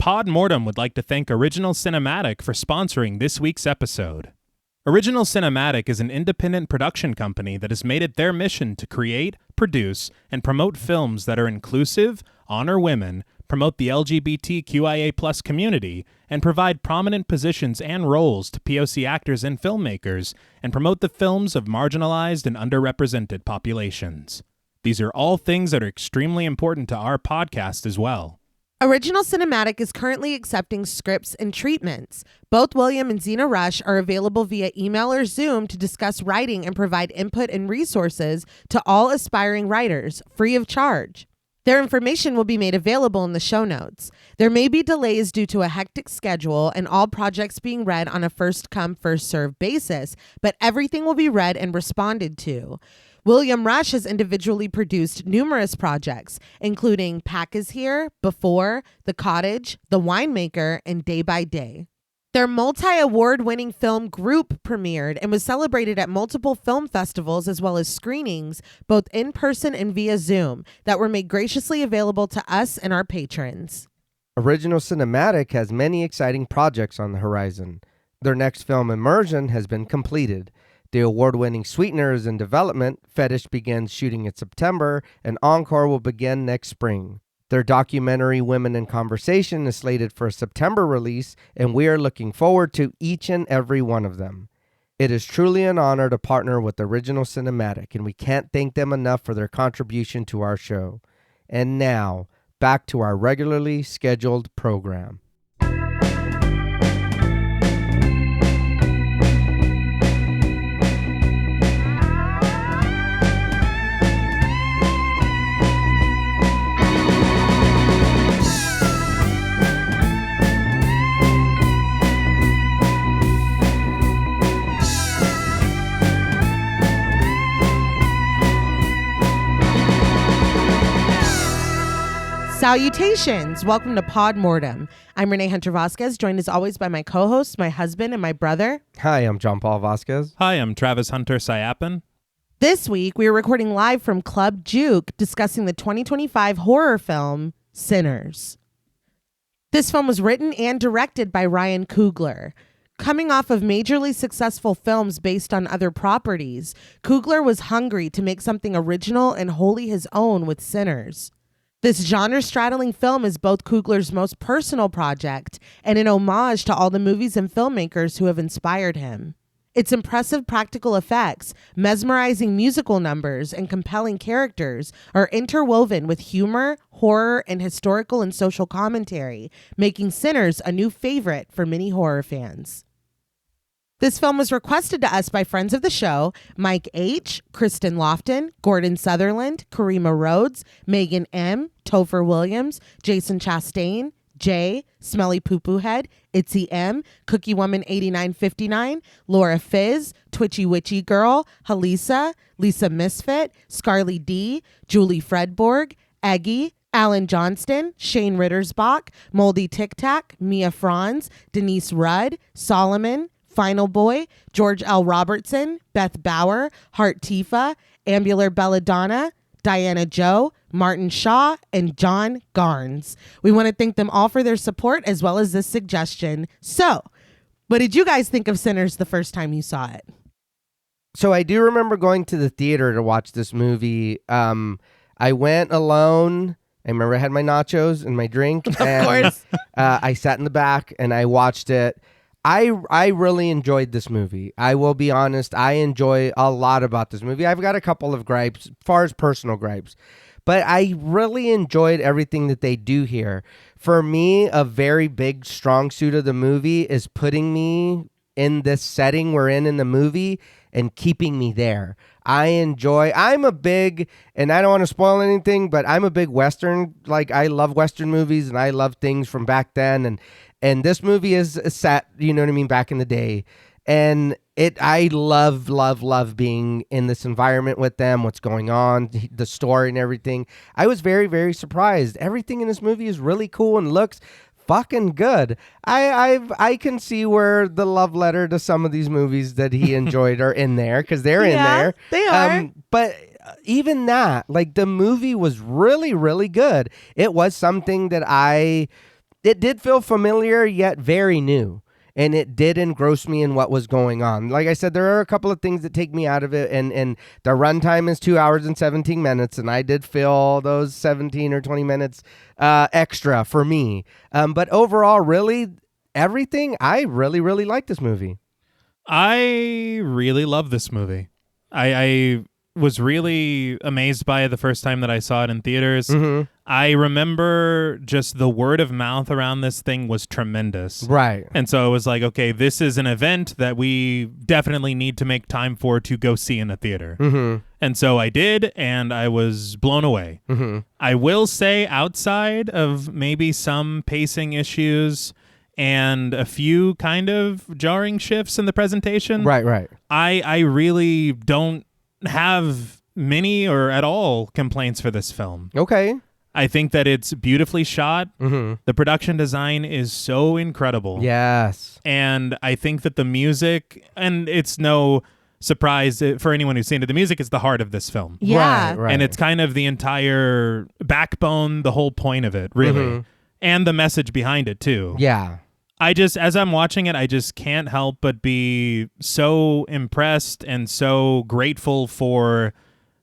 Pod Mortem would like to thank Original Cinematic for sponsoring this week's episode. Original Cinematic is an independent production company that has made it their mission to create, produce, and promote films that are inclusive, honor women, promote the LGBTQIA+ community, and provide prominent positions and roles to POC actors and filmmakers, and promote the films of marginalized and underrepresented populations. These are all things that are extremely important to our podcast as well. Original Cinematic is currently accepting scripts and treatments. Both William and Xxena Rush are available via email or Zoom to discuss writing and provide input and resources to all aspiring writers, free of charge. Their information will be made available in the show notes. There may be delays due to a hectic schedule and all projects being read on a first-come, first-served basis, but everything will be read and responded to. William Rush has individually produced numerous projects, including Pack is Here, Before, The Cottage, The Winemaker, and Day by Day. Their multi-award-winning film Group premiered and was celebrated at multiple film festivals as well as screenings, both in person and via Zoom, that were made graciously available to us and our patrons. Original Cinematic has many exciting projects on the horizon. Their next film, Immersion, has been completed. The award-winning Sweetener is in development, Fetish begins shooting in September, and Encore will begin next spring. Their documentary Women in Conversation is slated for a September release, and we are looking forward to each and every one of them. It is truly an honor to partner with Original Cinematic, and we can't thank them enough for their contribution to our show. And now, back to our regularly scheduled program. Salutations! Welcome to Pod Mortem. I'm Reneé Hunter-Vasquez, joined as always by my co-host, my husband, and my brother. Hi, I'm John Paul Vasquez. Hi, I'm Travis Hunter-Sayapin. This week, we are recording live from Club Juke, discussing the 2025 horror film, Sinners. This film was written and directed by Ryan Coogler. Coming off of majorly successful films based on other properties, Coogler was hungry to make something original and wholly his own with Sinners. This genre-straddling film is both Coogler's most personal project and an homage to all the movies and filmmakers who have inspired him. Its impressive practical effects, mesmerizing musical numbers, and compelling characters are interwoven with humor, horror, and historical and social commentary, making Sinners a new favorite for many horror fans. This film was requested to us by friends of the show, Mike H., Kristen Lofton, Gordon Sutherland, Karima Rhodes, Megan M., Topher Williams, Jason Chastain, Jay, Smelly Poo Poo Head, Itzy M., Cookie Woman 8959, Laura Fizz, Twitchy Witchy Girl, Halisa, Lisa Misfit, Scarly D., Julie Fredborg, Eggy, Alan Johnston, Shane Rittersbach, Moldy Tic Tac, Mia Franz, Denise Rudd, Solomon, Final Boy, George L. Robertson, Beth Bauer, Hart Tifa, Ambular Belladonna, Diana Joe, Martin Shaw, and John Garnes. We want to thank them all for their support as well as this suggestion. So, what did you guys think of Sinners the first time you saw it? So I do remember going to the theater to watch this movie. I went alone. I remember I had my nachos and my drink. Of course. I sat in the back and I watched it. I really enjoyed this movie. I will be honest. I enjoy a lot about this movie. I've got a couple of gripes, as far as personal gripes, but I really enjoyed everything that they do here. For me, a very big, strong suit of the movie is putting me in this setting we're in the movie and keeping me there. I'm a big, and I don't want to spoil anything, but I'm a big Western, I love Western movies and I love things from back then. And this movie is set, you know what I mean, back in the day. And I love being in this environment with them, what's going on, the story and everything. I was very, very surprised. Everything in this movie is really cool and looks fucking good. I can see where the love letter to some of these movies that he enjoyed are in there, because they're in there. They are. But even that, the movie was really, really good. It was something that I it did feel familiar yet very new. And it did engross me in what was going on. Like I said, there are a couple of things that take me out of it. And the runtime is 2 hours and 17 minutes. And I did feel those 17 or 20 minutes extra for me. But overall, really, everything, I really, really like this movie. I really love this movie. I was really amazed by it the first time that I saw it in theaters. Mm-hmm. I remember just the word of mouth around this thing was tremendous. Right. And so it was like, okay, this is an event that we definitely need to make time for to go see in the theater. Mm-hmm. And so I did, and I was blown away. Mm-hmm. I will say, outside of maybe some pacing issues and a few kind of jarring shifts in the presentation, Right. I really don't have many or at all complaints for this film. Okay. I think that it's beautifully shot. Mm-hmm. The production design is so incredible. Yes. And I think that the music, and it's no surprise for anyone who's seen it, the music is the heart of this film. Yeah. Right. And it's kind of the entire backbone, the whole point of it, really. Mm-hmm. And the message behind it, too. Yeah. As I'm watching it, I just can't help but be so impressed and so grateful for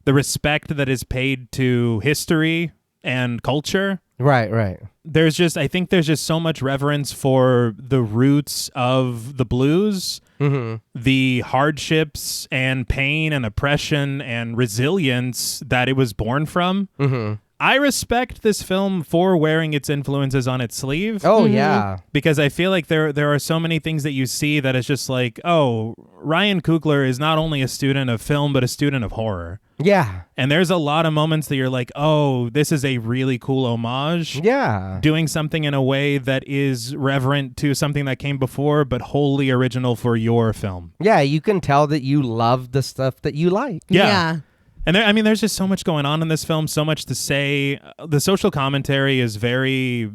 the respect that is paid to history and culture. Right. I think there's just so much reverence for the roots of the blues, Mm-hmm. the hardships and pain and oppression and resilience that it was born from. Mm-hmm. I respect this film for wearing its influences on its sleeve. Oh, Mm-hmm. yeah. Because I feel like there are so many things that you see that is just like, oh, Ryan Coogler is not only a student of film, but a student of horror. Yeah. And there's a lot of moments that you're like, oh, this is a really cool homage. Yeah. Doing something in a way that is reverent to something that came before, but wholly original for your film. Yeah, you can tell that you love the stuff that you like. Yeah. And there's just so much going on in this film, so much to say. The social commentary is very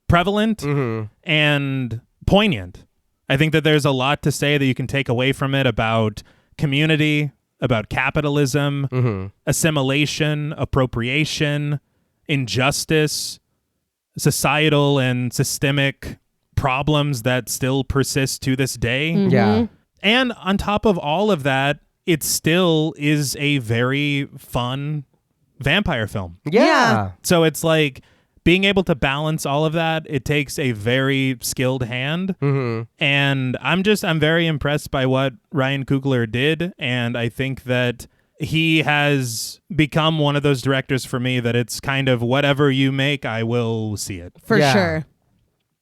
prevalent Mm-hmm. and poignant. I think that there's a lot to say that you can take away from it about community, about capitalism, Mm-hmm. assimilation, appropriation, injustice, societal and systemic problems that still persist to this day. Mm-hmm. Yeah. And on top of all of that, it still is a very fun vampire film. Yeah. So it's like being able to balance all of that, it takes a very skilled hand. Mm-hmm. And I'm very impressed by what Ryan Coogler did. And I think that he has become one of those directors for me that it's kind of whatever you make, I will see it. For Yeah. sure.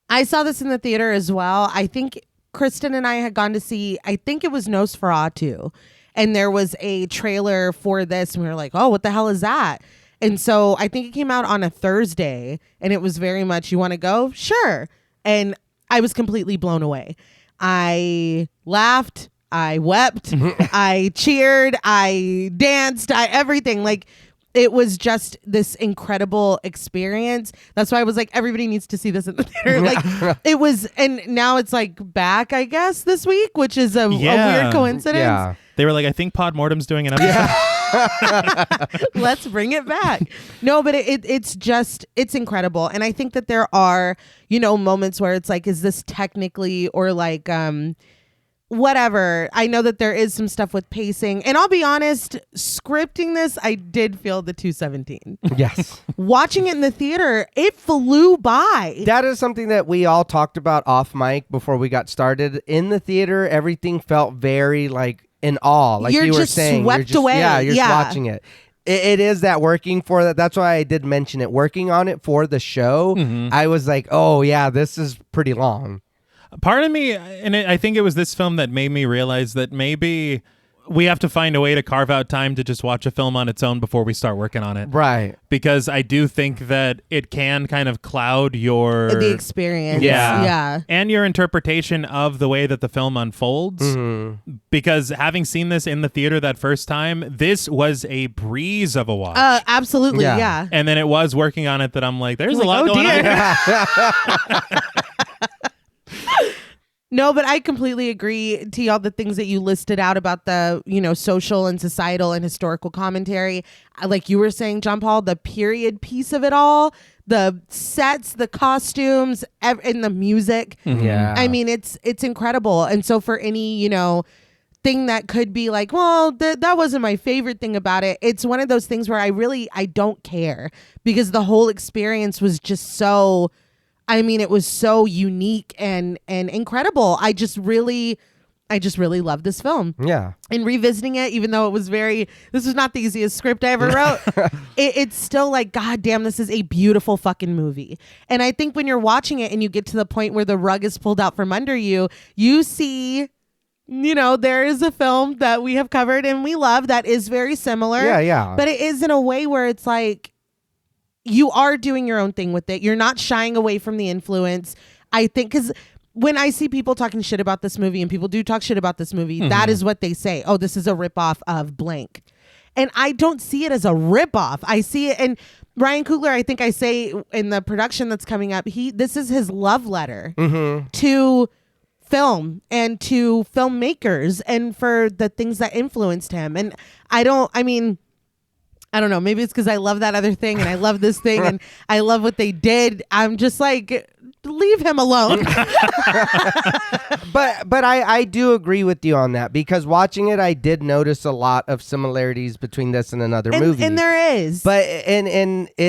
I saw this in the theater as well. I think Kristen and I had gone to see, I think it was Nosferatu. And there was a trailer for this. And we were like, oh, what the hell is that? And so I think it came out on a Thursday. And it was very much, you want to go? Sure. And I was completely blown away. I laughed. I wept. I cheered. I danced. Everything. Like, it was just this incredible experience. That's why I was like, everybody needs to see this in the theater. Like, it was, and now it's like back, I guess, this week, which is a weird coincidence. Yeah. They were like, I think Pod Mortem's doing an episode. Let's bring it back. No, but it's incredible. And I think that there are, moments where it's like, is this technically or like, whatever. I know that there is some stuff with pacing. And I'll be honest, scripting this, I did feel the 217. Yes. Watching it in the theater, it flew by. That is something that we all talked about off mic before we got started. In the theater, everything felt very like in awe. Like You're you were just saying. swept you're just, away. Yeah, you're just Yeah. watching it. It is that working for that. That's why I did mention it. Working on it for the show, I was like, oh, yeah, this is pretty long. Part of me, and I think it was this film that made me realize that maybe we have to find a way to carve out time to just watch a film on its own before we start working on it. Right. Because I do think that it can kind of cloud The experience. Yeah. Yeah. and your interpretation of the way that the film unfolds. Mm-hmm. Because having seen this in the theater that first time, this was a breeze of a watch. Absolutely. Yeah. Yeah. And then it was working on it that I'm like, there's a lot oh, going on dear. here. No, but I completely agree to all the things that you listed out about the, social and societal and historical commentary. Like you were saying, John Paul, the period piece of it all, the sets, the costumes, and the music. Yeah. I mean, it's incredible. And so for any, thing that could be like, well, that wasn't my favorite thing about it. It's one of those things where I don't care, because the whole experience was just so, it was so unique and incredible. I just really love this film. Yeah. And revisiting it, even though this was not the easiest script I ever wrote, it's still like, God damn, this is a beautiful fucking movie. And I think when you're watching it and you get to the point where the rug is pulled out from under you, you see, there is a film that we have covered and we love that is very similar. Yeah. But it is in a way where it's like, you are doing your own thing with it. You're not shying away from the influence. I think, because when I see people talking shit about this movie, and people do talk shit about this movie, that is what they say. Oh, this is a ripoff of blank. And I don't see it as a ripoff. I see it, and Ryan Coogler, I think I say in the production that's coming up, this is his love letter to film and to filmmakers and for the things that influenced him. And I don't know. Maybe it's because I love that other thing and I love this thing and I love what they did. I'm just like, leave him alone. But I do agree with you on that, because watching it, I did notice a lot of similarities between this and another movie. And there is. But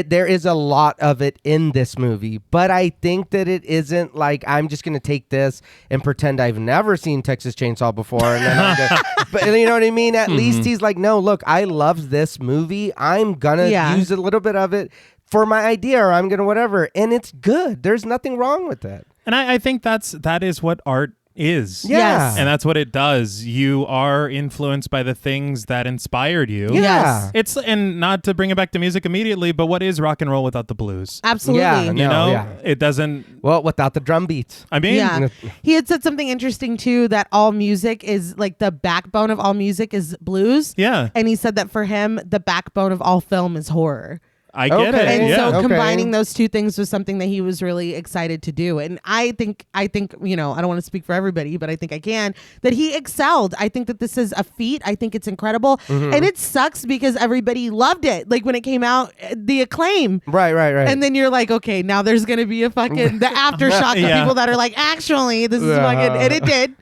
there is a lot of it in this movie. But I think that it isn't like, I'm just going to take this and pretend I've never seen Texas Chainsaw before. And then but you know what I mean? At least he's like, no, look, I love this movie. I'm going to use a little bit of it for my idea, or I'm going to whatever. And it's good. There's nothing wrong with it. And I think that is what art is. Yes. And that's what it does. You are influenced by the things that inspired you. Yeah. Yes. And not to bring it back to music immediately, but what is rock and roll without the blues? Absolutely. Yeah, It doesn't. Well, without the drum beats. I mean, yeah. He had said something interesting too, that all music is like, the backbone of all music is blues. Yeah. And he said that for him, the backbone of all film is horror. I get Okay. it. And Yeah. so combining those two things was something that he was really excited to do. And I think, I don't want to speak for everybody, but I think I can, that he excelled. I think that this is a feat. I think it's incredible. And it sucks because everybody loved it. Like when it came out, the acclaim. Right. And then you're like, okay, now there's going to be a fucking, the aftershock of people that are like, actually, this is fucking, and it did.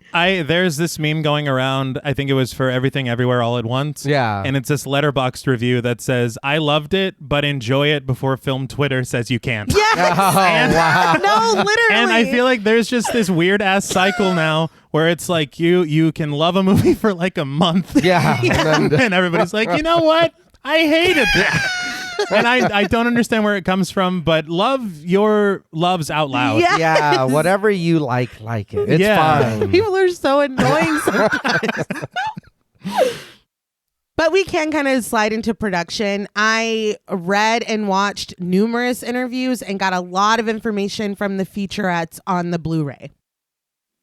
There's this meme going around. I think it was for Everything Everywhere All at Once. Yeah. And it's this Letterboxd review that says, I loved it, but enjoy it before film Twitter says you can't. Yes. Wow. No, literally. And I feel like there's just this weird ass cycle now where it's like you can love a movie for like a month. Yeah. And everybody's like, you know what? I hated that. And I don't understand where it comes from, but love your loves out loud. Yes. Yeah, whatever you like it. It's fine. People are so annoying sometimes. But we can kind of slide into production. I read and watched numerous interviews and got a lot of information from the featurettes on the Blu-ray.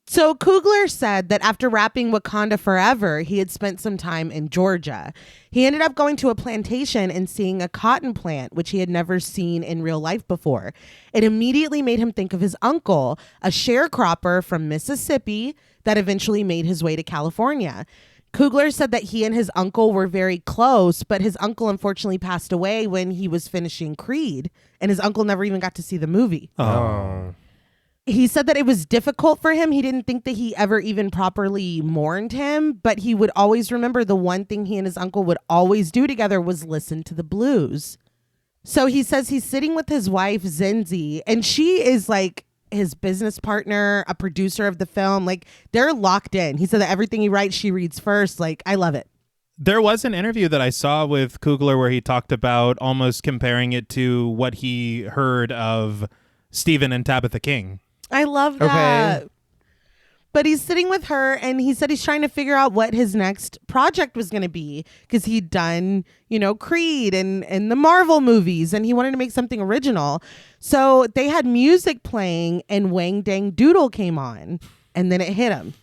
So Coogler said that after wrapping Wakanda Forever, he had spent some time in Georgia. He ended up going to a plantation and seeing a cotton plant, which he had never seen in real life before. It immediately made him think of his uncle, a sharecropper from Mississippi that eventually made his way to California. Coogler said that he and his uncle were very close, but his uncle unfortunately passed away when he was finishing Creed, and his uncle never even got to see the movie. Oh. He said that it was difficult for him. He didn't think that he ever even properly mourned him, but he would always remember the one thing he and his uncle would always do together was listen to the blues. So he says he's sitting with his wife, Zenzi, and she is like his business partner, a producer of the film. Like, they're locked in. He said that everything he writes, she reads first. Like, I love it. There was an interview that I saw with Coogler where he talked about almost comparing it to what he heard of Stephen and Tabitha King. I love that. Okay. But he's sitting with her and he said he's trying to figure out what his next project was going to be, because he'd done, Creed and the Marvel movies, and he wanted to make something original. So they had music playing and Wang Dang Doodle came on, and then it hit him.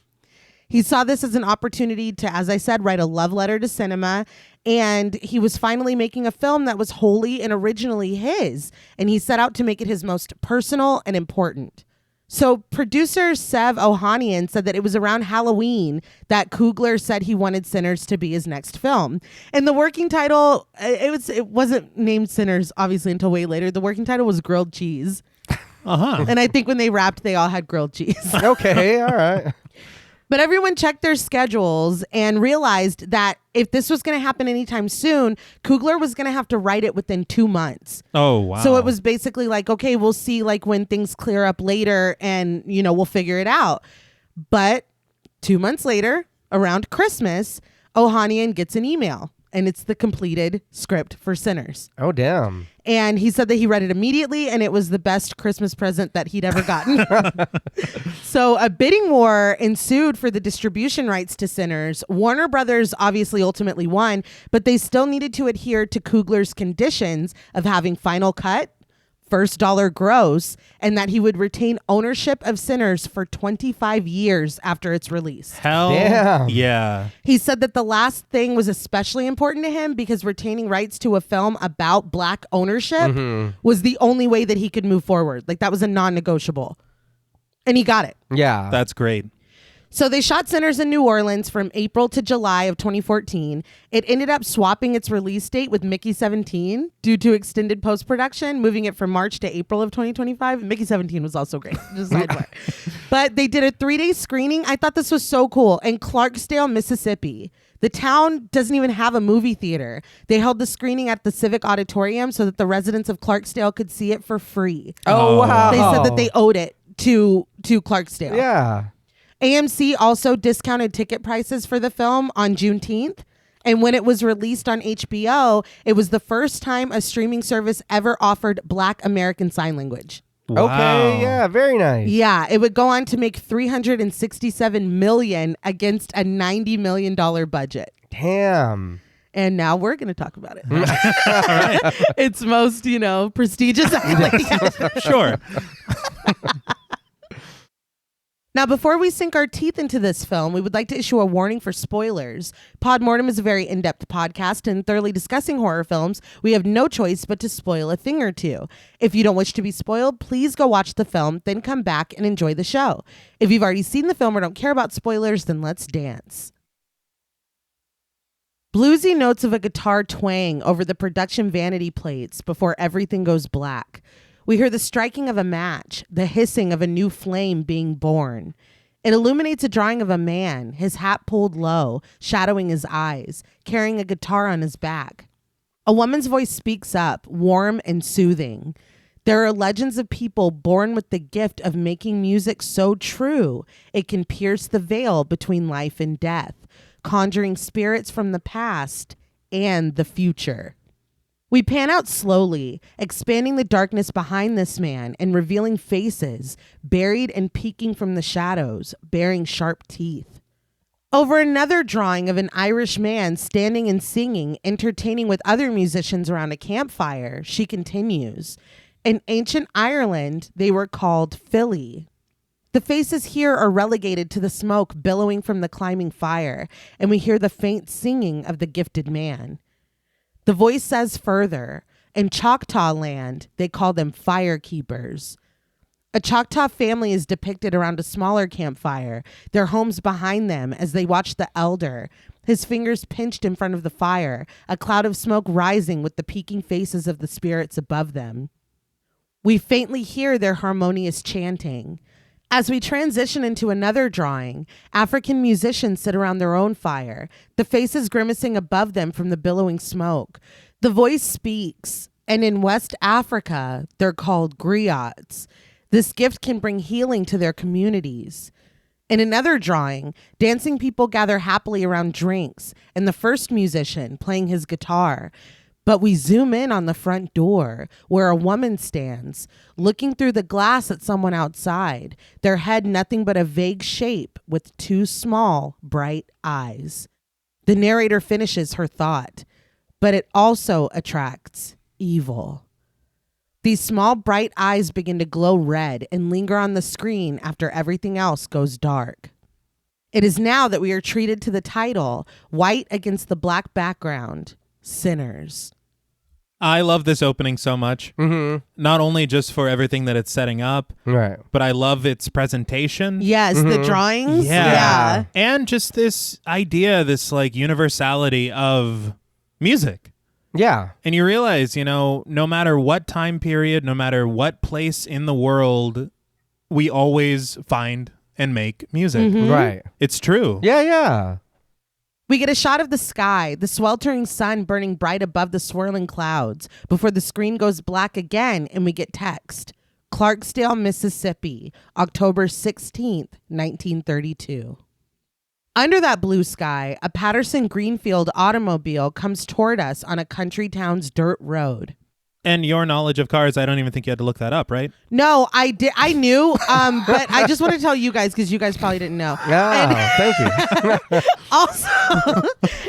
He saw this as an opportunity to, as I said, write a love letter to cinema. And he was finally making a film that was wholly and originally his. And he set out to make it his most personal and important. So producer Sev Ohanian said that it was around Halloween that Coogler said he wanted Sinners to be his next film. And the working title, it wasn't named Sinners, obviously, until way later. The working title was Grilled Cheese. Uh-huh. And I think when they wrapped, they all had grilled cheese. Okay, all right. But everyone checked their schedules and realized that if this was going to happen anytime soon, Coogler was going to have to write it within 2 months. Oh, wow. So it was basically like, okay, we'll see like when things clear up later and, we'll figure it out. But 2 months later, around Christmas, Ohanian gets an email. And it's the completed script for Sinners. Oh, damn. And he said that he read it immediately and it was the best Christmas present that he'd ever gotten. So a bidding war ensued for the distribution rights to Sinners. Warner Brothers obviously ultimately won, but they still needed to adhere to Coogler's conditions of having final cut, first dollar gross, and that he would retain ownership of Sinners for 25 years after its release. Hell Damn. yeah. He said that the last thing was especially important to him because retaining rights to a film about black ownership was the only way that he could move forward. Like that was a non-negotiable. And he got it. Yeah. That's great. So they shot Sinners in New Orleans from April to July of 2014. It ended up swapping its release date with Mickey 17 due to extended post-production, moving it from March to April of 2025. Mickey 17 was also great. Just sidebar. But they did a 3-day screening. I thought this was so cool. In Clarksdale, Mississippi. The town doesn't even have a movie theater. They held the screening at the Civic Auditorium so that the residents of Clarksdale could see it for free. Oh, wow. They said that they owed it to Clarksdale. Yeah. AMC also discounted ticket prices for the film on Juneteenth. And when it was released on HBO, it was the first time a streaming service ever offered Black American Sign Language. Wow. Okay, yeah, very nice. Yeah, it would go on to make $367 million against a $90 million budget. Damn. And now we're going to talk about it. Its most, prestigious athlete. Sure. Now, before we sink our teeth into this film, we would like to issue a warning for spoilers. Pod Mortem is a very in-depth podcast, and thoroughly discussing horror films, we have no choice but to spoil a thing or two. If you don't wish to be spoiled, please go watch the film, then come back and enjoy the show. If you've already seen the film or don't care about spoilers, then let's dance. Bluesy notes of a guitar twang over the production vanity plates before everything goes black. We hear the striking of a match, the hissing of a new flame being born. It illuminates a drawing of a man, his hat pulled low, shadowing his eyes, carrying a guitar on his back. A woman's voice speaks up, warm and soothing. There are legends of people born with the gift of making music so true it can pierce the veil between life and death, conjuring spirits from the past and the future. We pan out slowly, expanding the darkness behind this man and revealing faces, buried and peeking from the shadows, bearing sharp teeth. Over another drawing of an Irish man standing and singing, entertaining with other musicians around a campfire, she continues. In ancient Ireland, they were called Philly. The faces here are relegated to the smoke billowing from the climbing fire, and we hear the faint singing of the gifted man. The voice says further, in Choctaw land, they call them firekeepers. A Choctaw family is depicted around a smaller campfire, their homes behind them as they watch the elder, his fingers pinched in front of the fire, a cloud of smoke rising with the peeking faces of the spirits above them. We faintly hear their harmonious chanting. As we transition into another drawing, African musicians sit around their own fire, the faces grimacing above them from the billowing smoke. The voice speaks, and in West Africa, they're called griots. This gift can bring healing to their communities. In another drawing, dancing people gather happily around drinks, and the first musician playing his guitar. But we zoom in on the front door where a woman stands, looking through the glass at someone outside, their head nothing but a vague shape with two small, bright eyes. The narrator finishes her thought, but it also attracts evil. These small, bright eyes begin to glow red and linger on the screen after everything else goes dark. It is now that we are treated to the title, white against the black background. Sinners. I love this opening so much. Not only just for everything that it's setting up, Right. but I love its presentation. Yes, the drawings. Yeah. And just this idea, this like universality of music. Yeah. And you realize, no matter what time period, no matter what place in the world, we always find and make music. Right. It's true. Yeah. We get a shot of the sky, the sweltering sun burning bright above the swirling clouds, before the screen goes black again and we get text. Clarksdale, Mississippi, October 16th, 1932. Under that blue sky, a Patterson Greenfield automobile comes toward us on a country town's dirt road. And your knowledge of cars, I don't even think you had to look that up, right? No, I did. I knew, but I just want to tell you guys because you guys probably didn't know. Thank you. Also,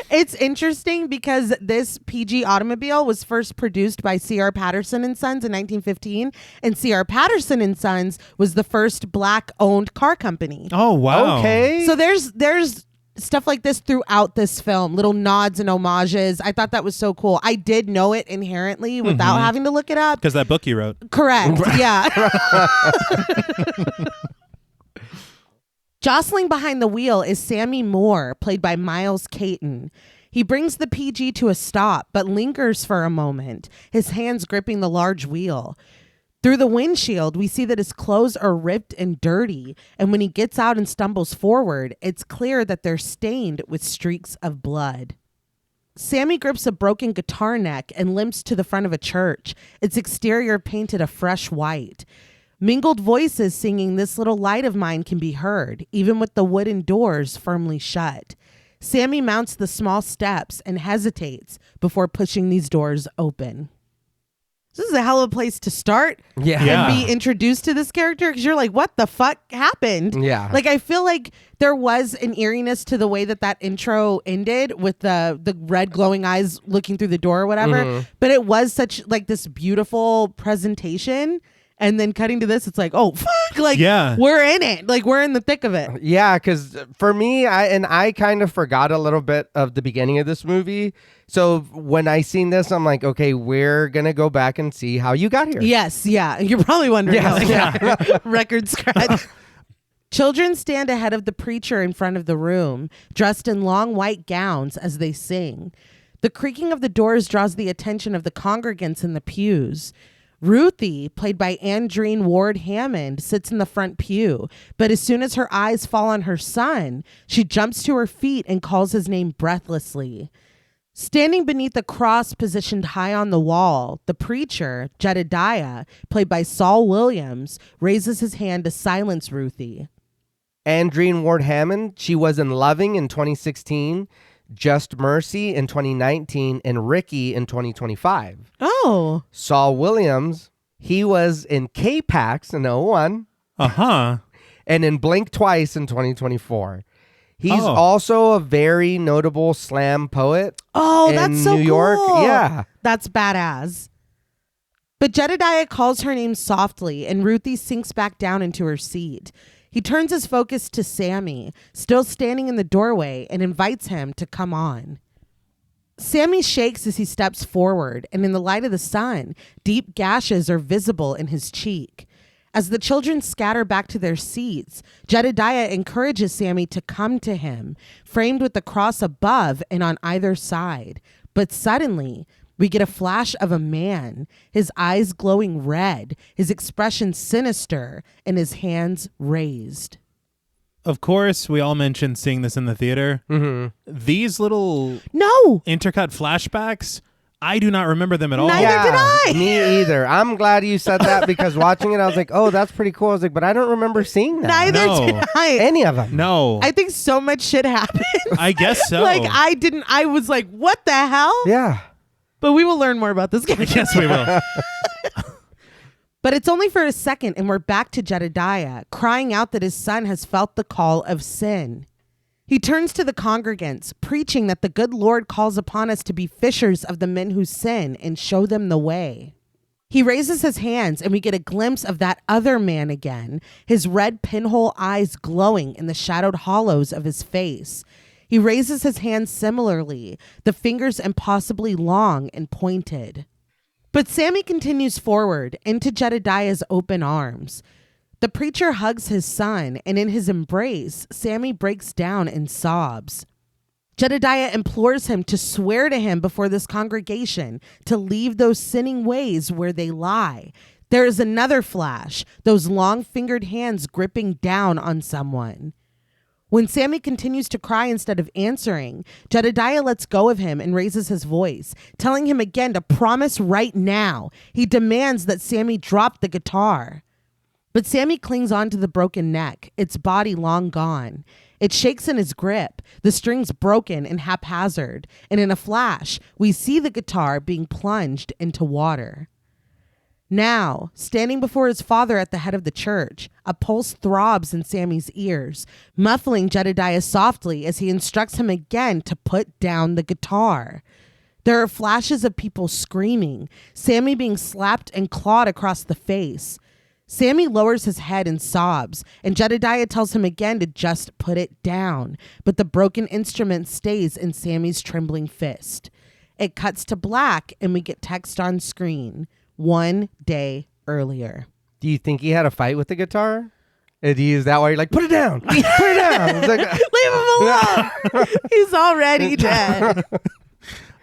it's interesting because this PG automobile was first produced by C.R. Patterson and Sons in 1915, and C.R. Patterson and Sons was the first black-owned car company. Oh, wow. Okay. So there's stuff like this throughout this film, little nods and homages. I thought that was so cool. I did know it inherently without having to look it up. Because that book you wrote. Correct. Yeah. Jostling behind the wheel is Sammy Moore, played by Miles Caton. He brings the PG to a stop, but lingers for a moment, his hands gripping the large wheel. Through the windshield, we see that his clothes are ripped and dirty, and when he gets out and stumbles forward, it's clear that they're stained with streaks of blood. Sammy grips a broken guitar neck and limps to the front of a church, its exterior painted a fresh white. Mingled voices singing "This Little Light of Mine" can be heard, even with the wooden doors firmly shut. Sammy mounts the small steps and hesitates before pushing these doors open. This is a hell of a place to start Yeah. and be introduced to this character because you're like, what the fuck happened? Yeah. Like, I feel like there was an eeriness to the way that intro ended with the red glowing eyes looking through the door or whatever. But it was such like this beautiful presentation. And then cutting to this, it's like, oh, fuck. Like, we're in it. Like, we're in the thick of it. Yeah, because for me, I kind of forgot a little bit of the beginning of this movie. So when I seen this, I'm like, okay, we're going to go back and see how you got here. Yes, yeah. You're probably wondering how I got here. Record scratch. Children stand ahead of the preacher in front of the room, dressed in long white gowns as they sing. The creaking of the doors draws the attention of the congregants in the pews. Ruthie, played by Andreen Ward Hammond, sits in the front pew, but as soon as her eyes fall on her son, she jumps to her feet and calls his name breathlessly. Standing beneath a cross positioned high on the wall, the preacher, Jedediah, played by Saul Williams, raises his hand to silence Ruthie. Andreen Ward Hammond, she was in Loving in 2016, Just Mercy in 2019, and Ricky in 2025. Oh. Saul Williams, he was in K-Pax in 01. Uh-huh. And in Blink Twice in 2024. He's also a very notable slam poet. Oh, in that's so New York. cool. Yeah. That's badass. But Jedediah calls her name softly, and Ruthie sinks back down into her seat. He turns his focus to Sammy, still standing in the doorway, and invites him to come on. Sammy shakes as he steps forward, and in the light of the sun, deep gashes are visible in his cheek. As the children scatter back to their seats, Jedediah encourages Sammy to come to him, framed with the cross above and on either side. But suddenly, we get a flash of a man, his eyes glowing red, his expression sinister, and his hands raised. Of course, we all mentioned seeing this in the theater. Mm-hmm. These little intercut flashbacks, I do not remember them at all. Neither did I. Me either. I'm glad you said that because watching it, I was like, oh, that's pretty cool. I was like, but I don't remember seeing that. Neither did I. Any of them. No. I think so much shit happened. I guess so. Like, I was like, what the hell? Yeah. But we will learn more about this guy. Yes, we will. But it's only for a second, and we're back to Jedediah, crying out that his son has felt the call of sin. He turns to the congregants, preaching that the good Lord calls upon us to be fishers of the men who sin and show them the way. He raises his hands, and we get a glimpse of that other man again, his red pinhole eyes glowing in the shadowed hollows of his face. He raises his hands similarly, the fingers impossibly long and pointed. But Sammy continues forward into Jedediah's open arms. The preacher hugs his son, and in his embrace, Sammy breaks down and sobs. Jedediah implores him to swear to him before this congregation to leave those sinning ways where they lie. There is another flash, those long-fingered hands gripping down on someone. When Sammy continues to cry instead of answering, Jedediah lets go of him and raises his voice, telling him again to promise right now. He demands that Sammy drop the guitar. But Sammy clings onto the broken neck, its body long gone. It shakes in his grip, the strings broken and haphazard, and in a flash, we see the guitar being plunged into water. Now, standing before his father at the head of the church, a pulse throbs in Sammy's ears, muffling Jedediah softly as he instructs him again to put down the guitar. There are flashes of people screaming, Sammy being slapped and clawed across the face. Sammy lowers his head and sobs, and Jedediah tells him again to just put it down, but the broken instrument stays in Sammy's trembling fist. It cuts to black, and we get text on screen. 1 day earlier. Do you think he had a fight with the guitar? And do you use that while you're like, put it down, put it down? It's like, leave him alone. He's already dead.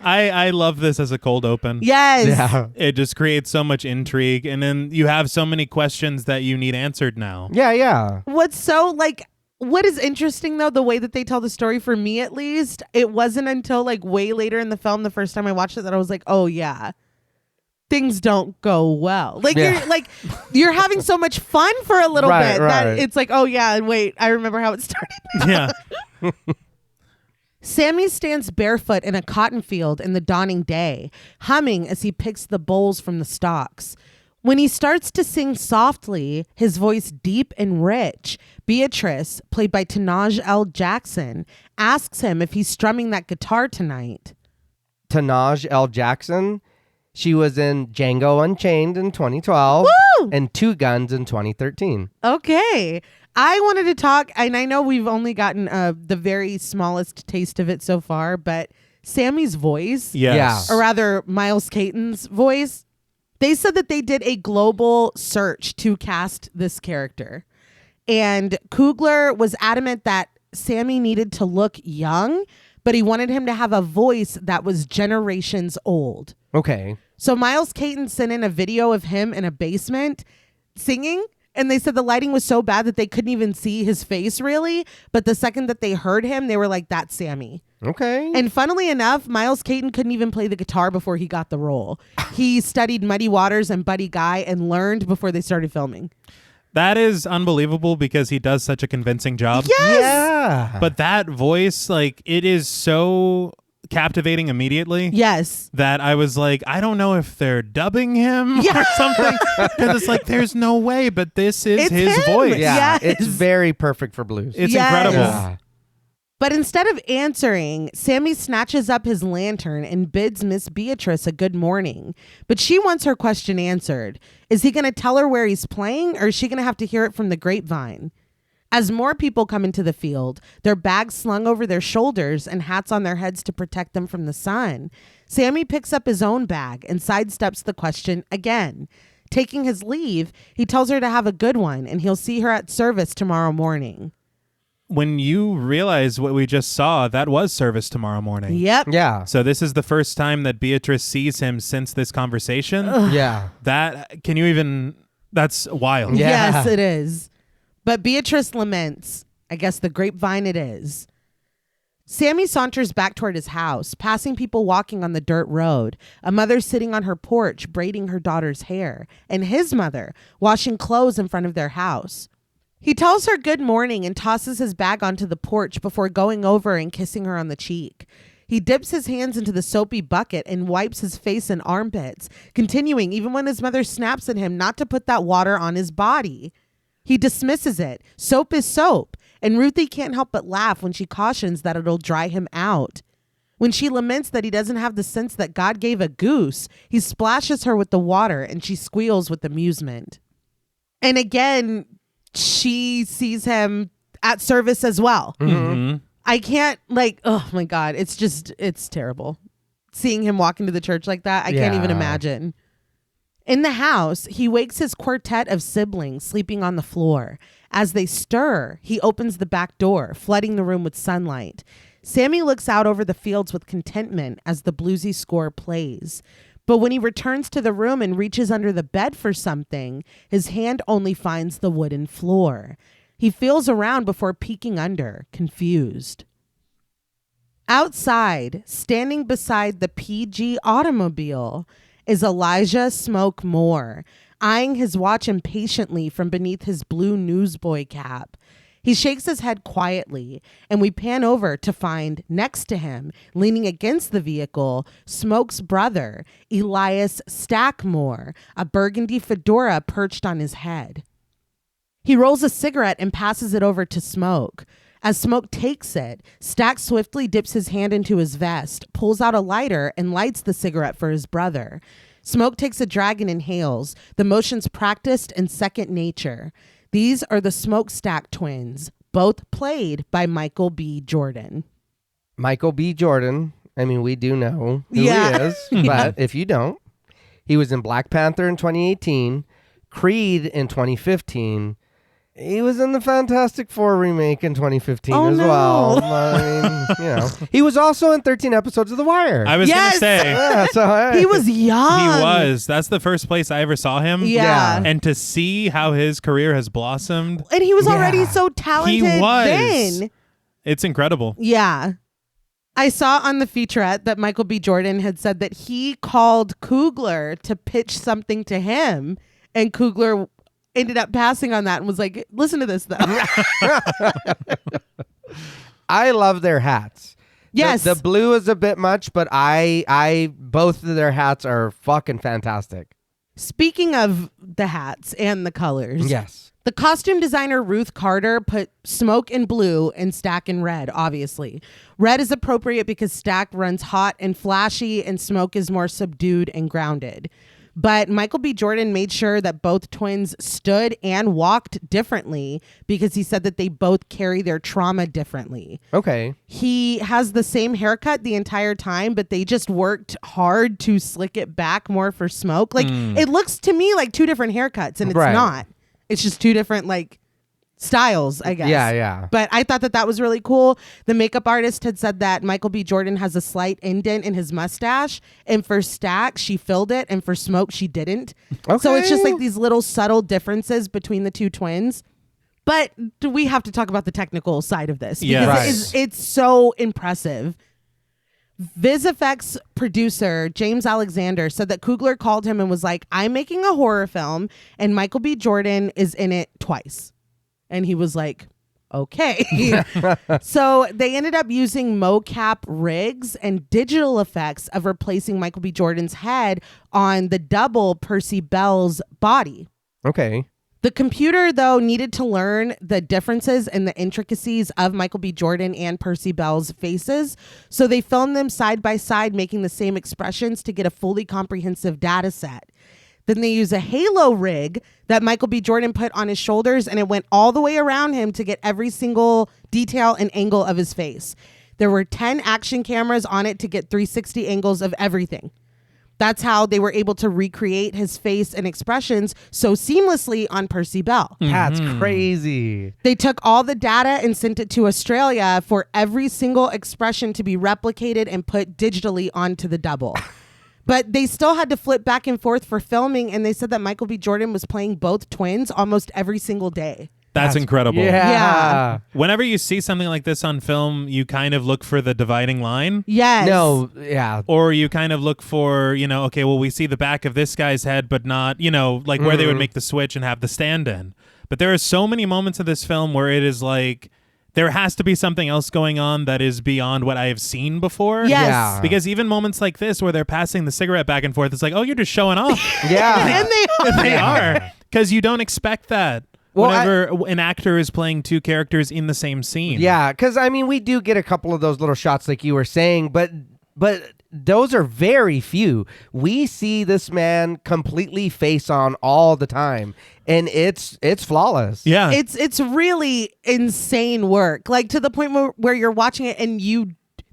I love this as a cold open. Yes. yeah. It just creates so much intrigue, and then you have so many questions that you need answered now. Yeah. What is interesting, though, the way that they tell the story, for me at least, it wasn't until way later in the film, the first time I watched it, that I was like, oh yeah, things don't go well. You're having so much fun for a little bit that it's like, oh yeah, wait, I remember how it started. Yeah. Sammy stands barefoot in a cotton field in the dawning day, humming as he picks the bolls from the stalks. When he starts to sing softly, his voice deep and rich, Beatrice, played by Tanaj L. Jackson, asks him if he's strumming that guitar tonight. Tanaj L. Jackson. She was in Django Unchained in 2012 and Two Guns in 2013. Okay. I wanted to talk, and I know we've only gotten the very smallest taste of it so far, but Sammy's voice, Yes. or rather Miles Caton's voice, they said that they did a global search to cast this character. And Coogler was adamant that Sammy needed to look young, but he wanted him to have a voice that was generations old. Okay. So Miles Caton sent in a video of him in a basement singing, and they said the lighting was so bad that they couldn't even see his face really. But the second that they heard him, they were like, that's Sammy. Okay. And funnily enough, Miles Caton couldn't even play the guitar before he got the role. He studied Muddy Waters and Buddy Guy and learned before they started filming. That is unbelievable because he does such a convincing job. Yes! Yeah. But that voice, it is so captivating immediately. Yes. That I was like, I don't know if they're dubbing him or something. Because it's like, there's no way, but this is It's his him. voice. Yeah. Yes. It's very perfect for blues. It's Yes. incredible. Yeah. But instead of answering, Sammy snatches up his lantern and bids Miss Beatrice a good morning. But she wants her question answered. Is he going to tell her where he's playing, or is she going to have to hear it from the grapevine? As more people come into the field, their bags slung over their shoulders and hats on their heads to protect them from the sun, Sammy picks up his own bag and sidesteps the question again. Taking his leave, he tells her to have a good one, and he'll see her at service tomorrow morning. When you realize what we just saw, that was service tomorrow morning. Yep. Yeah. So this is the first time that Beatrice sees him since this conversation. Yeah. That's wild. Yeah. Yes, it is. But Beatrice laments. I guess the grapevine it is. Sammy saunters back toward his house, passing people walking on the dirt road, a mother sitting on her porch braiding her daughter's hair, and his mother washing clothes in front of their house. He tells her good morning and tosses his bag onto the porch before going over and kissing her on the cheek. He dips his hands into the soapy bucket and wipes his face and armpits, continuing even when his mother snaps at him not to put that water on his body. He dismisses it. Soap is soap. And Ruthie can't help but laugh when she cautions that it'll dry him out. When she laments that he doesn't have the sense that God gave a goose, he splashes her with the water and she squeals with amusement. And again, she sees him at service as well. Mm-hmm. I can't oh my God, it's terrible. Seeing him walk into the church like that, I can't even imagine. In the house, he wakes his quartet of siblings sleeping on the floor. As they stir, he opens the back door, flooding the room with sunlight. Sammy looks out over the fields with contentment as the bluesy score plays. But when he returns to the room and reaches under the bed for something, his hand only finds the wooden floor. He feels around before peeking under, confused. Outside, standing beside the PG automobile, is Elijah Smoke Moore, eyeing his watch impatiently from beneath his blue newsboy cap. He shakes his head quietly, and we pan over to find, next to him, leaning against the vehicle, Smoke's brother, Elias Stackmore, a burgundy fedora perched on his head. He rolls a cigarette and passes it over to Smoke. As Smoke takes it, Stack swiftly dips his hand into his vest, pulls out a lighter, and lights the cigarette for his brother. Smoke takes a drag and inhales, the motions practiced and second nature. These are the Smokestack twins, both played by Michael B. Jordan. Michael B. Jordan, I mean, we do know who he is, but if you don't, he was in Black Panther in 2018, Creed in 2015. He was in the Fantastic Four remake in 2015 well. I mean, he was also in 13 episodes of The Wire. I was going to say. Yeah, so, he was young. He was. That's the first place I ever saw him. Yeah. And to see how his career has blossomed. And he was already so talented He was. then. It's incredible. Yeah. I saw on the featurette that Michael B. Jordan had said that he called Coogler to pitch something to him, and Coogler ended up passing on that and was like, listen to this though. I love their hats. Yes. The blue is a bit much, but I both of their hats are fucking fantastic. Speaking of the hats and the colors. Yes. The costume designer Ruth Carter put Smoke in blue and Stack in red, obviously. Red is appropriate because Stack runs hot and flashy and Smoke is more subdued and grounded. But Michael B. Jordan made sure that both twins stood and walked differently because he said that they both carry their trauma differently. Okay. He has the same haircut the entire time, but they just worked hard to slick it back more for Smoke. Like, it looks to me like two different haircuts, and it's not. It's just two different, like, styles, I guess. Yeah. But I thought that was really cool. The makeup artist had said that Michael B. Jordan has a slight indent in his mustache, and for Stack, she filled it, and for Smoke, she didn't. Okay. So it's just like these little subtle differences between the two twins. But we have to talk about the technical side of this because it's so impressive. VisFX producer James Alexander said that Coogler called him and was like, I'm making a horror film, and Michael B. Jordan is in it twice. And he was like, okay. So they ended up using mocap rigs and digital effects of replacing Michael B. Jordan's head on the double Percy Bell's body. Okay. The computer, though, needed to learn the differences and the intricacies of Michael B. Jordan and Percy Bell's faces. So they filmed them side by side, making the same expressions to get a fully comprehensive data set. Then they use a halo rig that Michael B. Jordan put on his shoulders, and it went all the way around him to get every single detail and angle of his face. There were 10 action cameras on it to get 360 angles of everything. That's how they were able to recreate his face and expressions so seamlessly on Percy Bell. That's crazy. They took all the data and sent it to Australia for every single expression to be replicated and put digitally onto the double. But they still had to flip back and forth for filming, and they said that Michael B. Jordan was playing both twins almost every single day. That's incredible. Yeah. Whenever you see something like this on film, you kind of look for the dividing line. Yes. No, yeah. Or you kind of look for, okay, well, we see the back of this guy's head, but not, like where they would make the switch and have the stand-in. But there are so many moments of this film where it is like, there has to be something else going on that is beyond what I have seen before. Yes. Yeah. Because even moments like this where they're passing the cigarette back and forth, it's like, oh, you're just showing off. Yeah. And they are. They are. Because you don't expect that. Well, whenever an actor is playing two characters in the same scene. Yeah, because I mean, we do get a couple of those little shots like you were saying, but those are very few. We see this man completely face on all the time, and it's flawless. Yeah. It's really insane work, like to the point where you're watching it and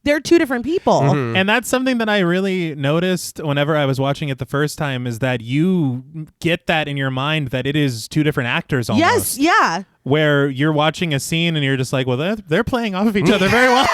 they're two different people. And that's something that I really noticed whenever I was watching it the first time, is that you get that in your mind that it is two different actors almost. Yes, yeah. Where you're watching a scene and you're just like, well, they're playing off of each other very well.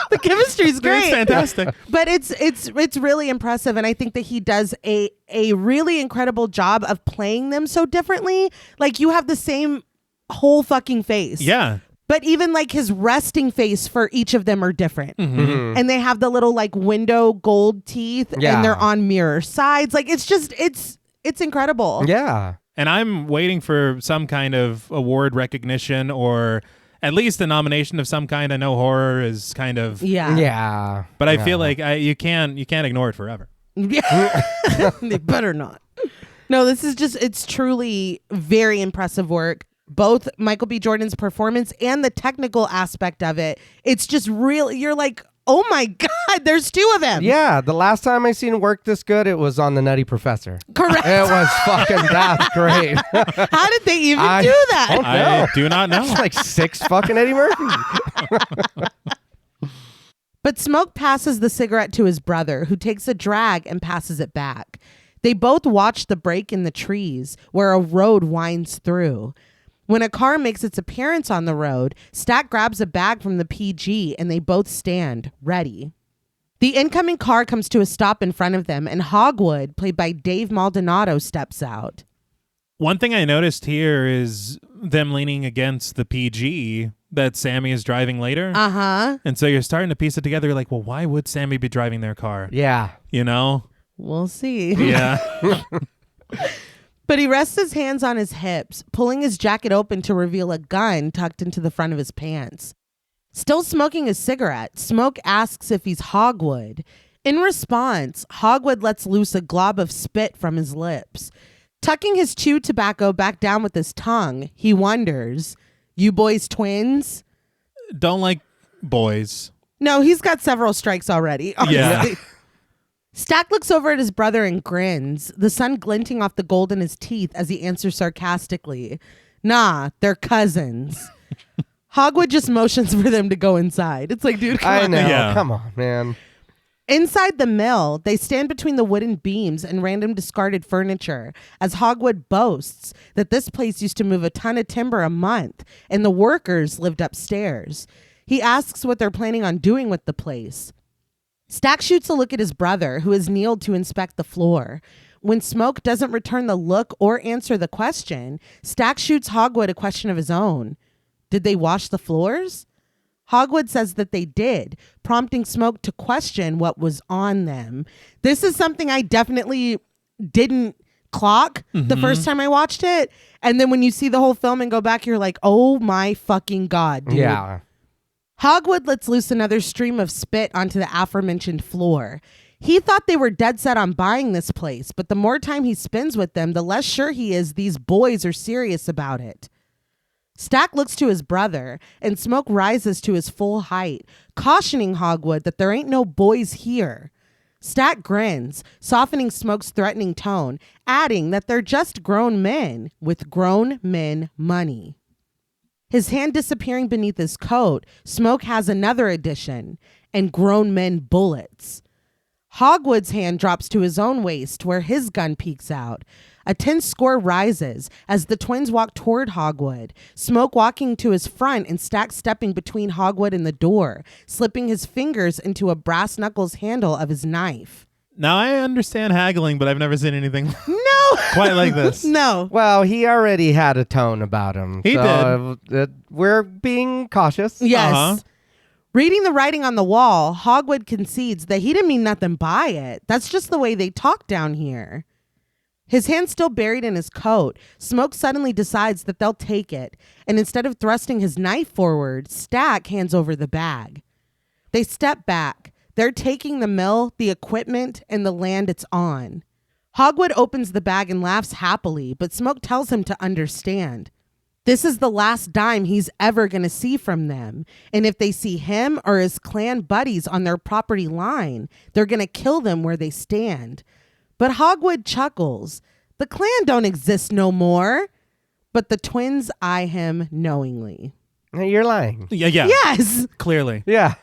The chemistry's great. It's fantastic. But it's really impressive, and I think that he does a really incredible job of playing them so differently. Like, you have the same whole fucking face. Yeah. But even like his resting face for each of them are different. And they have the little like window gold teeth and they're on mirror sides. Like, it's just, it's incredible. Yeah. And I'm waiting for some kind of award recognition, or at least a nomination of some kind. I know horror is kind of... Yeah. But I feel like you can't ignore it forever. They better not. No, this is just, it's truly very impressive work. Both Michael B. Jordan's performance and the technical aspect of it. It's just real. You're like, oh my God, there's two of them. Yeah, the last time I seen work this good, it was on The Nutty Professor. Correct. It was fucking, that's great. How did they even do that? I do not know. It's like 6 fucking Eddie Murphy. But Smoke passes the cigarette to his brother, who takes a drag and passes it back. They both watch the break in the trees where a road winds through. When a car makes its appearance on the road, Stack grabs a bag from the PG and they both stand, ready. The incoming car comes to a stop in front of them, and Hogwood, played by Dave Maldonado, steps out. One thing I noticed here is them leaning against the PG that Sammy is driving later. Uh-huh. And so you're starting to piece it together. You're like, well, why would Sammy be driving their car? Yeah. You know? We'll see. Yeah. But he rests his hands on his hips, pulling his jacket open to reveal a gun tucked into the front of his pants. Still smoking his cigarette, Smoke asks if he's Hogwood. In response, Hogwood lets loose a glob of spit from his lips. Tucking his chewed tobacco back down with his tongue, he wonders, you boys twins? Don't like boys. No, he's got several strikes already. Honestly. Yeah. Stack looks over at his brother and grins, the sun glinting off the gold in his teeth as he answers sarcastically, nah, they're cousins. Hogwood just motions for them to go inside. It's like, dude, come on. I know. Yeah. Come on, man. Inside the mill, they stand between the wooden beams and random discarded furniture as Hogwood boasts that this place used to move a ton of timber a month and the workers lived upstairs. He asks what they're planning on doing with the place. Stack shoots a look at his brother, who has kneeled to inspect the floor. When Smoke doesn't return the look or answer the question, Stack shoots Hogwood a question of his own. Did they wash the floors? Hogwood says that they did, prompting Smoke to question what was on them. This is something I definitely didn't clock the first time I watched it. And then when you see the whole film and go back, you're like, oh my fucking God, dude. Yeah. Hogwood lets loose another stream of spit onto the aforementioned floor. He thought they were dead set on buying this place, but the more time he spends with them, the less sure he is these boys are serious about it. Stack looks to his brother, and Smoke rises to his full height, cautioning Hogwood that there ain't no boys here. Stack grins, softening Smoke's threatening tone, adding that they're just grown men with grown men money. His hand disappearing beneath his coat, Smoke has another addition, and grown men bullets. Hogwood's hand drops to his own waist where his gun peeks out. A tense score rises as the twins walk toward Hogwood, Smoke walking to his front and Stack stepping between Hogwood and the door, slipping his fingers into a brass knuckles handle of his knife. Now, I understand haggling, but I've never seen anything quite like this. No. Well, he already had a tone about him. He did. We're being cautious. Yes. Uh-huh. Reading the writing on the wall, Hogwood concedes that he didn't mean nothing by it. That's just the way they talk down here. His hand still buried in his coat, Smoke suddenly decides that they'll take it, and instead of thrusting his knife forward, Stack hands over the bag. They step back. They're taking the mill, the equipment, and the land it's on. Hogwood opens the bag and laughs happily, but Smoke tells him to understand. This is the last dime he's ever going to see from them, and if they see him or his clan buddies on their property line, they're going to kill them where they stand. But Hogwood chuckles. The clan don't exist no more. But the twins eye him knowingly. You're lying. Yeah. Yes. Clearly. Yeah.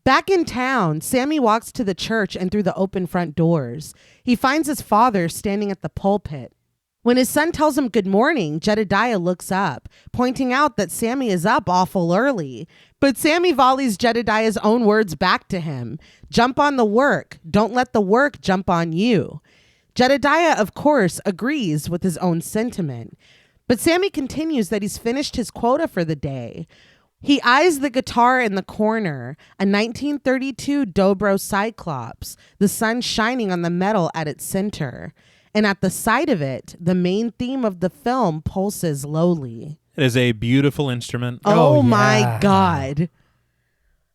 Back in town, Sammy walks to the church and through the open front doors. He finds his father standing at the pulpit. When his son tells him good morning, Jedediah looks up, pointing out that Sammy is up awful early. But Sammy volleys Jedediah's own words back to him. Jump on the work. Don't let the work jump on you. Jedediah, of course, agrees with his own sentiment. But Sammy continues that he's finished his quota for the day. He eyes the guitar in the corner, a 1932 Dobro Cyclops, the sun shining on the metal at its center. And at the side of it, the main theme of the film pulses lowly. It is a beautiful instrument. Oh, yeah. my God.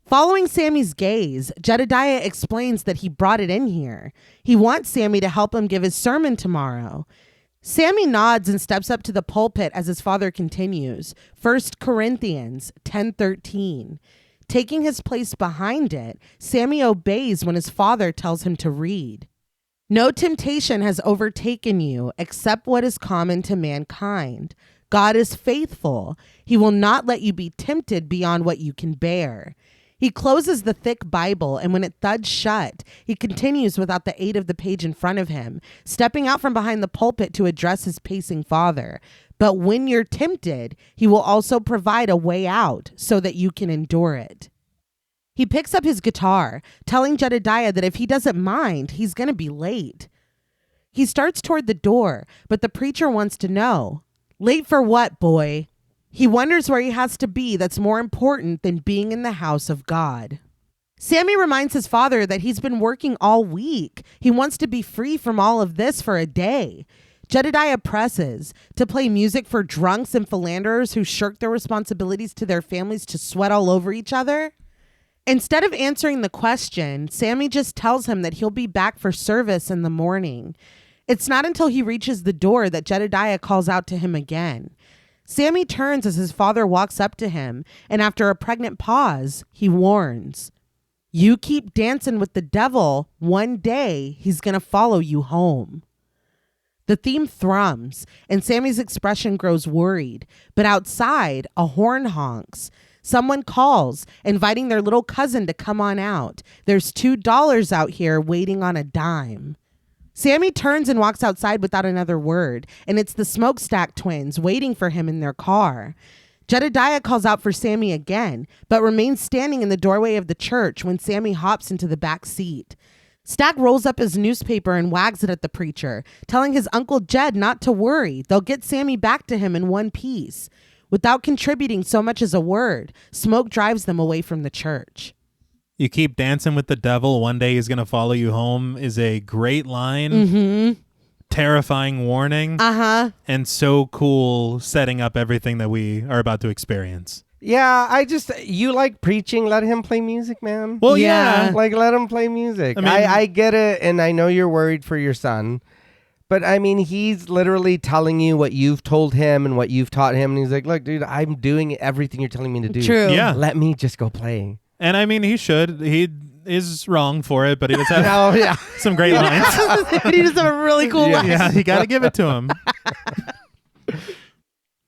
Following Sammy's gaze, Jedediah explains that he brought it in here. He wants Sammy to help him give his sermon tomorrow. Sammy nods and steps up to the pulpit as his father continues. 1 Corinthians 10:13. Taking his place behind it, Sammy obeys when his father tells him to read. No temptation has overtaken you except what is common to mankind. God is faithful. He will not let you be tempted beyond what you can bear. He closes the thick Bible, and when it thuds shut, he continues without the aid of the page in front of him, stepping out from behind the pulpit to address his pacing father. But when you're tempted, he will also provide a way out so that you can endure it. He picks up his guitar, telling Jedediah that if he doesn't mind, he's going to be late. He starts toward the door, but the preacher wants to know, late for what, boy? He wonders where he has to be that's more important than being in the house of God. Sammy reminds his father that he's been working all week. He wants to be free from all of this for a day. Jedediah presses to play music for drunks and philanderers who shirk their responsibilities to their families to sweat all over each other. Instead of answering the question, Sammy just tells him that he'll be back for service in the morning. It's not until he reaches the door that Jedediah calls out to him again. Sammy turns as his father walks up to him, and after a pregnant pause, he warns, "You keep dancing with the devil, one day he's going to follow you home." The theme thrums, and Sammy's expression grows worried, but outside, a horn honks. Someone calls, inviting their little cousin to come on out. There's $2 out here waiting on a dime. Sammy turns and walks outside without another word, and it's the Smokestack twins waiting for him in their car. Jedediah calls out for Sammy again, but remains standing in the doorway of the church when Sammy hops into the back seat. Stack rolls up his newspaper and wags it at the preacher, telling his Uncle Jed not to worry. They'll get Sammy back to him in one piece. Without contributing so much as a word, Smoke drives them away from the church. You keep dancing with the devil, one day he's going to follow you home is a great line. Mm-hmm. Terrifying warning. Uh-huh. And so cool setting up everything that we are about to experience. Yeah, you like preaching, let him play music, man. Well, Yeah. yeah. Like, let him play music. I mean- I get it, and I know you're worried for your son. But, I mean, he's literally telling you what you've told him and what you've taught him. And he's like, look, dude, I'm doing everything you're telling me to do. True. Yeah. Let me just go play. And I mean, he should. He is wrong for it, but he does have Oh, yeah. some great lines. He just have a really cool Yeah. line. Yeah, you got to give it to him.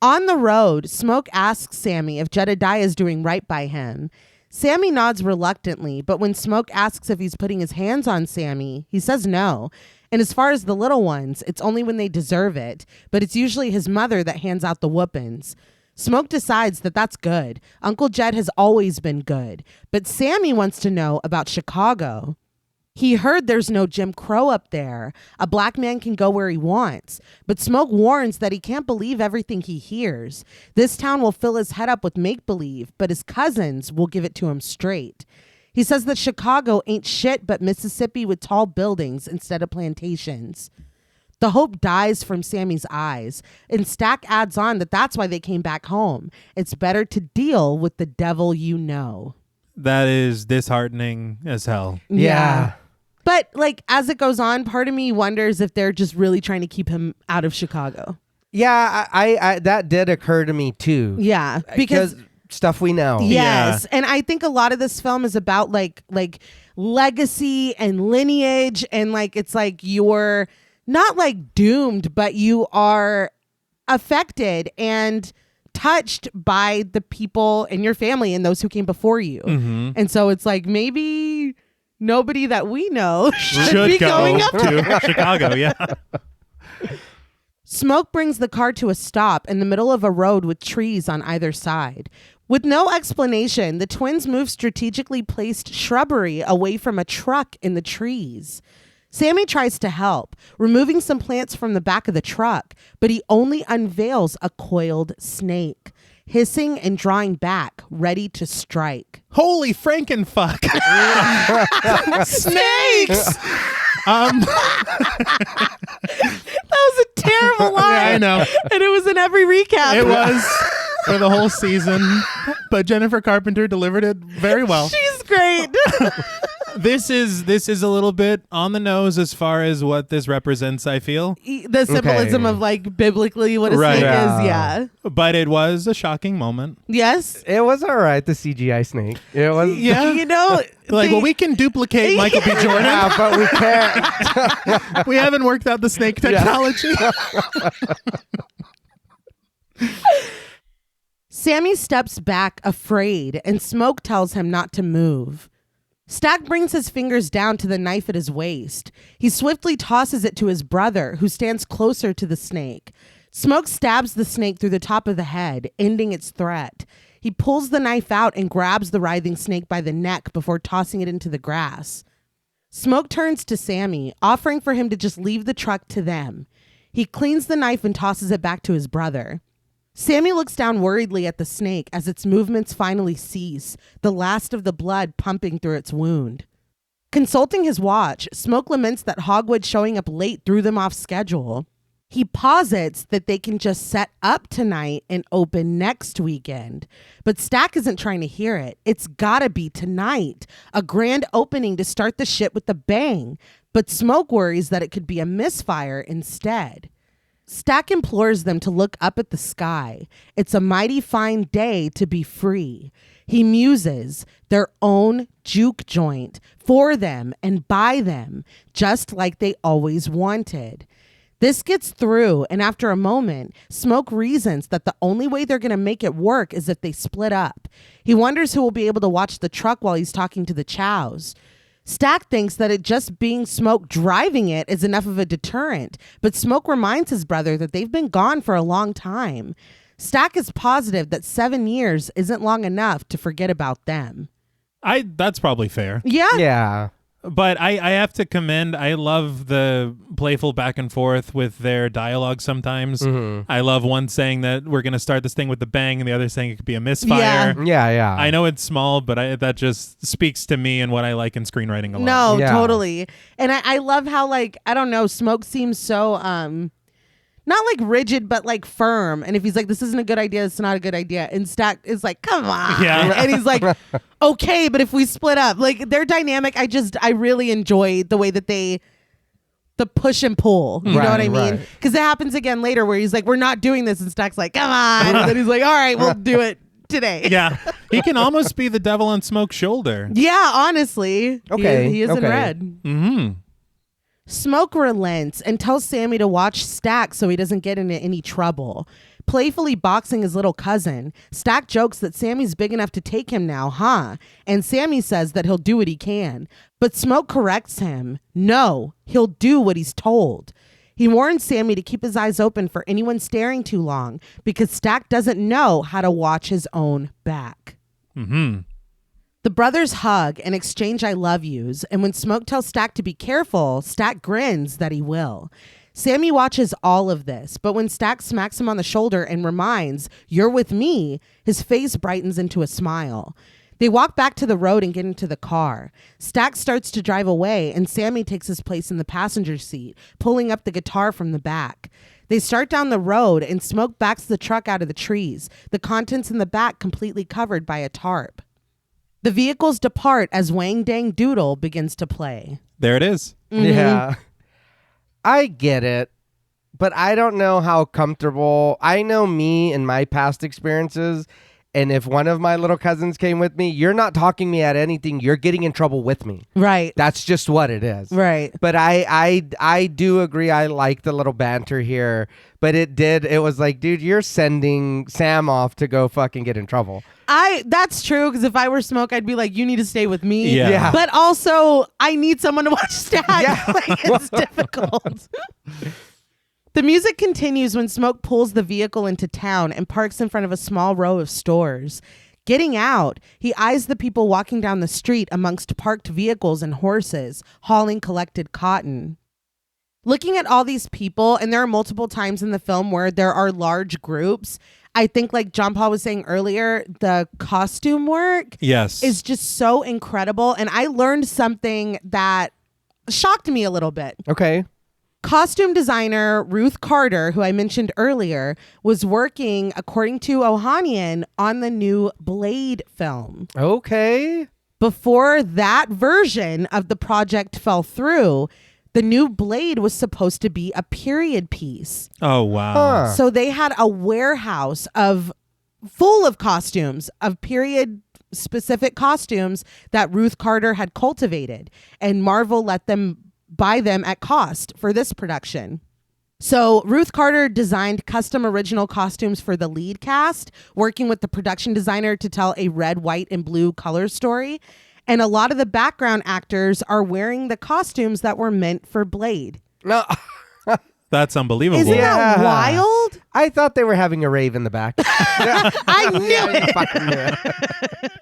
On the road, Smoke asks Sammy if Jedediah is doing right by him. Sammy nods reluctantly, but when Smoke asks if he's putting his hands on Sammy, he says no. And as far as the little ones, it's only when they deserve it, but it's usually his mother that hands out the whoopings. Smoke decides that that's good. Uncle Jed has always been good, but Sammy wants to know about Chicago. He heard there's no Jim Crow up there. A black man can go where he wants. But Smoke warns that he can't believe everything he hears. This town will fill his head up with make-believe, but his cousins will give it to him straight. He says that Chicago ain't shit but Mississippi with tall buildings instead of plantations. The hope dies from Sammy's eyes, and Stack adds on that that's why they came back home. It's better to deal with the devil you know. That is disheartening as hell. Yeah. But like as it goes on, part of me wonders if they're just really trying to keep him out of Chicago. Yeah, I that did occur to me too. Yeah, because stuff we know. yes, and I think a lot of this film is about like legacy and lineage, and like it's like you're not like doomed, but you are affected and touched by the people in your family and those who came before you. And so it's like, maybe nobody that we know should be going up to Chicago. Yeah. Smoke brings the car to a stop in the middle of a road with trees on either side. With no explanation, the twins move strategically placed shrubbery away from a truck in the trees. Sammy tries to help, removing some plants from the back of the truck, but he only unveils a coiled snake, hissing and drawing back, ready to strike. Holy Frankenfuck. Snakes! That was a terrible line. Yeah, I know. And it was in every recap. It was for the whole season, but Jennifer Carpenter delivered it very well. She's great. This is a little bit on the nose as far as what this represents, I feel. The symbolism of like biblically what a Right. snake Yeah. is, yeah. But it was a shocking moment. Yes. It was all right, the CGI snake. It was. Yeah. You know, Like, well, we can duplicate Michael B. Jordan. Yeah, but we can't. We haven't worked out the snake technology. Sammy steps back afraid and Smoke tells him not to move. Stack brings his fingers down to the knife at his waist. He swiftly tosses it to his brother, who stands closer to the snake. Smoke stabs the snake through the top of the head, ending its threat. He pulls the knife out and grabs the writhing snake by the neck before tossing it into the grass. Smoke turns to Sammy, offering for him to just leave the truck to them. He cleans the knife and tosses it back to his brother. Sammy looks down worriedly at the snake as its movements finally cease, the last of the blood pumping through its wound. Consulting his watch, Smoke laments that Hogwood showing up late threw them off schedule. He posits that they can just set up tonight and open next weekend. But Stack isn't trying to hear it. It's gotta be tonight, a grand opening to start the shit with a bang. But Smoke worries that it could be a misfire instead. Stack implores them to look up at the sky. It's a mighty fine day to be free. He muses, their own juke joint, for them and by them, just like they always wanted. This gets through, and after a moment, Smoke reasons that the only way they're going to make it work is if they split up. He wonders who will be able to watch the truck while he's talking to the chows. Stack thinks that it just being Smoke driving it is enough of a deterrent, but Smoke reminds his brother that they've been gone for a long time. Stack is positive that 7 years isn't long enough to forget about them. That's probably fair. Yeah. Yeah. But I have to commend, I love the playful back and forth with their dialogue sometimes. I love one saying that we're going to start this thing with the bang and the other saying it could be a misfire. Yeah. I know it's small, but that just speaks to me and what I like in screenwriting a lot. No, Yeah. totally. And I love how, like, I don't know, Smoke seems so, not like rigid, but like firm. And if he's like, this isn't a good idea, it's not a good idea. And Stack is like, come on. Yeah. And he's like, okay, but if we split up, like their dynamic, I really enjoy the way that the push and pull. You know what I mean? Right. Because it happens again later where he's like, we're not doing this. And Stack's like, come on. And then he's like, all right, we'll do it today. Yeah. He can almost be the devil on Smoke's shoulder. Yeah, honestly. Okay, He is in okay. red. Mm-hmm. Smoke relents and tells Sammy to watch Stack so he doesn't get into any trouble. Playfully boxing his little cousin, Stack jokes that Sammy's big enough to take him now, huh? And Sammy says that he'll do what he can. But Smoke corrects him. No, he'll do what he's told. He warns Sammy to keep his eyes open for anyone staring too long because Stack doesn't know how to watch his own back. Mm-hmm. The brothers hug and exchange I love yous, and when Smoke tells Stack to be careful, Stack grins that he will. Sammy watches all of this, but when Stack smacks him on the shoulder and reminds, "You're with me," his face brightens into a smile. They walk back to the road and get into the car. Stack starts to drive away, and Sammy takes his place in the passenger seat, pulling up the guitar from the back. They start down the road, and Smoke backs the truck out of the trees, the contents in the back completely covered by a tarp. The vehicles depart as Wang Dang Doodle begins to play. There it is. Yeah. I get it, but I don't know how comfortable. I know me and my past experiences, and if one of my little cousins came with me, you're not talking me at anything. You're getting in trouble with me. Right. That's just what it is. Right. But I do agree. I like the little banter here. But it was like, dude, you're sending Sam off to go fucking get in trouble. That's true, because if I were Smoke, I'd be like, you need to stay with me. Yeah. But also, I need someone to watch Dad. Yeah. Like, it's difficult. The music continues when Smoke pulls the vehicle into town and parks in front of a small row of stores. Getting out, he eyes the people walking down the street amongst parked vehicles and horses, hauling collected cotton. Looking at all these people, and there are multiple times in the film where there are large groups, I think, like John Paul was saying earlier, the costume work is just so incredible. And I learned something that shocked me a little bit. Okay. Costume designer Ruth Carter, who I mentioned earlier, was working, according to Ohanian, on the new Blade film. Okay. Before that version of the project fell through, the new Blade was supposed to be a period piece. Oh, wow. Huh. So they had a warehouse full of costumes, of period specific costumes that Ruth Carter had cultivated, and Marvel let them buy them at cost for this production. So Ruth Carter designed custom original costumes for the lead cast, working with the production designer to tell a red, white, and blue color story. And a lot of the background actors are wearing the costumes that were meant for Blade. No. That's unbelievable. Isn't that wild? I thought they were having a rave in the back. I knew it. I fucking knew it.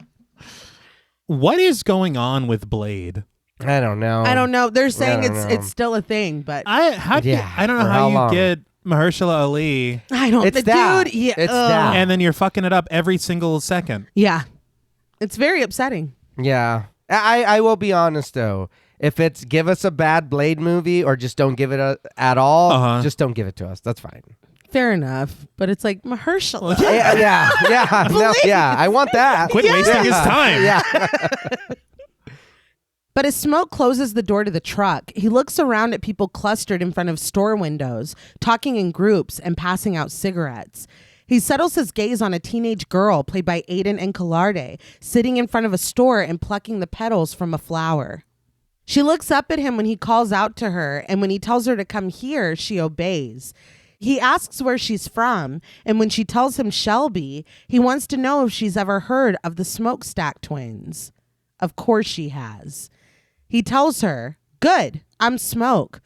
What is going on with Blade? I don't know. They're saying don't know. it's still a thing, but I don't know for how how you long? get Mahershala Ali I don't. It's the that. dude, yeah, It's that. and then you're fucking it up every single second. yeah, it's very upsetting. Yeah. I will be honest, though. If it's give us a bad Blade movie or just don't give it at all, just don't give it to us. That's fine. Fair enough, but it's like Mahershala. Yeah. No, yeah. I want that. Quit wasting his time. Yeah. But as Smoke closes the door to the truck, he looks around at people clustered in front of store windows, talking in groups and passing out cigarettes. He settles his gaze on a teenage girl played by Aiden Encalarde, sitting in front of a store and plucking the petals from a flower. She looks up at him when he calls out to her, and when he tells her to come here, she obeys. He asks where she's from, and when she tells him Shelby, he wants to know if she's ever heard of the Smokestack twins. Of course she has. He tells her, "Good, I'm Smoke."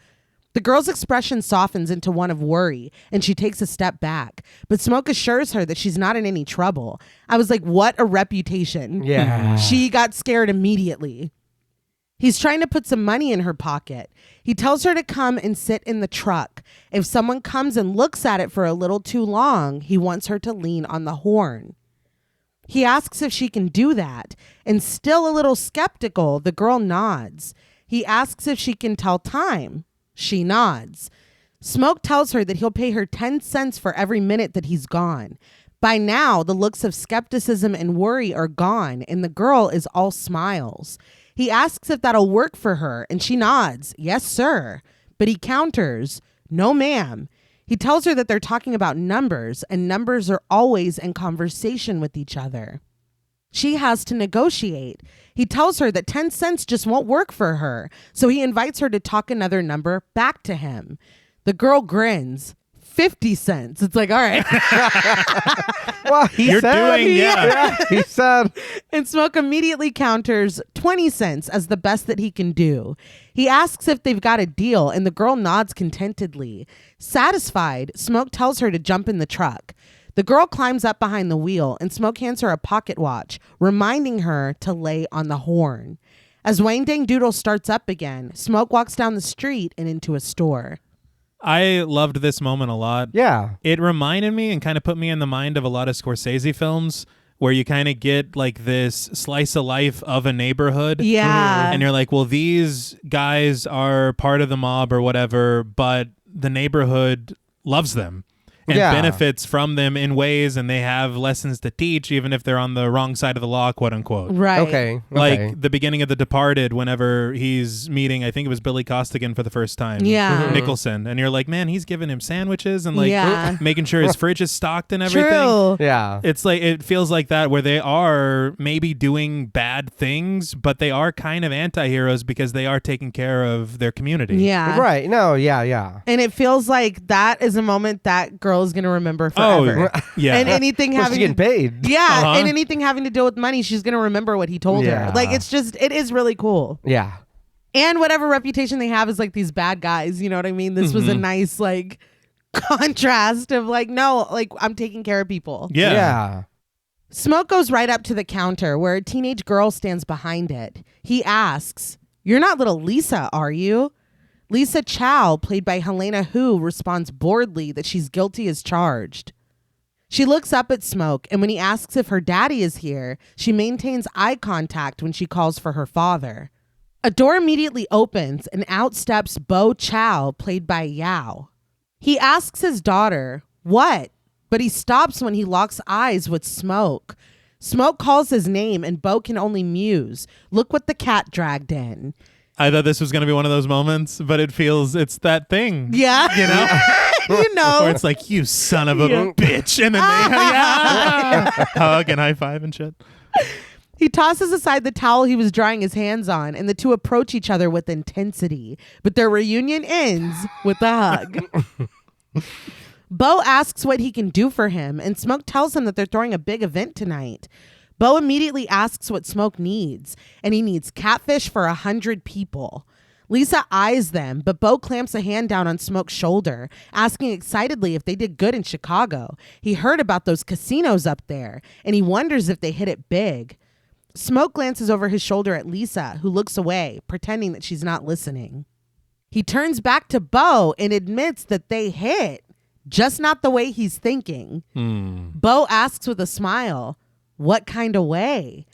The girl's expression softens into one of worry, and she takes a step back. But Smoke assures her that she's not in any trouble. I was like, what a reputation. Yeah. She got scared immediately. He's trying to put some money in her pocket. He tells her to come and sit in the truck. If someone comes and looks at it for a little too long, he wants her to lean on the horn. He asks if she can do that, and still a little skeptical, the girl nods. He asks if she can tell time. She nods. Smoke tells her that he'll pay her 10 cents for every minute that he's gone. By now, the looks of skepticism and worry are gone, and the girl is all smiles. He asks if that'll work for her, and she nods, "Yes, sir." But he counters, "No, ma'am." He tells her that they're talking about numbers, and numbers are always in conversation with each other. She has to negotiate. He tells her that 10 cents just won't work for her, so he invites her to talk another number back to him. The girl grins. 50 cents. It's like, all right. Well, You're doing, Yeah, he said. And Smoke immediately counters 20 cents as the best that he can do. He asks if they've got a deal, and the girl nods contentedly. Satisfied, Smoke tells her to jump in the truck. The girl climbs up behind the wheel, and Smoke hands her a pocket watch, reminding her to lay on the horn. As Wang Dang Doodle starts up again, Smoke walks down the street and into a store. I loved this moment a lot. Yeah. It reminded me and kind of put me in the mind of a lot of Scorsese films where you kind of get like this slice of life of a neighborhood. Yeah. And you're like, well, these guys are part of the mob or whatever, but the neighborhood loves them. and benefits from them in ways, and they have lessons to teach, even if they're on the wrong side of the law, quote unquote. Right. Okay. Like the beginning of The Departed, whenever he's meeting, I think it was Billy Costigan for the first time. Yeah. Nicholson. And you're like, man, he's giving him sandwiches and like making sure his fridge is stocked and everything. True. Yeah. It's like, it feels like that, where they are maybe doing bad things, but they are kind of anti-heroes because they are taking care of their community. Yeah. Right. No, yeah. And it feels like that is a moment that girl is going to remember forever. Oh, yeah. And anything Well, having she's getting paid. Yeah, and anything having to do with money, she's going to remember what he told her. Like, it's just, it is really cool. Yeah. And whatever reputation they have is like these bad guys, you know what I mean? This was a nice, like, contrast of like, no, like, I'm taking care of people. Yeah. Smoke goes right up to the counter where a teenage girl stands behind it. He asks, "You're not little Lisa, are you?" Lisa Chow, played by Helena Hu, responds boredly that she's guilty as charged. She looks up at Smoke, and when he asks if her daddy is here, she maintains eye contact when she calls for her father. A door immediately opens, and out steps Bo Chow, played by Yao. He asks his daughter, "What?" But he stops when he locks eyes with Smoke. Smoke calls his name, and Bo can only muse. Look what the cat dragged in. I thought this was going to be one of those moments, but it's that thing. Yeah. You know? You know. Where it's like, you son of a bitch. And then they hug and high five and shit. He tosses aside the towel he was drying his hands on, and the two approach each other with intensity. But their reunion ends with a hug. Bo asks what he can do for him, and Smoke tells him that they're throwing a big event tonight. Bo immediately asks what Smoke needs, and he needs catfish for 100 people. Lisa eyes them, but Bo clamps a hand down on Smoke's shoulder, asking excitedly if they did good in Chicago. He heard about those casinos up there, and he wonders if they hit it big. Smoke glances over his shoulder at Lisa, who looks away, pretending that she's not listening. He turns back to Bo and admits that they hit, just not the way he's thinking. Bo asks with a smile, "What kind of way?"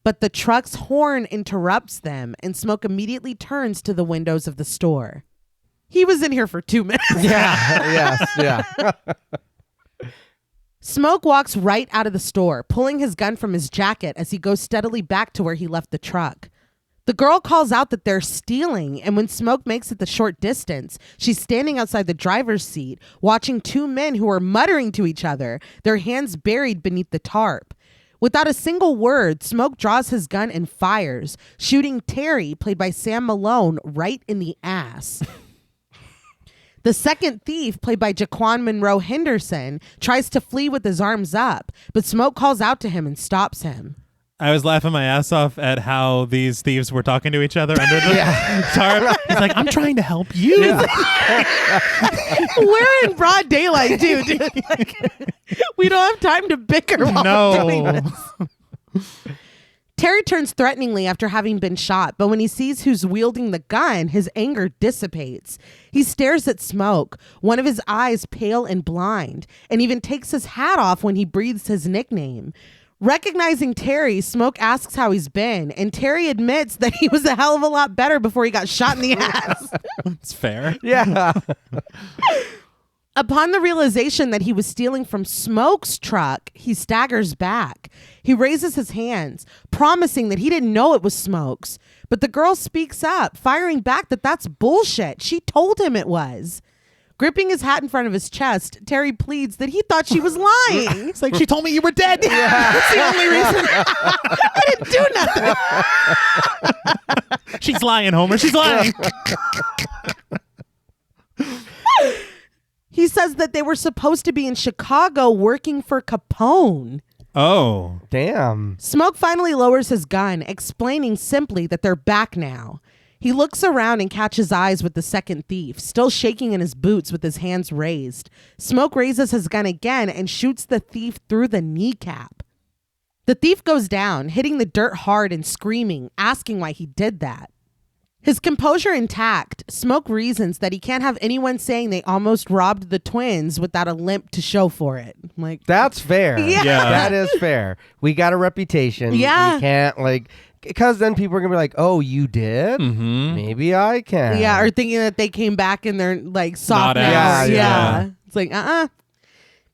But the truck's horn interrupts them, and Smoke immediately turns to the windows of the store. He was in here for 2 minutes. Yeah. Smoke walks right out of the store, pulling his gun from his jacket as he goes steadily back to where he left the truck. The girl calls out that they're stealing, and when Smoke makes it the short distance, she's standing outside the driver's seat, watching 2 men who are muttering to each other, their hands buried beneath the tarp. Without a single word, Smoke draws his gun and fires, shooting Terry, played by Sam Malone, right in the ass. The second thief, played by Jaquan Monroe Henderson, tries to flee with his arms up, but Smoke calls out to him and stops him. I was laughing my ass off at how these thieves were talking to each other under the tarp. He's like, "I'm trying to help you." We're in broad daylight, dude. Like, we don't have time to bicker while we're doing this. Terry turns threateningly after having been shot, but when he sees who's wielding the gun, his anger dissipates. He stares at Smoke, one of his eyes pale and blind, and even takes his hat off when he breathes his nickname. Recognizing Terry, Smoke asks how he's been, and Terry admits that he was a hell of a lot better before he got shot in the ass. It's fair. Yeah. Upon the realization that he was stealing from Smoke's truck, he staggers back. He raises his hands, promising that he didn't know it was Smoke's. But the girl speaks up, firing back that that's bullshit. She told him it was. Gripping his hat in front of his chest, Terry pleads that he thought she was lying. It's like, "She told me you were dead." That's the only reason. I didn't do nothing. She's lying, Homer. She's lying. He says that they were supposed to be in Chicago working for Capone. Oh. Damn. Smoke finally lowers his gun, explaining simply that they're back now. He looks around and catches eyes with the second thief, still shaking in his boots with his hands raised. Smoke raises his gun again and shoots the thief through the kneecap. The thief goes down, hitting the dirt hard and screaming, asking why he did that. His composure intact, Smoke reasons that he can't have anyone saying they almost robbed the twins without a limp to show for it. Like, that's fair. Yeah. That is fair. We got a reputation. Yeah. We can't because then people are going to be like, "Oh, you did? Mm-hmm. Maybe I can." Yeah, or thinking that they came back and they're like soft Not now. ass. Yeah. It's like,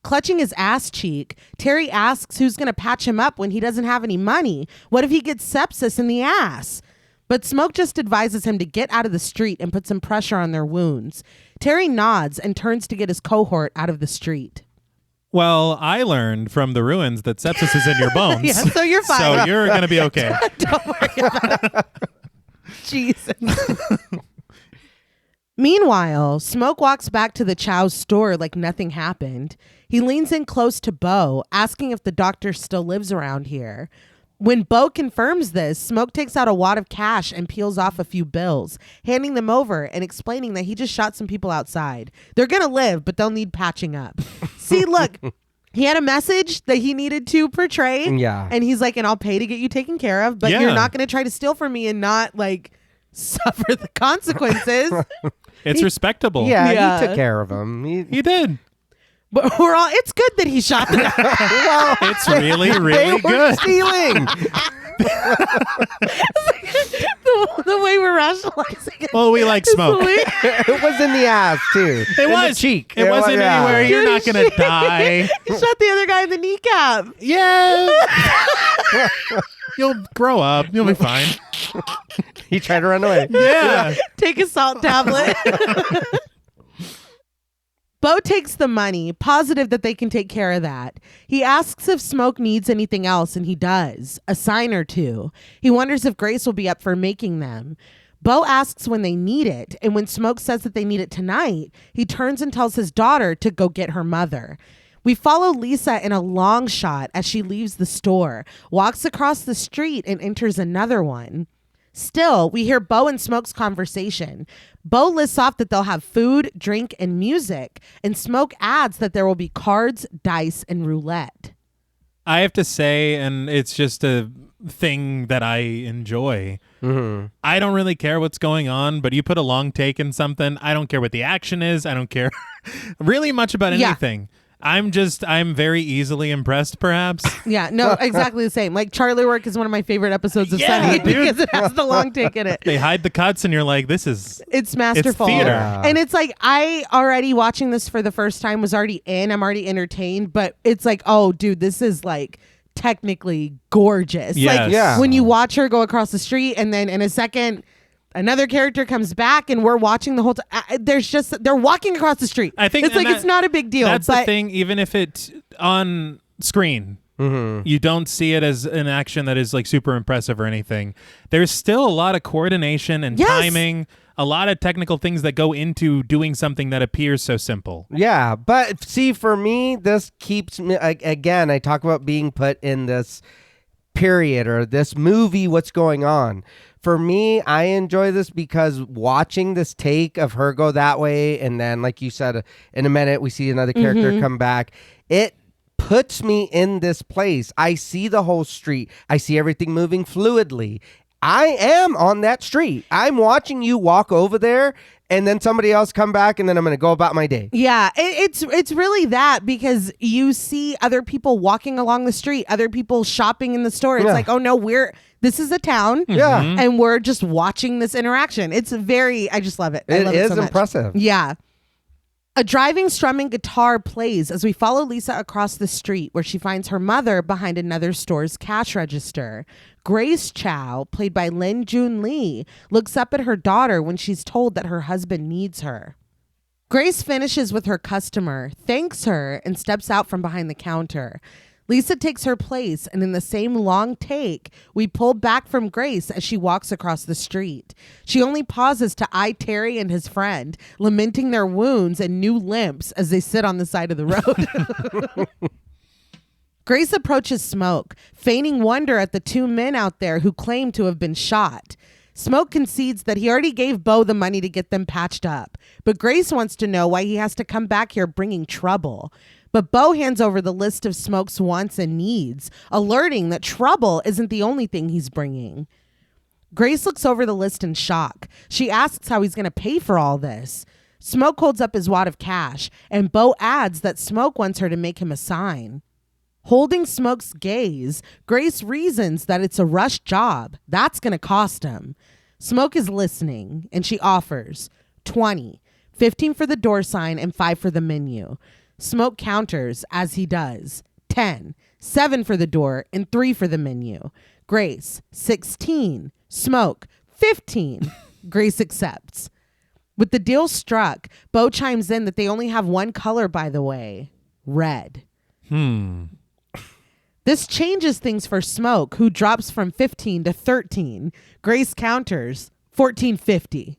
Clutching his ass cheek, Terry asks who's going to patch him up when he doesn't have any money. What if he gets sepsis in the ass? But Smoke just advises him to get out of the street and put some pressure on their wounds. Terry nods and turns to get his cohort out of the street. Well, I learned from the ruins that sepsis is in your bones. Yeah, so you're fine. So you're going to be okay. Don't worry about it. Jesus. Meanwhile, Smoke walks back to the Chow's store like nothing happened. He leans in close to Bo, asking if the doctor still lives around here. When Bo confirms this, Smoke takes out a wad of cash and peels off a few bills, handing them over and explaining that he just shot some people outside. They're going to live, but they'll need patching up. See, look, he had a message that he needed to portray. Yeah. And he's like, and I'll pay to get you taken care of, but you're not going to try to steal from me and not like suffer the consequences. It's respectable. Yeah, he took care of him. He did. But it's good that he shot the guy. Well, It's really, they really were good. stealing. the way we're rationalizing it. Well, we like Smoke. It was in the ass too. It In was the cheek. It wasn't anywhere. You're Dude, not going to die. He shot the other guy in the kneecap. Yeah. You'll grow up. You'll be fine. He tried to run away. Yeah. Take a salt tablet. Bo takes the money, positive that they can take care of that. He asks if Smoke needs anything else, and he does. A sign or two. He wonders if Grace will be up for making them. Bo asks when they need it, and when Smoke says that they need it tonight, he turns and tells his daughter to go get her mother. We follow Lisa in a long shot as she leaves the store, walks across the street, and enters another one. Still, we hear Bo and Smoke's conversation. Bo lists off that they'll have food, drink, and music, and Smoke adds that there will be cards, dice, and roulette. I have to say, and it's just a thing that I enjoy. Mm-hmm. I don't really care what's going on, but you put a long take in something. I don't care what the action is. I don't care really much about anything. I'm very easily impressed, perhaps. Yeah, no, exactly the same. Like Charlie Work is one of my favorite episodes of Sunny because it has the long take in it. They hide the cuts and you're like, it's masterful. It's theater. Yeah. And it's like, I already watching this for the first time was already I'm already entertained, but it's like, oh dude, this is like technically gorgeous. Yes. Like Yeah. when you watch her go across the street and then in a second another character comes back and we're watching the whole time. They're walking across the street. I think it's like, it's not a big deal. That's the thing. Even if it's on screen, you don't see it as an action that is like super impressive or anything. There's still a lot of coordination and timing, a lot of technical things that go into doing something that appears so simple. Yeah, but see, for me, this keeps me, again, I talk about being put in this period or this movie, what's going on. For me, I enjoy this because watching this take of her go that way, and then, like you said, in a minute, we see another character come back, it puts me in this place. I see the whole street. I see everything moving fluidly. I am on that street. I'm watching you walk over there, and then somebody else come back, and then I'm going to go about my day. Yeah, it's really that, because you see other people walking along the street, other people shopping in the store. It's like, oh no, this is a town. Yeah. And we're just watching this interaction. It's I just love it. I love It is so much. impressive. Yeah. A driving strumming guitar plays as we follow Lisa across the street where she finds her mother behind another store's cash register. Grace Chow, played by Lin Jun Lee, looks up at her daughter when she's told that her husband needs her. Grace finishes with her customer, thanks her, and steps out from behind the counter. Lisa takes her place, and in the same long take, we pull back from Grace as she walks across the street. She only pauses to eye Terry and his friend, lamenting their wounds and new limps as they sit on the side of the road. Grace approaches Smoke, feigning wonder at the two men out there who claim to have been shot. Smoke concedes that he already gave Bo the money to get them patched up, but Grace wants to know why he has to come back here bringing trouble. But Bo hands over the list of Smoke's wants and needs, alerting that trouble isn't the only thing he's bringing. Grace looks over the list in shock. She asks how he's going to pay for all this. Smoke holds up his wad of cash, and Bo adds that Smoke wants her to make him a sign. Holding Smoke's gaze, Grace reasons that it's a rush job. That's going to cost him. Smoke is listening, and she offers 20, 15 for the door sign and 5 for the menu. Smoke counters as he does. 10, 7 for the door, and 3 for the menu. Grace, 16. Smoke, 15. Grace accepts. With the deal struck, Bo chimes in that they only have one color, by the way. Red. This changes things for Smoke, who drops from 15 to 13. Grace counters, 14.50.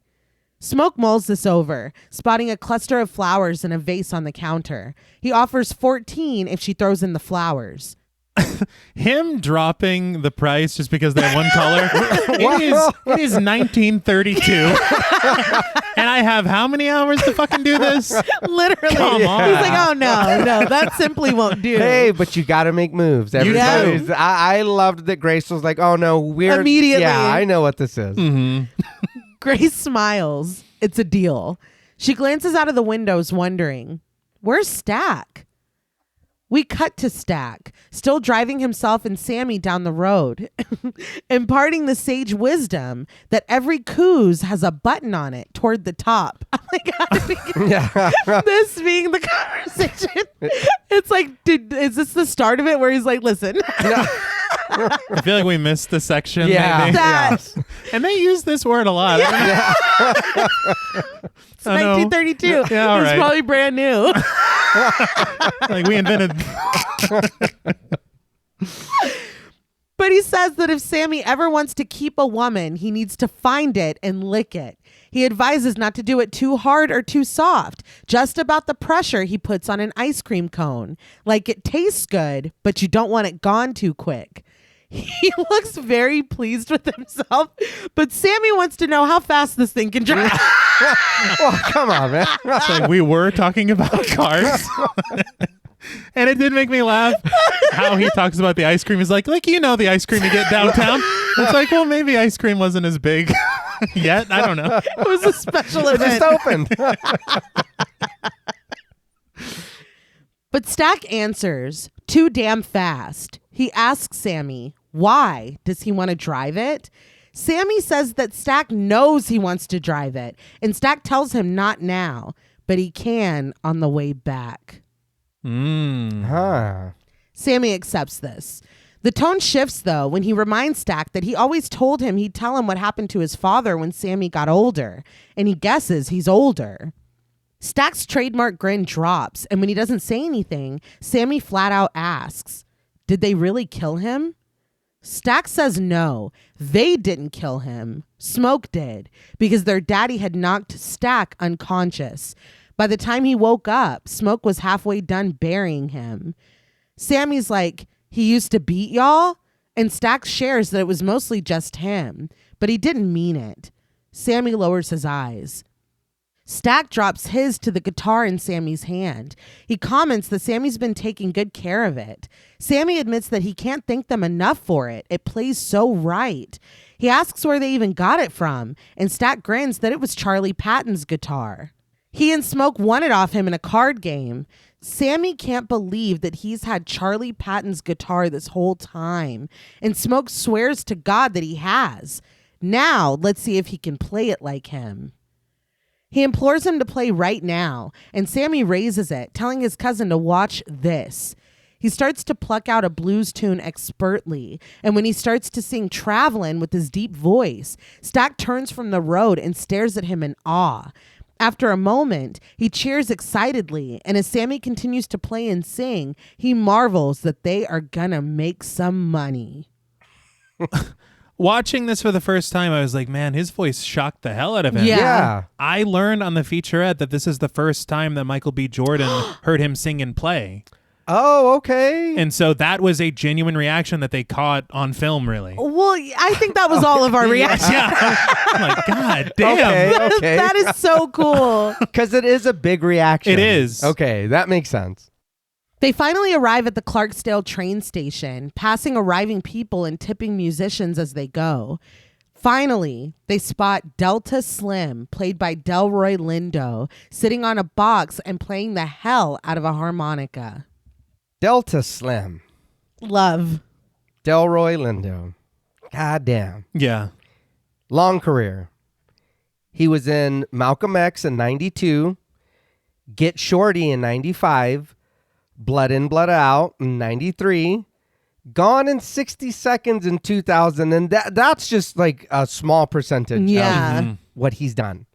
Smoke mulls this over, spotting a cluster of flowers in a vase on the counter. He offers 14 if she throws in the flowers. Him dropping the price just because they have one color. It is 1932. And I have how many hours to fucking do this? Literally. Come on. He's like, oh, no, that simply won't do. Hey, but you got to make moves. Everybody's, I loved that Grace was like, oh, no, we're... Immediately. Yeah, I know what this is. Mm-hmm. Grace smiles. It's a deal. She glances out of the windows wondering, where's Stack? We cut to Stack, still driving himself and Sammy down the road, imparting the sage wisdom that every coos has a button on it toward the top. Oh my God. This being the conversation. It's like, is this the start of it where he's like, listen. I feel like we missed the section. Yeah. Maybe. That. And they use this word a lot. Yeah. It's 1932. Yeah, all It's right. probably brand new. Like we invented. But he says that if Sammy ever wants to keep a woman, he needs to find it and lick it. He advises not to do it too hard or too soft, just about the pressure he puts on an ice cream cone. Like it tastes good, but you don't want it gone too quick. He looks very pleased with himself, but Sammy wants to know how fast this thing can drive. Well, come on, man. It's like we were talking about cars. And it did make me laugh how he talks about the ice cream. He's like the ice cream you get downtown. It's like, well, maybe ice cream wasn't as big yet. I don't know. It was a special It just event. opened. But Stack answers too damn fast. He asks Sammy, why? Does he want to drive it? Sammy says that Stack knows he wants to drive it, and Stack tells him not now, but he can on the way back. Huh. Sammy accepts this. The tone shifts, though, when he reminds Stack that he always told him he'd tell him what happened to his father when Sammy got older, and he guesses he's older. Stack's trademark grin drops, and when he doesn't say anything, Sammy flat out asks, did they really kill him? Stack says no, they didn't kill him. Smoke did, because their daddy had knocked Stack unconscious. By the time he woke up, Smoke was halfway done burying him. Sammy's like, he used to beat y'all? And Stack shares that it was mostly just him, but he didn't mean it. Sammy lowers his eyes. Stack drops his to the guitar in Sammy's hand. He comments that Sammy's been taking good care of it. Sammy admits that he can't thank them enough for it. It plays so right. He asks where they even got it from, and Stack grins that it was Charlie Patton's guitar. He and Smoke won it off him in a card game. Sammy can't believe that he's had Charlie Patton's guitar this whole time, and Smoke swears to God that he has. Now, let's see if he can play it like him. He implores him to play right now, and Sammy raises it, telling his cousin to watch this. He starts to pluck out a blues tune expertly, and when he starts to sing Travelin' with his deep voice, Stack turns from the road and stares at him in awe. After a moment, he cheers excitedly, and as Sammy continues to play and sing, he marvels that they are gonna make some money. Watching this for the first time, I was like, man, his voice shocked the hell out of him. Yeah. I learned on the featurette that this is the first time that Michael B. Jordan heard him sing and play. Oh, okay. And so that was a genuine reaction that they caught on film, really. Well, I think that was all of our reactions. Yeah. I'm like, God damn. Okay. That is so cool. Because it is a big reaction. It is. Okay, that makes sense. They finally arrive at the Clarksdale train station, passing arriving people and tipping musicians as they go. Finally, they spot Delta Slim, played by Delroy Lindo, sitting on a box and playing the hell out of a harmonica. Delta Slim. Love. Delroy Lindo. God damn. Yeah. Long career. He was in Malcolm X in 92. Get Shorty in 95, Blood In, Blood Out in 93, Gone in 60 Seconds in 2000, and that's just like a small percentage of what he's done.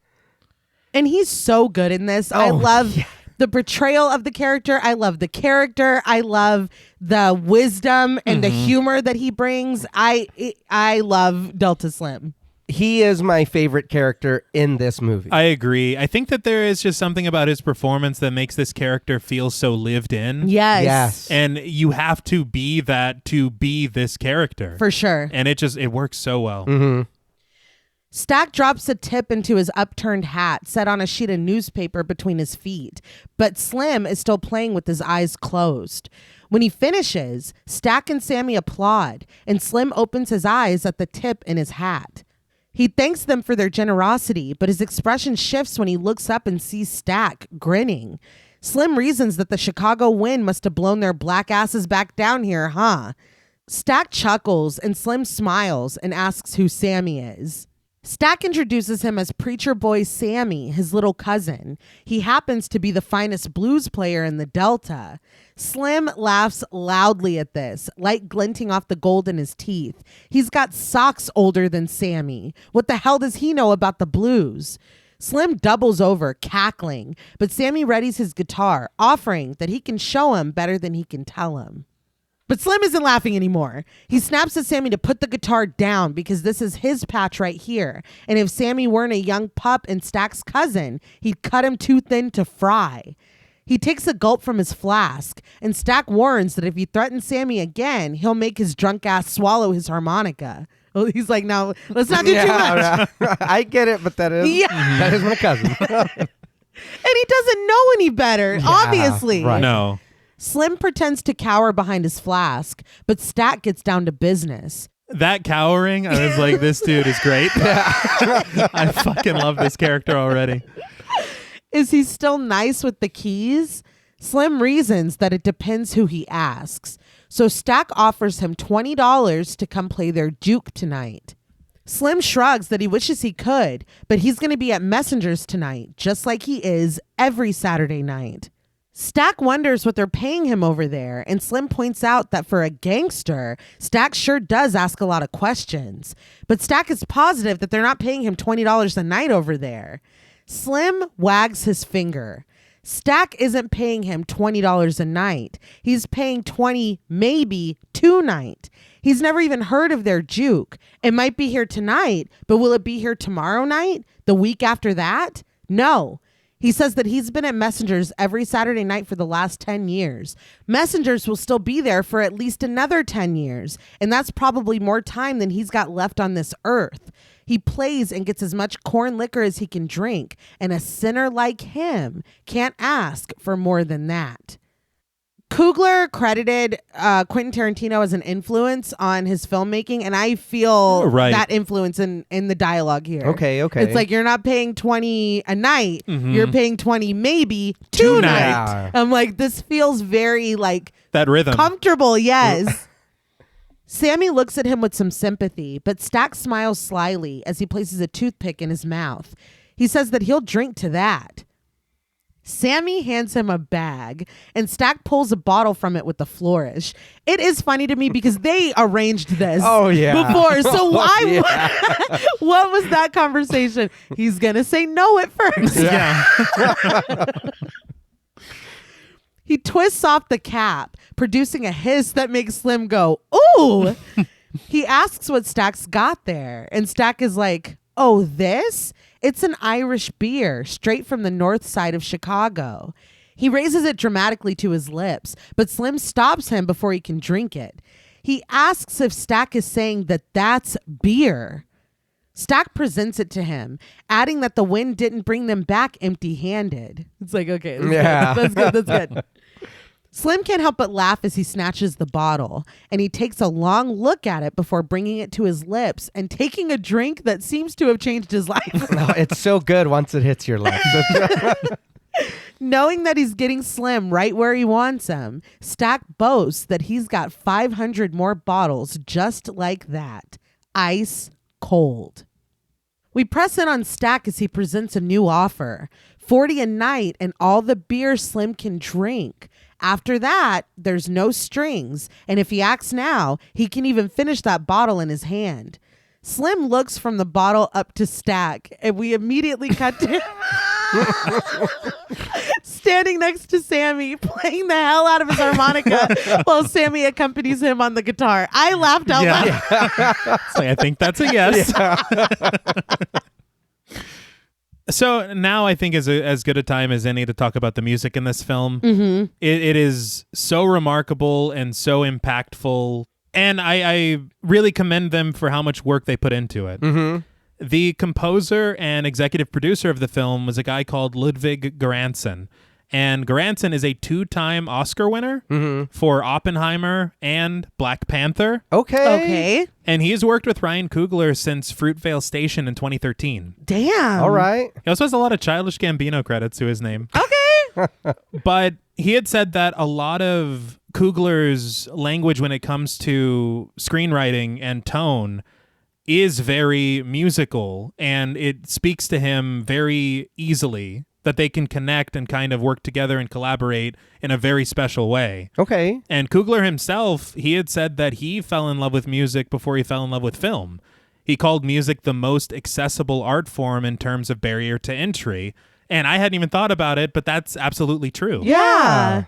And he's so good in this. I love the portrayal of the character. I love the character. I love the wisdom and the humor that he brings. I love Delta Slim. He is my favorite character in this movie. I agree. I think that there is just something about his performance that makes this character feel so lived in. Yes. And you have to be that to be this character. For sure. And it works so well. Mm-hmm. Stack drops a tip into his upturned hat, set on a sheet of newspaper between his feet, but Slim is still playing with his eyes closed. When he finishes, Stack and Sammy applaud, and Slim opens his eyes at the tip in his hat. He thanks them for their generosity, but his expression shifts when he looks up and sees Stack grinning. Slim reasons that the Chicago wind must have blown their black asses back down here, huh? Stack chuckles and Slim smiles and asks who Sammy is. Stack introduces him as preacher boy Sammy, his little cousin. He happens to be the finest blues player in the Delta. Slim laughs loudly at this, light glinting off the gold in his teeth. He's got socks older than Sammy. What the hell does he know about the blues? Slim doubles over, cackling, but Sammy readies his guitar, offering that he can show him better than he can tell him. But Slim isn't laughing anymore. He snaps at Sammy to put the guitar down because this is his patch right here. And if Sammy weren't a young pup and Stack's cousin, he'd cut him too thin to fry. He takes a gulp from his flask, and Stack warns that if he threatens Sammy again, he'll make his drunk ass swallow his harmonica. Well, he's like, no, let's not do too much. I get it, but that is my cousin. And he doesn't know any better, obviously. Right. No. Slim pretends to cower behind his flask, but Stack gets down to business. That cowering, I was like, this dude is great. I fucking love this character already. Is he still nice with the keys? Slim reasons that it depends who he asks. So Stack offers him $20 to come play their juke tonight. Slim shrugs that he wishes he could, but he's going to be at Messenger's tonight, just like he is every Saturday night. Stack wonders what they're paying him over there, and Slim points out that for a gangster, Stack sure does ask a lot of questions. But Stack is positive that they're not paying him $20 a night over there. Slim wags his finger. Stack isn't paying him $20 a night. He's paying $20 maybe tonight. He's never even heard of their juke. It might be here tonight, but will it be here tomorrow night? The week after that? No. He says that he's been at Messenger's every Saturday night for the last 10 years. Messenger's will still be there for at least another 10 years, and that's probably more time than he's got left on this earth. He plays and gets as much corn liquor as he can drink, and a sinner like him can't ask for more than that. Coogler credited Quentin Tarantino as an influence on his filmmaking, and I feel that influence in the dialogue here. Okay. It's like you're not paying $20 a night, you're paying $20 maybe tonight. Yeah. I'm like, this feels very like that rhythm. Comfortable, yes. Sammy looks at him with some sympathy, but Stack smiles slyly as he places a toothpick in his mouth. He says that he'll drink to that. Sammy hands him a bag, and Stack pulls a bottle from it with a flourish. It is funny to me because they arranged this before. So what was that conversation? He's going to say no at first. Yeah. He twists off the cap, producing a hiss that makes Slim go, ooh. He asks what Stack's got there, and Stack is like, oh, this? It's an Irish beer straight from the north side of Chicago. He raises it dramatically to his lips, but Slim stops him before he can drink it. He asks if Stack is saying that that's beer. Stack presents it to him, adding that the wind didn't bring them back empty-handed. It's like, okay, that's good. Slim can't help but laugh as he snatches the bottle, and he takes a long look at it before bringing it to his lips and taking a drink that seems to have changed his life. No, it's so good once it hits your lips. Knowing that he's getting Slim right where he wants him, Stack boasts that he's got 500 more bottles just like that, ice cold. We press in on Stack as he presents a new offer. $40 a night and all the beer Slim can drink. After that, there's no strings. And if he acts now, he can even finish that bottle in his hand. Slim looks from the bottle up to Stack, and we immediately cut to him standing next to Sammy, playing the hell out of his harmonica while Sammy accompanies him on the guitar. I laughed out loud. So I think that's a yes. So now I think is as good a time as any to talk about the music in this film. Mm-hmm. It is so remarkable and so impactful. And I really commend them for how much work they put into it. Mm-hmm. The composer and executive producer of the film was a guy called Ludwig Göransson. And Göransson is a 2-time Oscar winner for Oppenheimer and Black Panther. Okay. And he's worked with Ryan Coogler since Fruitvale Station in 2013. Damn. All right. He also has a lot of Childish Gambino credits to his name. Okay. But he had said that a lot of Coogler's language when it comes to screenwriting and tone is very musical, and it speaks to him very easily, that they can connect and kind of work together and collaborate in a very special way. Okay. And Coogler himself, he had said that he fell in love with music before he fell in love with film. He called music the most accessible art form in terms of barrier to entry. And I hadn't even thought about it, but that's absolutely true. Yeah.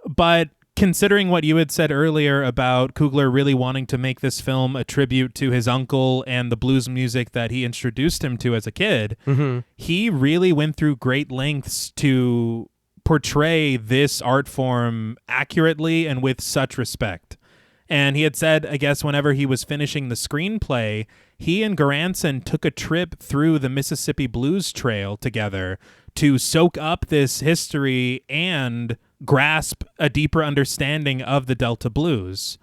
But considering what you had said earlier about Coogler really wanting to make this film a tribute to his uncle and the blues music that he introduced him to as a kid, he really went through great lengths to portray this art form accurately and with such respect. And he had said, I guess, whenever he was finishing the screenplay, he and Göransson took a trip through the Mississippi Blues Trail together to soak up this history and grasp a deeper understanding of the Delta Blues.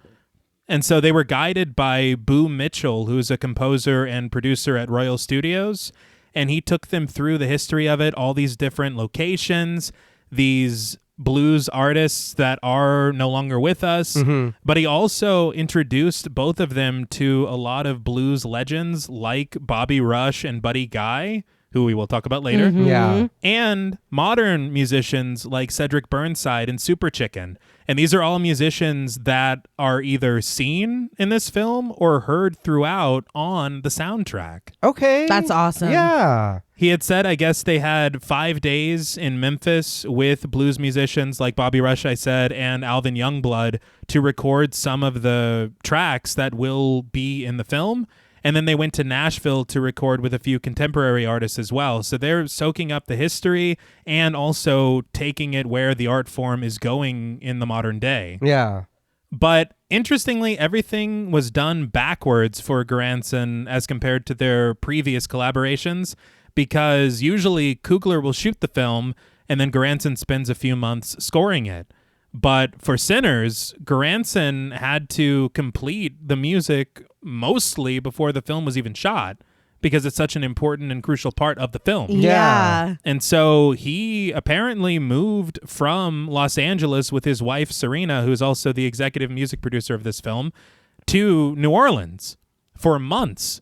And so they were guided by Boo Mitchell, who's a composer and producer at Royal Studios, and he took them through the history of it, all these different locations, these blues artists that are no longer with us, but he also introduced both of them to a lot of blues legends like Bobby Rush and Buddy Guy, who we will talk about later. Yeah. And modern musicians like Cedric Burnside and Super Chicken. And these are all musicians that are either seen in this film or heard throughout on the soundtrack. Okay. That's awesome. Yeah. He had said, I guess they had 5 days in Memphis with blues musicians like Bobby Rush, I said, and Alvin Youngblood to record some of the tracks that will be in the film. And then they went to Nashville to record with a few contemporary artists as well. So they're soaking up the history and also taking it where the art form is going in the modern day. Yeah. But interestingly, everything was done backwards for Göransson as compared to their previous collaborations, because usually Coogler will shoot the film and then Göransson spends a few months scoring it. But for Sinners, Göransson had to complete the music mostly before the film was even shot, because it's such an important and crucial part of the film. Yeah. And so he apparently moved from Los Angeles with his wife, Serena, who's also the executive music producer of this film, to New Orleans for months.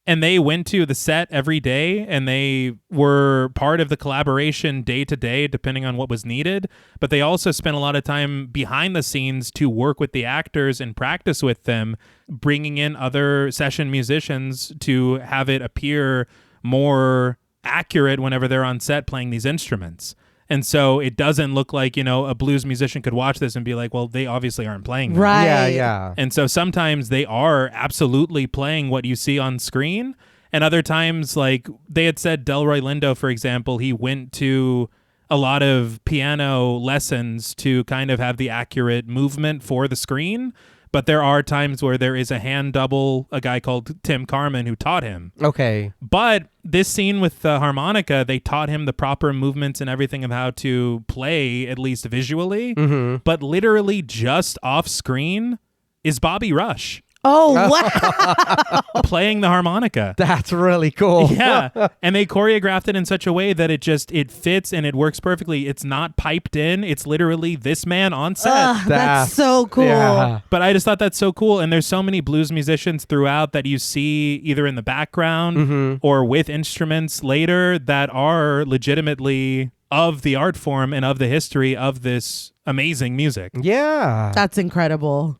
And they went to the set every day, and they were part of the collaboration day to day, depending on what was needed. But they also spent a lot of time behind the scenes to work with the actors and practice with them, bringing in other session musicians to have it appear more accurate whenever they're on set playing these instruments. And so it doesn't look like, a blues musician could watch this and be like, well, they obviously aren't playing that. Right. Yeah, yeah. And so sometimes they are absolutely playing what you see on screen. And other times, like they had said, Delroy Lindo, for example, he went to a lot of piano lessons to kind of have the accurate movement for the screen. But there are times where there is a hand double, a guy called Tim Carman, who taught him. Okay. But this scene with the harmonica, they taught him the proper movements and everything of how to play, at least visually. But literally just off screen is Bobby Rush. Oh, wow. playing the harmonica. That's really cool. Yeah. And they choreographed it in such a way that it fits and it works perfectly. It's not piped in. It's literally this man on set. That's so cool. Yeah. But I just thought that's so cool. And there's so many blues musicians throughout that you see either in the background or with instruments later that are legitimately of the art form and of the history of this amazing music. Yeah. That's incredible.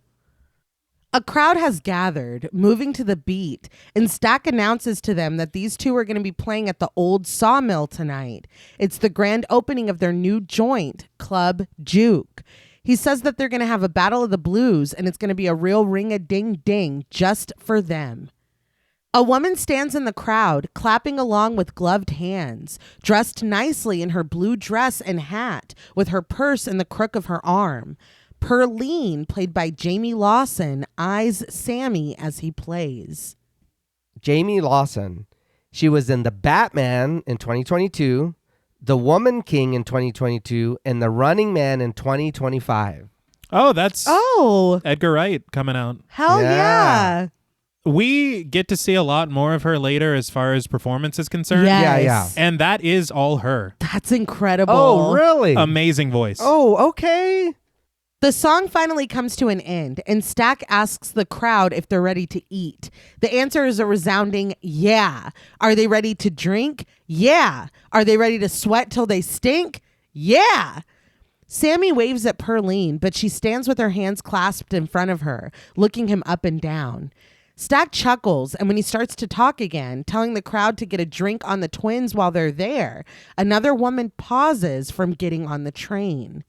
A crowd has gathered, moving to the beat, and Stack announces to them that these two are going to be playing at the old Sawmill tonight. It's the grand opening of their new joint, Club Juke. He says that they're going to have a battle of the blues, and it's going to be a real ring-a-ding-ding just for them. A woman stands in the crowd, clapping along with gloved hands, dressed nicely in her blue dress and hat, with her purse in the crook of her arm. Perline, played by Jamie Lawson, eyes Sammy as he plays. Jamie Lawson. She was in The Batman in 2022, The Woman King in 2022, and The Running Man in 2025. Oh, that's Oh, Edgar Wright coming out. hell Yeah. yeah. We get to see a lot more of her later as far as performance is concerned. Yes. Yeah. And that is all her. That's incredible. Oh, really? Amazing voice. Oh, okay. The song finally comes to an end, and Stack asks the crowd if they're ready to eat. The answer is a resounding yeah. Are they ready to drink? Yeah. Are they ready to sweat till they stink? Yeah. Sammy waves at Perline, but she stands with her hands clasped in front of her, looking him up and down. Stack chuckles, and when he starts to talk again, telling the crowd to get a drink on the twins while they're there, another woman pauses from getting on the train.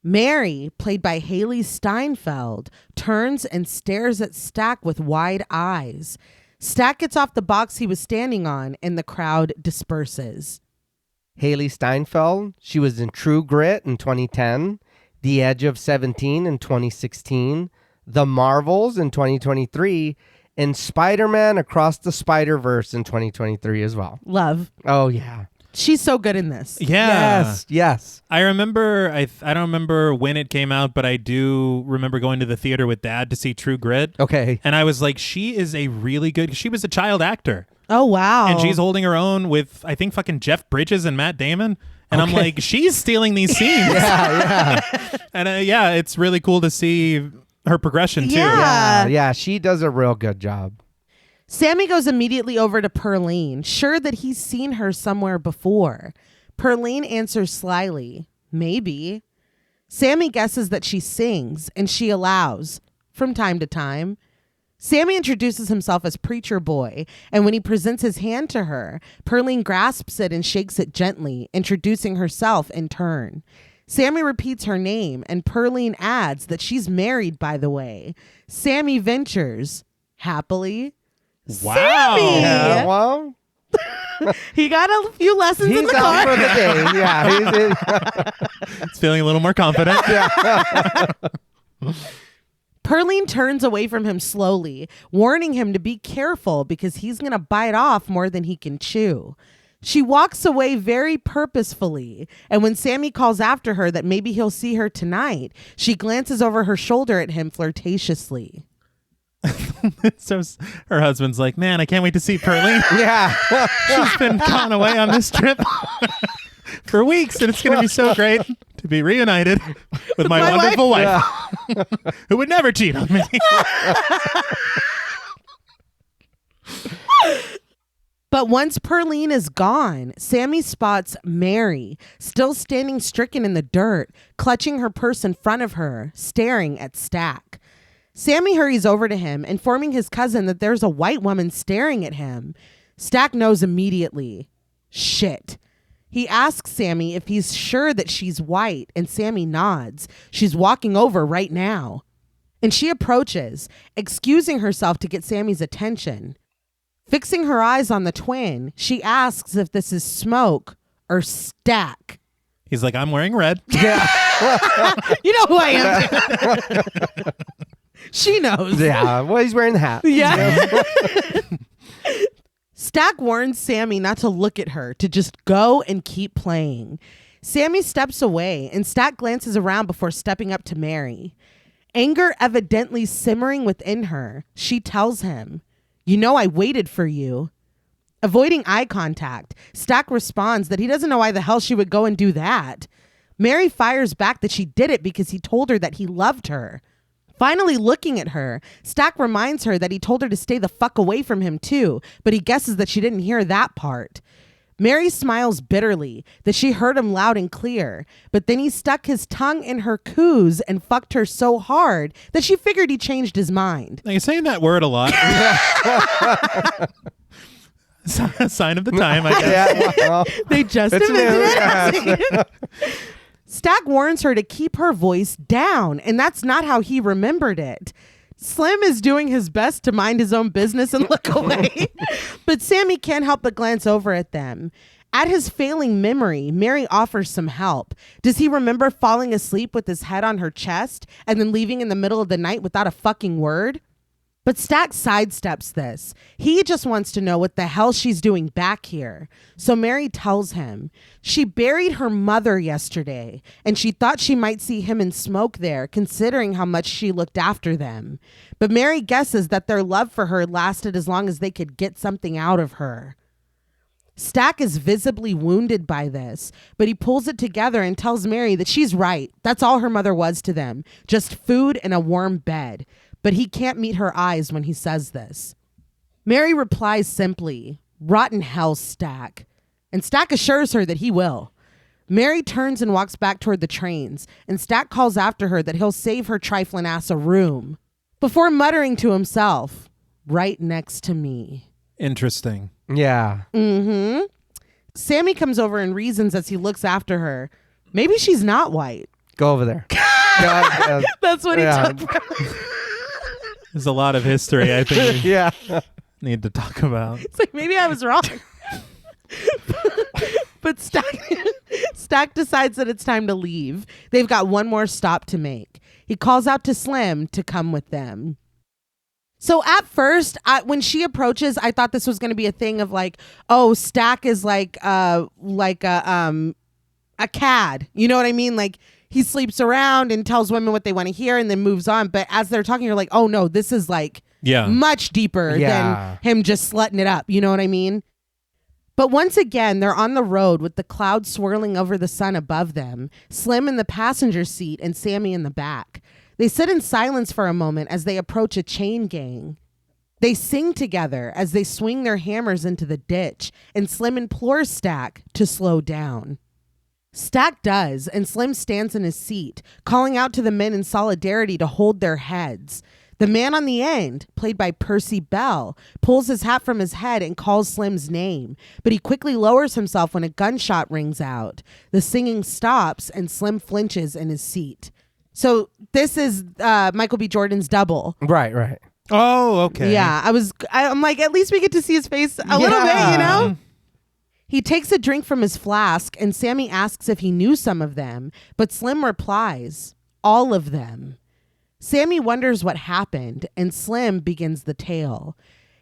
Mary, played by Haley Steinfeld, turns and stares at Stack with wide eyes. Stack gets off the box he was standing on, and the crowd disperses. Haley Steinfeld. She was in True Grit in 2010, The Edge of 17 in 2016, The Marvels in 2023, and Spider-Man Across the Spider-Verse in 2023 as well. Love. Oh, yeah. She's so good in this. Yeah. Yes. I remember, I don't remember when it came out, but I do remember going to the theater with Dad to see True Grit. Okay. And I was like, she is a really good, she was a child actor. Oh, wow. And she's holding her own with, I think, fucking Jeff Bridges and Matt Damon. And I'm like, she's stealing these scenes. Yeah. And it's really cool to see her progression too. Yeah. Yeah, she does a real good job. Sammy goes immediately over to Perline, sure that he's seen her somewhere before. Perline answers slyly, maybe. Sammy guesses that she sings, and she allows, from time to time. Sammy introduces himself as Preacher Boy, and when he presents his hand to her, Perline grasps it and shakes it gently, introducing herself in turn. Sammy repeats her name, and Perline adds that she's married, by the way. Sammy ventures, happily. Wow. Sammy! Yeah, well, He got a few lessons in he's the out car. for the day. Yeah. It's feeling a little more confident. Perline turns away from him slowly, warning him to be careful because he's going to bite off more than he can chew. She walks away very purposefully, and when Sammy calls after her that maybe he'll see her tonight, she glances over her shoulder at him flirtatiously. So her husband's like, man, I can't wait to see Perline. Yeah. She's been gone away on this trip for weeks, and it's going to be so great to be reunited with my wonderful wife, who would never cheat on me. But once Perline is gone, Sammy spots Mary, still standing stricken in the dirt, clutching her purse in front of her, staring at Stack. Sammy hurries over to him, informing his cousin that there's a white woman staring at him. Stack knows immediately. Shit. He asks Sammy if he's sure that she's white, and Sammy nods. She's walking over right now. And she approaches, excusing herself to get Sammy's attention. Fixing her eyes on the twin, she asks if this is Smoke or Stack. He's like, I'm wearing red. Yeah. You know who I am. She knows. Yeah. Well, he's wearing the hat. Yeah. Stack warns Sammy not to look at her, to just go and keep playing. Sammy steps away, and Stack glances around before stepping up to Mary. Anger evidently simmering within her, she tells him, "You know I waited for you." Avoiding eye contact, Stack responds that he doesn't know why the hell she would go and do that. Mary fires back that she did it because he told her that he loved her. Finally looking at her, Stack reminds her that he told her to stay the fuck away from him too, but he guesses that she didn't hear that part. Mary smiles bitterly that she heard him loud and clear, but then he stuck his tongue in her coos and fucked her so hard that she figured he changed his mind. Now, you're saying that word a lot. A sign of the time, I guess. Yeah, well, They just invented it. Stack warns her to keep her voice down, and that's not how he remembered it. Slim is doing his best to mind his own business and look away, but Sammy can't help but glance over at them. At his failing memory, Mary offers some help. Does he remember falling asleep with his head on her chest and then leaving in the middle of the night without a fucking word? But Stack sidesteps this. He just wants to know what the hell she's doing back here. So Mary tells him she buried her mother yesterday and she thought she might see him in smoke there, considering how much she looked after them. But Mary guesses that their love for her lasted as long as they could get something out of her. Stack is visibly wounded by this, but he pulls it together and tells Mary that she's right. That's all her mother was to them, just food and a warm bed. But he can't meet her eyes when he says this. Mary replies simply, "Rotten hell, Stack." And Stack assures her that he will. Mary turns and walks back toward the trains, and Stack calls after her that he'll save her trifling ass a room, before muttering to himself, "Right next to me." Interesting. yeah. Mm-hmm. Sammy comes over and reasons as he looks after her. Maybe she's not white. Go over there. That's what he Yeah. took from There's a lot of history I think we Yeah. need to talk about. It's like, maybe I was wrong. But Stack decides that it's time to leave. They've got one more stop to make. He calls out to Slim to come with them. So at first, when she approaches, I thought this was going to be a thing of like, oh, Stack is like a cad. You know what I mean? Like, he sleeps around and tells women what they want to hear and then moves on. But as they're talking, you're like, oh no, this is like much deeper than him just slutting it up. You know what I mean? But once again, they're on the road with the clouds swirling over the sun above them, Slim in the passenger seat and Sammy in the back. They sit in silence for a moment as they approach a chain gang. They sing together as they swing their hammers into the ditch, and Slim implores Stack to slow down. Stack does, and Slim stands in his seat, calling out to the men in solidarity to hold their heads. The man on the end, played by Percy Bell, pulls his hat from his head and calls Slim's name, but he quickly lowers himself when a gunshot rings out. The singing stops, and Slim flinches in his seat. So this is Michael B. Jordan's double. Right. Oh, okay. Yeah, I'm like, at least we get to see his face a little bit, you know? He takes a drink from his flask, and Sammy asks if he knew some of them, but Slim replies, all of them. Sammy wonders what happened, and Slim begins the tale.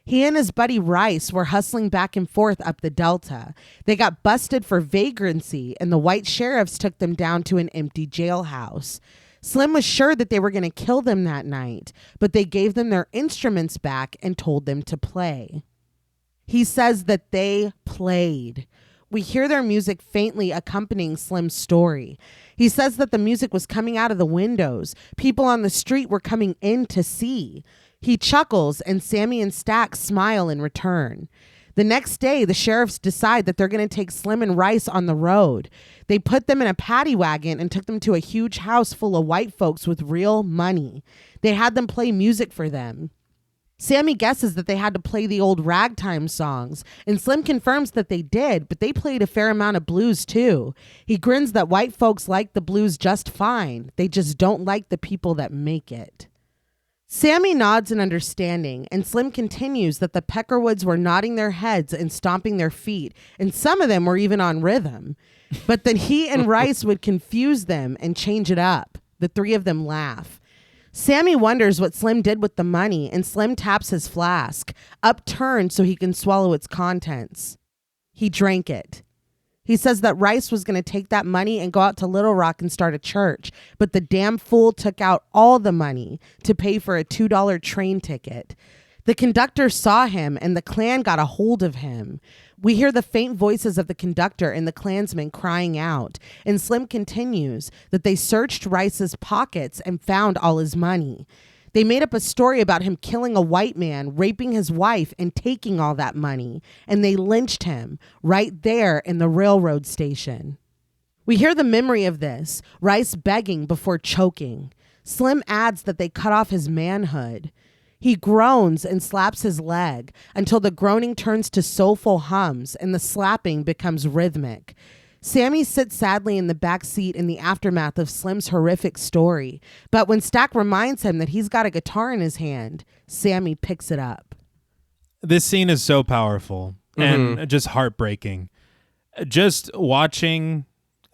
He and his buddy Rice were hustling back and forth up the Delta. They got busted for vagrancy, and the white sheriffs took them down to an empty jailhouse. Slim was sure that they were going to kill them that night, but they gave them their instruments back and told them to play. He says that they played. We hear their music faintly accompanying Slim's story. He says that the music was coming out of the windows. People on the street were coming in to see. He chuckles, and Sammy and Stack smile in return. The next day, the sheriffs decide that they're going to take Slim and Rice on the road. They put them in a paddy wagon and took them to a huge house full of white folks with real money. They had them play music for them. Sammy guesses that they had to play the old ragtime songs, and Slim confirms that they did, but they played a fair amount of blues too. He grins that white folks like the blues just fine. They just don't like the people that make it. Sammy nods in understanding, and Slim continues that the Peckerwoods were nodding their heads and stomping their feet, and some of them were even on rhythm. But then he and Rice would confuse them and change it up. The three of them laugh. Sammy wonders what Slim did with the money, and Slim taps his flask, upturned so he can swallow its contents. He drank it. He says that Rice was going to take that money and go out to Little Rock and start a church, but the damn fool took out all the money to pay for a $2 train ticket. The conductor saw him and the Klan got a hold of him. We hear the faint voices of the conductor and the Klansmen crying out, and Slim continues that they searched Rice's pockets and found all his money. They made up a story about him killing a white man, raping his wife, and taking all that money. And they lynched him right there in the railroad station. We hear the memory of this, Rice begging before choking. Slim adds that they cut off his manhood. He groans and slaps his leg until the groaning turns to soulful hums and the slapping becomes rhythmic. Sammy sits sadly in the back seat in the aftermath of Slim's horrific story. But when Stack reminds him that he's got a guitar in his hand, Sammy picks it up. This scene is so powerful and just heartbreaking. Just watching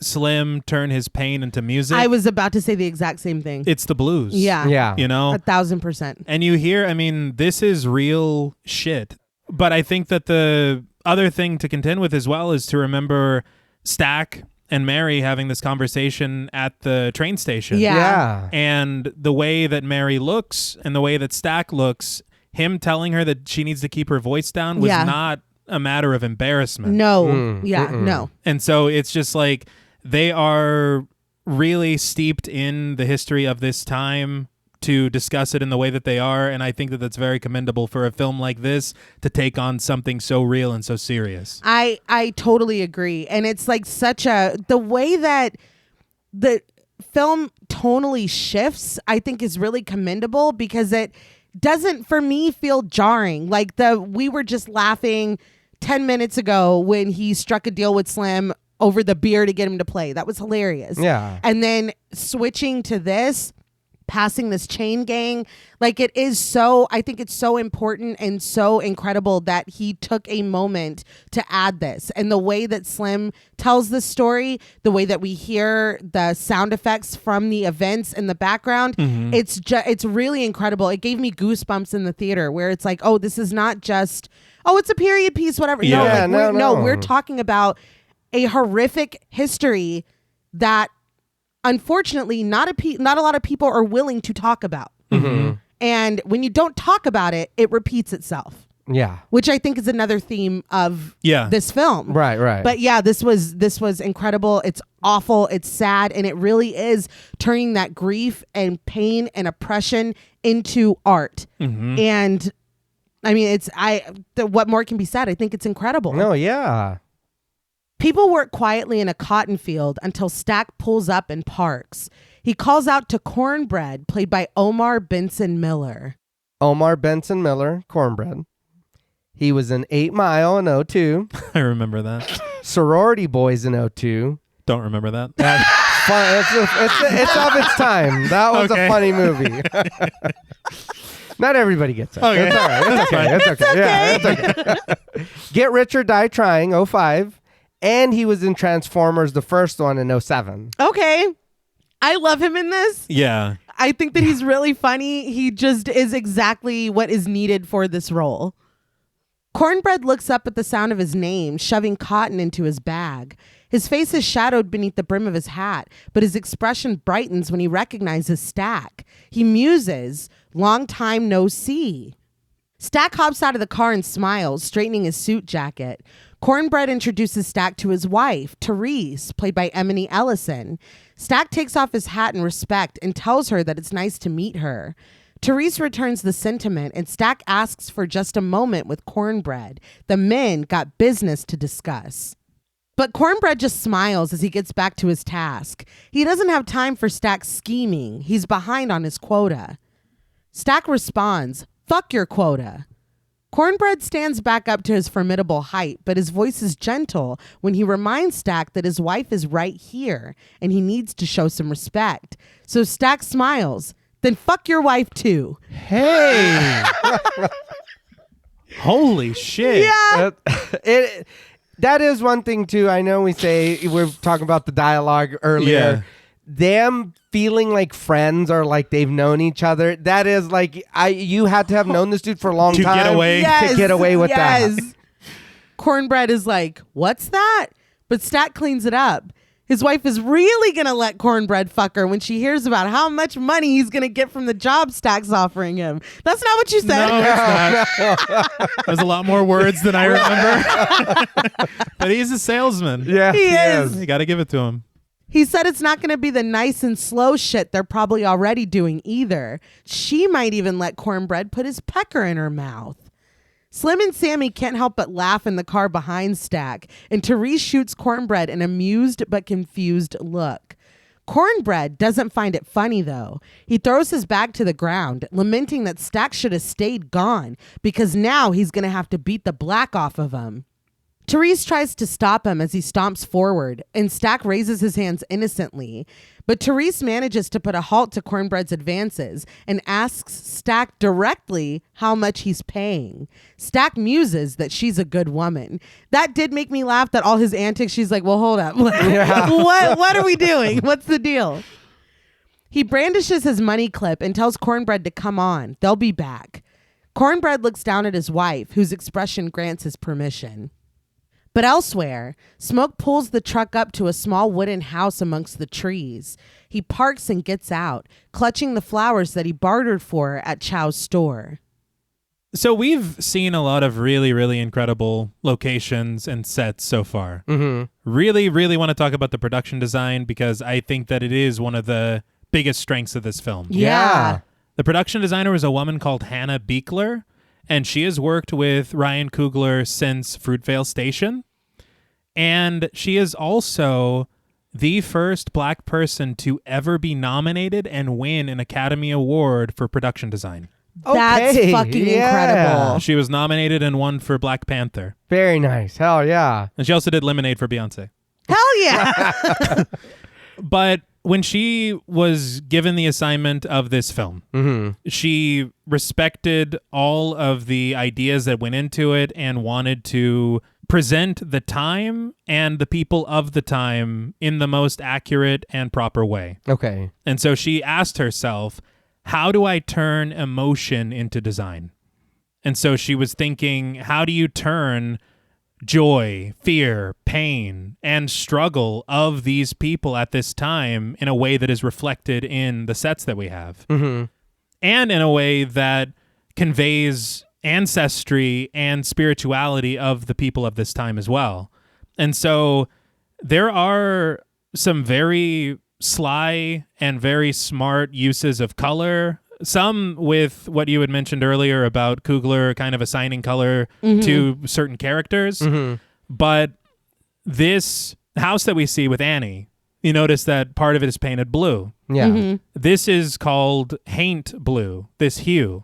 Slim turn his pain into music. I was about to say the exact same thing. It's the blues. Yeah. You know? 1,000%. And you hear, I mean, this is real shit. But I think that the other thing to contend with as well is to remember Stack and Mary having this conversation at the train station. Yeah. And the way that Mary looks and the way that Stack looks, him telling her that she needs to keep her voice down was not a matter of embarrassment. No. No. And so it's just like they are really steeped in the history of this time to discuss it in the way that they are. And I think that that's very commendable for a film like this to take on something so real and so serious. I totally agree. And it's like the way that the film tonally shifts, I think is really commendable because it doesn't, for me, feel jarring. Like we were just laughing 10 minutes ago when he struck a deal with Slim over the beer to get him to play. That was hilarious. Yeah. And then switching to this, passing this chain gang, like it is so, I think it's so important and so incredible that he took a moment to add this. And the way that Slim tells the story, the way that we hear the sound effects from the events in the background, it's really incredible. It gave me goosebumps in the theater where it's like, oh, this is not just, oh, it's a period piece, whatever. Yeah. We're talking about a horrific history that unfortunately not a lot of people are willing to talk about. And when you don't talk about it, it repeats itself. Yeah. Which I think is another theme of this film. Right. But yeah, this was incredible. It's awful. It's sad. And it really is turning that grief and pain and oppression into art. And I mean, what more can be said? I think it's incredible. No, yeah. People work quietly in a cotton field until Stack pulls up and parks. He calls out to Cornbread, played by Omar Benson Miller. Omar Benson Miller, Cornbread. He was in 8 Mile in 02. I remember that. Sorority Boys in 02. Don't remember that. That's fun. It's of its time. That was a funny movie. Not everybody gets it. Okay. It's all right. It's okay. Yeah, it's okay. Get Rich or Die Trying, 05. And he was in Transformers, the first one, in 07. Okay. I love him in this. Yeah. I think that he's really funny. He just is exactly what is needed for this role. Cornbread looks up at the sound of his name, shoving cotton into his bag. His face is shadowed beneath the brim of his hat, but his expression brightens when he recognizes Stack. He muses, "Long time no see." Stack hops out of the car and smiles, straightening his suit jacket. Cornbread introduces Stack to his wife, Therese, played by Emily Ellison. Stack takes off his hat in respect and tells her that it's nice to meet her. Therese returns the sentiment, and Stack asks for just a moment with Cornbread. The men got business to discuss. But Cornbread just smiles as he gets back to his task. He doesn't have time for Stack's scheming. He's behind on his quota. Stack responds, "Fuck your quota." Cornbread stands back up to his formidable height, but his voice is gentle when he reminds Stack that his wife is right here and he needs to show some respect. So Stack smiles, "Then fuck your wife too." Hey! Holy shit. Yeah. That is one thing too. I know we're talking about the dialogue earlier. Yeah. Them feeling like friends or like they've known each other. That is like you had to have known this dude for a long time get away. to get away with that. Cornbread is like, "What's that?" but Stack cleans it up. His wife is really going to let Cornbread fuck her when she hears about how much money he's going to get from the job Stack's offering him. That's not what you said. No, it's not. There's a lot more words than I remember. But he's a salesman. Yeah, He is. You got to give it to him. He said it's not going to be the nice and slow shit they're probably already doing either. She might even let Cornbread put his pecker in her mouth. Slim and Sammy can't help but laugh in the car behind Stack, and Therese shoots Cornbread an amused but confused look. Cornbread doesn't find it funny, though. He throws his bag to the ground, lamenting that Stack should have stayed gone because now he's going to have to beat the black off of him. Therese tries to stop him as he stomps forward, and Stack raises his hands innocently. But Therese manages to put a halt to Cornbread's advances and asks Stack directly how much he's paying. Stack muses that she's a good woman. That did make me laugh that all his antics, she's like, well, hold up. What are we doing? What's the deal? He brandishes his money clip and tells Cornbread to come on. They'll be back. Cornbread looks down at his wife, whose expression grants his permission. But elsewhere, Smoke pulls the truck up to a small wooden house amongst the trees. He parks and gets out, clutching the flowers that he bartered for at Chow's store. So we've seen a lot of really, really incredible locations and sets so far. Mm-hmm. Really, really want to talk about the production design because I think that it is one of the biggest strengths of this film. Yeah. The production designer was a woman called Hannah Beekler, and she has worked with Ryan Coogler since Fruitvale Station. And she is also the first Black person to ever be nominated and win an Academy Award for production design. That's Okay, fucking yeah. incredible. She was nominated and won for Black Panther. Very nice. Hell yeah. And she also did Lemonade for Beyonce. Hell yeah. But when she was given the assignment of this film, she respected all of the ideas that went into it and wanted to present the time and the people of the time in the most accurate and proper way. Okay. And so she asked herself, how do I turn emotion into design? And so she was thinking, how do you turn joy, fear, pain, and struggle of these people at this time in a way that is reflected in the sets that we have? Mm-hmm. And in a way that conveys ancestry and spirituality of the people of this time as well. And so there are some very sly and very smart uses of color, some with what you had mentioned earlier about Coogler kind of assigning color to certain characters. But this house that we see with Annie, you notice that part of it is painted blue. Yeah. This is called haint blue, this hue.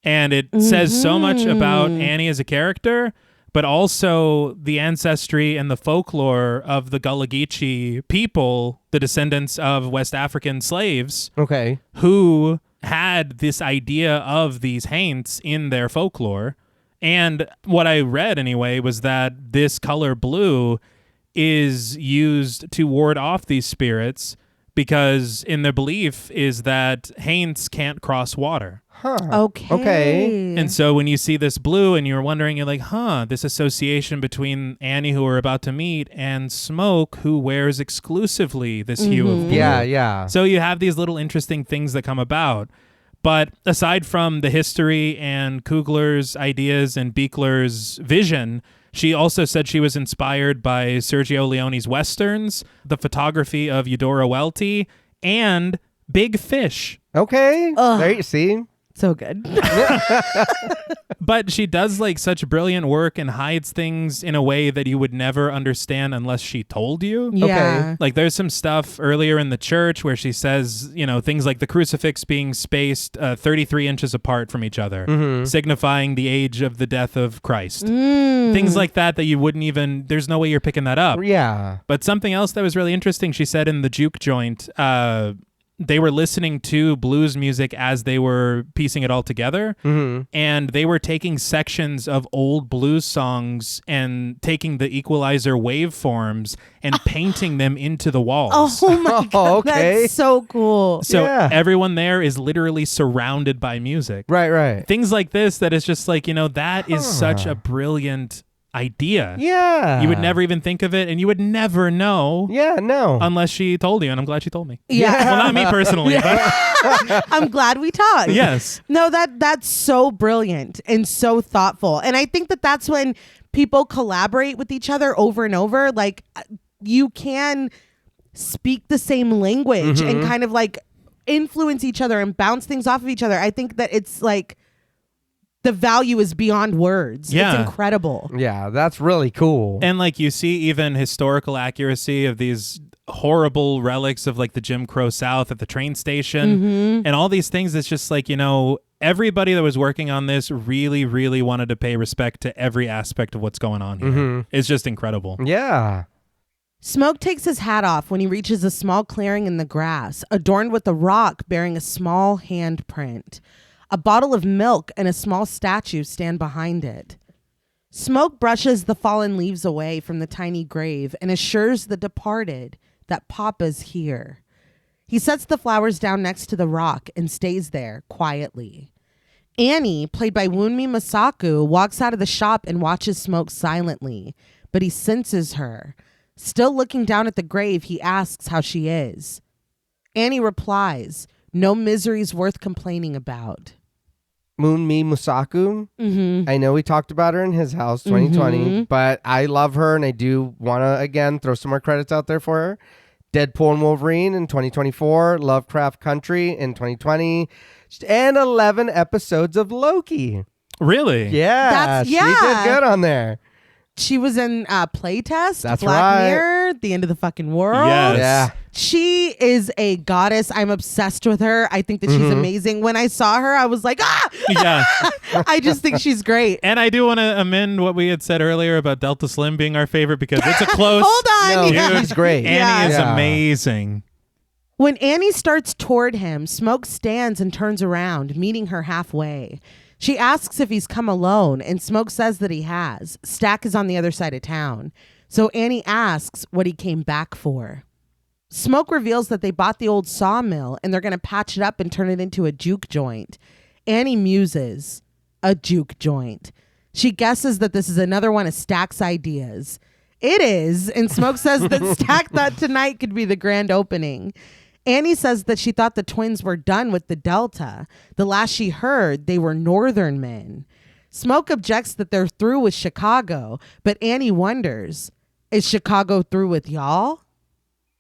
And it says so much about Annie as a character, but also the ancestry and the folklore of the Gullah Geechee people, the descendants of West African slaves, Okay. who had this idea of these haints in their folklore. And what I read anyway was that this color blue is used to ward off these spirits because in their belief is that haints can't cross water. Huh. Okay. And so when you see this blue and you're wondering, you're like, this association between Annie, who we're about to meet, and Smoke, who wears exclusively this hue of blue. Yeah, yeah. So you have these little interesting things that come about. But aside from the history and Coogler's ideas and Beekler's vision, she also said she was inspired by Sergio Leone's Westerns, the photography of Eudora Welty, and Big Fish. Okay. Ugh. There you see. So good. But she does like such brilliant work and hides things in a way that you would never understand unless she told you. Yeah. Like there's some stuff earlier in the church where she says, things like the crucifix being spaced 33 inches apart from each other, signifying the age of the death of Christ. Things like that you wouldn't even, there's no way you're picking that up. Yeah. But something else that was really interesting, she said in the juke joint, they were listening to blues music as they were piecing it all together. And they were taking sections of old blues songs and taking the equalizer waveforms and painting them into the walls. Oh my God. Okay. That's so cool. So Yeah. everyone there is literally surrounded by music. Right, right. Things like this that is just like, that is such a brilliant idea. Yeah. You would never even think of it, and you would never know no. unless she told you, and I'm glad she told me. Yeah. Well, not me personally, but I'm glad we talked. yes. No, that's so brilliant and so thoughtful. And I think that that's when people collaborate with each other over and over. Like, you can speak the same language and kind of like influence each other and bounce things off of each other. I think that it's like the value is beyond words. Yeah. It's incredible. Yeah, that's really cool. And like you see even historical accuracy of these horrible relics of like the Jim Crow South at the train station and all these things. It's just like, everybody that was working on this really, really wanted to pay respect to every aspect of what's going on here. It's just incredible. Yeah. Smoke takes his hat off when he reaches a small clearing in the grass, adorned with a rock bearing a small handprint. A bottle of milk and a small statue stand behind it. Smoke brushes the fallen leaves away from the tiny grave and assures the departed that Papa's here. He sets the flowers down next to the rock and stays there quietly. Annie, played by Wunmi Masaku, walks out of the shop and watches Smoke silently, but he senses her. Still looking down at the grave, he asks how she is. Annie replies, "No misery's worth complaining about." Moonmi Musaku. I know we talked about her in His House 2020, but I love her and I do want to, again, throw some more credits out there for her. Deadpool and Wolverine in 2024, Lovecraft Country in 2020, and 11 episodes of Loki. Really? Yeah, she did good on there. She was in Playtest, That's Black right. Mirror, The End of the Fucking World. Yes. Yeah. She is a goddess. I'm obsessed with her. I think that she's amazing. When I saw her, I was like, ah! Yeah. I just think she's great. And I do want to amend what we had said earlier about Delta Slim being our favorite because it's a close. Hold on. No, Yeah. she's great. Annie is Yeah. amazing. When Annie starts toward him, Smoke stands and turns around, meeting her halfway. She asks if he's come alone, and Smoke says that he has. Stack is on the other side of town. So Annie asks what he came back for. Smoke reveals that they bought the old sawmill, and they're going to patch it up and turn it into a juke joint. Annie muses. A juke joint. She guesses that this is another one of Stack's ideas. It is, and Smoke says that Stack thought tonight could be the grand opening. Annie says that she thought the twins were done with the Delta. The last she heard, they were Northern men. Smoke objects that they're through with Chicago, but Annie wonders, is Chicago through with y'all?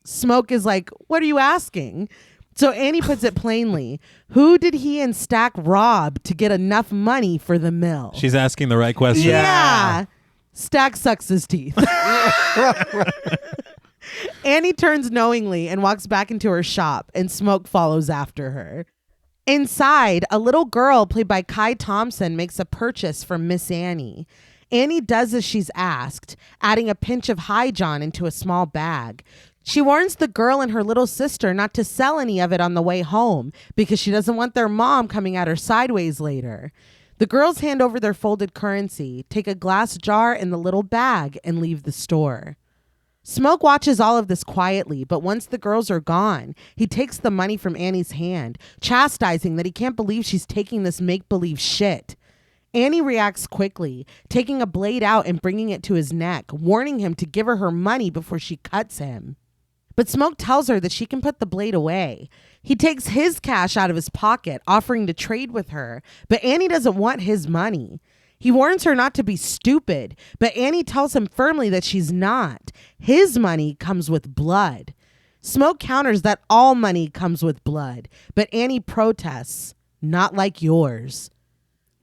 Smoke is like, what are you asking? So Annie puts it plainly, who did he and Stack rob to get enough money for the mill? She's asking the right question. Yeah. Stack sucks his teeth. Annie turns knowingly and walks back into her shop, and Smoke follows after her. Inside, a little girl played by Kai Thompson makes a purchase from Miss Annie. Annie does as she's asked, adding a pinch of High John into a small bag. She warns the girl and her little sister not to sell any of it on the way home because she doesn't want their mom coming at her sideways later. The girls hand over their folded currency, take a glass jar and the little bag, and leave the store. Smoke watches all of this quietly, but once the girls are gone, he takes the money from Annie's hand, chastising that he can't believe she's taking this make-believe shit. Annie reacts quickly, taking a blade out and bringing it to his neck, warning him to give her money before she cuts him. But Smoke tells her that she can put the blade away. He takes his cash out of his pocket, offering to trade with her, but Annie doesn't want his money. He warns her not to be stupid, but Annie tells him firmly that she's not. His money comes with blood. Smoke counters that all money comes with blood, but Annie protests, not like yours.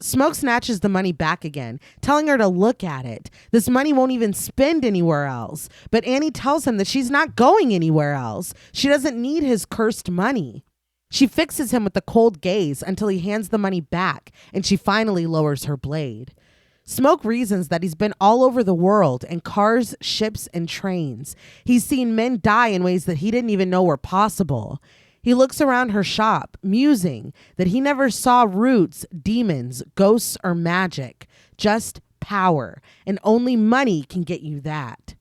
Smoke snatches the money back again, telling her to look at it. This money won't even spend anywhere else, but Annie tells him that she's not going anywhere else. She doesn't need his cursed money. She fixes him with a cold gaze until he hands the money back, and she finally lowers her blade. Smoke reasons that he's been all over the world in cars, ships, and trains. He's seen men die in ways that he didn't even know were possible. He looks around her shop, musing that he never saw roots, demons, ghosts, or magic, just power, and only money can get you that.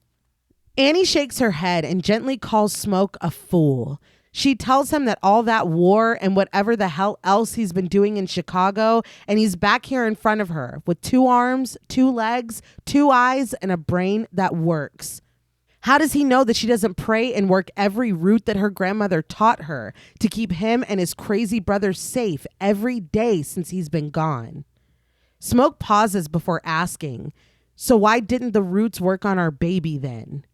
Annie shakes her head and gently calls Smoke a fool. She tells him that all that war and whatever the hell else he's been doing in Chicago, and he's back here in front of her with 2 arms, 2 legs, 2 eyes, and a brain that works. How does he know that she doesn't pray and work every route that her grandmother taught her to keep him and his crazy brother safe every day since he's been gone? Smoke pauses before asking, so why didn't the roots work on our baby then?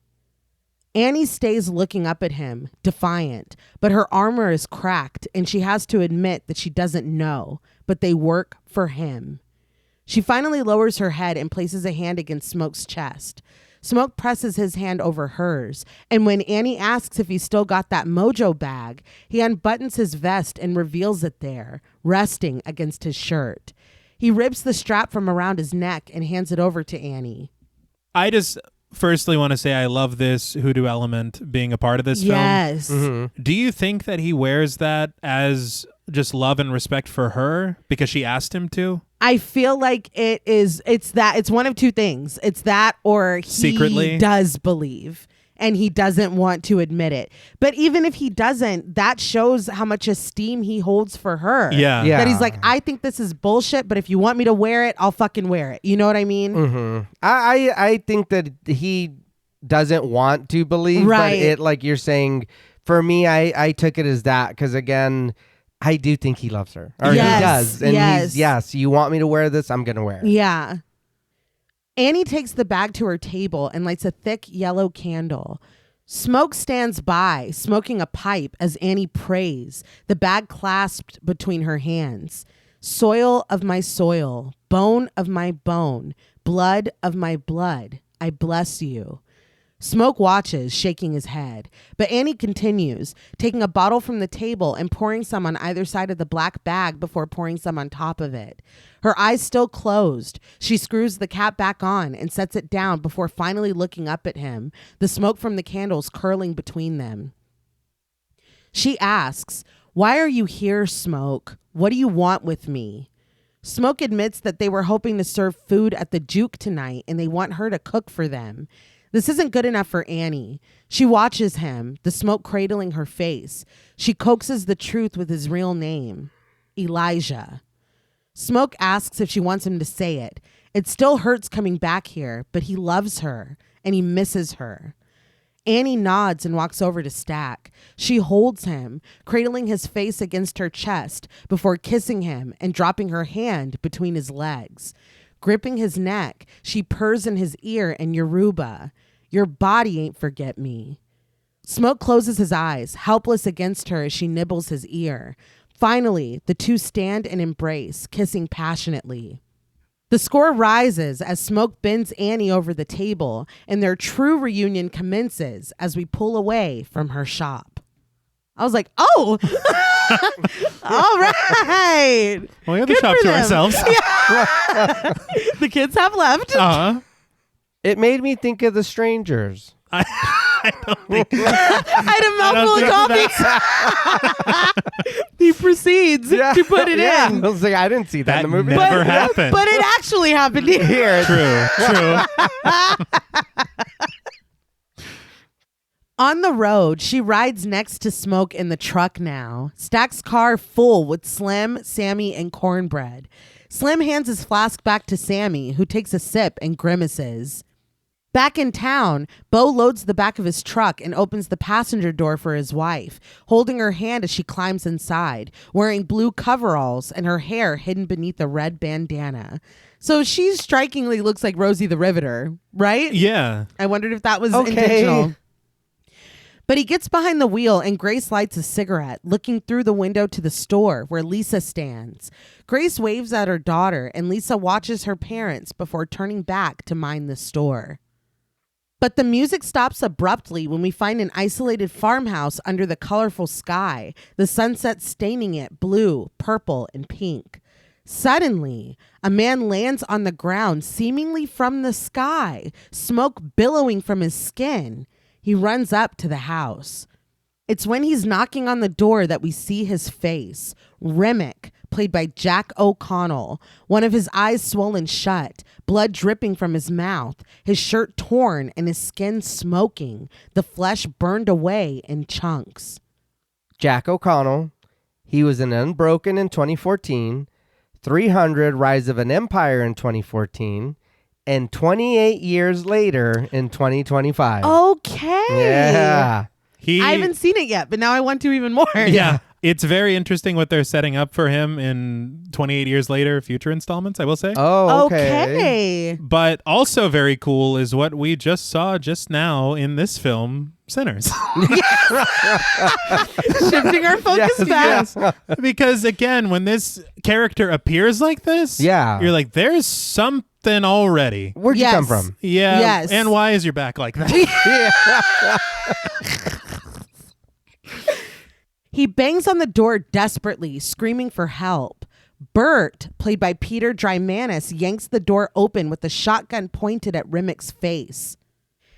Annie stays looking up at him, defiant, but her armor is cracked and she has to admit that she doesn't know, but they work for him. She finally lowers her head and places a hand against Smoke's chest. Smoke presses his hand over hers, and when Annie asks if he's still got that mojo bag, he unbuttons his vest and reveals it there, resting against his shirt. He rips the strap from around his neck and hands it over to Annie. I just firstly want to say I love this hoodoo element being a part of this film. Yes. Mm-hmm. Do you think that he wears that as just love and respect for her because she asked him to? I feel like it's one of 2 things. It's that or he Secretly does believe and he doesn't want to admit it. But even if he doesn't, that shows how much esteem he holds for her. Yeah. Yeah. That he's like, I think this is bullshit, but if you want me to wear it, I'll fucking wear it. You know what I mean? Mm-hmm. I think that he doesn't want to believe, Right. but it, like you're saying, for me, I took it as that because, again, I do think he loves her. Or Yes, he does. And yes. yes, you want me to wear this? I'm going to wear it. Yeah. Annie takes the bag to her table and lights a thick yellow candle. Smoke stands by, smoking a pipe as Annie prays, the bag clasped between her hands. Soil of my soil, bone of my bone, blood of my blood, I bless you. Smoke watches, shaking his head, but Annie continues, taking a bottle from the table and pouring some on either side of the black bag before pouring some on top of it. Her eyes still closed. She screws the cap back on and sets it down before finally looking up at him, the smoke from the candles curling between them. She asks, "Why are you here, Smoke? What do you want with me?" Smoke admits that they were hoping to serve food at the Juke tonight and they want her to cook for them. This isn't good enough for Annie. She watches him, the smoke cradling her face. She coaxes the truth with his real name, Elijah. Smoke asks if she wants him to say it. It still hurts coming back here, but he loves her and he misses her. Annie nods and walks over to Stack. She holds him, cradling his face against her chest before kissing him and dropping her hand between his legs. Gripping his neck, she purrs in his ear in Yoruba. Your body ain't forget me. Smoke closes his eyes, helpless against her as she nibbles his ear. Finally, the 2 stand and embrace, kissing passionately. The score rises as Smoke bends Annie over the table, and their true reunion commences as we pull away from her shop. I was like, oh, all right. Well, we have the Good shop for to them. ourselves. The kids have left. Uh-huh. It made me think of The Strangers. I don't think I had a mouthful of coffee. He proceeds to put it yeah. in. I was like, I didn't see that in the movie. never happened. But it actually happened here. True. On the road, she rides next to Smoke in the truck now. Stack's car full with Slim, Sammy, and Cornbread. Slim hands his flask back to Sammy, who takes a sip and grimaces. Back in town, Bo loads the back of his truck and opens the passenger door for his wife, holding her hand as she climbs inside, wearing blue coveralls and her hair hidden beneath a red bandana. So she strikingly looks like Rosie the Riveter, right? Yeah. I wondered if that was Okay. intentional. But he gets behind the wheel and Grace lights a cigarette, looking through the window to the store where Lisa stands. Grace waves at her daughter and Lisa watches her parents before turning back to mind the store. But the music stops abruptly when we find an isolated farmhouse under the colorful sky, the sunset staining it blue, purple, and pink. Suddenly, a man lands on the ground seemingly from the sky, smoke billowing from his skin. He runs up to the house. It's when he's knocking on the door that we see his face. Remick, played by Jack O'Connell, one of his eyes swollen shut, blood dripping from his mouth, his shirt torn and his skin smoking, the flesh burned away in chunks. Jack O'Connell. He was in Unbroken in 2014, 300 Rise of an Empire in 2014, and 28 years later in 2025. Okay. Yeah. I haven't seen it yet, but now I want to even more. Yeah. It's very interesting what they're setting up for him in 28 years later, future installments, I will say. Oh, Okay. But also very cool is what we just saw just now in this film, Sinners. Shifting our focus back. Yes. Because again, when this character appears like this, Yeah. you're like, there's something already. Where'd you come from? Yeah. Yes. And why is your back like that? He bangs on the door desperately, screaming for help. Bert, played by Peter Drymanis, yanks the door open with the shotgun pointed at Remick's face.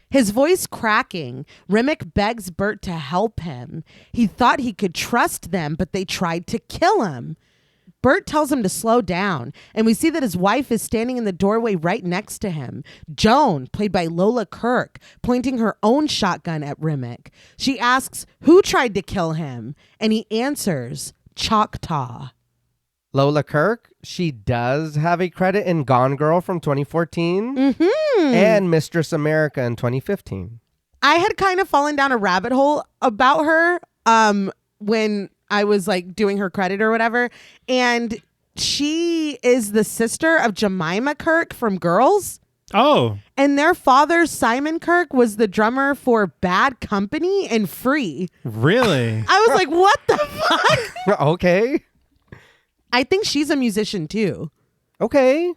His voice cracking, Remick begs Bert to help him. He thought he could trust them, but they tried to kill him. Bert tells him to slow down, and we see that his wife is standing in the doorway right next to him. Joan, played by Lola Kirk, pointing her own shotgun at Remick. She asks, who tried to kill him? And he answers, Choctaw. Lola Kirk, she does have a credit in Gone Girl from 2014 and Mistress America in 2015. I had kind of fallen down a rabbit hole about her when I was like doing her credit or whatever. And she is the sister of Jemima Kirk from Girls. Oh. And their father, Simon Kirk, was the drummer for Bad Company and Free. Really? I was like, what the fuck? Okay. I think she's a musician too. Okay.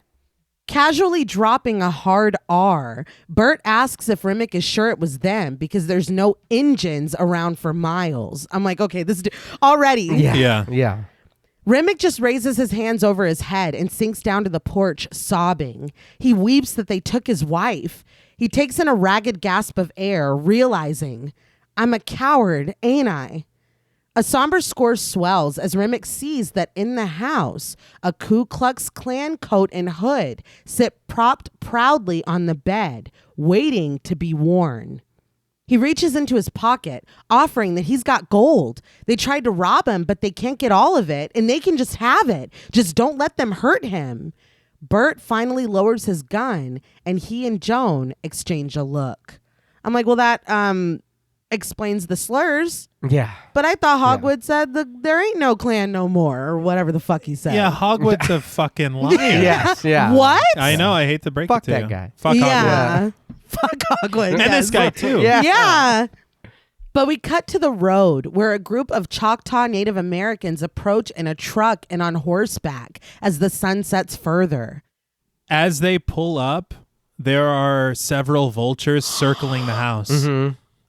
Casually dropping a hard R, Bert asks if Remick is sure it was them because there's no engines around for miles. I'm like, okay, this is already. Yeah. Yeah. Remick just raises his hands over his head and sinks down to the porch, sobbing. He weeps that they took his wife. He takes in a ragged gasp of air, realizing, I'm a coward, ain't I? A somber score swells as Remick sees that in the house, a Ku Klux Klan coat and hood sit propped proudly on the bed, waiting to be worn. He reaches into his pocket, offering that he's got gold. They tried to rob him, but they can't get all of it, and they can just have it. Just don't let them hurt him. Bert finally lowers his gun, and he and Joan exchange a look. I'm like, well, that explains the slurs. Yeah. But I thought Hogwood said there ain't no clan no more, or whatever the fuck he said. Yeah, Hogwood's a fucking liar. Yes. Yeah. What? I know. I hate to break Fuck it to that you. guy. Fuck Hogwood. Yeah. Fuck Hogwood. And yes. this guy, too. Yeah. But we cut to the road where a group of Choctaw Native Americans approach in a truck and on horseback as the sun sets further. As they pull up, there are several vultures circling the house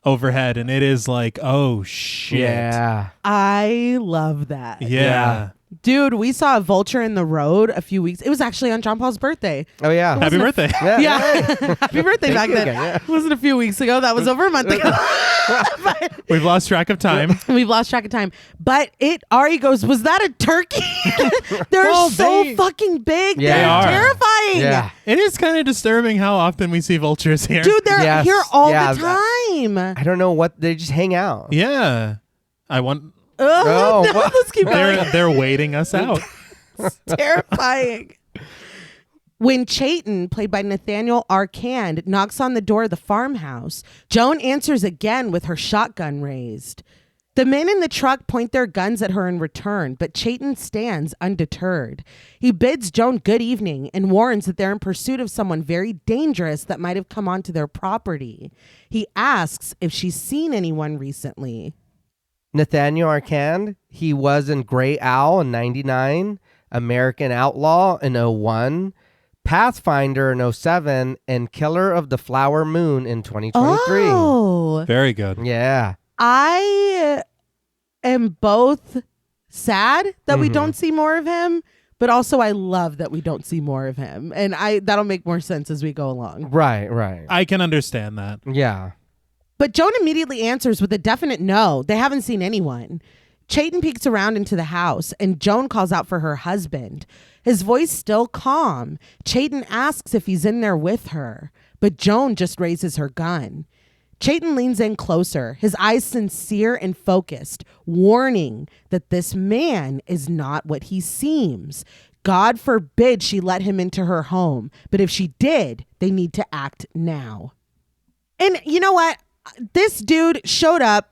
overhead, and it is like, oh, shit. Yeah. I love that. Yeah. Dude, we saw a vulture in the road a few weeks. It was actually on John Paul's birthday. Oh, yeah. Happy birthday. Yeah. Happy birthday back then. Yeah. It wasn't a few weeks ago. That was over a month ago. We've lost track of time. We've lost track of time. But Ari goes, was that a turkey? They're Well, so fucking big. Yeah. They're They are. terrifying. Yeah. It is kind of disturbing how often we see vultures here. Dude, they're Yes. here all Yeah, the time. I don't know what. They just hang out. Yeah. I want... Oh, no, what? let's keep going. They're waiting us out. Terrifying. When Chayton, played by Nathaniel Arcand, knocks on the door of the farmhouse, Joan answers again with her shotgun raised. The men in the truck point their guns at her in return, but Chayton stands undeterred. He bids Joan good evening and warns that they're in pursuit of someone very dangerous that might have come onto their property. He asks if she's seen anyone recently. Nathaniel Arcand, he was in Grey Owl in 99, American Outlaw in 01, Pathfinder in 07, and Killer of the Flower Moon in 2023. Oh, Very good. Yeah. I am both sad that we don't see more of him, but also I love that we don't see more of him. And that'll make more sense as we go along. Right, right. I can understand that. Yeah. But Joan immediately answers with a definite no. They haven't seen anyone. Chayton peeks around into the house, and Joan calls out for her husband. His voice still calm. Chayton asks if he's in there with her, but Joan just raises her gun. Chayton leans in closer, his eyes sincere and focused, warning that this man is not what he seems. God forbid she let him into her home, but if she did, they need to act now. And you know what? This dude showed up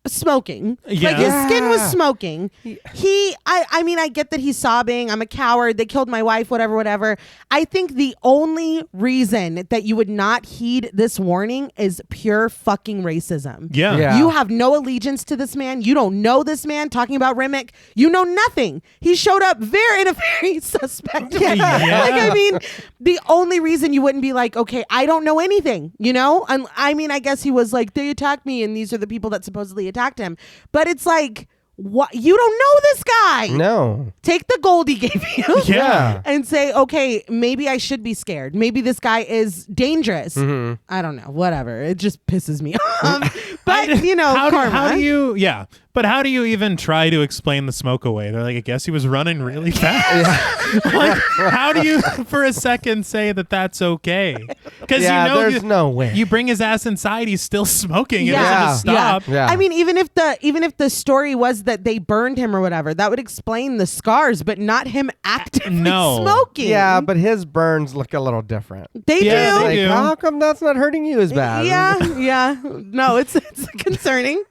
smoking. Yeah. Like his skin was smoking. I mean, I get that he's sobbing. I'm a coward. They killed my wife, whatever. I think the only reason that you would not heed this warning is pure fucking racism. Yeah. You have no allegiance to this man. You don't know this man. Talking about Remick, you know nothing. He showed up in a very suspect way. Yeah. Like, I mean, the only reason you wouldn't be like, okay, I don't know anything, you know? I mean, I guess he was like, they attacked me and these are the people that supposedly attacked him. But it's like, what? You don't know this guy. No. Take the gold he gave you. Yeah. And say, okay, maybe I should be scared. Maybe this guy is dangerous. I don't know. Whatever. It just pisses me off. But, you know, karma. How do you, yeah. But how do you even try to explain the smoke away? They're like, I guess he was running really fast. Like, how do you, for a second, say that that's okay? Because there's no way. You bring his ass inside, he's still smoking. It Yeah. doesn't just stop. Yeah. I mean, even if the story was that they burned him or whatever, that would explain the scars, but not him actively smoking. Yeah, but his burns look a little different. They Yeah, do. they do. How come that's not hurting you as bad? Yeah. No, it's concerning.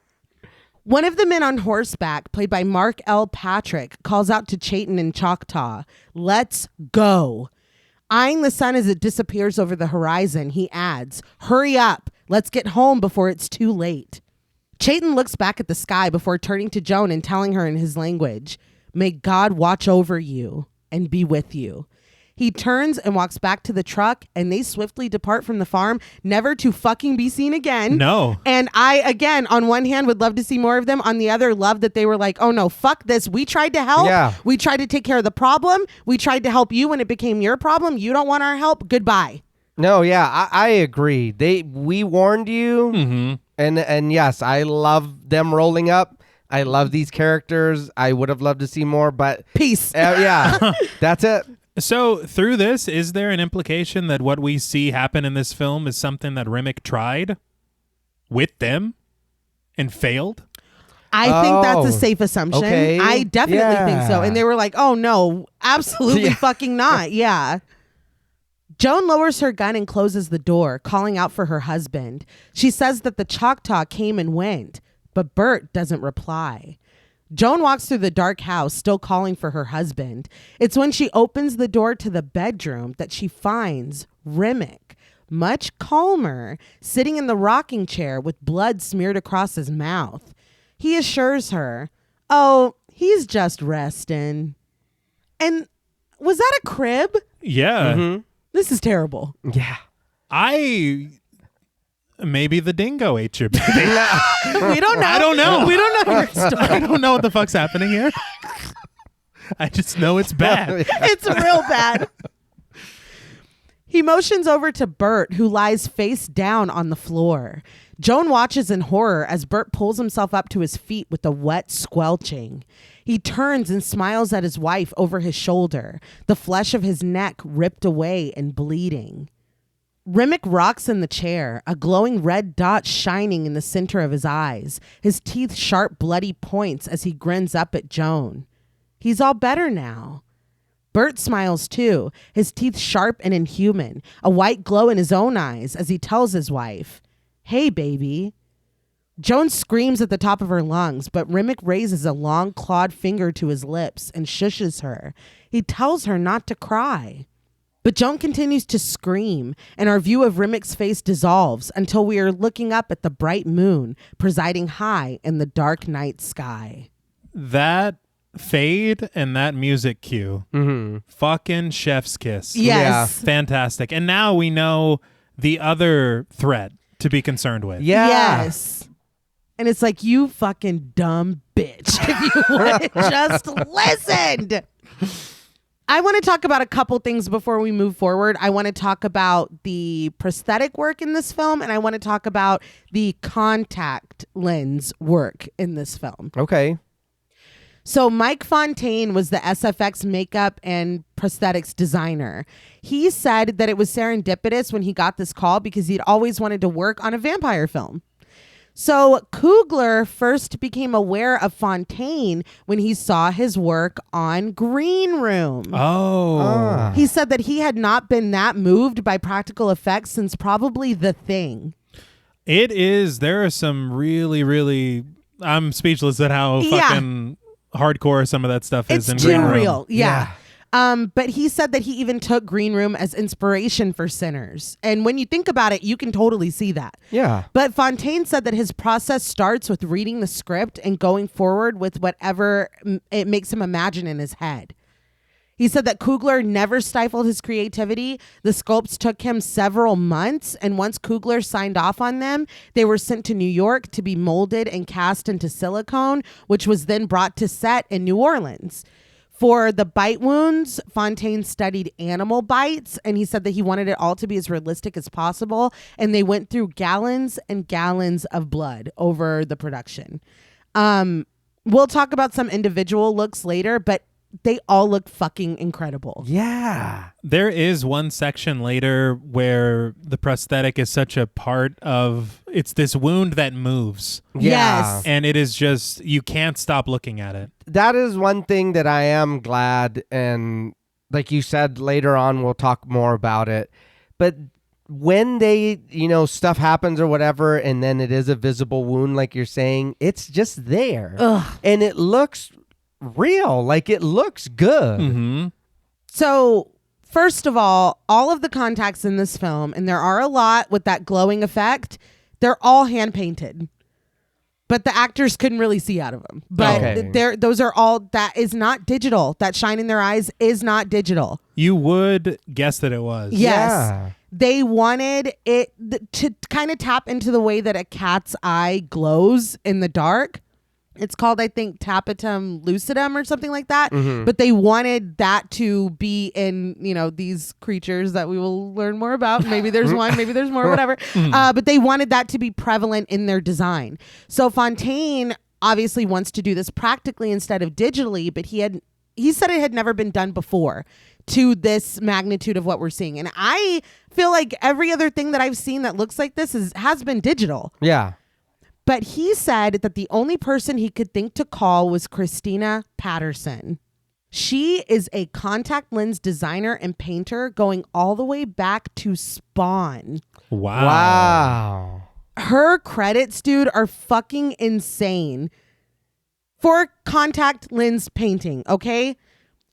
One of the men on horseback, played by Mark L. Patrick, calls out to Chayton in Choctaw, "Let's go." Eyeing the sun as it disappears over the horizon, he adds, "Hurry up. Let's get home before it's too late." Chayton looks back at the sky before turning to Joan and telling her in his language, "May God watch over you and be with you." He turns and walks back to the truck, and they swiftly depart from the farm, never to fucking be seen again. No. And I, again, on one hand, would love to see more of them. On the other, love that they were like, oh no, fuck this. We tried to help. Yeah. We tried to take care of the problem. We tried to help you when it became your problem. You don't want our help. Goodbye. No, yeah, I agree. We warned you, and yes, I love them rolling up. I love these characters. I would have loved to see more, but Peace. yeah, that's it. So through this, is there an implication that what we see happen in this film is something that Remick tried with them and failed? I think that's Oh, a safe assumption. okay. I definitely think so. Yeah. And they were like, oh no, absolutely Yeah. fucking not. Yeah. Joan lowers her gun and closes the door, calling out for her husband. She says that the Choctaw came and went, but Bert doesn't reply. Joan walks through the dark house, still calling for her husband. It's when she opens the door to the bedroom that she finds Remick, much calmer, sitting in the rocking chair with blood smeared across his mouth. He assures her, oh, he's just resting. And was that a crib? Yeah. This is terrible. Yeah. Maybe the dingo ate your baby. We don't know. I don't know. We don't know your story. I don't know what the fuck's happening here. I just know it's bad. It's real bad. He motions over to Bert, who lies face down on the floor. Joan watches in horror as Bert pulls himself up to his feet with a wet squelching. He turns and smiles at his wife over his shoulder, the flesh of his neck ripped away and bleeding. Remick rocks in the chair, a glowing red dot shining in the center of his eyes, his teeth sharp bloody points as he grins up at Joan. He's all better now. Bert smiles too, his teeth sharp and inhuman, a white glow in his own eyes as he tells his wife, "Hey, baby." Joan screams at the top of her lungs, but Remick raises a long clawed finger to his lips and shushes her. He tells her not to cry. But Joan continues to scream, and our view of Remick's face dissolves until we are looking up at the bright moon presiding high in the dark night sky. That fade and that music cue. Fucking chef's kiss. Yes. Fantastic. And now we know the other threat to be concerned with. Yeah. Yes. And it's like, you fucking dumb bitch. If you would have just listened. I want to talk about a couple things before we move forward. I want to talk about the prosthetic work in this film, and I want to talk about the contact lens work in this film. Okay. So Mike Fontaine was the SFX makeup and prosthetics designer. He said that it was serendipitous when he got this call because he'd always wanted to work on a vampire film. So Coogler first became aware of Fontaine when he saw his work on Green Room. Oh. He said that he had not been that moved by practical effects since probably The Thing. It is. There are some really, really... I'm speechless at how fucking hardcore some of that stuff is in Green Room. It's too real. Yeah. But he said that he even took Green Room as inspiration for Sinners. And when you think about it, you can totally see that. Yeah. But Fontaine said that his process starts with reading the script and going forward with whatever it makes him imagine in his head. He said that Coogler never stifled his creativity. The sculpts took him several months, and once Coogler signed off on them, they were sent to New York to be molded and cast into silicone, which was then brought to set in New Orleans. For the bite wounds, Fontaine studied animal bites, and he said that he wanted it all to be as realistic as possible, and they went through gallons and gallons of blood over the production. We'll talk about some individual looks later, but they all look fucking incredible. Yeah. There is one section later where the prosthetic is such a part of... It's this wound that moves. Yes. And it is just... You can't stop looking at it. That is one thing that I am glad, and like you said, later on we'll talk more about it. But when they, stuff happens or whatever, and then it is a visible wound, like you're saying, it's just there. Ugh. And it looks real. Like, it looks good. Mm-hmm. So, first of all of the contacts in this film, and there are a lot with that glowing effect, they're all hand painted. But the actors couldn't really see out of them. But those are all, that is not digital. That shine in their eyes is not digital. You would guess that it was. Yes. Yeah. They wanted it to kind of tap into the way that a cat's eye glows in the dark. It's called, I think, tapetum lucidum or something like that. Mm-hmm. But they wanted that to be in, these creatures that we will learn more about. Maybe there's one, maybe there's more, whatever. But they wanted that to be prevalent in their design. So Fontaine obviously wants to do this practically instead of digitally, but he said it had never been done before to this magnitude of what we're seeing. And I feel like every other thing that I've seen that looks like this has been digital. Yeah. But he said that the only person he could think to call was Christina Patterson. She is a contact lens designer and painter going all the way back to Spawn. Wow. Her credits, dude, are fucking insane. For contact lens painting, okay?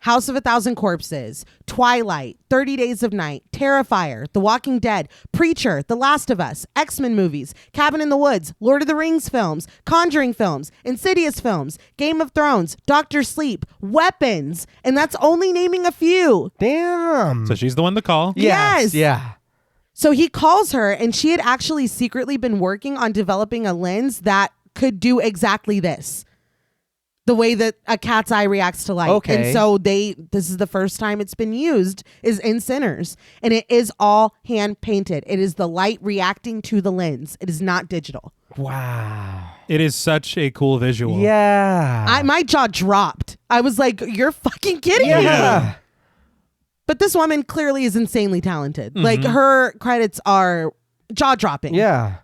House of a Thousand Corpses, Twilight, 30 Days of Night, Terrifier, The Walking Dead, Preacher, The Last of Us, X-Men movies, Cabin in the Woods, Lord of the Rings films, Conjuring films, Insidious films, Game of Thrones, Doctor Sleep, Weapons, and that's only naming a few. Damn. So she's the one to call. Yes. Yeah. So he calls her, and she had actually secretly been working on developing a lens that could do exactly this. The way that a cat's eye reacts to light. Okay. And so this is the first time it's been used is in Sinners. And it is all hand painted. It is the light reacting to the lens. It is not digital. Wow. It is such a cool visual. Yeah. My jaw dropped. I was like, you're fucking kidding me. Yeah. But this woman clearly is insanely talented. Like, her credits are jaw dropping. Yeah.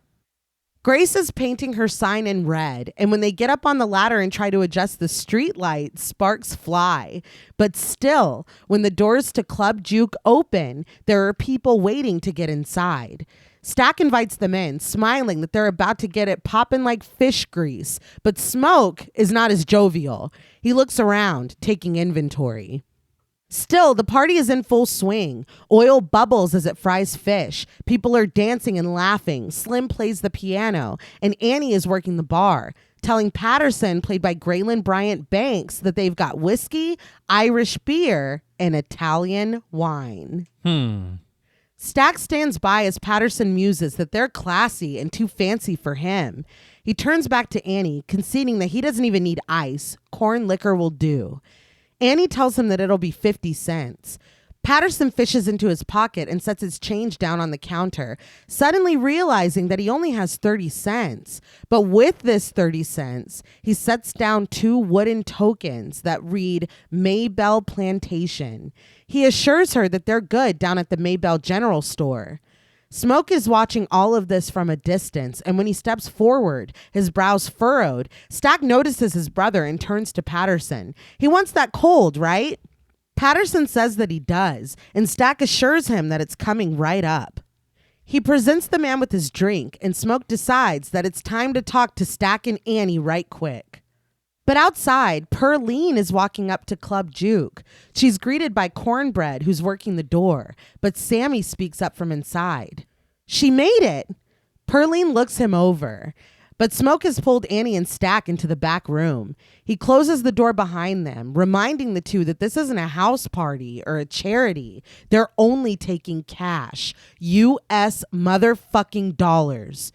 Grace is painting her sign in red, and when they get up on the ladder and try to adjust the street lights, sparks fly. But still, when the doors to Club Juke open, there are people waiting to get inside. Stack invites them in, smiling that they're about to get it popping like fish grease. But Smoke is not as jovial. He looks around, taking inventory. Still, the party is in full swing. Oil bubbles as it fries fish. People are dancing and laughing. Slim plays the piano, and Annie is working the bar, telling Patterson, played by Graylin Bryant Banks, that they've got whiskey, Irish beer, and Italian wine. Stack stands by as Patterson muses that they're classy and too fancy for him. He turns back to Annie, conceding that he doesn't even need ice. Corn liquor will do. Annie tells him that it'll be 50 cents. Patterson fishes into his pocket and sets his change down on the counter, suddenly realizing that he only has 30 cents. But with this 30 cents, he sets down 2 wooden tokens that read Maybell Plantation. He assures her that they're good down at the Maybell General Store. Smoke is watching all of this from a distance, and when he steps forward, his brows furrowed, Stack notices his brother and turns to Patterson. He wants that cold, right? Patterson says that he does, and Stack assures him that it's coming right up. He presents the man with his drink, and Smoke decides that it's time to talk to Stack and Annie right quick. But outside, Pearline is walking up to Club Juke. She's greeted by Cornbread, who's working the door, but Sammy speaks up from inside. She made it! Pearline looks him over. But Smoke has pulled Annie and Stack into the back room. He closes the door behind them, reminding the two that this isn't a house party or a charity. They're only taking cash. U.S. motherfucking dollars.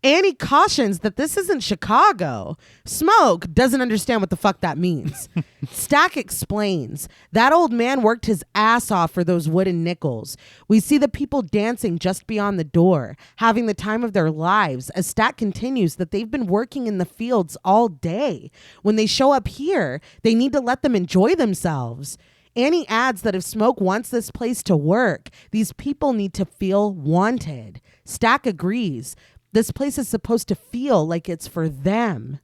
Annie cautions that this isn't Chicago. Smoke doesn't understand what the fuck that means. Stack explains. That old man worked his ass off for those wooden nickels. We see the people dancing just beyond the door, having the time of their lives, as Stack continues that they've been working in the fields all day. When they show up here, they need to let them enjoy themselves. Annie adds that if Smoke wants this place to work, these people need to feel wanted. Stack agrees. This place is supposed to feel like it's for them.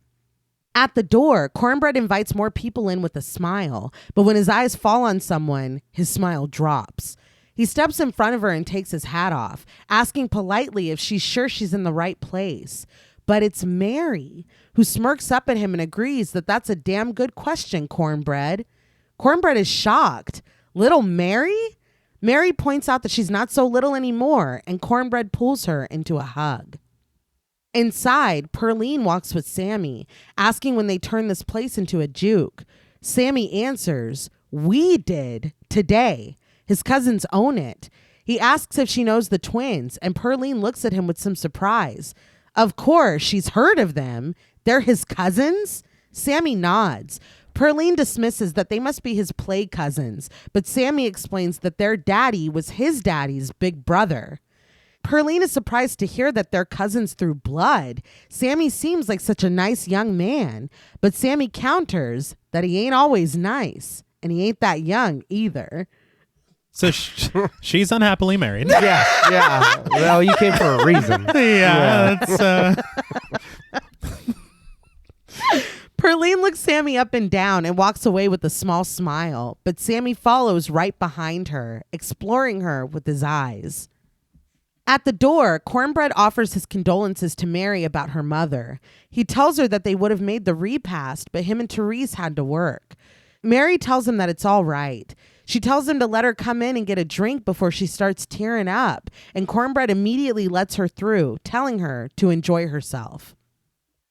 At the door, Cornbread invites more people in with a smile, but when his eyes fall on someone, his smile drops. He steps in front of her and takes his hat off, asking politely if she's sure she's in the right place. But it's Mary, who smirks up at him and agrees that that's a damn good question, Cornbread. Cornbread is shocked. Little Mary? Mary points out that she's not so little anymore, and Cornbread pulls her into a hug. Inside, Pearline walks with Sammy, asking when they turn this place into a juke. Sammy answers, "We did, today. His cousins own it." He asks if she knows the twins, and Pearline looks at him with some surprise. Of course, she's heard of them. They're his cousins? Sammy nods. Pearline dismisses that they must be his play cousins, but Sammy explains that their daddy was his daddy's big brother. Pearline is surprised to hear that they're cousins through blood. Sammy seems like such a nice young man, but Sammy counters that he ain't always nice, and he ain't that young either. So she's unhappily married. Yeah. Well, you came for a reason. That's Pearline looks Sammy up and down and walks away with a small smile, but Sammy follows right behind her, exploring her with his eyes. At the door, Cornbread offers his condolences to Mary about her mother. He tells her that they would have made the repast, but him and Therese had to work. Mary tells him that it's all right. She tells him to let her come in and get a drink before she starts tearing up, and Cornbread immediately lets her through, telling her to enjoy herself.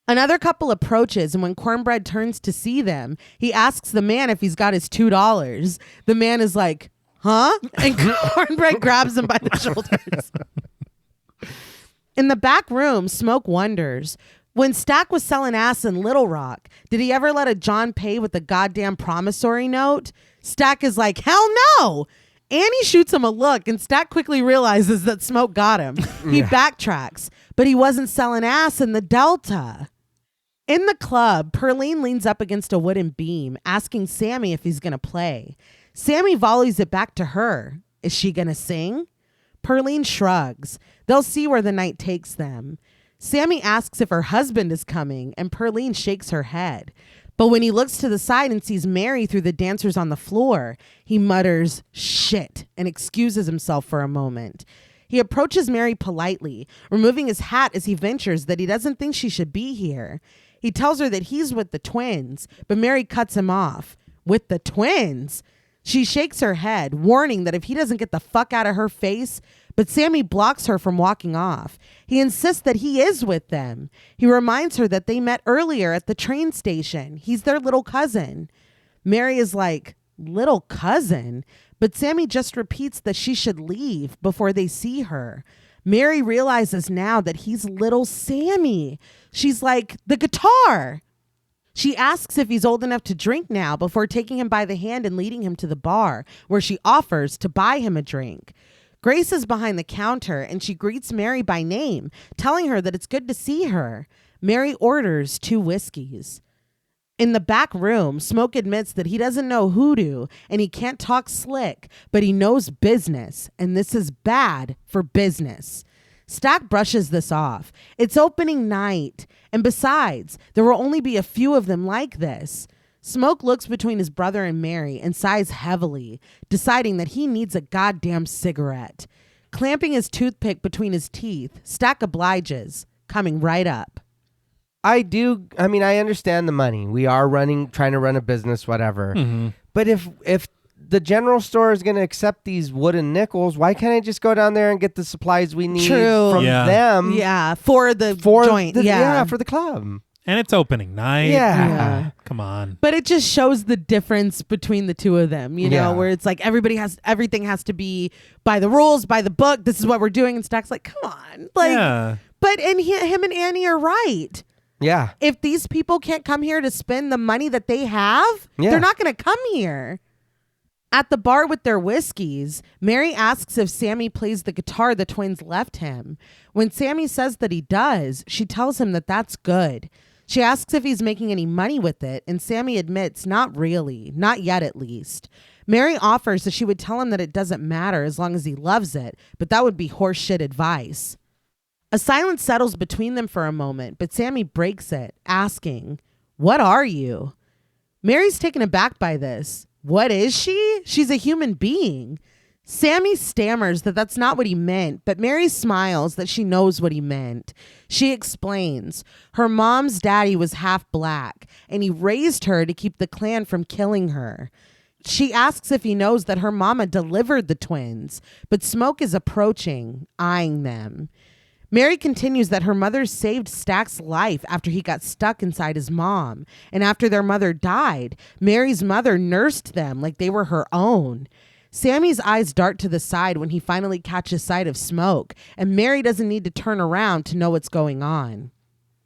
Another couple approaches, and when Cornbread turns to see them, he asks the man if he's got his $2. The man is like, huh? And Cornbread grabs him by the shoulders. In the back room, Smoke wonders, when Stack was selling ass in Little Rock, did he ever let a John pay with a goddamn promissory note? Stack is like, hell no! Annie shoots him a look, and Stack quickly realizes that Smoke got him. He backtracks, but he wasn't selling ass in the Delta. In the club, Pearline leans up against a wooden beam, asking Sammy if he's going to play. Sammy volleys it back to her. Is she going to sing? Pearline shrugs. They'll see where the night takes them. Sammy asks if her husband is coming, and Pearline shakes her head. But when he looks to the side and sees Mary through the dancers on the floor, he mutters, shit, and excuses himself for a moment. He approaches Mary politely, removing his hat as he ventures that he doesn't think she should be here. He tells her that he's with the twins, but Mary cuts him off. With the twins? She shakes her head, warning that if he doesn't get the fuck out of her face, but Sammy blocks her from walking off. He insists that he is with them. He reminds her that they met earlier at the train station. He's their little cousin. Mary is like, little cousin? But Sammy just repeats that she should leave before they see her. Mary realizes now that he's little Sammy. She's like, the guitar. She asks if he's old enough to drink now before taking him by the hand and leading him to the bar, where she offers to buy him a drink. Grace is behind the counter and she greets Mary by name, telling her that it's good to see her. Mary orders 2 whiskeys. In the back room, Smoke admits that he doesn't know hoodoo and he can't talk slick, but he knows business, and this is bad for business. Stack brushes this off. It's opening night, and besides, there will only be a few of them like this. Smoke looks between his brother and Mary and sighs heavily, deciding that he needs a goddamn cigarette. Clamping his toothpick between his teeth, Stack obliges, coming right up. I understand the money. We are trying to run a business, whatever. Mm-hmm. But if the general store is going to accept these wooden nickels, why can't I just go down there and get the supplies we need from them? Yeah, for the joint. For the club. And it's opening night. Yeah. Come on. But it just shows the difference between the two of them, where it's like everything has to be by the rules, by the book. This is what we're doing. And Stack's like, come on. But him and Annie are right. Yeah. If these people can't come here to spend the money that they have, they're not going to come here. At the bar with their whiskeys, Mary asks if Sammy plays the guitar the twins left him. When Sammy says that he does, she tells him that that's good. She asks if he's making any money with it, and Sammy admits not really, not yet at least. Mary offers that she would tell him that it doesn't matter as long as he loves it, but that would be horseshit advice. A silence settles between them for a moment, but Sammy breaks it, asking, "What are you?" Mary's taken aback by this. What is she? She's a human being. Sammy stammers that that's not what he meant, but Mary smiles that she knows what he meant. She explains, her mom's daddy was half black, and he raised her to keep the clan from killing her. She asks if he knows that her mama delivered the twins, but Smoke is approaching, eyeing them. Mary continues that her mother saved Stack's life after he got stuck inside his mom, and after their mother died, Mary's mother nursed them like they were her own. Sammy's eyes dart to the side when he finally catches sight of Smoke, and Mary doesn't need to turn around to know what's going on.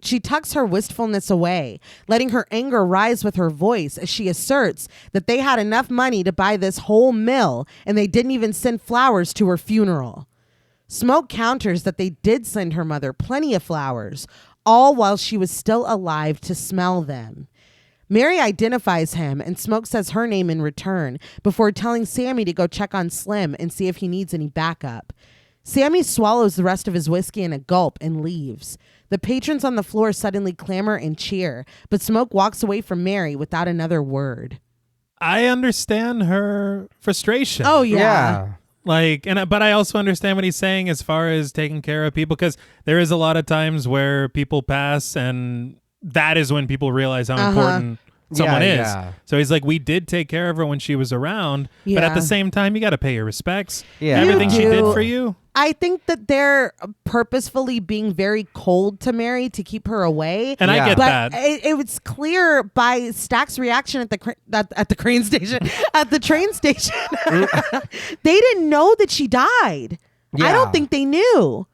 She tucks her wistfulness away, letting her anger rise with her voice as she asserts that they had enough money to buy this whole mill, and they didn't even send flowers to her funeral. Smoke counters that they did send her mother plenty of flowers, all while she was still alive to smell them. Mary identifies him, and Smoke says her name in return before telling Sammy to go check on Slim and see if he needs any backup. Sammy swallows the rest of his whiskey in a gulp and leaves. The patrons on the floor suddenly clamor and cheer, but Smoke walks away from Mary without another word. I understand her frustration. Oh, yeah. But I also understand what he's saying as far as taking care of people, because there is a lot of times where people pass and that is when people realize how important someone is. Yeah. So he's like, we did take care of her when she was around, but at the same time, you got to pay your respects. Yeah. Everything she did for you. I think that they're purposefully being very cold to Mary to keep her away. And I get that. It was clear by Stack's reaction at the train station. They didn't know that she died. Yeah. I don't think they knew.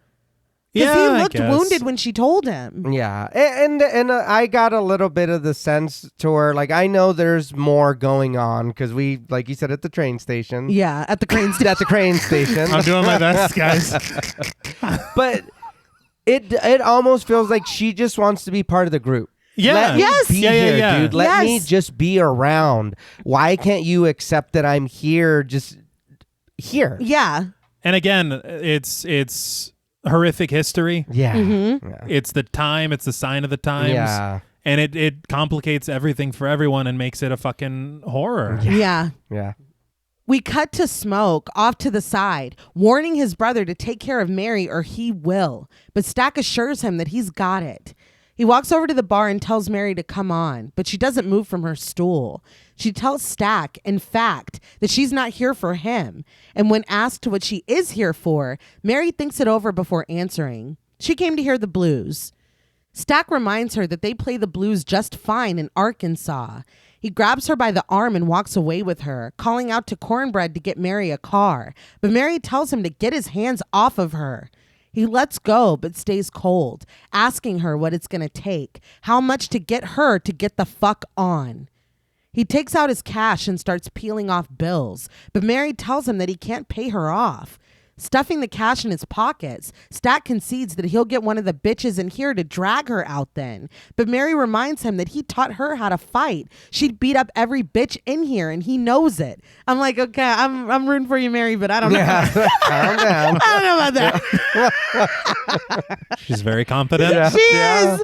Because he looked wounded when she told him. Yeah. And I got a little bit of the sense to her, like, I know there's more going on because we, like you said, at the train station. Yeah, at the train station. At the train station. I'm doing my best, guys. But it almost feels like she just wants to be part of the group. Yeah. Let me be here, dude. Let me Yes. just be around. Why can't you accept that I'm here, just here? Yeah. And again, it's horrific history. Yeah. Mm-hmm. Yeah. It's the time. It's the sign of the times. Yeah. And it complicates everything for everyone and makes it a fucking horror. Yeah. Yeah. We cut to Smoke off to the side, warning his brother to take care of Mary or he will. But Stack assures him that he's got it. He walks over to the bar and tells Mary to come on, but she doesn't move from her stool. She tells Stack, in fact, that she's not here for him. And when asked what she is here for, Mary thinks it over before answering. She came to hear the blues. Stack reminds her that they play the blues just fine in Arkansas. He grabs her by the arm and walks away with her, calling out to Cornbread to get Mary a car. But Mary tells him to get his hands off of her. He lets go but stays cold, asking her what it's going to take, how much to get her to get the fuck on. He takes out his cash and starts peeling off bills, but Mary tells him that he can't pay her off. Stuffing the cash in his pockets, Stack concedes that he'll get one of the bitches in here to drag her out then. But Mary reminds him that he taught her how to fight. She'd beat up every bitch in here and he knows it. I'm like, okay, I'm rooting for you, Mary, but I don't know. Calm down. I don't know about that. She's very confident. Yeah. She is.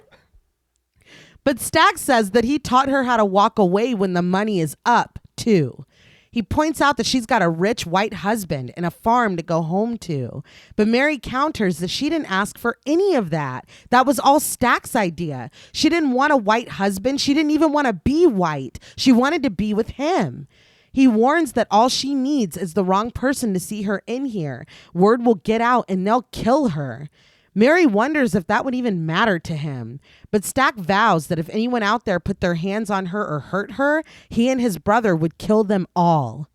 But Stack says that he taught her how to walk away when the money is up, too. He points out that she's got a rich white husband and a farm to go home to. But Mary counters that she didn't ask for any of that. That was all Stack's idea. She didn't want a white husband. She didn't even want to be white. She wanted to be with him. He warns that all she needs is the wrong person to see her in here. Word will get out and they'll kill her. Mary wonders if that would even matter to him, but Stack vows that if anyone out there put their hands on her or hurt her, he and his brother would kill them all.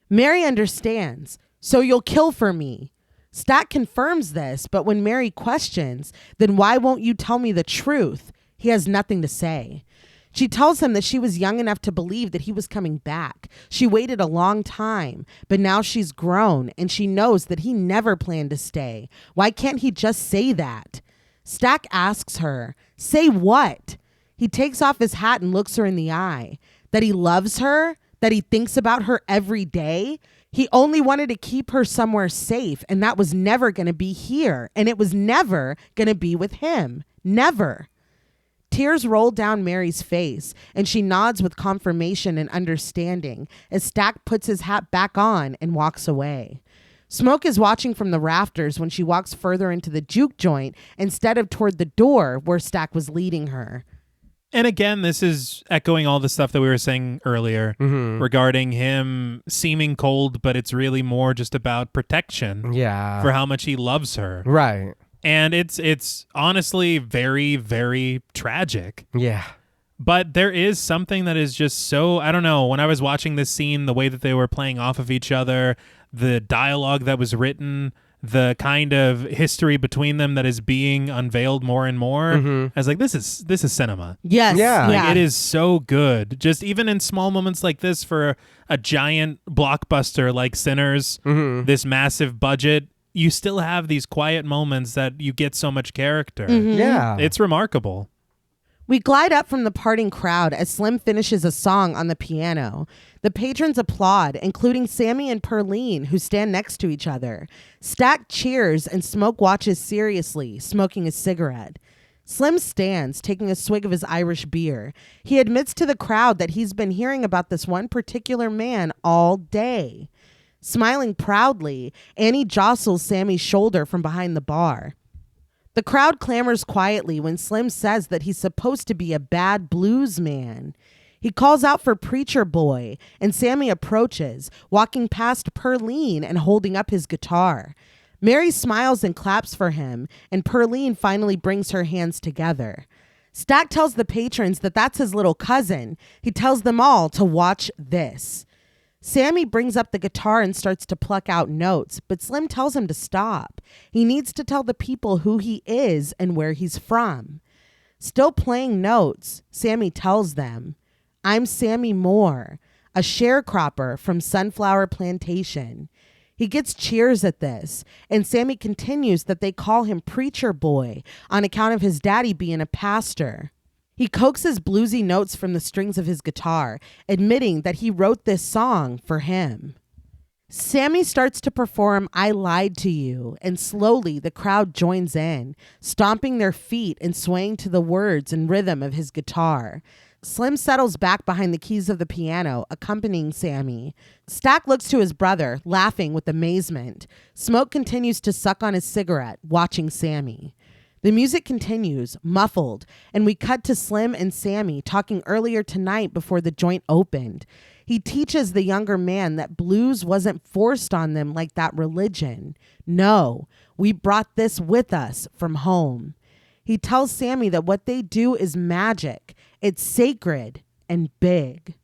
Mary understands. So you'll kill for me. Stack confirms this, but when Mary questions, then why won't you tell me the truth? He has nothing to say. She tells him that she was young enough to believe that he was coming back. She waited a long time, but now she's grown and she knows that he never planned to stay. Why can't he just say that? Stack asks her, say what? He takes off his hat and looks her in the eye. That he loves her? That he thinks about her every day? He only wanted to keep her somewhere safe, and that was never going to be here, and it was never going to be with him. Never. Tears roll down Mary's face, and she nods with confirmation and understanding as Stack puts his hat back on and walks away. Smoke is watching from the rafters when she walks further into the juke joint instead of toward the door where Stack was leading her. And again, this is echoing all the stuff that we were saying earlier regarding him seeming cold, but it's really more just about protection for how much he loves her. Right. And it's honestly very, very tragic. Yeah. But there is something that is just so, I don't know, when I was watching this scene, the way that they were playing off of each other, the dialogue that was written, the kind of history between them that is being unveiled more and more, I was like, this is cinema. Yes. Yeah. Like, it is so good. Just even in small moments like this for a giant blockbuster like Sinners, this massive budget, you still have these quiet moments that you get so much character. Yeah. It's remarkable. We glide up from the parting crowd as Slim finishes a song on the piano. The patrons applaud, including Sammy and Perline, who stand next to each other. Stack cheers and Smoke watches seriously, smoking a cigarette. Slim stands, taking a swig of his Irish beer. He admits to the crowd that he's been hearing about this one particular man all day. Smiling proudly, Annie jostles Sammy's shoulder from behind the bar. The crowd clamors quietly when Slim says that he's supposed to be a bad blues man. He calls out for Preacher Boy, and Sammy approaches, walking past Perline and holding up his guitar. Mary smiles and claps for him, and Perline finally brings her hands together. Stack tells the patrons that that's his little cousin. He tells them all to watch this. Sammy brings up the guitar and starts to pluck out notes, but Slim tells him to stop. He needs to tell the people who he is and where he's from. Still playing notes, Sammy tells them, I'm Sammy Moore, a sharecropper from Sunflower Plantation. He gets cheers at this, and Sammy continues that they call him Preacher Boy on account of his daddy being a pastor. He coaxes bluesy notes from the strings of his guitar, admitting that he wrote this song for him. Sammy starts to perform I Lied to You, and slowly the crowd joins in, stomping their feet and swaying to the words and rhythm of his guitar. Slim settles back behind the keys of the piano, accompanying Sammy. Stack looks to his brother, laughing with amazement. Smoke continues to suck on his cigarette, watching Sammy. The music continues, muffled, and we cut to Slim and Sammy talking earlier tonight before the joint opened. He teaches the younger man that blues wasn't forced on them like that religion. No, we brought this with us from home. He tells Sammy that what they do is magic. It's sacred and big.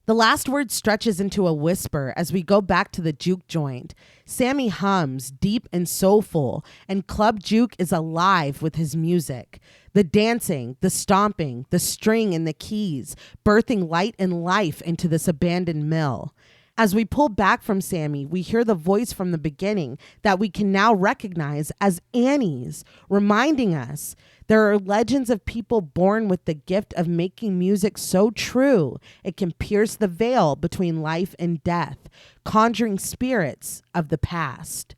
The last word stretches into a whisper as we go back to the juke joint. Sammy hums, deep and soulful, and Club Juke is alive with his music. The dancing, the stomping, the string and the keys, birthing light and life into this abandoned mill. As we pull back from Sammy, we hear the voice from the beginning that we can now recognize as Annie's, reminding us there are legends of people born with the gift of making music so true it can pierce the veil between life and death, conjuring spirits of the past.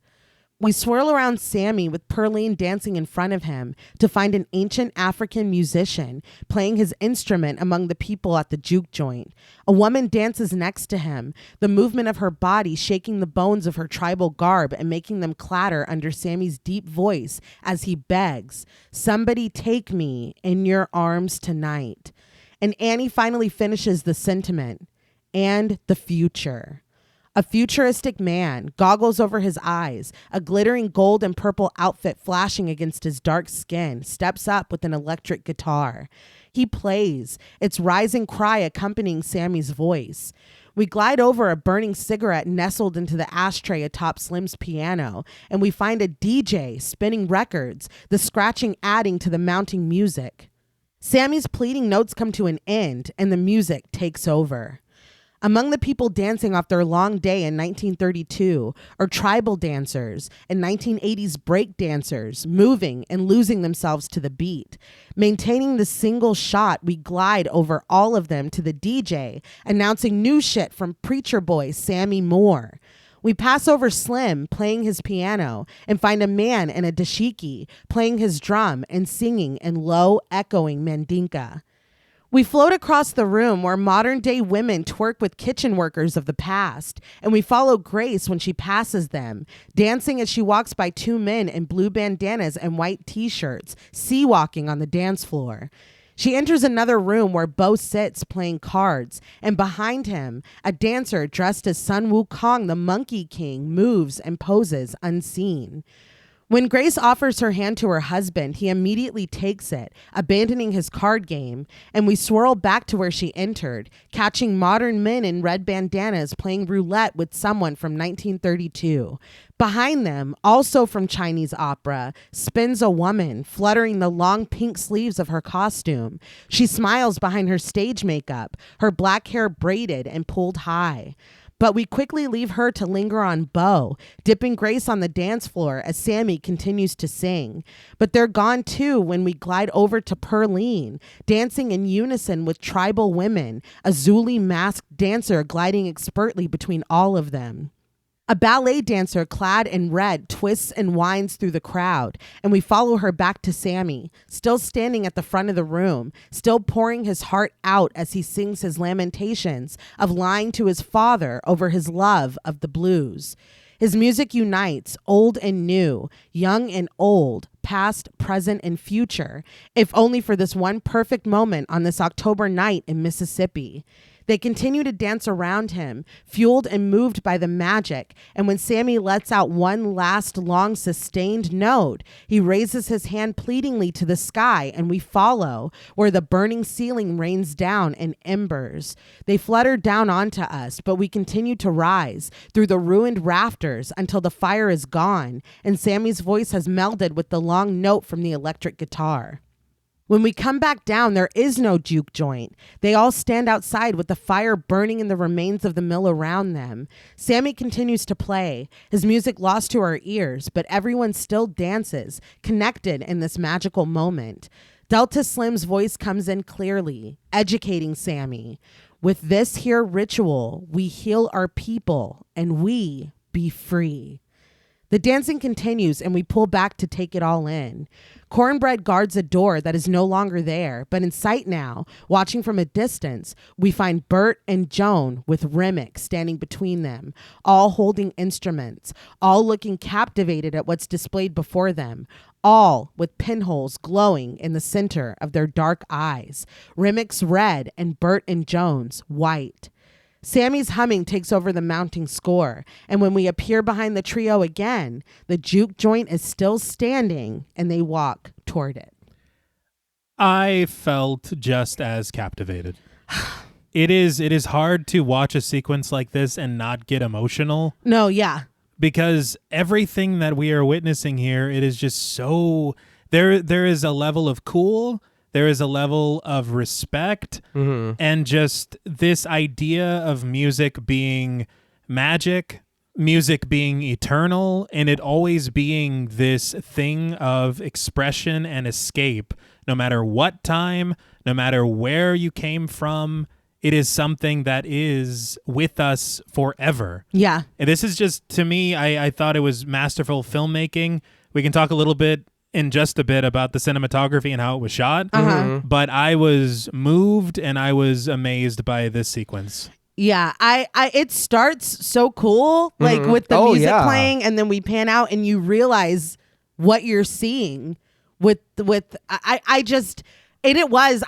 We swirl around Sammy with Perline dancing in front of him to find an ancient African musician playing his instrument among the people at the juke joint. A woman dances next to him, the movement of her body shaking the bones of her tribal garb and making them clatter under Sammy's deep voice as he begs, "Somebody take me in your arms tonight." And Annie finally finishes the sentiment and the future. A futuristic man, goggles over his eyes, a glittering gold and purple outfit flashing against his dark skin, steps up with an electric guitar. He plays, its rising cry accompanying Sammy's voice. We glide over a burning cigarette nestled into the ashtray atop Slim's piano, and we find a DJ spinning records, the scratching adding to the mounting music. Sammy's pleading notes come to an end, and the music takes over. Among the people dancing off their long day in 1932 are tribal dancers and 1980s break dancers moving and losing themselves to the beat. Maintaining the single shot, we glide over all of them to the DJ, announcing new shit from Preacher Boy Sammy Moore. We pass over Slim playing his piano and find a man in a dashiki playing his drum and singing in low, echoing Mandinka. We float across the room where modern-day women twerk with kitchen workers of the past, and we follow Grace when she passes them, dancing as she walks by two men in blue bandanas and white t-shirts, sea-walking on the dance floor. She enters another room where Bo sits playing cards, and behind him, a dancer dressed as Sun Wukong, the Monkey King, moves and poses unseen. When Grace offers her hand to her husband, he immediately takes it, abandoning his card game, and we swirl back to where she entered, catching modern men in red bandanas playing roulette with someone from 1932. Behind them, also from Chinese opera, spins a woman, fluttering the long pink sleeves of her costume. She smiles behind her stage makeup, her black hair braided and pulled high. But we quickly leave her to linger on Bo, dipping Grace on the dance floor as Sammy continues to sing. But they're gone too when we glide over to Perline, dancing in unison with tribal women, a Zulu masked dancer gliding expertly between all of them. A ballet dancer clad in red twists and winds through the crowd, and we follow her back to Sammy, still standing at the front of the room, still pouring his heart out as he sings his lamentations of lying to his father over his love of the blues. His music unites old and new, young and old, past, present, and future, if only for this one perfect moment on this October night in Mississippi. They continue to dance around him, fueled and moved by the magic, and when Sammy lets out one last long sustained note, he raises his hand pleadingly to the sky, and we follow, where the burning ceiling rains down in embers. They flutter down onto us, but we continue to rise through the ruined rafters until the fire is gone, and Sammy's voice has melded with the long note from the electric guitar. When we come back down, there is no juke joint. They all stand outside with the fire burning in the remains of the mill around them. Sammy continues to play, his music lost to our ears, but everyone still dances, connected in this magical moment. Delta Slim's voice comes in clearly, educating Sammy. With this here ritual, we heal our people and we be free. The dancing continues and we pull back to take it all in. Cornbread guards a door that is no longer there, but in sight now, watching from a distance, we find Bert and Joan with Remick standing between them, all holding instruments, all looking captivated at what's displayed before them, all with pinholes glowing in the center of their dark eyes, Remick's red and Bert and Joan's white. Sammy's humming takes over the mounting score, and when we appear behind the trio again, the juke joint is still standing, and they walk toward it. I felt just as captivated. It is hard to watch a sequence like this and not get emotional. No, yeah. Because everything that we are witnessing here, it is just so there is a level of cool, there is a level of respect, and just this idea of music being magic, music being eternal, and it always being this thing of expression and escape, no matter what time, no matter where you came from. It is something that is with us forever. Yeah. And this is just, to me, I thought it was masterful filmmaking. We can talk a little bit in just a bit about the cinematography and how it was shot. But I was moved and I was amazed by this sequence. Yeah, it starts so cool, like with the music playing, and then we pan out and you realize what you're seeing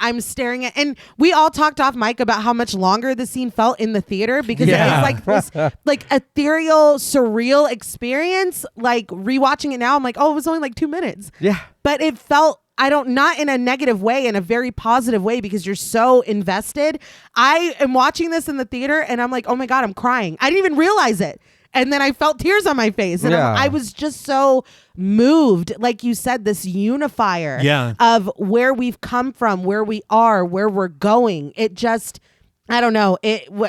I'm staring at, and we all talked off mic about how much longer the scene felt in the theater because it's like this like ethereal, surreal experience. Like rewatching it now, I'm like, oh, it was only like 2 minutes. Yeah. But it felt, not in a negative way, in a very positive way, because you're so invested. I am watching this in the theater and I'm like, oh my God, I'm crying. I didn't even realize it. And then I felt tears on my face. And I was just so moved. Like you said, this unifier of where we've come from, where we are, where we're going. It just, I don't know.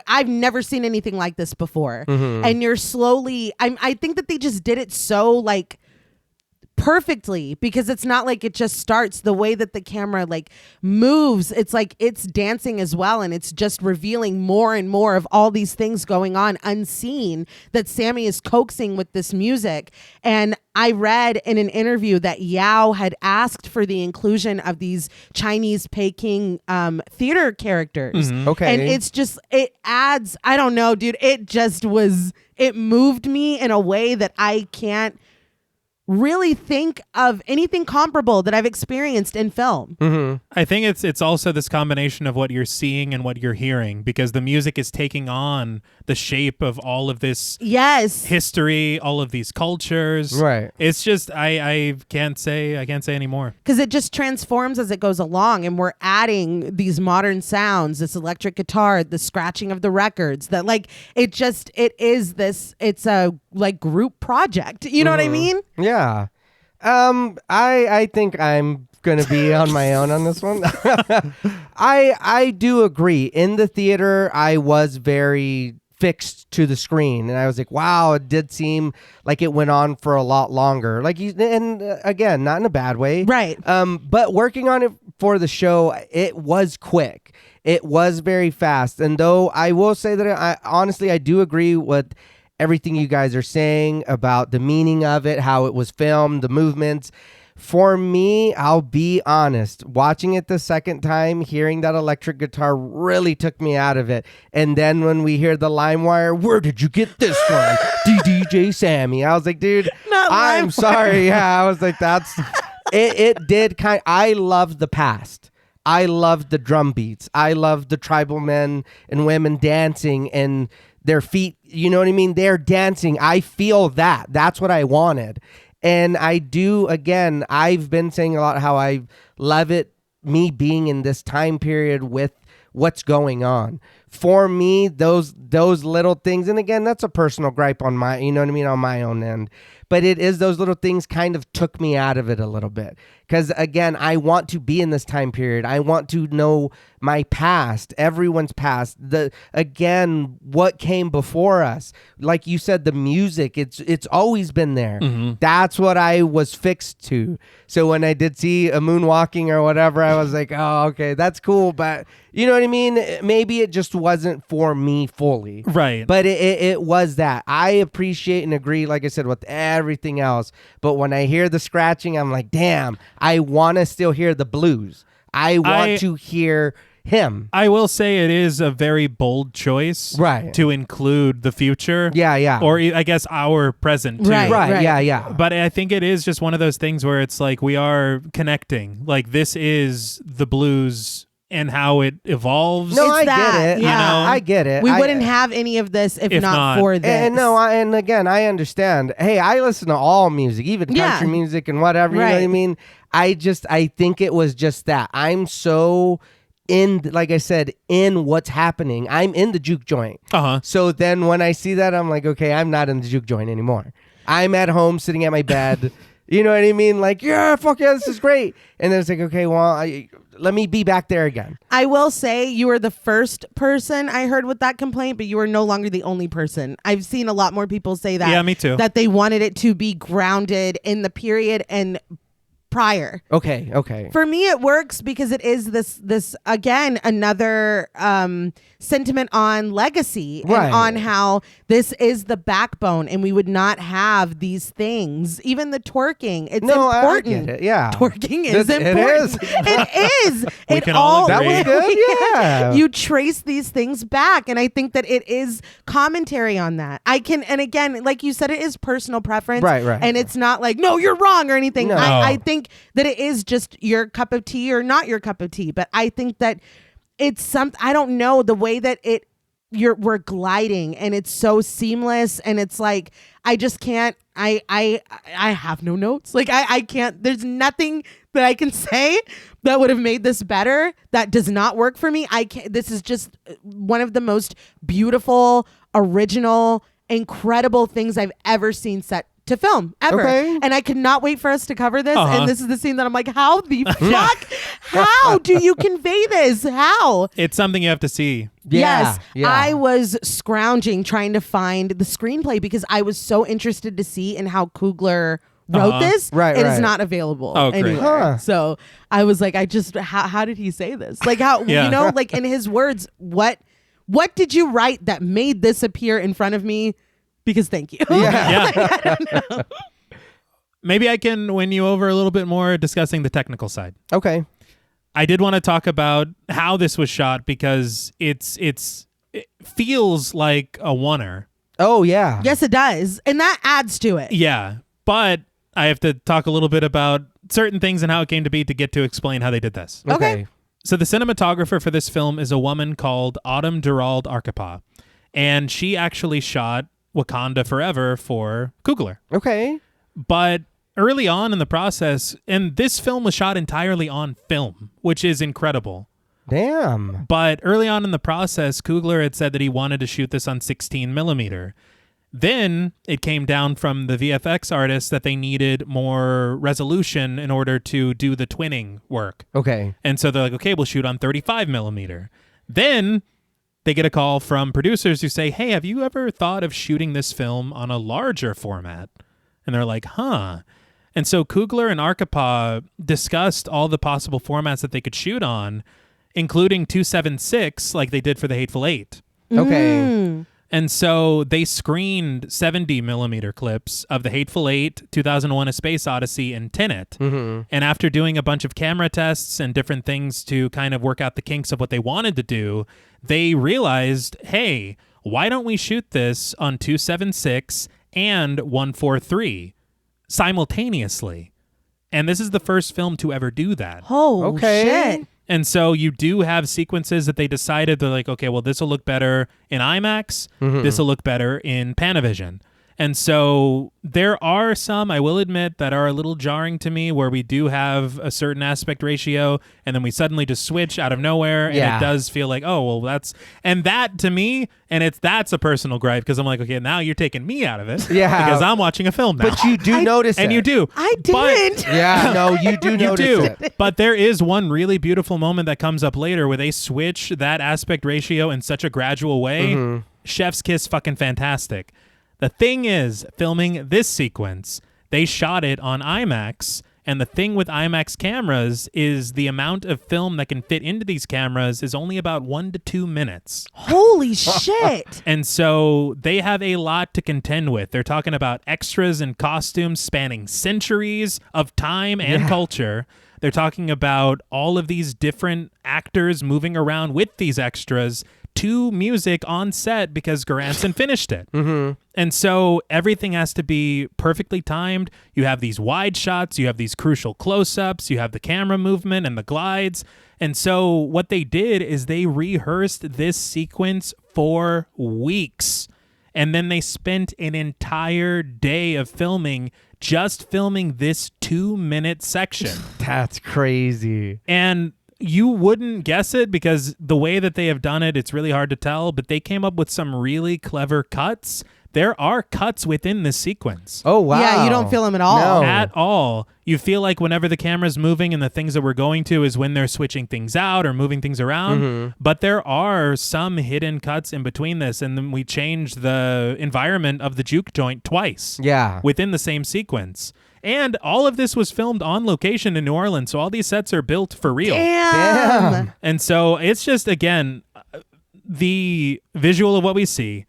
I've never seen anything like this before. And you're slowly, I think that they just did it so like perfectly, because it's not like it just starts. The way that the camera like moves, it's like it's dancing as well, and it's just revealing more and more of all these things going on unseen that Sammy is coaxing with this music. And I read in an interview that Yao had asked for the inclusion of these Chinese Peking theater characters. Okay. And it's just, it adds, I don't know, dude, it moved me in a way that I can't really think of anything comparable that I've experienced in film. I think it's also this combination of what you're seeing and what you're hearing, because the music is taking on the shape of all of this history, all of these cultures. Right. It's just I can't say any more. Because it just transforms as it goes along, and we're adding these modern sounds, this electric guitar, the scratching of the records, that like it's a like group project. You know what I mean? Yeah. I think I'm gonna be on my own on this one. I do agree. In the theater, I was very fixed to the screen, and I was like, wow, it did seem like it went on for a lot longer. Like again, not in a bad way. Right. But working on it for the show, it was quick. It was very fast. And though I will say that I do agree with everything you guys are saying about the meaning of it, how it was filmed, the movements. For me, I'll be honest, watching it the second time, hearing that electric guitar really took me out of it. And then when we hear the LimeWire, where did you get this from? DJ Sammy. I was like, dude, I'm sorry. Yeah, I was like, it did I loved the past. I loved the drum beats. I loved the tribal men and women dancing and their feet, you know what I mean? They're dancing. I feel that. That's what I wanted. And I do, again, I've been saying a lot how I love it, me being in this time period with what's going on. For me, those little things, and again, that's a personal gripe on my, you know what I mean, on my own end. But it is those little things kind of took me out of it a little bit. Because again, I want to be in this time period. I want to know my past, everyone's past. What came before us. Like you said, the music, it's always been there. That's what I was fixed to. So when I did see a moonwalking or whatever, I was like, oh, okay, that's cool. But you know what I mean? Maybe it just wasn't for me fully. Right. But it was that. I appreciate and agree, like I said, with everything else. But when I hear the scratching, I'm like, damn, I want to still hear the blues. I want to hear him. I will say it is a very bold choice, right, to include the future. Yeah. Or I guess our present too. Right. Yeah. But I think it is just one of those things where it's like we are connecting. Like this is the blues and how it evolves. No, I that, get it. yeah. You know? I get it. We wouldn't have any of this if not for this. And again, I understand. Hey, I listen to all music, even country music and whatever. You know what I mean? I think it was just that. I'm so in, like I said, in what's happening. I'm in the juke joint. Uh-huh. So then when I see that, I'm like, okay, I'm not in the juke joint anymore. I'm at home sitting at my bed. You know what I mean? Like, yeah, fuck yeah, this is great. And then it's like, okay, well, let me be back there again. I will say you were the first person I heard with that complaint, but you are no longer the only person. I've seen a lot more people say that. Yeah, me too. That they wanted it to be grounded in the period and prior. Okay. For me, it works because it is this again, another sentiment on legacy Right. and on how this is the backbone and we would not have these things. Even the twerking, it's important. I get it. Yeah. Twerking is It important. is. It is. We It can all That agree. was good. Yeah. You trace these things back, and I think that it is commentary on that. And again, like you said, it is personal preference. Right. And it's not like, no, you're wrong or anything. No. I think that it is just your cup of tea or not your cup of tea. But I think that it's I don't know, the way that we're gliding and it's so seamless and it's like, I just can't, I have no notes. Like I can't, there's nothing that I can say that would have made this better. That does not work for me. This is just one of the most beautiful, original, incredible things I've ever seen set to film ever. Okay. And I could not wait for us to cover this. Uh-huh. And this is the scene that I'm like, how the fuck? How do you convey this? How? It's something you have to see. Yeah. Yes, I was scrounging trying to find the screenplay because I was so interested to see in how Coogler wrote this. Right, It is right. not available Oh, great. anywhere. Huh. So I was like, how did he say this? Like how, Yeah. you know, like in his words, what did you write that made this appear in front of me? Because thank you. Yeah. Yeah. Maybe I can win you over a little bit more discussing the technical side. Okay. I did want to talk about how this was shot because it feels like a oneer. Oh, yeah. Yes, it does. And that adds to it. Yeah, but I have to talk a little bit about certain things and how it came to be to get to explain how they did this. Okay. So the cinematographer for this film is a woman called Autumn Durald Arkapaw, and she actually shot Wakanda Forever for Coogler. Okay. But early on in the process, and this film was shot entirely on film, which is incredible. Damn. But early on in the process, Coogler had said that he wanted to shoot this on 16 millimeter. Then it came down from the VFX artists that they needed more resolution in order to do the twinning work. Okay. And so they're like, okay, we'll shoot on 35 millimeter. Then they get a call from producers who say, hey, have you ever thought of shooting this film on a larger format? And they're like, huh. And so Coogler and Arkapaw discussed all the possible formats that they could shoot on, including 2.76 like they did for the Hateful Eight. Okay. And so they screened 70 millimeter clips of The Hateful Eight, 2001: A Space Odyssey, and Tenet. Mm-hmm. And after doing a bunch of camera tests and different things to kind of work out the kinks of what they wanted to do, they realized, hey, why don't we shoot this on 2.76 and 1.43 simultaneously? And this is the first film to ever do that. Oh, Okay. shit. And so you do have sequences that they decided they're like, okay, well, this will look better in IMAX. This will look better in Panavision. And so there are some, I will admit, that are a little jarring to me where we do have a certain aspect ratio and then we suddenly just switch out of nowhere and Yeah. it does feel like, oh, well, and that to me, and that's a personal gripe because I'm like, okay, now you're taking me out of it. Yeah. Because I'm watching a film now. But you do notice and it. you do. I But- didn't. Yeah, no, you do you notice do. it. But there is one really beautiful moment that comes up later where they switch that aspect ratio in such a gradual way. Chef's kiss, fucking fantastic. The thing is, filming this sequence, they shot it on IMAX. And the thing with IMAX cameras is the amount of film that can fit into these cameras is only about 1 to 2 minutes. Holy shit. And so they have a lot to contend with. They're talking about extras and costumes spanning centuries of time and culture. They're talking about all of these different actors moving around with these extras to music on set because Göransson finished it. And so everything has to be perfectly timed. You have these wide shots, you have these crucial close-ups, you have the camera movement and the glides. And so what they did is they rehearsed this sequence for weeks. And then they spent an entire day of filming, just filming this 2-minute section. That's crazy. And you wouldn't guess it because the way that they have done it, it's really hard to tell, but they came up with some really clever cuts. There are cuts within this sequence. Oh, wow. Yeah, you don't feel them at all. No. At all. You feel like whenever the camera's moving and the things that we're going to is when they're switching things out or moving things around. But there are some hidden cuts in between this, and then we changed the environment of the juke joint twice. Yeah. Within the same sequence. And all of this was filmed on location in New Orleans, so all these sets are built for real. Damn. And so it's just, again, the visual of what we see,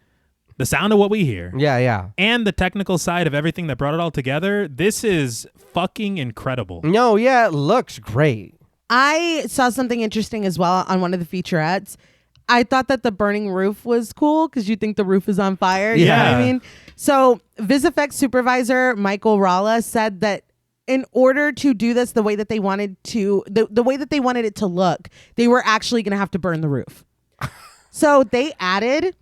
the sound of what we hear, Yeah. and the technical side of everything that brought it all together. This is fucking incredible. No, yeah, it looks great. I saw something interesting as well on one of the featurettes. I thought that the burning roof was cool because you think the roof is on fire. You know what I mean? So VisFX supervisor Michael Ralla said that in order to do this the way that they wanted to, the way that they wanted it to look, they were actually going to have to burn the roof. So they added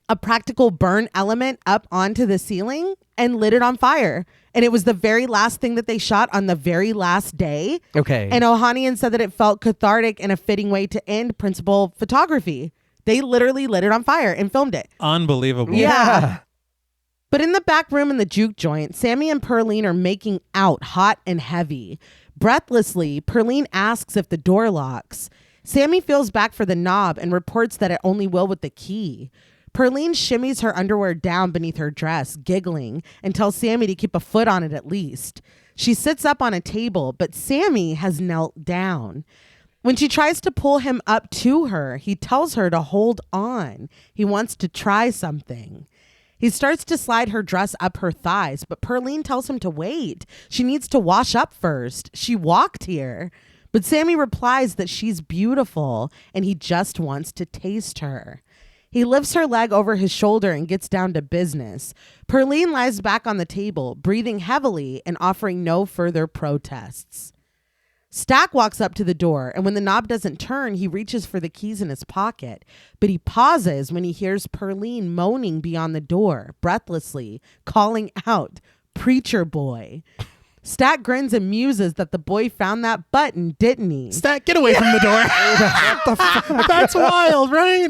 a practical burn element up onto the ceiling and lit it on fire. And it was the very last thing that they shot on the very last day. Okay. And Ohanian said that it felt cathartic and a fitting way to end principal photography. They literally lit it on fire and filmed it. Unbelievable. Yeah. But in the back room in the juke joint, Sammy and Perline are making out hot and heavy. Breathlessly, Perline asks if the door locks. Sammy feels back for the knob and reports that it only will with the key. Perline shimmies her underwear down beneath her dress, giggling, and tells Sammy to keep a foot on it at least. She sits up on a table, but Sammy has knelt down. When she tries to pull him up to her, he tells her to hold on. He wants to try something. He starts to slide her dress up her thighs, but Perline tells him to wait. She needs to wash up first. She walked here. But Sammy replies that she's beautiful and he just wants to taste her. He lifts her leg over his shoulder and gets down to business. Perline lies back on the table, breathing heavily and offering no further protests. Stack walks up to the door, and when the knob doesn't turn, he reaches for the keys in his pocket. But he pauses when he hears Perline moaning beyond the door, breathlessly, calling out, "Preacher boy." Stack grins and muses that the boy found that button, didn't he? Stack, get away from the door. What the fuck? That's wild, right?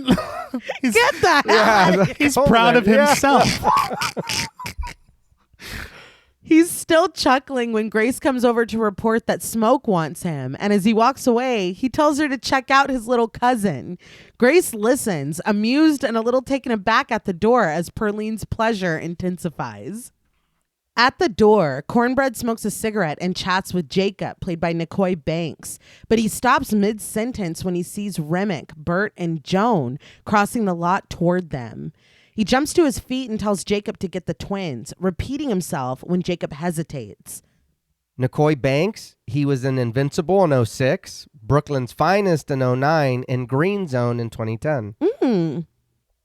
Get that! Yeah, He's proud of himself. He's still chuckling when Grace comes over to report that Smoke wants him. And as he walks away, he tells her to check out his little cousin. Grace listens, amused and a little taken aback at the door as Perline's pleasure intensifies. At the door, Cornbread smokes a cigarette and chats with Jacob, played by Nicoy Banks. But he stops mid-sentence when he sees Remick, Bert, and Joan crossing the lot toward them. He jumps to his feet and tells Jacob to get the twins, repeating himself when Jacob hesitates. Nicoy Banks, he was in Invincible in 2006, Brooklyn's Finest in 2009, and Green Zone in 2010.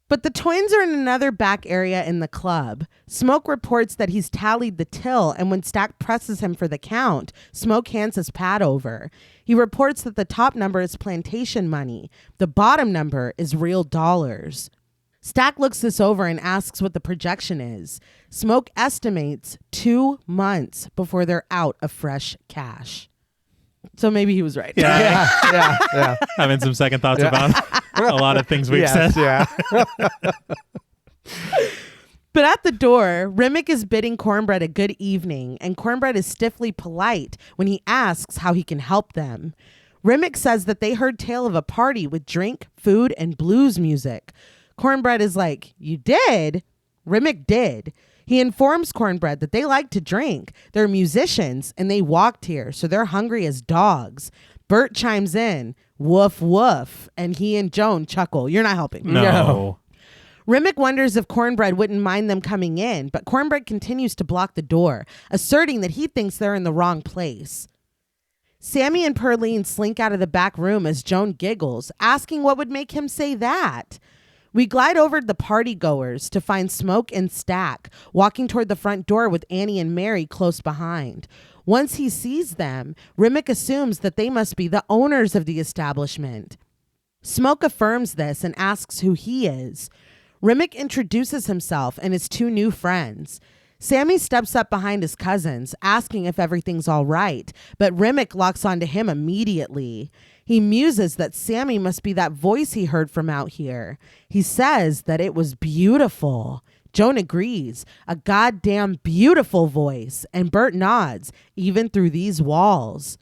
But the twins are in another back area in the club. Smoke reports that he's tallied the till, and when Stack presses him for the count, Smoke hands his pad over. He reports that the top number is plantation money. The bottom number is real dollars. Stack looks this over and asks what the projection is. Smoke estimates 2 months before they're out of fresh cash. So maybe he was right. Yeah. Having some second thoughts about a lot of things we've said. Yeah. But at the door, Remick is bidding Cornbread a good evening, and Cornbread is stiffly polite when he asks how he can help them. Remick says that they heard tale of a party with drink, food, and blues music. Cornbread is like, "You did?" Remick did. He informs Cornbread that they like to drink. They're musicians and they walked here, so they're hungry as dogs. Bert chimes in, "Woof, woof," and he and Joan chuckle. You're not helping. No. Remick wonders if Cornbread wouldn't mind them coming in, but Cornbread continues to block the door, asserting that he thinks they're in the wrong place. Sammy and Perline slink out of the back room as Joan giggles, asking what would make him say that. We glide over to the party goers to find Smoke and Stack walking toward the front door with Annie and Mary close behind. Once he sees them, Remick assumes that they must be the owners of the establishment. Smoke affirms this and asks who he is. Remick introduces himself and his 2 new friends. Sammy steps up behind his cousins, asking if everything's all right, but Remick locks onto him immediately. He muses that Sammy must be that voice he heard from out here. He says that it was beautiful. Joan agrees, a goddamn beautiful voice, and Bert nods, even through these walls.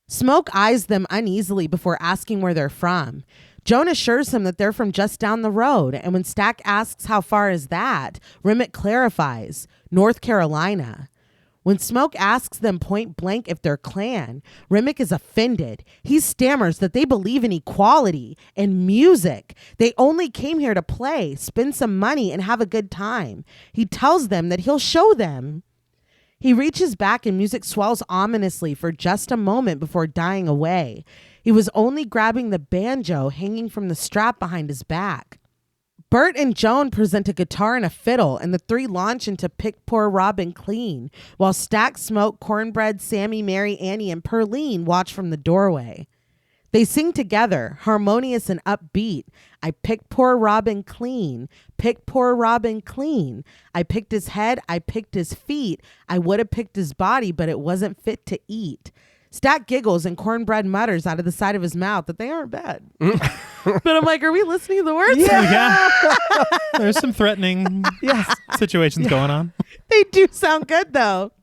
Smoke eyes them uneasily before asking where they're from. Joan assures him that they're from just down the road, and when Stack asks how far is that, Remick clarifies, North Carolina. When Smoke asks them point blank if they're Klan, Remick is offended. He stammers that they believe in equality and music. They only came here to play, spend some money, and have a good time. He tells them that he'll show them. He reaches back and music swells ominously for just a moment before dying away. He was only grabbing the banjo hanging from the strap behind his back. Bert and Joan present a guitar and a fiddle, and the three launch into Pick Poor Robin Clean, while Stack, Smoke, Cornbread, Sammy, Mary, Annie, and Perline watch from the doorway. They sing together, harmonious and upbeat. I picked poor Robin clean, pick poor Robin clean. I picked his head, I picked his feet. I would have picked his body, but it wasn't fit to eat. Stack giggles and Cornbread mutters out of the side of his mouth that they aren't bad. But I'm like, are we listening to the words? Yeah. There's some threatening situations going on. They do sound good, though.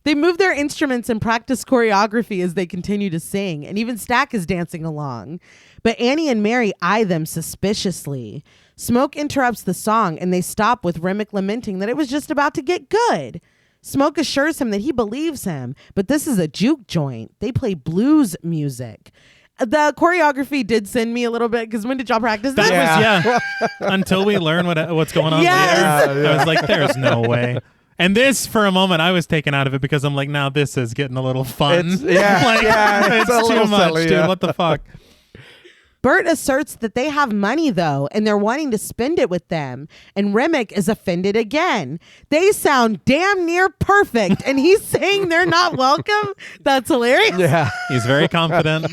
They move their instruments and practice choreography as they continue to sing, and even Stack is dancing along. But Annie and Mary eye them suspiciously. Smoke interrupts the song, and they stop with Remick lamenting that it was just about to get good. Smoke assures him that he believes him, but this is a juke joint. They play blues music. The choreography did send me a little bit, because when did y'all practice this? Until we learn what's going on Yes. later. I was like, there's no way. And this, for a moment, I was taken out of it because I'm like, now this is getting a little fun. It's it's too much, silly, dude. What the fuck? Bert asserts that they have money, though, and they're wanting to spend it with them. And Remick is offended again. They sound damn near perfect, and he's saying they're not welcome? That's hilarious. Yeah. He's very confident.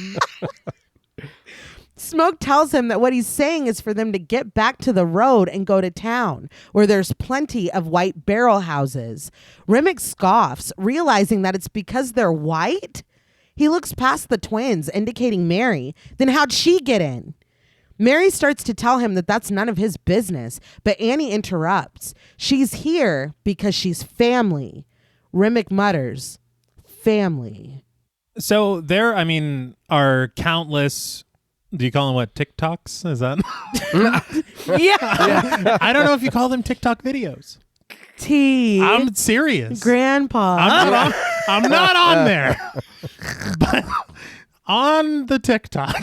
Smoke tells him that what he's saying is for them to get back to the road and go to town, where there's plenty of white barrel houses. Remick scoffs, realizing that it's because they're white. He looks past the twins, indicating Mary. Then how'd she get in? Mary starts to tell him that that's none of his business, but Annie interrupts. She's here because she's family. Remick mutters, family. So there, are countless... Do you call them what, TikToks? Is that? Yeah. I don't know if you call them TikTok videos. I'm serious. Grandpa. I'm not on there. But on the TikTok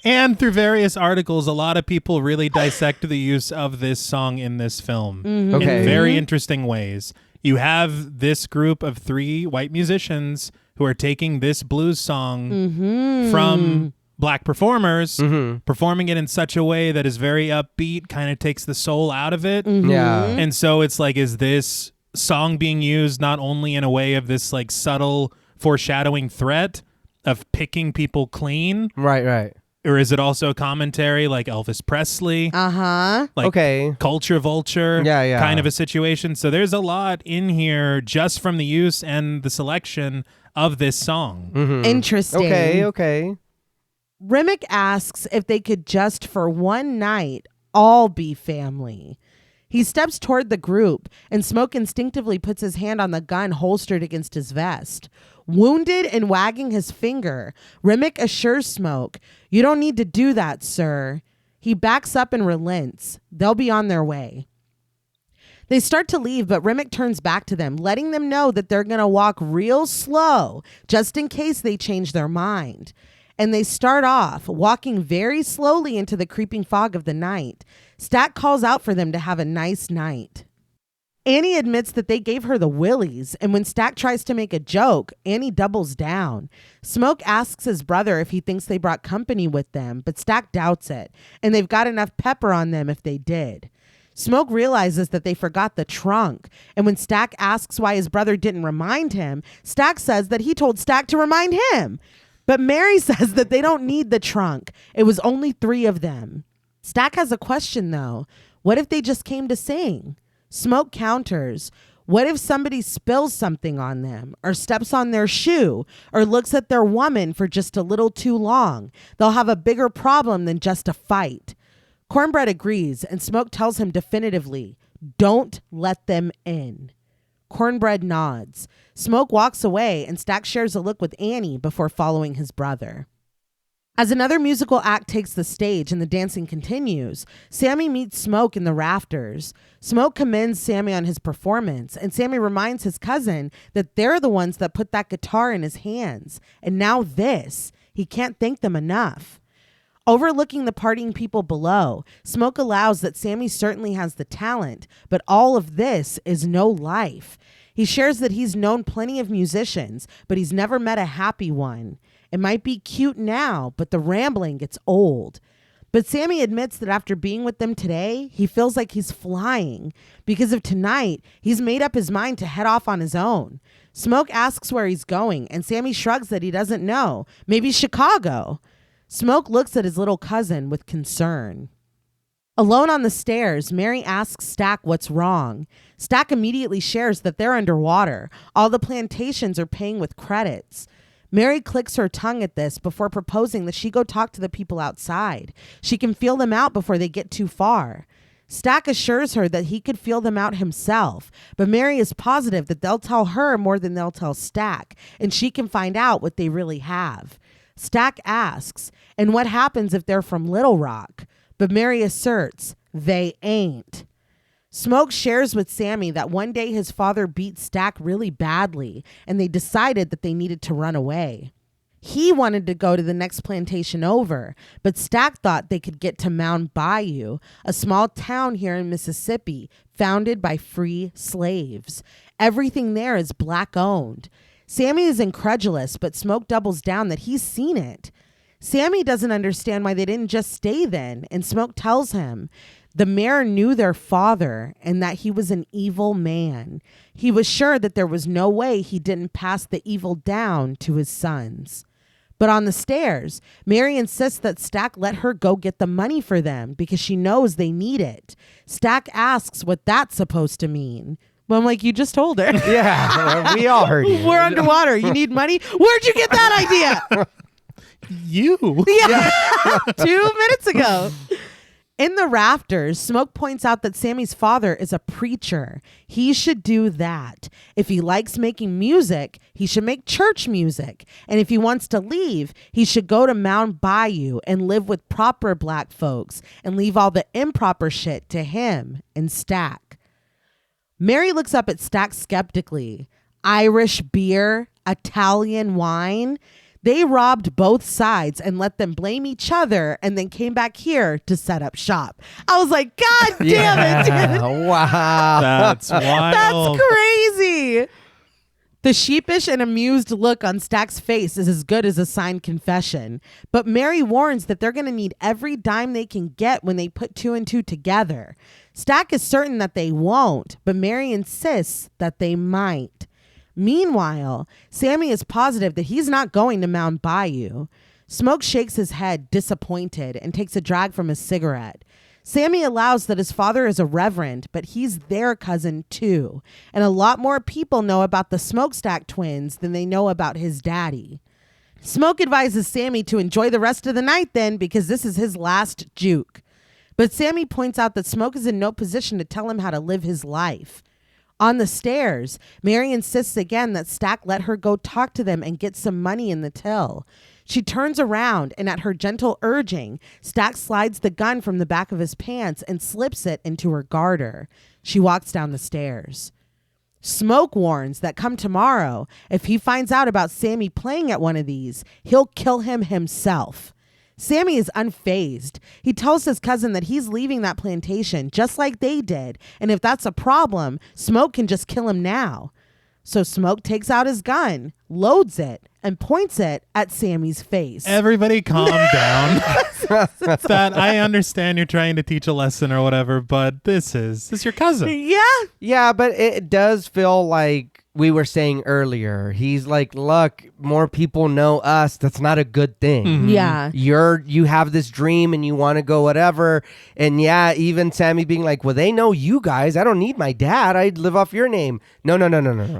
and through various articles, a lot of people really dissect the use of this song in this film in very interesting ways. You have this group of three white musicians who are taking this blues song from black performers, performing it in such a way that is very upbeat, kind of takes the soul out of it. Yeah. And so it's like, is this song being used not only in a way of this like subtle foreshadowing threat of picking people clean? Right. Or is it also a commentary like Elvis Presley? Like culture vulture kind of a situation. So there's a lot in here just from the use and the selection of this song. Interesting. Okay. Remick asks if they could just for one night all be family. He steps toward the group, and Smoke instinctively puts his hand on the gun holstered against his vest. Wounded and wagging his finger, Remick assures Smoke, "You don't need to do that, sir." He backs up and relents. They'll be on their way. They start to leave, but Remick turns back to them, letting them know that they're going to walk real slow, just in case they change their mind. And they start off, walking very slowly into the creeping fog of the night. Stack calls out for them to have a nice night. Annie admits that they gave her the willies, and when Stack tries to make a joke, Annie doubles down. Smoke asks his brother if he thinks they brought company with them, but Stack doubts it, and they've got enough pepper on them if they did. Smoke realizes that they forgot the trunk, and when Stack asks why his brother didn't remind him, Stack says that he told Stack to remind him. But Mary says that they don't need the trunk. It was only 3 of them. Stack has a question, though. What if they just came to sing? Smoke counters. What if somebody spills something on them or steps on their shoe or looks at their woman for just a little too long? They'll have a bigger problem than just a fight. Cornbread agrees, and Smoke tells him definitively, don't let them in. Cornbread nods. Smoke walks away, and Stack shares a look with Annie before following his brother. As another musical act takes the stage and the dancing continues, Sammy meets Smoke in the rafters. Smoke commends Sammy on his performance, and Sammy reminds his cousin that they're the ones that put that guitar in his hands. And now this. He can't thank them enough. Overlooking the partying people below, Smoke allows that Sammy certainly has the talent, but all of this is no life. He shares that he's known plenty of musicians, but he's never met a happy one. It might be cute now, but the rambling gets old. But Sammy admits that after being with them today, he feels like he's flying. Because of tonight, he's made up his mind to head off on his own. Smoke asks where he's going, and Sammy shrugs that he doesn't know. Maybe Chicago. Smoke looks at his little cousin with concern. Alone on the stairs, Mary asks Stack what's wrong. Stack immediately shares that they're underwater. All the plantations are paying with credits. Mary clicks her tongue at this before proposing that she go talk to the people outside. She can feel them out before they get too far. Stack assures her that he could feel them out himself, but Mary is positive that they'll tell her more than they'll tell Stack, and she can find out what they really have. Stack asks, and what happens if they're from Little Rock? But Mary asserts, they ain't. Smoke shares with Sammy that one day his father beat Stack really badly, and they decided that they needed to run away. He wanted to go to the next plantation over, but Stack thought they could get to Mound Bayou, a small town here in Mississippi, founded by free slaves. Everything there is black owned. Sammy is incredulous, but Smoke doubles down that he's seen it. Sammy doesn't understand why they didn't just stay then, and Smoke tells him the mayor knew their father and that he was an evil man. He was sure that there was no way he didn't pass the evil down to his sons. But on the stairs, Mary insists that Stack let her go get the money for them because she knows they need it. Stack asks what that's supposed to mean. Well, I'm like, you just told her. Yeah, we all heard you. We're underwater. You need money? Where'd you get that idea? You. Yeah, 2 minutes ago. In the rafters, Smoke points out that Sammy's father is a preacher. He should do that. If he likes making music, he should make church music. And if he wants to leave, he should go to Mound Bayou and live with proper black folks and leave all the improper shit to him and Stack. Mary looks up at Stack skeptically. Irish beer, Italian wine. They robbed both sides and let them blame each other and then came back here to set up shop. I was like, God damn it, dude. Wow. That's wild. That's crazy. The sheepish and amused look on Stack's face is as good as a signed confession. But Mary warns that they're going to need every dime they can get when they put 2 and 2 together. Stack is certain that they won't, but Mary insists that they might. Meanwhile, Sammy is positive that he's not going to Mound Bayou. Smoke shakes his head, disappointed, and takes a drag from his cigarette. Sammy allows that his father is a reverend, but he's their cousin too. And a lot more people know about the Smokestack twins than they know about his daddy. Smoke advises Sammy to enjoy the rest of the night then, because this is his last juke. But Sammy points out that Smoke is in no position to tell him how to live his life. On the stairs, Mary insists again that Stack let her go talk to them and get some money in the till. She turns around, and at her gentle urging, Stack slides the gun from the back of his pants and slips it into her garter. She walks down the stairs. Smoke warns that come tomorrow, if he finds out about Sammy playing at one of these, he'll kill him himself. Sammy is unfazed. He tells his cousin that he's leaving that plantation just like they did, and if that's a problem, Smoke can just kill him now. So Smoke takes out his gun, loads it, and points it at Sammy's face. Everybody calm down. That I understand you're trying to teach a lesson or whatever, but this is your cousin. Yeah. Yeah, but it does feel like we were saying earlier. He's like, look, more people know us. That's not a good thing. Mhm. Yeah. You have this dream and you want to go whatever. And yeah, even Sammy being like, well, they know you guys. I don't need my dad. I'd live off your name. No.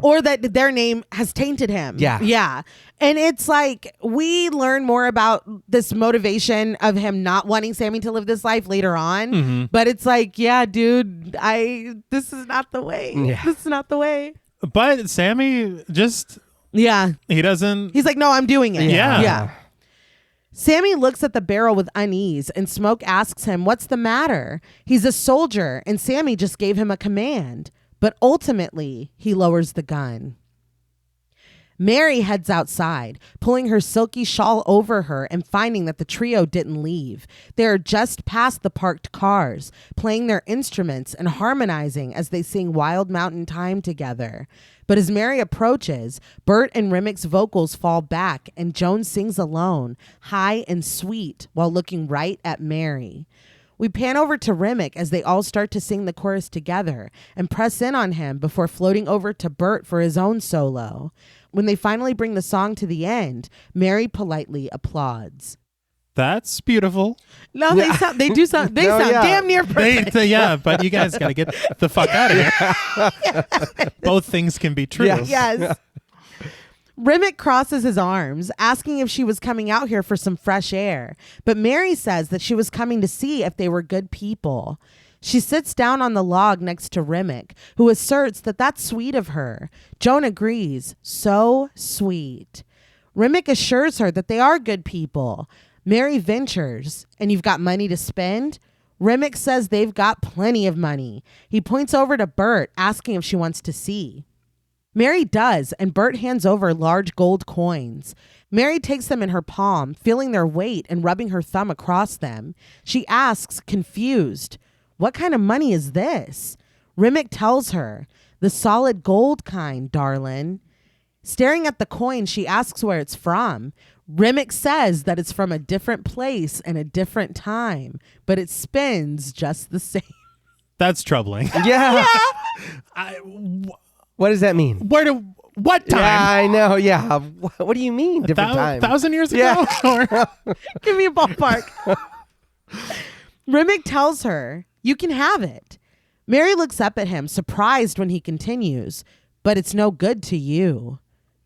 Or that their name has tainted him. Yeah. Yeah. And it's like we learn more about this motivation of him not wanting Sammy to live this life later on. Mm-hmm. But it's like, yeah, dude, this is not the way. Yeah. This is not the way. But Sammy just, Yeah. he doesn't. He's like, no, I'm doing it. Yeah. Yeah. Sammy looks at the barrel with unease, and Smoke asks him, what's the matter? He's a soldier, and Sammy just gave him a command. But ultimately, he lowers the gun. Mary heads outside, pulling her silky shawl over her and finding that the trio didn't leave. They are just past the parked cars, playing their instruments and harmonizing as they sing Wild Mountain Time together. But as Mary approaches, Bert and Remick's vocals fall back and Joan sings alone, high and sweet, while looking right at Mary. We pan over to Remick as they all start to sing the chorus together and press in on him before floating over to Bert for his own solo. When they finally bring the song to the end, Mary politely applauds. That's beautiful. No, they sound damn near perfect. Yeah, but you guys got to get the fuck out of here. Both things can be true. Yes. Remick crosses his arms, asking if she was coming out here for some fresh air. But Mary says that she was coming to see if they were good people. She sits down on the log next to Remick, who asserts that that's sweet of her. Joan agrees. So sweet. Remick assures her that they are good people. Mary ventures, and you've got money to spend? Remick says they've got plenty of money. He points over to Bert, asking if she wants to see. Mary does, and Bert hands over large gold coins. Mary takes them in her palm, feeling their weight and rubbing her thumb across them. She asks, confused, what kind of money is this? Remick tells her, the solid gold kind, darling. Staring at the coin, she asks where it's from. Remick says that it's from a different place and a different time, but it spins just the same. That's troubling. Yeah. What does that mean? What time? Yeah, I know. Yeah. What do you mean? Different time? 1,000 years ago? Yeah. Give me a ballpark. Remick tells her, you can have it. Mary looks up at him, surprised when he continues, but it's no good to you.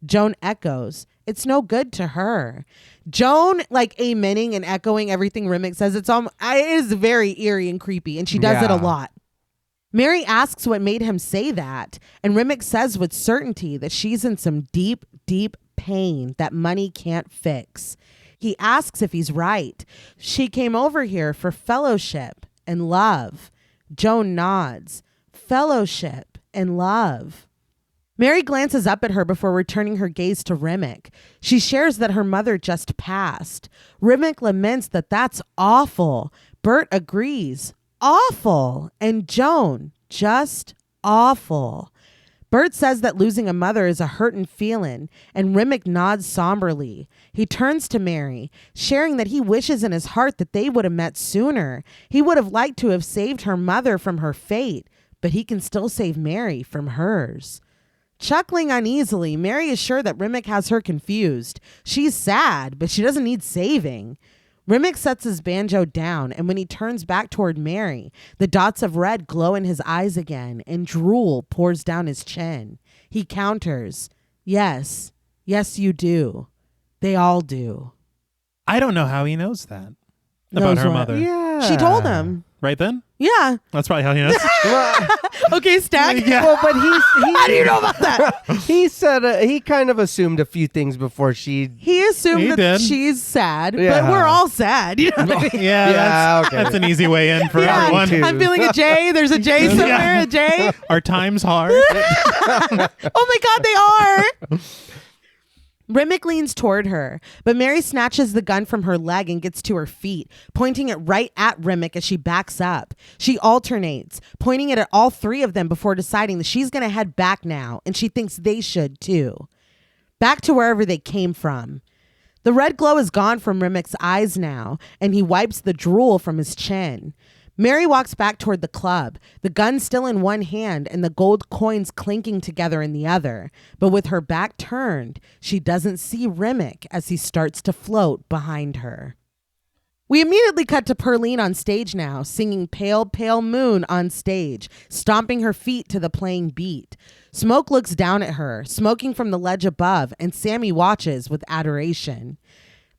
Joan echoes, it's no good to her. Joan, like, amening and echoing everything Remick says. It is very eerie and creepy, and she does it a lot. Mary asks what made him say that, and Remick says with certainty that she's in some deep, deep pain that money can't fix. He asks if he's right. She came over here for fellowship and love. Joan nods. Fellowship and love. Mary glances up at her before returning her gaze to Remick. She shares that her mother just passed. Remick laments that that's awful. Bert agrees. Awful. And Joan, just awful. Bert says that losing a mother is a hurtin' feeling, and Remick nods somberly. He turns to Mary, sharing that he wishes in his heart that they would have met sooner. He would have liked to have saved her mother from her fate, but he can still save Mary from hers. Chuckling uneasily, Mary is sure that Remick has her confused. She's sad, but she doesn't need saving. Remick sets his banjo down, and when he turns back toward Mary, the dots of red glow in his eyes again, and drool pours down his chin. He counters, yes, you do. They all do. I don't know how he knows that about her mother. Yeah. She told him. Right then? Yeah. That's probably how he knows. Okay, Stack. Yeah. Well, but How do you know about that? he said he kind of assumed a few things before she. He assumed He that did. she's sad, Yeah. but we're all sad. You know what I mean? Yeah, okay. that's an easy way in for Yeah, everyone. too. I'm feeling a J. There's a J somewhere. A J. Our time's hard. Oh my God, they are. Remick leans toward her, but Mary snatches the gun from her leg and gets to her feet, pointing it right at Remick as she backs up. She alternates, pointing it at all three of them before deciding that she's going to head back now, and she thinks they should too. Back to wherever they came from. The red glow is gone from Remick's eyes now, and he wipes the drool from his chin. Mary walks back toward the club, the gun still in one hand and the gold coins clinking together in the other. But with her back turned, she doesn't see Remick as he starts to float behind her. We immediately cut to Perline on stage now, singing Pale, Pale Moon on stage, stomping her feet to the playing beat. Smoke looks down at her, smoking from the ledge above, and Sammy watches with adoration.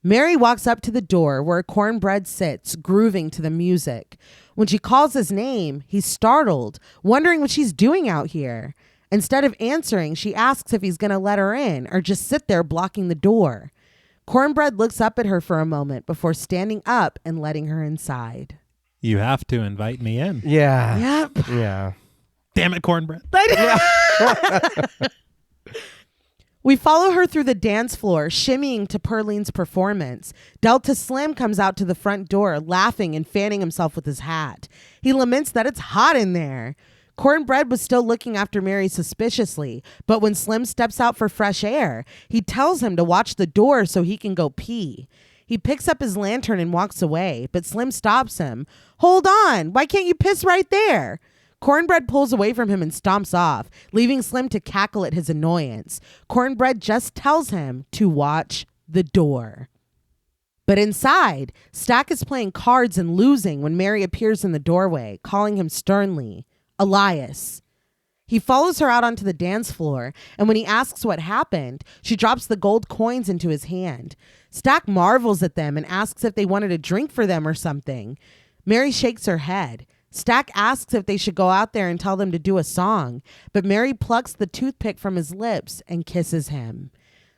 Mary walks up to the door where Cornbread sits, grooving to the music. When she calls his name, he's startled, wondering what she's doing out here. Instead of answering, she asks if he's going to let her in or just sit there blocking the door. Cornbread looks up at her for a moment before standing up and letting her inside. You have to invite me in. Yeah. Yep. Yeah. Damn it, Cornbread. We follow her through the dance floor, shimmying to Perline's performance. Delta Slim comes out to the front door, laughing and fanning himself with his hat. He laments that it's hot in there. Cornbread was still looking after Mary suspiciously, but when Slim steps out for fresh air, he tells him to watch the door so he can go pee. He picks up his lantern and walks away, but Slim stops him. Hold on, why can't you piss right there? Cornbread pulls away from him and stomps off, leaving Slim to cackle at his annoyance. Cornbread just tells him to watch the door. But inside, Stack is playing cards and losing when Mary appears in the doorway, calling him sternly, Elias. He follows her out onto the dance floor, and when he asks what happened, she drops the gold coins into his hand. Stack marvels at them and asks if they wanted a drink for them or something. Mary shakes her head. Stack asks if they should go out there and tell them to do a song, but Mary plucks the toothpick from his lips and kisses him.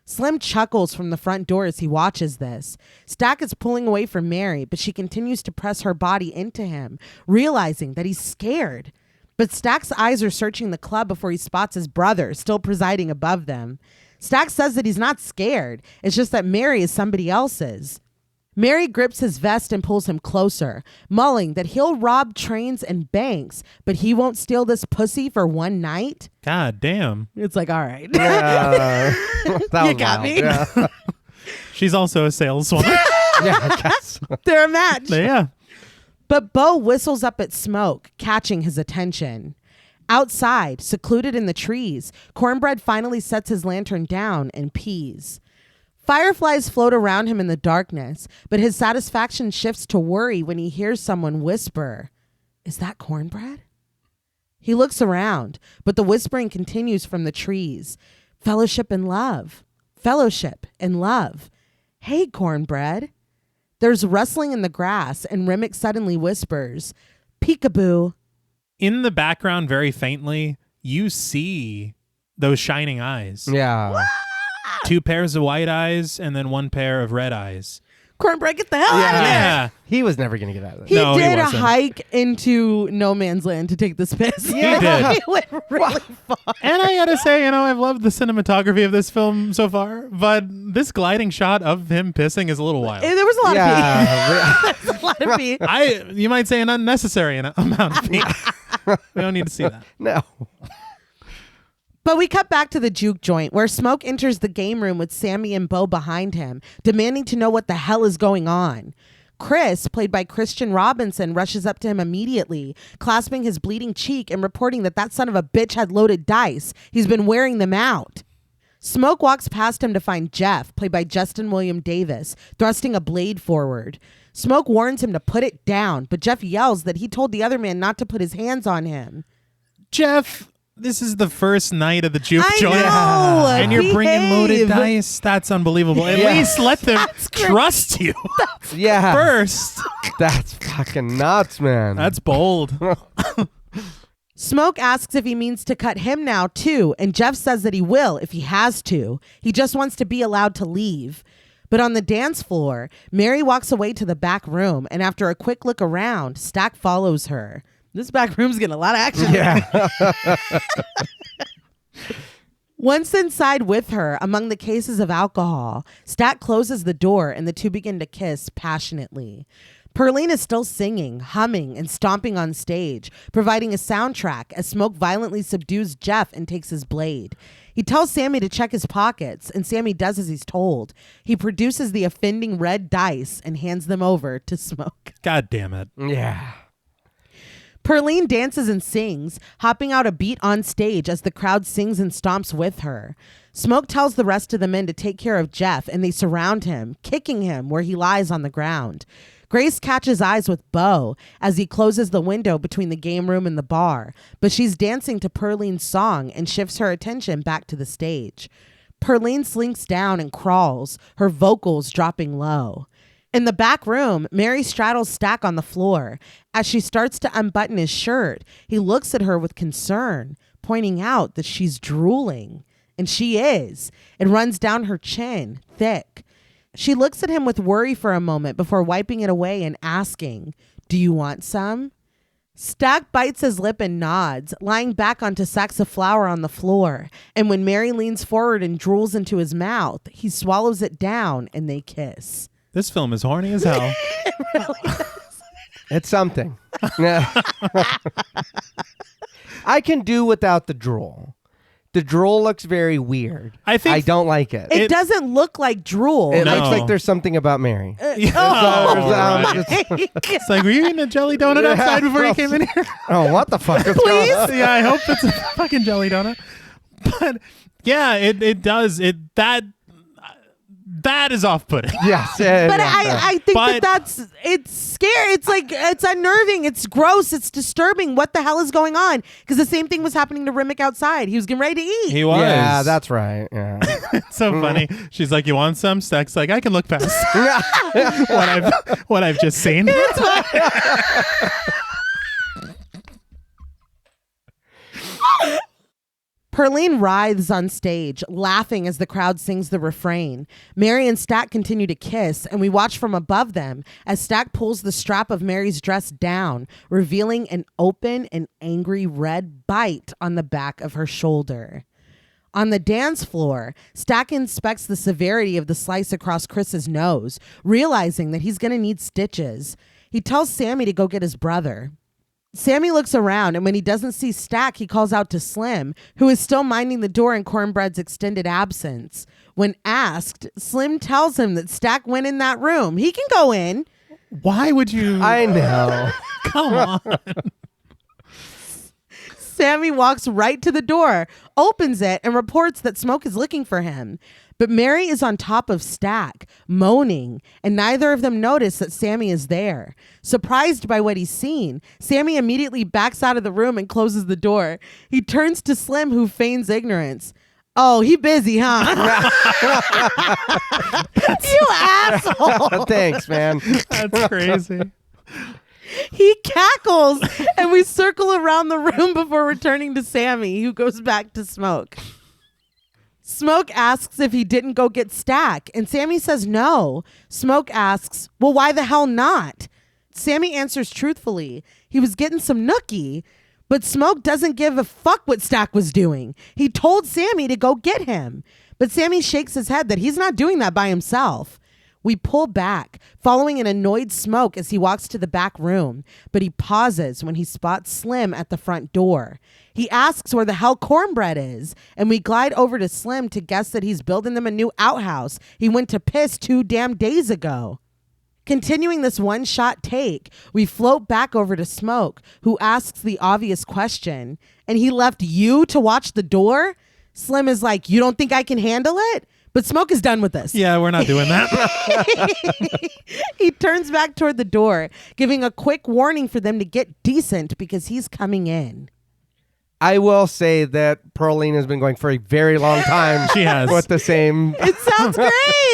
Slim chuckles from the front door as he watches this. Stack is pulling away from Mary, but she continues to press her body into him, realizing that he's scared. But Stack's eyes are searching the club before he spots his brother, still presiding above them. Stack says that he's not scared. It's just that Mary is somebody else's. Mary grips his vest and pulls him closer, mulling that he'll rob trains and banks, but he won't steal this pussy for one night. God damn. It's like, all right. Yeah. You got me. Yeah. She's also a saleswoman. Yeah, I guess. They're a match. Yeah. But Bo whistles up at Smoke, catching his attention. Outside, secluded in the trees, Cornbread finally sets his lantern down and pees. Fireflies float around him in the darkness, but his satisfaction shifts to worry when he hears someone whisper, "Is that Cornbread?" He looks around, but the whispering continues from the trees. Fellowship and love. Fellowship and love. Hey, Cornbread. There's rustling in the grass, and Remick suddenly whispers, "Peekaboo." In the background, very faintly, you see those shining eyes. Yeah. 2 pairs of white eyes and then 1 pair of red eyes. Cornbread, get the hell out of here. Yeah. He was never going to get out of this. He No, he did a wasn't. hike into no man's land to take this piss. Yeah. He did. He went really far. And I gotta say, I've loved the cinematography of this film so far, but this gliding shot of him pissing is a little wild. There was a lot of pee. Yeah. A lot of pee. You might say an unnecessary amount of pee. We don't need to see that. No. But we cut back to the juke joint where Smoke enters the game room with Sammy and Bo behind him, demanding to know what the hell is going on. Chris, played by Christian Robinson, rushes up to him immediately, clasping his bleeding cheek and reporting that son of a bitch had loaded dice. He's been wearing them out. Smoke walks past him to find Jeff, played by Justin William Davis, thrusting a blade forward. Smoke warns him to put it down, but Jeff yells that he told the other man not to put his hands on him. Jeff, this is the first night of the juke I joint. know. And you're bringing loaded Behave. dice. That's unbelievable. At Yeah. least let them That's great. trust you Yeah. first. That's fucking nuts, man. That's bold. Smoke asks if he means to cut him now too, and Jeff says that he will if he has to. He just wants to be allowed to leave. But on the dance floor, Mary walks away to the back room, and after a quick look around, Stack follows her. This back room's getting a lot of action. Yeah. Once inside with her, among the cases of alcohol, Stack closes the door and the two begin to kiss passionately. Perline is still singing, humming, and stomping on stage, providing a soundtrack as Smoke violently subdues Jeff and takes his blade. He tells Sammy to check his pockets, and Sammy does as he's told. He produces the offending red dice and hands them over to Smoke. God damn it. Yeah. Perline dances and sings, hopping out a beat on stage as the crowd sings and stomps with her. Smoke tells the rest of the men to take care of Jeff, and they surround him, kicking him where he lies on the ground. Grace catches eyes with Bo as he closes the window between the game room and the bar, but she's dancing to Perline's song and shifts her attention back to the stage. Perline slinks down and crawls, her vocals dropping low. In the back room, Mary straddles Stack on the floor. As she starts to unbutton his shirt, he looks at her with concern, pointing out that she's drooling. And she is. It runs down her chin, thick. She looks at him with worry for a moment before wiping it away and asking, "Do you want some?" Stack bites his lip and nods, lying back onto sacks of flour on the floor. And when Mary leans forward and drools into his mouth, he swallows it down and they kiss. This film is horny as hell. It really is. It's something. I can do without the drool. The drool looks very weird. I don't like it. It doesn't look like drool. It No. looks like there's something about Mary. Right. It's like, were you eating a jelly donut outside before you came in here? Oh, what the fuck is going on? Yeah, I hope it's a fucking jelly donut. But yeah, it does. That is off-putting. Yes. But I think it's scary. It's like, it's unnerving. It's gross. It's disturbing. What the hell is going on? Because the same thing was happening to Remick outside. He was getting ready to eat. He was. Yeah, that's right. Yeah. It's so funny. She's like, "You want some?" Stack's like, "I can look past what I've just seen." Perline writhes on stage, laughing as the crowd sings the refrain. Mary and Stack continue to kiss, and we watch from above them as Stack pulls the strap of Mary's dress down, revealing an open and angry red bite on the back of her shoulder. On the dance floor, Stack inspects the severity of the slice across Chris's nose, realizing that he's going to need stitches. He tells Sammy to go get his brother. Sammy looks around, and when he doesn't see Stack, he calls out to Slim, who is still minding the door in Cornbread's extended absence. When asked, Slim tells him that Stack went in that room. He can go in. Why would you? I know. Come on. Sammy walks right to the door, opens it, and reports that Smoke is looking for him. But Mary is on top of Stack, moaning, and neither of them notice that Sammy is there. Surprised by what he's seen, Sammy immediately backs out of the room and closes the door. He turns to Slim, who feigns ignorance. "Oh, he busy, huh?" You asshole. Thanks, man. That's crazy. He cackles, and we circle around the room before returning to Sammy, who goes back to Smoke. Smoke asks if he didn't go get Stack, and Sammy says no. Smoke asks, "Well, why the hell not?" Sammy answers truthfully. He was getting some nookie, but Smoke doesn't give a fuck what Stack was doing. He told Sammy to go get him, but Sammy shakes his head that he's not doing that by himself. We pull back, following an annoyed Smoke as he walks to the back room, but he pauses when he spots Slim at the front door. He asks where the hell Cornbread is, and we glide over to Slim to guess that he's building them a new outhouse he went to piss 2 damn days ago. Continuing this one-shot take, we float back over to Smoke, who asks the obvious question, "And he left you to watch the door?" Slim is like, "You don't think I can handle it?" But Smoke is done with this. Yeah, we're not doing that. He turns back toward the door, giving a quick warning for them to get decent because he's coming in. I will say that Perline has been going for a very long time. She has. With the same. It sounds great.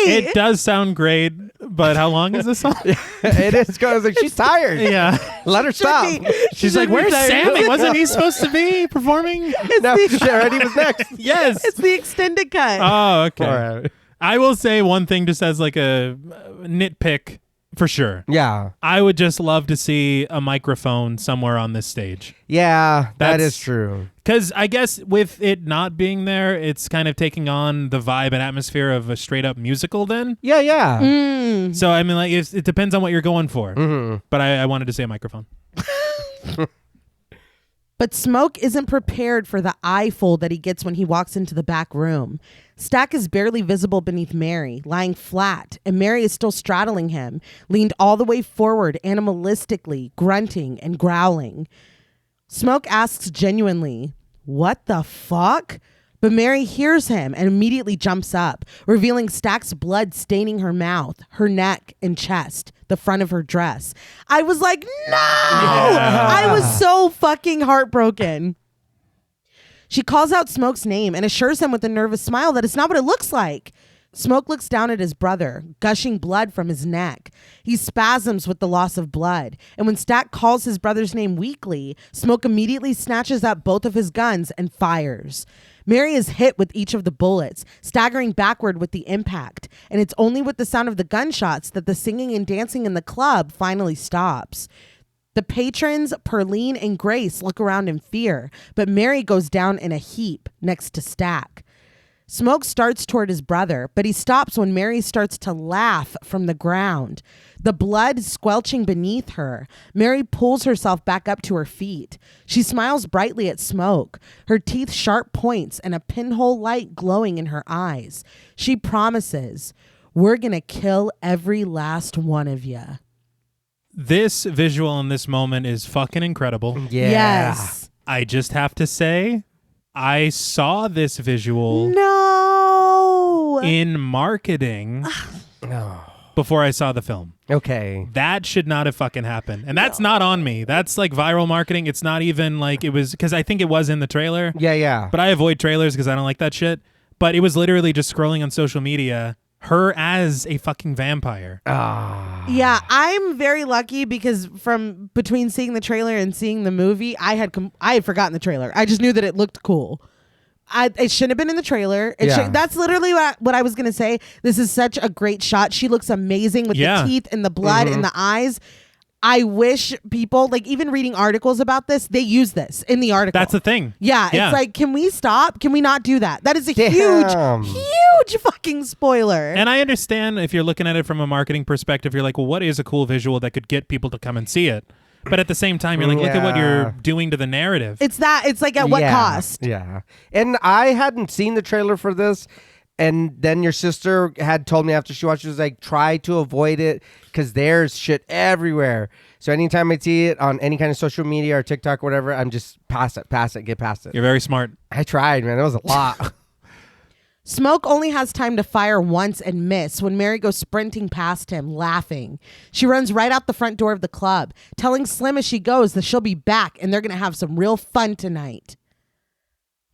It does sound great, but how long is this song? It is because like, she's tired. Yeah. Let her stop. She's like, "Where's Sammy? Wasn't he supposed to be performing?" No, Charity was next. Yes. It's the extended cut. Oh, okay. All right. I will say one thing just as like a nitpick for sure. Yeah. I would just love to see a microphone somewhere on this stage. Yeah, that That's- is true. Because I guess with it not being there, it's kind of taking on the vibe and atmosphere of a straight up musical then. Yeah, yeah. Mm. So, I mean, like, it depends on what you're going for. Mm-hmm. But I wanted to say a microphone. But Smoke isn't prepared for the eye fold that he gets when he walks into the back room. Stack is barely visible beneath Mary, lying flat, and Mary is still straddling him, leaned all the way forward animalistically, grunting and growling. Smoke asks genuinely, "What the fuck?" But Mary hears him and immediately jumps up, revealing Stack's blood staining her mouth, her neck, and chest, the front of her dress. I was like, no! Yeah. I was so fucking heartbroken. She calls out Smoke's name and assures him with a nervous smile that it's not what it looks like. Smoke looks down at his brother, gushing blood from his neck. He spasms with the loss of blood. And when Stack calls his brother's name weakly, Smoke immediately snatches up both of his guns and fires. Mary is hit with each of the bullets, staggering backward with the impact. And it's only with the sound of the gunshots that the singing and dancing in the club finally stops. The patrons, Perline and Grace, look around in fear, but Mary goes down in a heap next to Stack. Smoke starts toward his brother, but he stops when Mary starts to laugh from the ground. The blood squelching beneath her, Mary pulls herself back up to her feet. She smiles brightly at Smoke, her teeth sharp points and a pinhole light glowing in her eyes. She promises, "We're gonna kill every last one of you." This visual in this moment is fucking incredible. Yeah. Yes. I just have to say, I saw this visual No. in marketing before I saw the film. Okay. That should not have fucking happened. And that's not on me. That's like viral marketing. It's not even like it was, because I think it was in the trailer. Yeah. But I avoid trailers because I don't like that shit. But it was literally just scrolling on social media, her as a fucking vampire. Yeah, I'm very lucky because from between seeing the trailer and seeing the movie, I had forgotten the trailer. I just knew that it looked cool. It shouldn't have been in the trailer. That's literally what I was going to say. This is such a great shot. She looks amazing with the teeth and the blood and the eyes. I wish people, like even reading articles about this, they use this in the article. That's the thing. Yeah, it's like, can we stop? Can we not do that? That is a huge fucking spoiler. And I understand if you're looking at it from a marketing perspective, you're like, well, what is a cool visual that could get people to come and see it? But at the same time, you're like, look at what you're doing to the narrative. It's like at what cost? Yeah. And I hadn't seen the trailer for this. And then your sister had told me after she watched, she was like, try to avoid it because there's shit everywhere. So anytime I see it on any kind of social media or TikTok or whatever, I'm just pass it, get past it. You're very smart. I tried, man. That was a lot. Smoke only has time to fire once and miss when Mary goes sprinting past him, laughing. She runs right out the front door of the club, telling Slim as she goes that she'll be back and they're going to have some real fun tonight.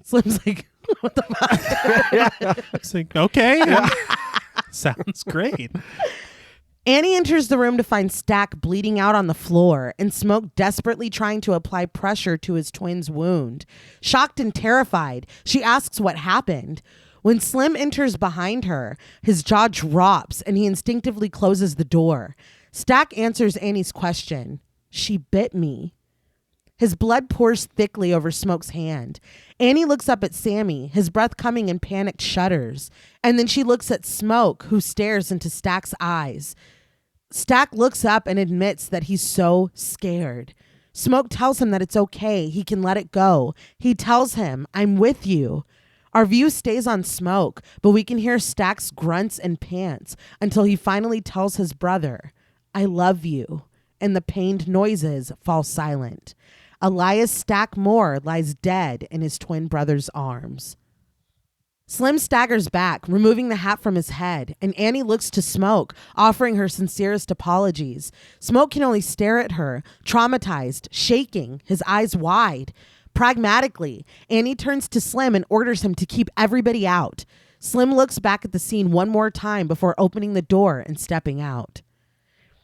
Slim's like, what the fuck? It's like, okay. Sounds great. Annie enters the room to find Stack bleeding out on the floor and Smoke desperately trying to apply pressure to his twin's wound. Shocked and terrified, she asks what happened. When Slim enters behind her, his jaw drops and he instinctively closes the door. Stack answers Annie's question. She bit me. His blood pours thickly over Smoke's hand. Annie looks up at Sammy, his breath coming in panicked shudders. And then she looks at Smoke, who stares into Stack's eyes. Stack looks up and admits that he's so scared. Smoke tells him that it's okay. He can let it go. He tells him, "I'm with you." Our view stays on Smoke, but we can hear Stack's grunts and pants until he finally tells his brother, "I love you." And the pained noises fall silent. Elias Stack Moore lies dead in his twin brother's arms. Slim staggers back, removing the hat from his head, and Annie looks to Smoke, offering her sincerest apologies. Smoke can only stare at her, traumatized, shaking, his eyes wide. Pragmatically, Annie turns to Slim and orders him to keep everybody out. Slim looks back at the scene one more time before opening the door and stepping out.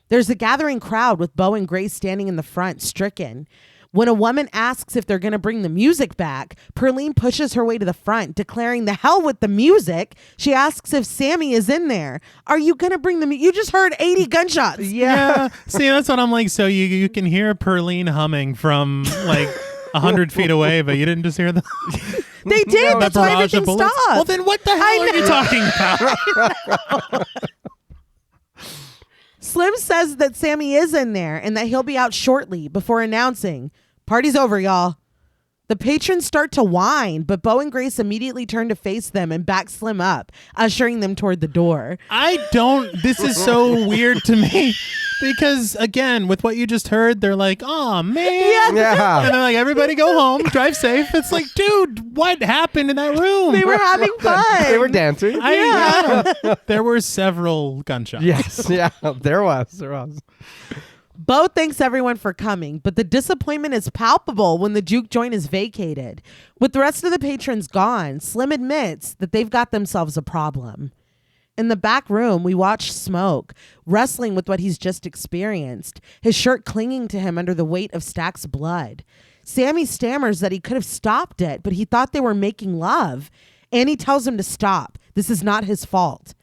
There's a gathering crowd with Bo and Grace standing in the front, stricken. When a woman asks if they're going to bring the music back, Perline pushes her way to the front, declaring the hell with the music. She asks if Sammy is in there. Are you going to bring the music? You just heard 80 gunshots. Yeah. See, that's what I'm like. So you can hear Perline humming from like 100 feet away, but you didn't just hear them. They did. That's why everything stopped. Well, then what the hell are you talking about? Slim says that Sammy is in there and that he'll be out shortly before announcing, "Party's over, y'all." The patrons start to whine, but Bo and Grace immediately turn to face them and back Slim up, ushering them toward the door. This is so weird to me Because again, with what you just heard, they're like, "Oh man," Yeah. and they're like, "Everybody go home, drive safe." It's like, dude, what happened in that room? They were having fun. They were dancing. Yeah. There were several gunshots. Yes, yeah, there was. Bo thanks everyone for coming, but the disappointment is palpable when the juke joint is vacated. With the rest of the patrons gone, Slim admits that they've got themselves a problem. In the back room, we watch Smoke wrestling with what he's just experienced, his shirt clinging to him under the weight of Stack's blood. Sammy stammers that he could have stopped it, but he thought they were making love. Annie tells him to stop. This is not his fault.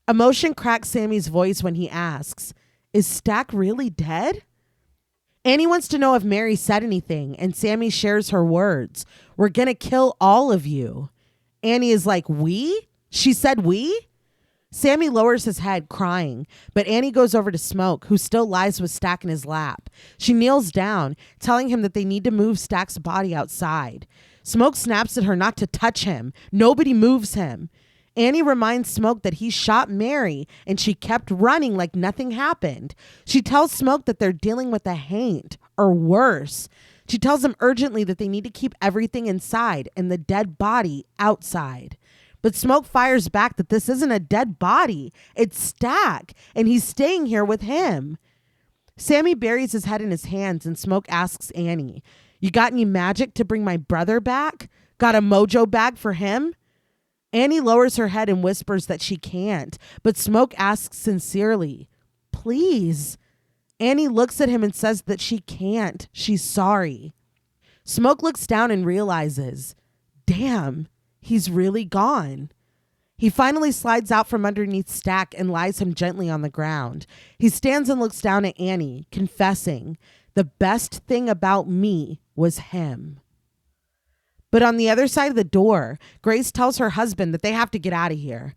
Emotion cracks Sammy's voice when he asks, "Is Stack really dead?" Annie wants to know if Mary said anything, and Sammy shares her words. "We're gonna kill all of you." Annie is like, "We?" She said we? Sammy lowers his head, crying, but Annie goes over to Smoke, who still lies with Stack in his lap. She kneels down, telling him that they need to move Stack's body outside. Smoke snaps at her not to touch him. Nobody moves him. Annie reminds Smoke that he shot Mary, and she kept running like nothing happened. She tells Smoke that they're dealing with a haint, or worse. She tells him urgently that they need to keep everything inside and the dead body outside. But Smoke fires back that this isn't a dead body. It's Stack, and he's staying here with him. Sammy buries his head in his hands, and Smoke asks Annie, "You got any magic to bring my brother back? Got a mojo bag for him?" Annie lowers her head and whispers that she can't, but Smoke asks sincerely, "Please." Annie looks at him and says that she can't. She's sorry. Smoke looks down and realizes, damn, he's really gone. He finally slides out from underneath Stack and lies him gently on the ground. He stands and looks down at Annie, confessing, "The best thing about me was him." But on the other side of the door, Grace tells her husband that they have to get out of here.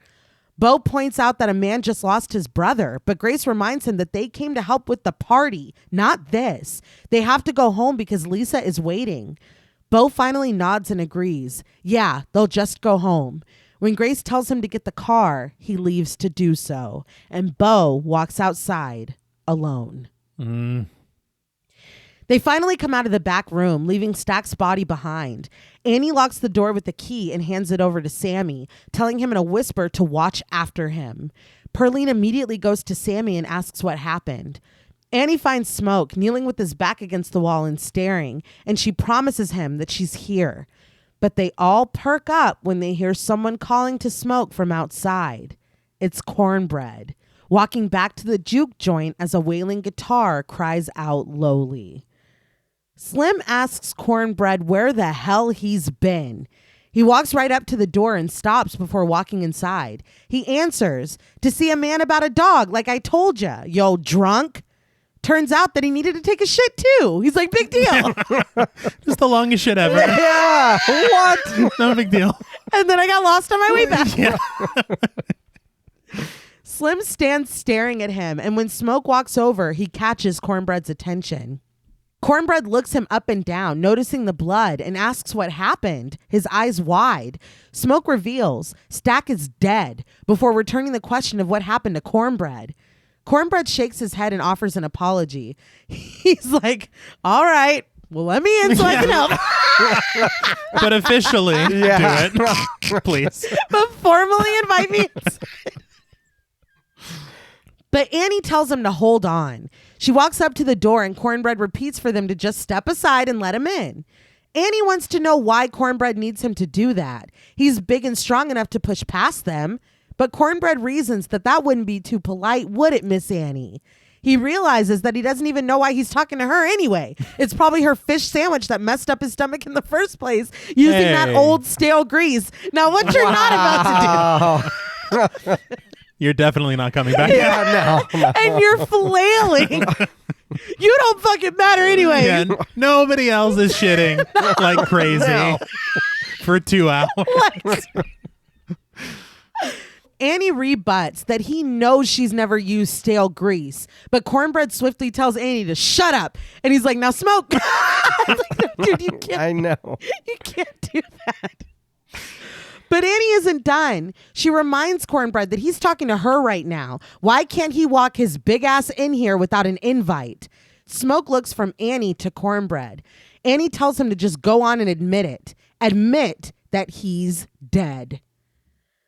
Bo points out that a man just lost his brother, but Grace reminds him that they came to help with the party, not this. They have to go home because Lisa is waiting. Bo finally nods and agrees. Yeah, they'll just go home. When Grace tells him to get the car, he leaves to do so, and Bo walks outside alone. They finally come out of the back room, leaving Stack's body behind. Annie locks the door with the key and hands it over to Sammy, telling him in a whisper to watch after him. Pearline immediately goes to Sammy and asks what happened. Annie finds Smoke kneeling with his back against the wall and staring, and she promises him that she's here. But they all perk up when they hear someone calling to Smoke from outside. It's Cornbread, walking back to the juke joint as a wailing guitar cries out lowly. Slim asks Cornbread where the hell he's been. He walks right up to the door and stops before walking inside. He answers, "To see a man about a dog, like I told ya, yo drunk." Turns out that he needed to take a shit too. He's like, big deal. Just the longest shit ever. Yeah, what? No big deal. And then I got lost on my way back. Yeah. Slim stands staring at him, and when Smoke walks over, he catches Cornbread's attention. Cornbread looks him up and down, noticing the blood, and asks what happened, his eyes wide. Smoke reveals Stack is dead before returning the question of what happened to Cornbread. Cornbread shakes his head and offers an apology. He's like, all right, well, let me in so I can help. But officially, do it, please. But formally invite me inside. But Annie tells him to hold on. She walks up to the door and Cornbread repeats for them to just step aside and let him in. Annie wants to know why Cornbread needs him to do that. He's big and strong enough to push past them. But Cornbread reasons that wouldn't be too polite, would it, Miss Annie? He realizes that he doesn't even know why he's talking to her anyway. It's probably her fish sandwich that messed up his stomach in the first place, using that old stale grease. Now, what you're not about to do... You're definitely not coming back. Yeah, no. And you're flailing. You don't fucking matter anyway. Yeah, nobody else is shitting like crazy for 2 hours. Annie rebuts that he knows she's never used stale grease, but Cornbread swiftly tells Annie to shut up. And he's like, now smoke. Like, dude, you can't. I know. You can't do that. But Annie isn't done. She reminds Cornbread that he's talking to her right now. Why can't he walk his big ass in here without an invite? Smoke looks from Annie to Cornbread. Annie tells him to just go on and admit it. Admit that he's dead.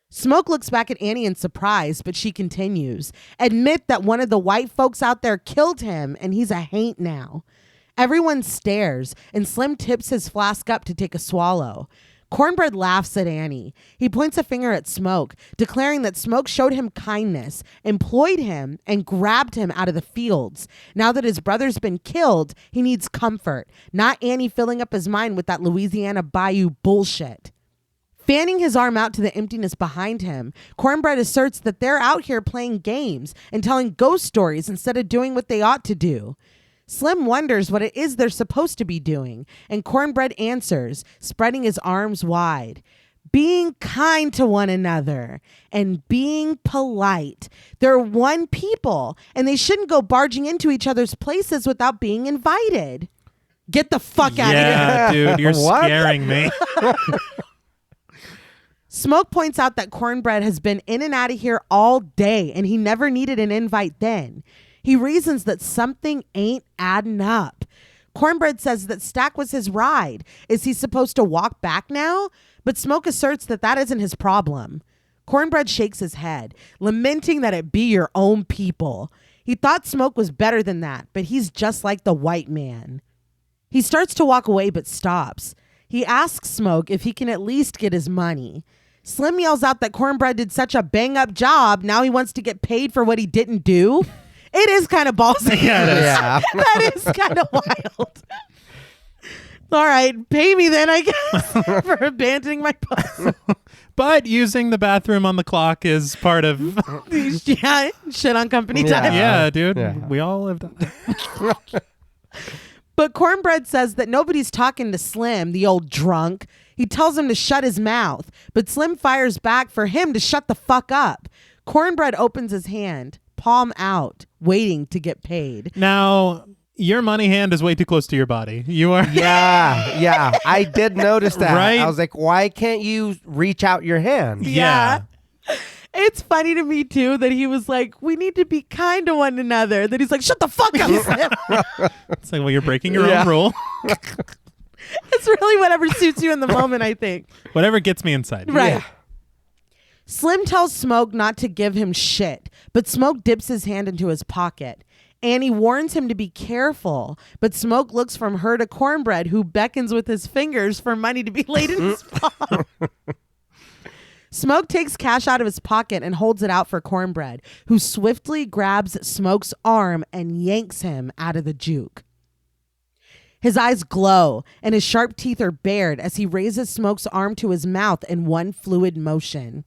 Smoke looks back at Annie in surprise, but she continues. Admit that one of the white folks out there killed him and he's a haint now. Everyone stares and Slim tips his flask up to take a swallow. Cornbread laughs at Annie. He points a finger at Smoke, declaring that Smoke showed him kindness, employed him, and grabbed him out of the fields. Now that his brother's been killed, he needs comfort, not Annie filling up his mind with that Louisiana Bayou bullshit. Fanning his arm out to the emptiness behind him, Cornbread asserts that they're out here playing games and telling ghost stories instead of doing what they ought to do. Slim wonders what it is they're supposed to be doing, and Cornbread answers, spreading his arms wide. Being kind to one another and being polite. They're one people, and they shouldn't go barging into each other's places without being invited. Get the fuck out of here. Yeah, dude, you're What? scaring me. Smoke points out that Cornbread has been in and out of here all day, and he never needed an invite then. He reasons that something ain't adding up. Cornbread says that Stack was his ride. Is he supposed to walk back now? But Smoke asserts that that isn't his problem. Cornbread shakes his head, lamenting that it be your own people. He thought Smoke was better than that, but he's just like the white man. He starts to walk away but stops. He asks Smoke if he can at least get his money. Slim yells out that Cornbread did such a bang-up job, now he wants to get paid for what he didn't do. It is kind of ballsy. Yeah, it is. Yeah. That is kind of wild. All right, pay me then, I guess, for abandoning my post. But using the bathroom on the clock is part of... Yeah, shit on company time. yeah, dude. Yeah. We all have done that. But Cornbread says that nobody's talking to Slim, the old drunk. He tells him to shut his mouth, but Slim fires back for him to shut the fuck up. Cornbread opens his hand, palm out, waiting to get paid. Now, your money hand is way too close to your body. You are... Yeah. I did notice that. Right? I was like, why can't you reach out your hand? Yeah. It's funny to me, too, that he was like, we need to be kind to one another. That he's like, shut the fuck up, Slim. It's like, well, you're breaking your Yeah. own rule. It's really whatever suits you in the moment, I think. Whatever gets me inside. Right. Yeah. Slim tells Smoke not to give him shit, but Smoke dips his hand into his pocket. Annie warns him to be careful, but Smoke looks from her to Cornbread, who beckons with his fingers for money to be laid in his palm. Smoke takes cash out of his pocket and holds it out for Cornbread, who swiftly grabs Smoke's arm and yanks him out of the juke. His eyes glow, and his sharp teeth are bared as he raises Smoke's arm to his mouth in one fluid motion.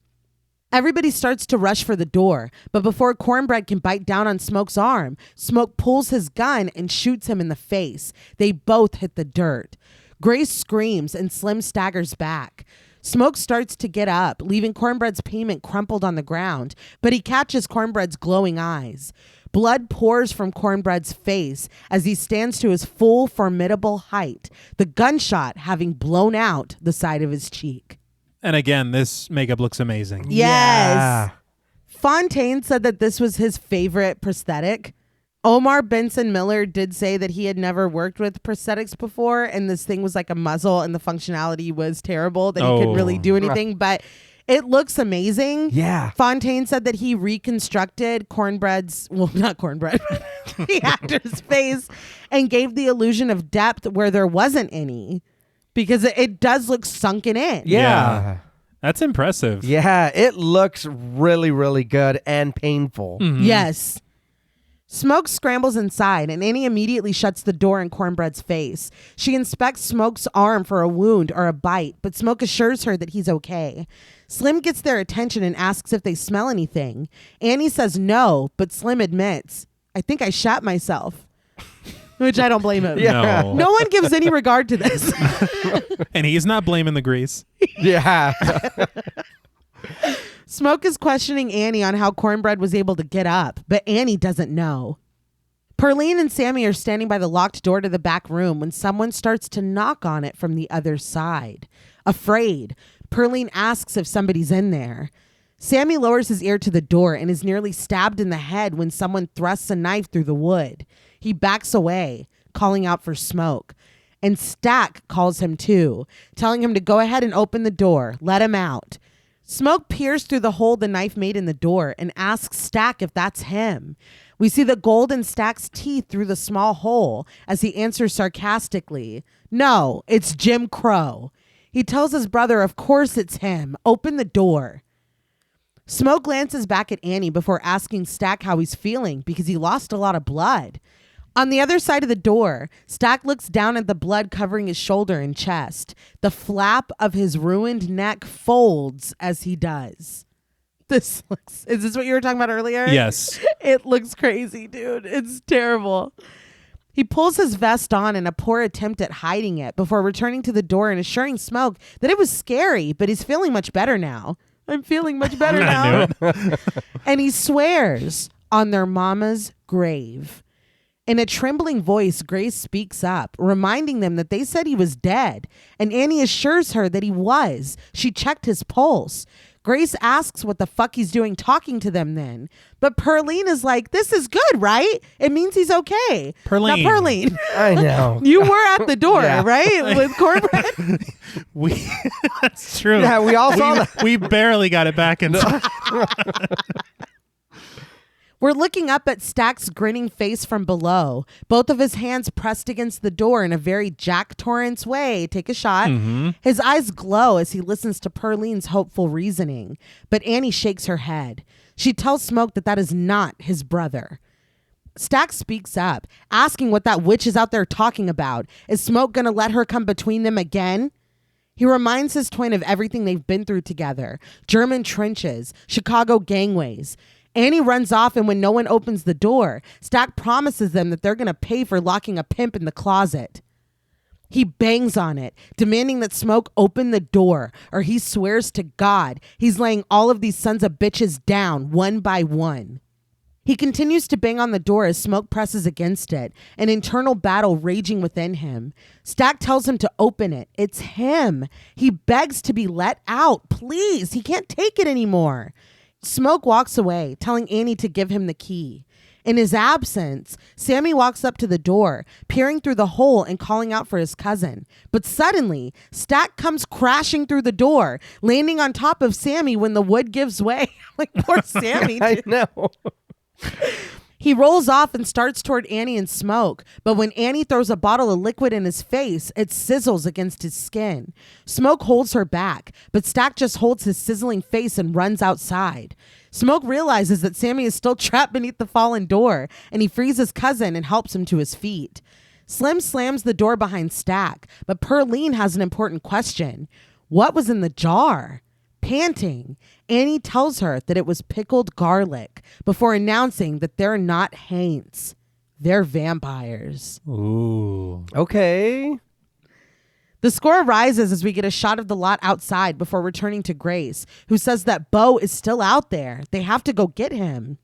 Everybody starts to rush for the door, but before Cornbread can bite down on Smoke's arm, Smoke pulls his gun and shoots him in the face. They both hit the dirt. Grace screams and Slim staggers back. Smoke starts to get up, leaving Cornbread's payment crumpled on the ground, but he catches Cornbread's glowing eyes. Blood pours from Cornbread's face as he stands to his full, formidable height, the gunshot having blown out the side of his cheek. And again, this makeup looks amazing. Yes. Yeah. Fontaine said that this was his favorite prosthetic. Omar Benson Miller did say that he had never worked with prosthetics before, and this thing was like a muzzle and the functionality was terrible, that he couldn't really do anything, but it looks amazing. Yeah. Fontaine said that he reconstructed Cornbread's, well, not Cornbread, the actor's face, and gave the illusion of depth where there wasn't any, because it does look sunken in. Yeah. That's impressive. Yeah. It looks really, really good and painful. Mhm. Yes. Smoke scrambles inside, and Annie immediately shuts the door in Cornbread's face. She inspects Smoke's arm for a wound or a bite, but Smoke assures her that he's okay. Slim gets their attention and asks if they smell anything. Annie says no, but Slim admits, I think I shot myself. Which I don't blame him. Yeah. No. No one gives any regard to this. And he's not blaming the grease. Yeah. Smoke is questioning Annie on how Cornbread was able to get up, but Annie doesn't know. Perlene and Sammy are standing by the locked door to the back room when someone starts to knock on it from the other side. Afraid, Pearline asks if somebody's in there. Sammy lowers his ear to the door and is nearly stabbed in the head when someone thrusts a knife through the wood. He backs away, calling out for Smoke. And Stack calls him too, telling him to go ahead and open the door. Let him out. Smoke peers through the hole the knife made in the door and asks Stack if that's him. We see the gold in Stack's teeth through the small hole as he answers sarcastically, "No, it's Jim Crow." He tells his brother, of course it's him. Open the door. Smoke glances back at Annie before asking Stack how he's feeling because he lost a lot of blood. On the other side of the door, Stack looks down at the blood covering his shoulder and chest. The flap of his ruined neck folds as he does. Is this what you were talking about earlier? Yes. It looks crazy, dude. It's terrible. He pulls his vest on in a poor attempt at hiding it before returning to the door and assuring Smoke that it was scary, but he's feeling much better now. I'm feeling much better now. And he swears on their mama's grave. In a trembling voice, Grace speaks up, reminding them that they said he was dead, and Annie assures her that he was. She checked his pulse. Grace asks what the fuck he's doing talking to them then. But Pearline is like, this is good, right? It means he's okay. Pearline. Now, Pearline. I know. You were at the door, Yeah. right? With cornbread? That's true. Yeah, we all saw that. We barely got it back inside. We're looking up at Stack's grinning face from below, both of his hands pressed against the door in a very Jack Torrance way. Take a shot. Mm-hmm. His eyes glow as he listens to Pearline's hopeful reasoning, but Annie shakes her head. She tells Smoke that is not his brother. Stack speaks up, asking what that witch is out there talking about. Is Smoke going to let her come between them again? He reminds his twin of everything they've been through together. German trenches, Chicago gangways. Annie runs off, and when no one opens the door, Stack promises them that they're going to pay for locking a pimp in the closet. He bangs on it, demanding that Smoke open the door, or he swears to God he's laying all of these sons of bitches down one by one. He continues to bang on the door as Smoke presses against it, an internal battle raging within him. Stack tells him to open it. It's him. He begs to be let out. Please, he can't take it anymore. Smoke walks away, telling Annie to give him the key. In his absence, Sammy walks up to the door, peering through the hole and calling out for his cousin. But suddenly, Stack comes crashing through the door, landing on top of Sammy when the wood gives way. Like, poor Sammy. I know. He rolls off and starts toward Annie and Smoke, but when Annie throws a bottle of liquid in his face, it sizzles against his skin. Smoke holds her back, but Stack just holds his sizzling face and runs outside. Smoke realizes that Sammy is still trapped beneath the fallen door, and he frees his cousin and helps him to his feet. Slim slams the door behind Stack, but Pearline has an important question. What was in the jar? Panting, Annie tells her that it was pickled garlic before announcing that they're not haints. They're vampires. Ooh. Okay. The score rises as we get a shot of the lot outside before returning to Grace, who says that Beau is still out there. They have to go get him.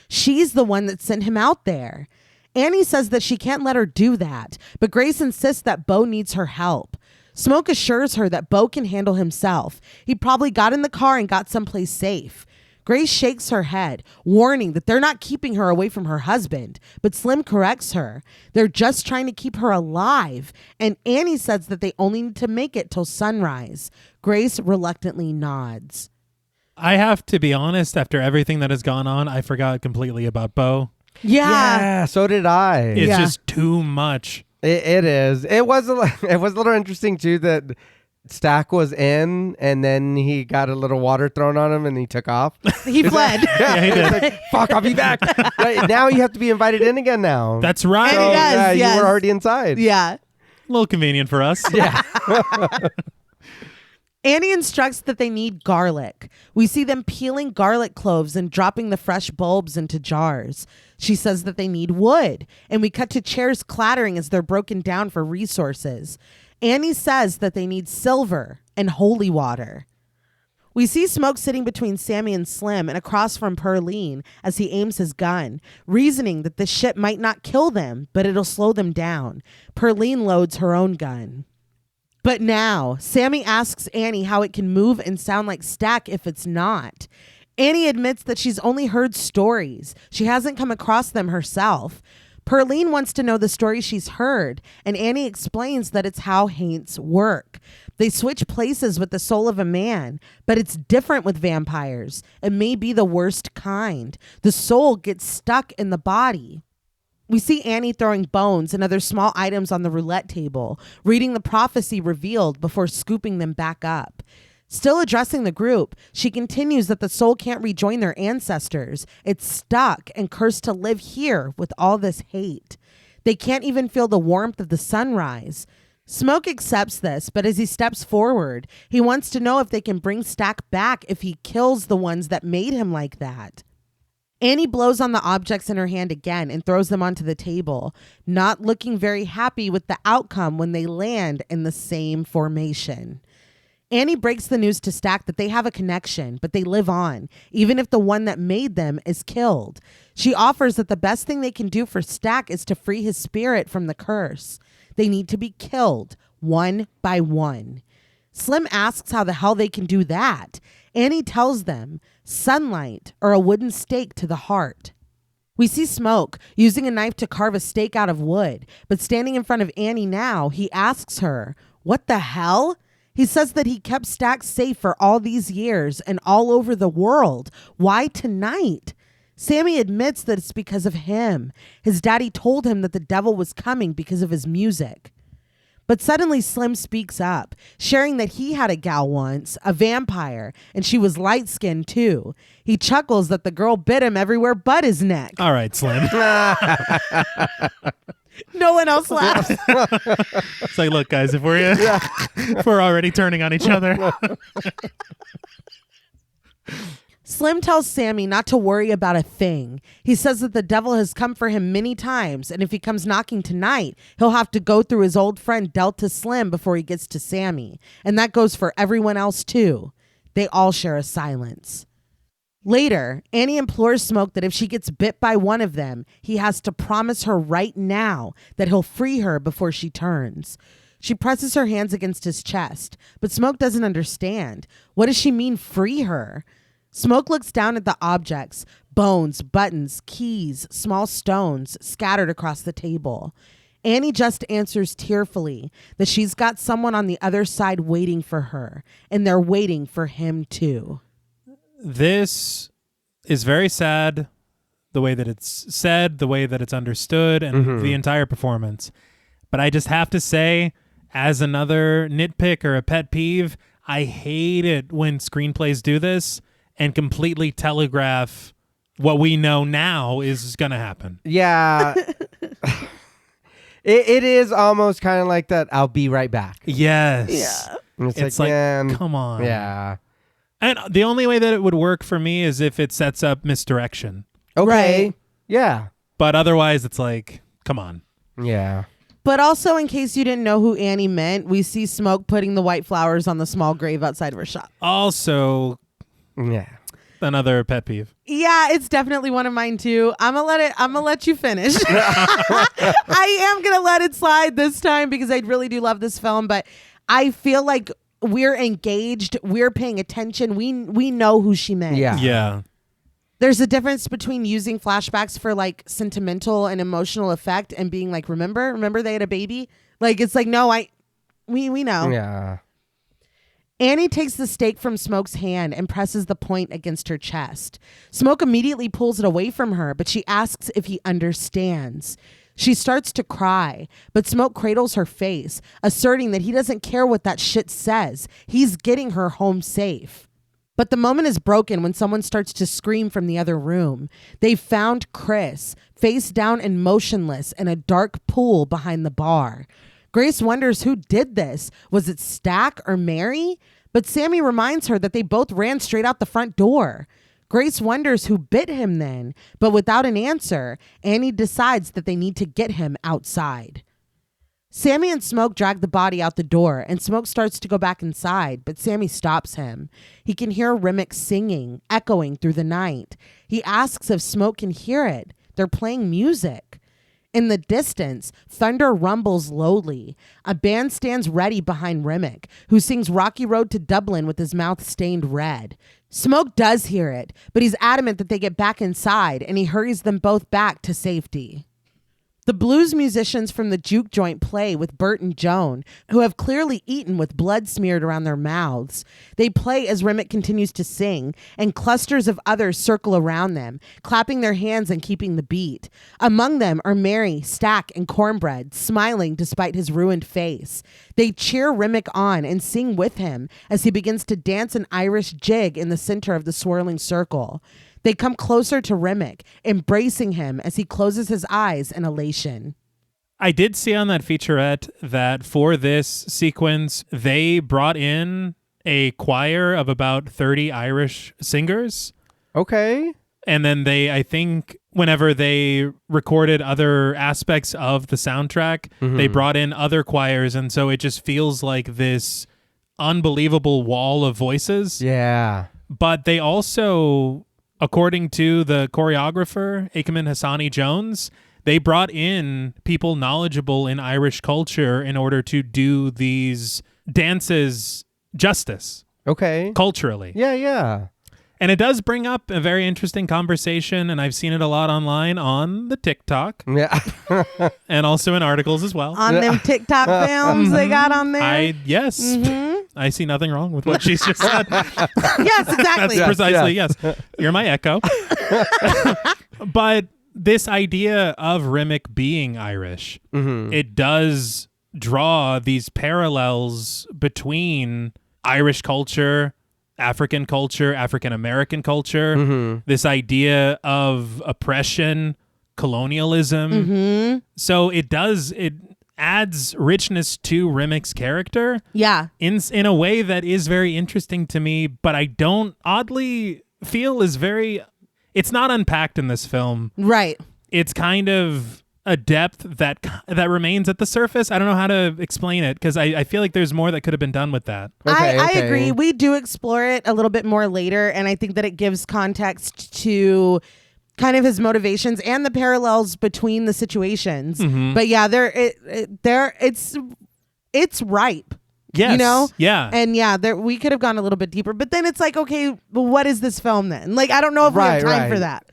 She's the one that sent him out there. Annie says that she can't let her do that, but Grace insists that Beau needs her help. Smoke assures her that Beau can handle himself. He probably got in the car and got someplace safe. Grace shakes her head, warning that they're not keeping her away from her husband, but Slim corrects her. They're just trying to keep her alive, and Annie says that they only need to make it till sunrise. Grace reluctantly nods. I have to be honest, after everything that has gone on, I forgot completely about Beau. Yeah. So did I. It's Yeah. just too much. It is. It was a little interesting too that Stack was in, and then he got a little water thrown on him, and he took off. He fled. Yeah, he did. It's like, fuck, I'll be back. Right, now you have to be invited in again now. That's right. And he does, yeah, yes. you were already inside. Yeah. A little convenient for us. Yeah. Annie instructs that they need garlic. We see them peeling garlic cloves and dropping the fresh bulbs into jars. She says that they need wood, and we cut to chairs clattering as they're broken down for resources. Annie says that they need silver and holy water. We see Smoke sitting between Sammy and Slim and across from Pearline as he aims his gun, reasoning that this shit might not kill them, but it'll slow them down. Pearline loads her own gun. But now, Sammy asks Annie how it can move and sound like Stack if it's not. Annie admits that she's only heard stories. She hasn't come across them herself. Perline wants to know the stories she's heard, and Annie explains that it's how haints work. They switch places with the soul of a man, but it's different with vampires. It may be the worst kind. The soul gets stuck in the body. We see Annie throwing bones and other small items on the roulette table, reading the prophecy revealed before scooping them back up. Still addressing the group, she continues that the soul can't rejoin their ancestors. It's stuck and cursed to live here with all this hate. They can't even feel the warmth of the sunrise. Smoke accepts this, but as he steps forward, he wants to know if they can bring Stack back if he kills the ones that made him like that. Annie blows on the objects in her hand again and throws them onto the table, not looking very happy with the outcome when they land in the same formation. Annie breaks the news to Stack that they have a connection, but they live on, even if the one that made them is killed. She offers that the best thing they can do for Stack is to free his spirit from the curse. They need to be killed, one by one. Slim asks how the hell they can do that. Annie tells them, sunlight or a wooden stake to the heart. We see Smoke using a knife to carve a stake out of wood, but standing in front of Annie now, he asks her, what the hell? He says that he kept Stack safe for all these years and all over the world. Why tonight? Sammy admits that it's because of him. His daddy told him that the devil was coming because of his music. But suddenly Slim speaks up, sharing that he had a gal once, a vampire, and she was light-skinned too. He chuckles that the girl bit him everywhere but his neck. All right, Slim. No one else laughs. It's like, look, guys, if we're already turning on each other. Slim tells Sammy not to worry about a thing. He says that the devil has come for him many times, and if he comes knocking tonight, he'll have to go through his old friend Delta Slim before he gets to Sammy. And that goes for everyone else too. They all share a silence. Later, Annie implores Smoke that if she gets bit by one of them, he has to promise her right now that he'll free her before she turns. She presses her hands against his chest, but Smoke doesn't understand. What does she mean, free her? Smoke looks down at the objects, bones, buttons, keys, small stones scattered across the table. Annie just answers tearfully that she's got someone on the other side waiting for her, and they're waiting for him too. This is very sad, the way that it's said, the way that it's understood, and the entire performance. But I just have to say, as another nitpick or a pet peeve, I hate it when screenplays do this and completely telegraph what we know now is going to happen. Yeah. It is almost kind of like that, I'll be right back. Yes. Yeah. It's like man, come on. Yeah. And the only way that it would work for me is if it sets up misdirection. Okay. Right. Yeah. But otherwise, it's like, come on. Yeah. But also, in case you didn't know who Annie meant, we see Smoke putting the white flowers on the small grave outside of her shop. Also, Yeah. another pet peeve. Yeah, it's definitely one of mine too. I'm gonna let you finish. I am gonna let it slide this time because I really do love this film, but I feel like we're engaged, we're paying attention, we know who she meant. Yeah. Yeah. There's a difference between using flashbacks for like sentimental and emotional effect and being like, remember they had a baby? Like, it's like, no, we know. Yeah. Annie takes the stake from Smoke's hand and presses the point against her chest. Smoke immediately pulls it away from her, but she asks if he understands. She starts to cry, but Smoke cradles her face, asserting that he doesn't care what that shit says. He's getting her home safe. But the moment is broken when someone starts to scream from the other room. They found Chris, face down and motionless in a dark pool behind the bar. Grace wonders who did this. Was it Stack or Mary? But Sammy reminds her that they both ran straight out the front door. Grace wonders who bit him then, but without an answer, Annie decides that they need to get him outside. Sammy and Smoke drag the body out the door, and Smoke starts to go back inside, but Sammy stops him. He can hear Remick singing, echoing through the night. He asks if Smoke can hear it. They're playing music. In the distance, thunder rumbles lowly. A band stands ready behind Remick, who sings Rocky Road to Dublin with his mouth stained red. Smoke does hear it, but he's adamant that they get back inside, and he hurries them both back to safety. The blues musicians from the juke joint play with Bert and Joan, who have clearly eaten with blood smeared around their mouths. They play as Remick continues to sing, and clusters of others circle around them, clapping their hands and keeping the beat. Among them are Mary, Stack, and Cornbread, smiling despite his ruined face. They cheer Remick on and sing with him as he begins to dance an Irish jig in the center of the swirling circle. They come closer to Remick, embracing him as he closes his eyes in elation. I did see on that featurette that for this sequence, they brought in a choir of about 30 Irish singers. Okay. And then I think, whenever they recorded other aspects of the soundtrack, they brought in other choirs. And so it just feels like this unbelievable wall of voices. Yeah. But they also, according to the choreographer, Akeman Hassani Jones, they brought in people knowledgeable in Irish culture in order to do these dances justice. Okay. Culturally. Yeah. And it does bring up a very interesting conversation, and I've seen it a lot online on the TikTok. Yeah. And also in articles as well. On them TikTok films they got on there. Yes. I see nothing wrong with what she's just said. Yes, exactly. That's precisely, yes. You're my echo. But this idea of Remick being Irish, it does draw these parallels between Irish culture, African culture, African-American culture, this idea of oppression, colonialism. So it adds richness to Remick's character. Yeah. In a way that is very interesting to me, but I don't oddly feel it's not unpacked in this film. Right. It's kind of a depth that remains at the surface. I don't know how to explain it, because I feel like there's more that could have been done with that. I agree. We do explore it a little bit more later, and I think that it gives context to kind of his motivations and the parallels between the situations. But yeah, it's ripe. Yes. You know? Yeah. And yeah, we could have gone a little bit deeper, but then it's like, okay, well, what is this film then? Like, I don't know if we have time for that.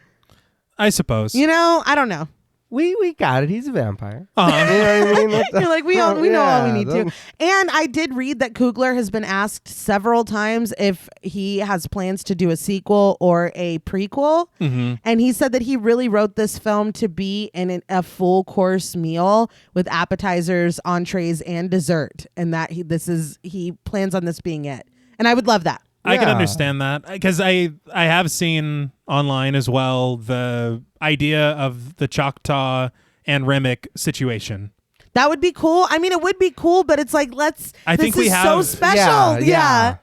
I suppose. You know, I don't know. We got it. He's a vampire. Uh-huh. You know what I mean? You're like, we know all we need to. And I did read that Coogler has been asked several times if he has plans to do a sequel or a prequel. And he said that he really wrote this film to be in a full course meal with appetizers, entrees, and dessert. And that he plans on this being it. And I would love that. I can understand that, because I have seen online as well the idea of the Choctaw and Remick situation. That would be cool. I mean, it would be cool, but it's like, this is so special. Yeah.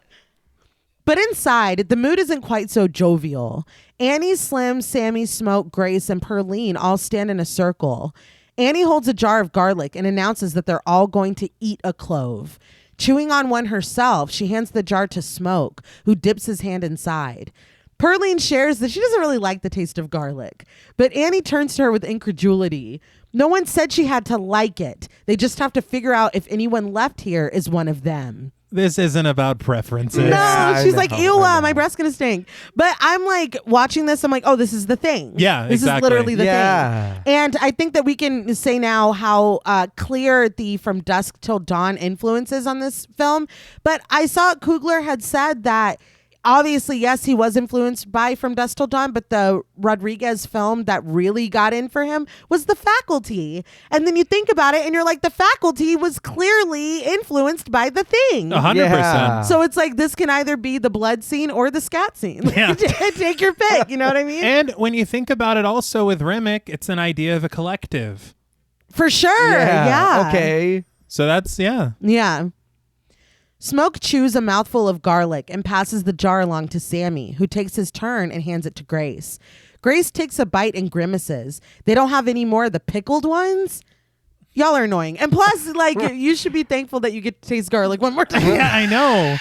But inside, the mood isn't quite so jovial. Annie, Slim, Sammy, Smoke, Grace, and Perline all stand in a circle. Annie holds a jar of garlic and announces that they're all going to eat a clove. Chewing on one herself, she hands the jar to Smoke, who dips his hand inside. Perline shares that she doesn't really like the taste of garlic, but Annie turns to her with incredulity. No one said she had to like it. They just have to figure out if anyone left here is one of them. This isn't about preferences. No, she's like, ew, my breath's gonna stink. But I'm like watching this, I'm like, oh, this is the thing. Yeah, this exactly. is literally the thing. And I think that we can say now how clear the From Dusk Till Dawn influences on this film. But I saw Coogler had said that obviously, yes, he was influenced by From Dusk Till Dawn, but the Rodriguez film that really got in for him was The Faculty. And then you think about it and you're like, The Faculty was clearly influenced by The Thing. 100%. Yeah. So it's like, this can either be the blood scene or the scat scene. Yeah. Take your pick, you know what I mean? And when you think about it also with Remick, it's an idea of a collective. For sure. Yeah. Okay. So that's, yeah. Yeah. Smoke chews a mouthful of garlic and passes the jar along to Sammy, who takes his turn and hands it to Grace. Grace takes a bite and grimaces. They don't have any more of the pickled ones? Y'all are annoying. And plus, like, you should be thankful that you get to taste garlic one more time. Yeah, I know.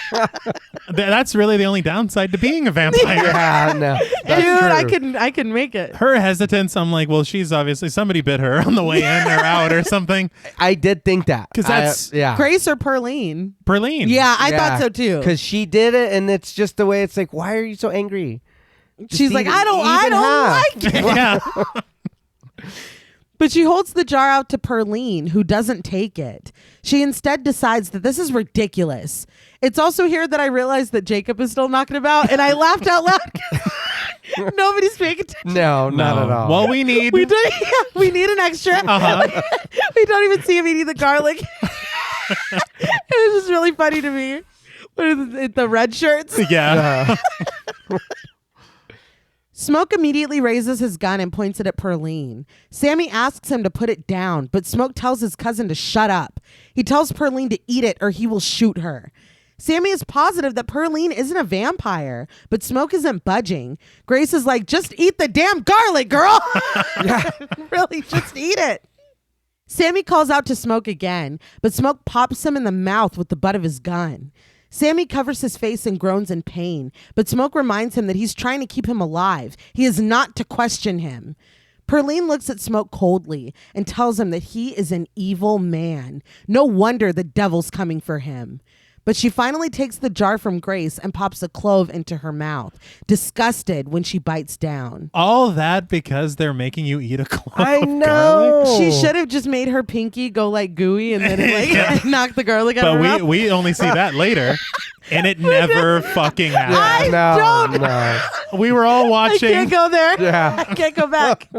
That's really the only downside to being a vampire. Yeah, no. Dude, I can make it. Her hesitance, I'm like, well, she's obviously somebody bit her on the way in or out or something. I did think that. Because that's Grace or Perline? Perline. Yeah, I thought so too. Because she did it, and it's just the way it's like, why are you so angry? She's like, I don't like it. Yeah. But she holds the jar out to Perline, who doesn't take it. She instead decides that this is ridiculous. It's also here that I realized that Jacob is still knocking about, and I laughed out loud. Nobody's paying attention. No, not at all. Well, we need We need an extra. Uh-huh. We don't even see him eating the garlic. It was just really funny to me. What is it, the red shirts? Yeah. Smoke immediately raises his gun and points it at Perline. Sammy asks him to put it down, but Smoke tells his cousin to shut up. He tells Perline to eat it or he will shoot her. Sammy is positive that Perline isn't a vampire, but Smoke isn't budging. Grace is like, just eat the damn garlic, girl. Really, just eat it. Sammy calls out to Smoke again, but Smoke pops him in the mouth with the butt of his gun. Sammy covers his face and groans in pain, but Smoke reminds him that he's trying to keep him alive. He is not to question him. Perline looks at Smoke coldly and tells him that he is an evil man. No wonder the devil's coming for him. But she finally takes the jar from Grace and pops a clove into her mouth, disgusted when she bites down. All that because they're making you eat a clove I of know. garlic? She should have just made her pinky go like gooey and then it knock the garlic out of her mouth. But we only see that later, and it never fucking happened. No. We were all I watching. can't go there. Yeah. I can't go back.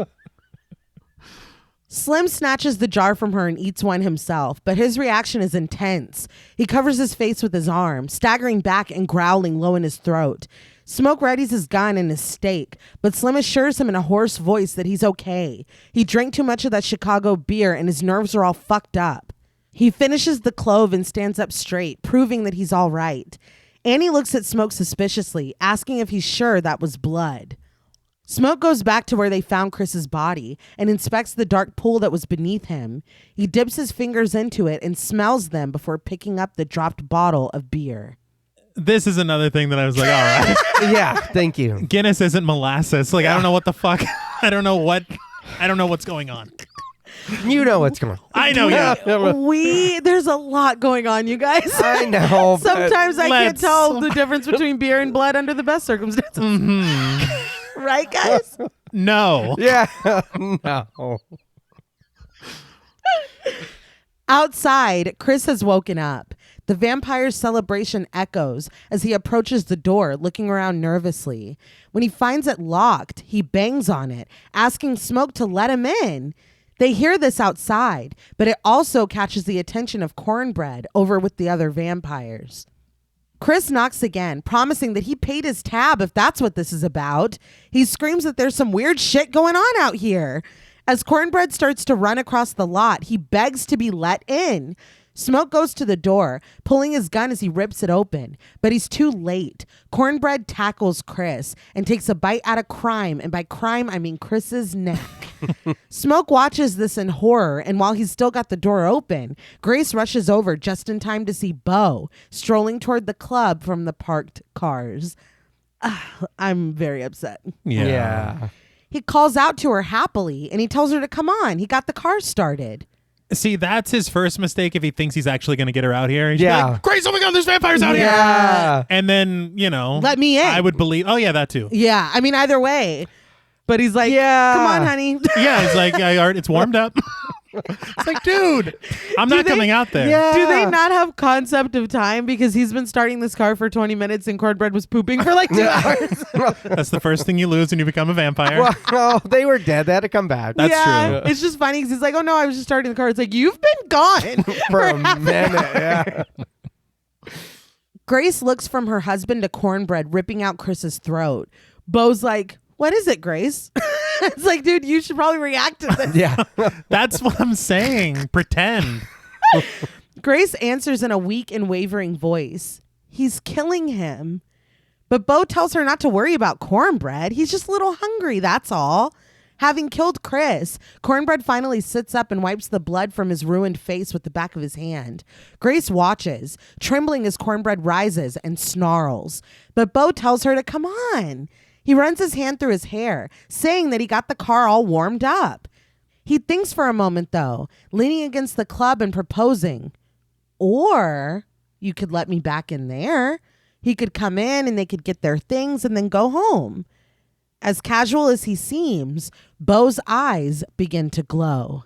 Slim snatches the jar from her and eats one himself, but his reaction is intense. He covers his face with his arm, staggering back and growling low in his throat. Smoke readies his gun and his steak, but Slim assures him in a hoarse voice that he's okay. He drank too much of that Chicago beer and his nerves are all fucked up. He finishes the clove and stands up straight, proving that he's all right. Annie looks at Smoke suspiciously, asking if he's sure that was blood. Smoke goes back to where they found Chris's body and inspects the dark pool that was beneath him. He dips his fingers into it and smells them before picking up the dropped bottle of beer. This is another thing that I was like, all right. Yeah, thank you. Guinness isn't molasses. Like, I don't know what the fuck. I don't know what's going on. You know what's going on. I know, yeah. There's a lot going on, you guys. I know. Sometimes I can't let's- tell the difference between beer and blood under the best circumstances. Mm-hmm. Right, guys? No. Yeah. No. Outside, Chris has woken up. The vampire's celebration echoes as he approaches the door, looking around nervously. When he finds it locked, he bangs on it, asking Smoke to let him in. They hear this outside, but it also catches the attention of Cornbread over with the other vampires. Chris knocks again, promising that he paid his tab if that's what this is about. He screams that there's some weird shit going on out here. As Cornbread starts to run across the lot, he begs to be let in. Smoke goes to the door, pulling his gun as he rips it open, but he's too late. Cornbread tackles Chris and takes a bite out of Crime, and by crime, I mean Chris's neck. Smoke watches this in horror, and while he's still got the door open, Grace rushes over just in time to see Bo strolling toward the club from the parked cars. I'm very upset. Yeah. He calls out to her happily, and he tells her to come on. He got the car started. See, that's his first mistake if he thinks he's actually going to get her out here. He's Yeah. like, Grace, oh my God, there's vampires out here. Yeah. And then, Let me in. I would believe, oh yeah, that too. Yeah, I mean, either way. But he's like, Yeah. come on, honey. Yeah, he's like, it's warmed up. It's like, dude, I'm not coming out there. Yeah. Do they not have concept of time? Because he's been starting this car for 20 minutes and Cornbread was pooping for like 2 hours. That's the first thing you lose when you become a vampire. Well, they were dead. They had to come back. That's yeah, true. It's just funny because he's like, oh no, I was just starting the car. It's like, you've been gone for a half an minute. hour. Yeah. Grace looks from her husband to Cornbread, ripping out Chris's throat. Bo's like, what is it, Grace? It's like, dude, you should probably react to this. Yeah. That's what I'm saying. Pretend. Grace answers in a weak and wavering voice. He's killing him. But Bo tells her not to worry about Cornbread. He's just a little hungry, that's all. Having killed Chris, Cornbread finally sits up and wipes the blood from his ruined face with the back of his hand. Grace watches, trembling as Cornbread rises and snarls. But Bo tells her to come on. He runs his hand through his hair, saying that he got the car all warmed up. He thinks for a moment, though, leaning against the club and proposing. Or you could let me back in there. He could come in and they could get their things and then go home. As casual as he seems, Bo's eyes begin to glow.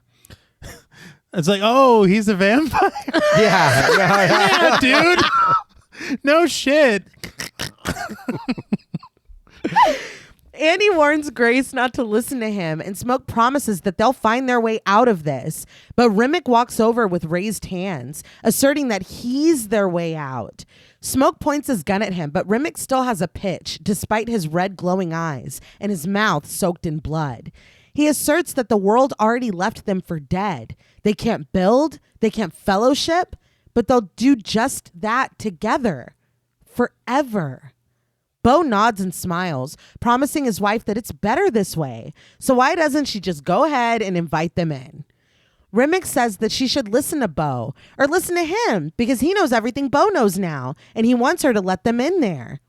It's like, oh, he's a vampire? Yeah. Yeah, dude. No shit. Andy warns Grace not to listen to him, and Smoke promises that they'll find their way out of this. But Remick walks over with raised hands, asserting that he's their way out. Smoke points his gun at him, but Remick still has a pitch, despite his red glowing eyes and his mouth soaked in blood. He asserts that the world already left them for dead. They can't build, they can't fellowship, but they'll do just that together. Forever. Bo nods and smiles, promising his wife that it's better this way. So why doesn't she just go ahead and invite them in? Remick says that she should listen to Bo, or listen to him, because he knows everything Bo knows now, and he wants her to let them in there.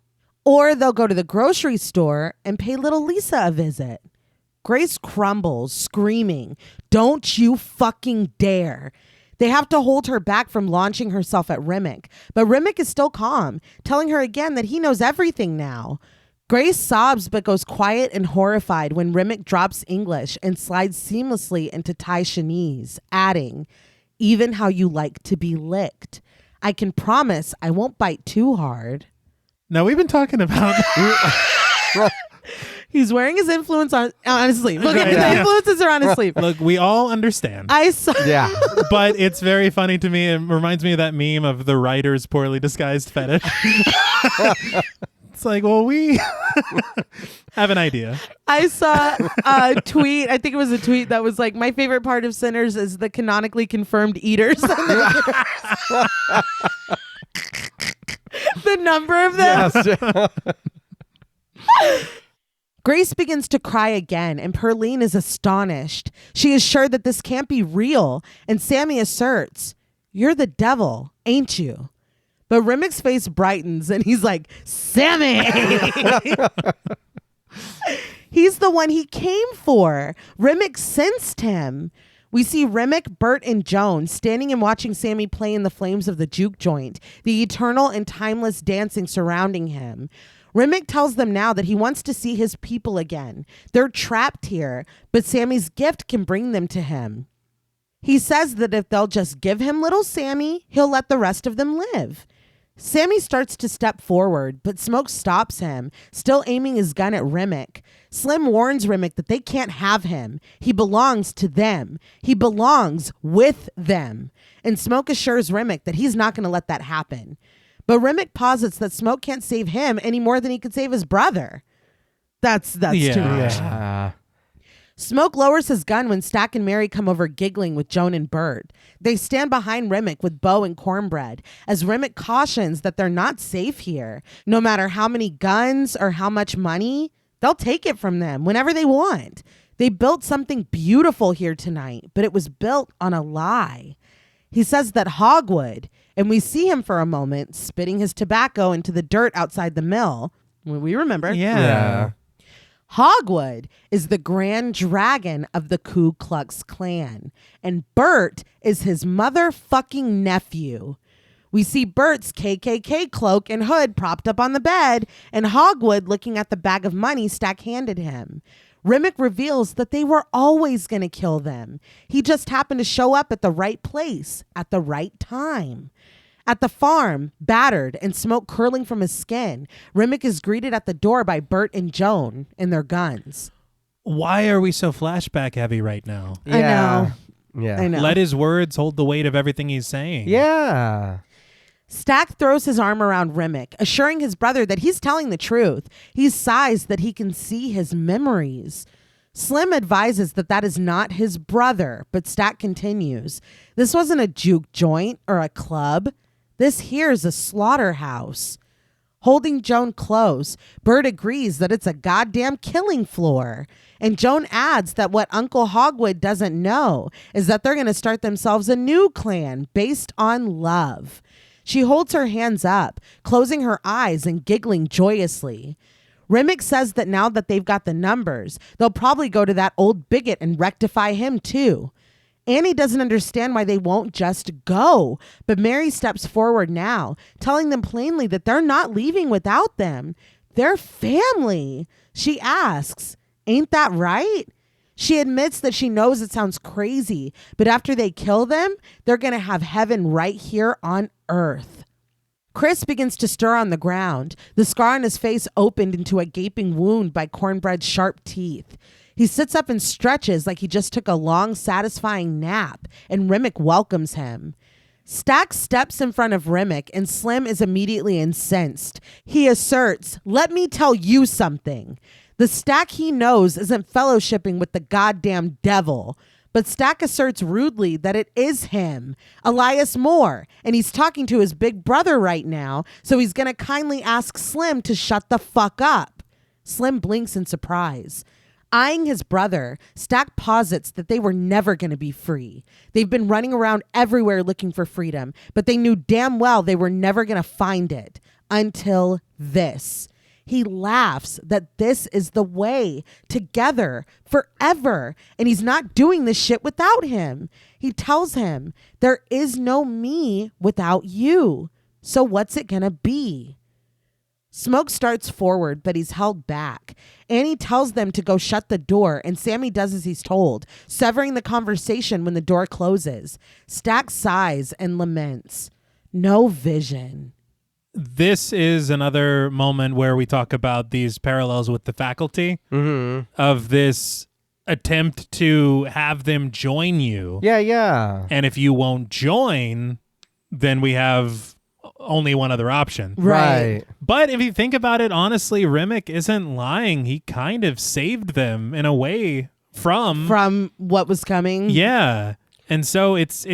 Or they'll go to the grocery store and pay little Lisa a visit. Grace crumbles, screaming, "Don't you fucking dare." They have to hold her back from launching herself at Remick, but Remick is still calm, telling her again that he knows everything now. Grace sobs but goes quiet and horrified when Remick drops English and slides seamlessly into Thai Chinese, adding, "Even how you like to be licked. I can promise I won't bite too hard." Now, we've been talking about... He's wearing his influence on his sleeve. Look at Right, the yeah. influences are on his sleeve. Look, we all understand. I saw. Yeah. But it's very funny to me. It reminds me of that meme of the writer's poorly disguised fetish. It's like, well, we have an idea. I saw a tweet. I think it was a tweet that was like, "My favorite part of Sinners is the canonically confirmed eaters." The number of them. Yes. Grace begins to cry again, and Perline is astonished. She is sure that this can't be real, and Sammy asserts, "You're the devil, ain't you?" But Remick's face brightens, and he's like, "Sammy!" He's the one he came for. Remick sensed him. We see Remick, Bert, and Joan standing and watching Sammy play in the flames of the juke joint, the eternal and timeless dancing surrounding him. Remick tells them now that he wants to see his people again. They're trapped here, but Sammy's gift can bring them to him. He says that if they'll just give him little Sammy, he'll let the rest of them live. Sammy starts to step forward, but Smoke stops him, still aiming his gun at Remick. Slim warns Remick that they can't have him. He belongs to them. He belongs with them. And Smoke assures Remick that he's not going to let that happen. But Remick posits that Smoke can't save him any more than he could save his brother. That's too much. Smoke lowers his gun when Stack and Mary come over giggling with Joan and Bert. They stand behind Remick with Bo and Cornbread, as Remick cautions that they're not safe here. No matter how many guns or how much money, they'll take it from them whenever they want. They built something beautiful here tonight, but it was built on a lie. He says that Hogwood, and we see him for a moment spitting his tobacco into the dirt outside the mill. We remember. Yeah. Hogwood is the grand dragon of the Ku Klux Klan, and Bert is his motherfucking nephew. We see Bert's KKK cloak and hood propped up on the bed, and Hogwood looking at the bag of money Stack handed him. Remick reveals that they were always going to kill them. He just happened to show up at the right place at the right time. At the farm, battered and smoke curling from his skin, Remick is greeted at the door by Bert and Joan and their guns. Why are we so flashback heavy right now? Yeah. I know. Let his words hold the weight of everything he's saying. Yeah. Stack throws his arm around Remick, assuring his brother that he's telling the truth. He sighs that he can see his memories. Slim advises that that is not his brother, but Stack continues. This wasn't a juke joint or a club. This here's a slaughterhouse. Holding Joan close, Bert agrees that it's a goddamn killing floor. And Joan adds that what Uncle Hogwood doesn't know is that they're going to start themselves a new clan based on love. She holds her hands up, closing her eyes and giggling joyously. Remick says that now that they've got the numbers, they'll probably go to that old bigot and rectify him too. Annie doesn't understand why they won't just go, but Mary steps forward now, telling them plainly that they're not leaving without them. They're family. She asks, ain't that right? She admits that she knows it sounds crazy, but after they kill them, they're going to have heaven right here on Earth. Chris begins to stir on the ground, the scar on his face opened into a gaping wound by Cornbread's sharp teeth. He sits up and stretches like he just took a long, satisfying nap, and Remick welcomes him. Stack steps in front of Remick, and Slim is immediately incensed. He asserts, "Let me tell you something. The Stack he knows isn't fellowshipping with the goddamn devil." But Stack asserts rudely that it is him, Elias Moore, and he's talking to his big brother right now, so he's going to kindly ask Slim to shut the fuck up. Slim blinks in surprise. Eyeing his brother, Stack posits that they were never going to be free. They've been running around everywhere looking for freedom, but they knew damn well they were never going to find it. Until this. He laughs that this is the way, together, forever, and he's not doing this shit without him. He tells him, there is no me without you. So what's it gonna be? Smoke starts forward, but he's held back. Annie tells them to go shut the door, and Sammy does as he's told, severing the conversation when the door closes. Stack sighs and laments. No vision. This is another moment where we talk about these parallels with the faculty of this attempt to have them join you. Yeah. And if you won't join, then we have only one other option. Right. But if you think about it, honestly, Remick isn't lying. He kind of saved them in a way from what was coming. Yeah. And so it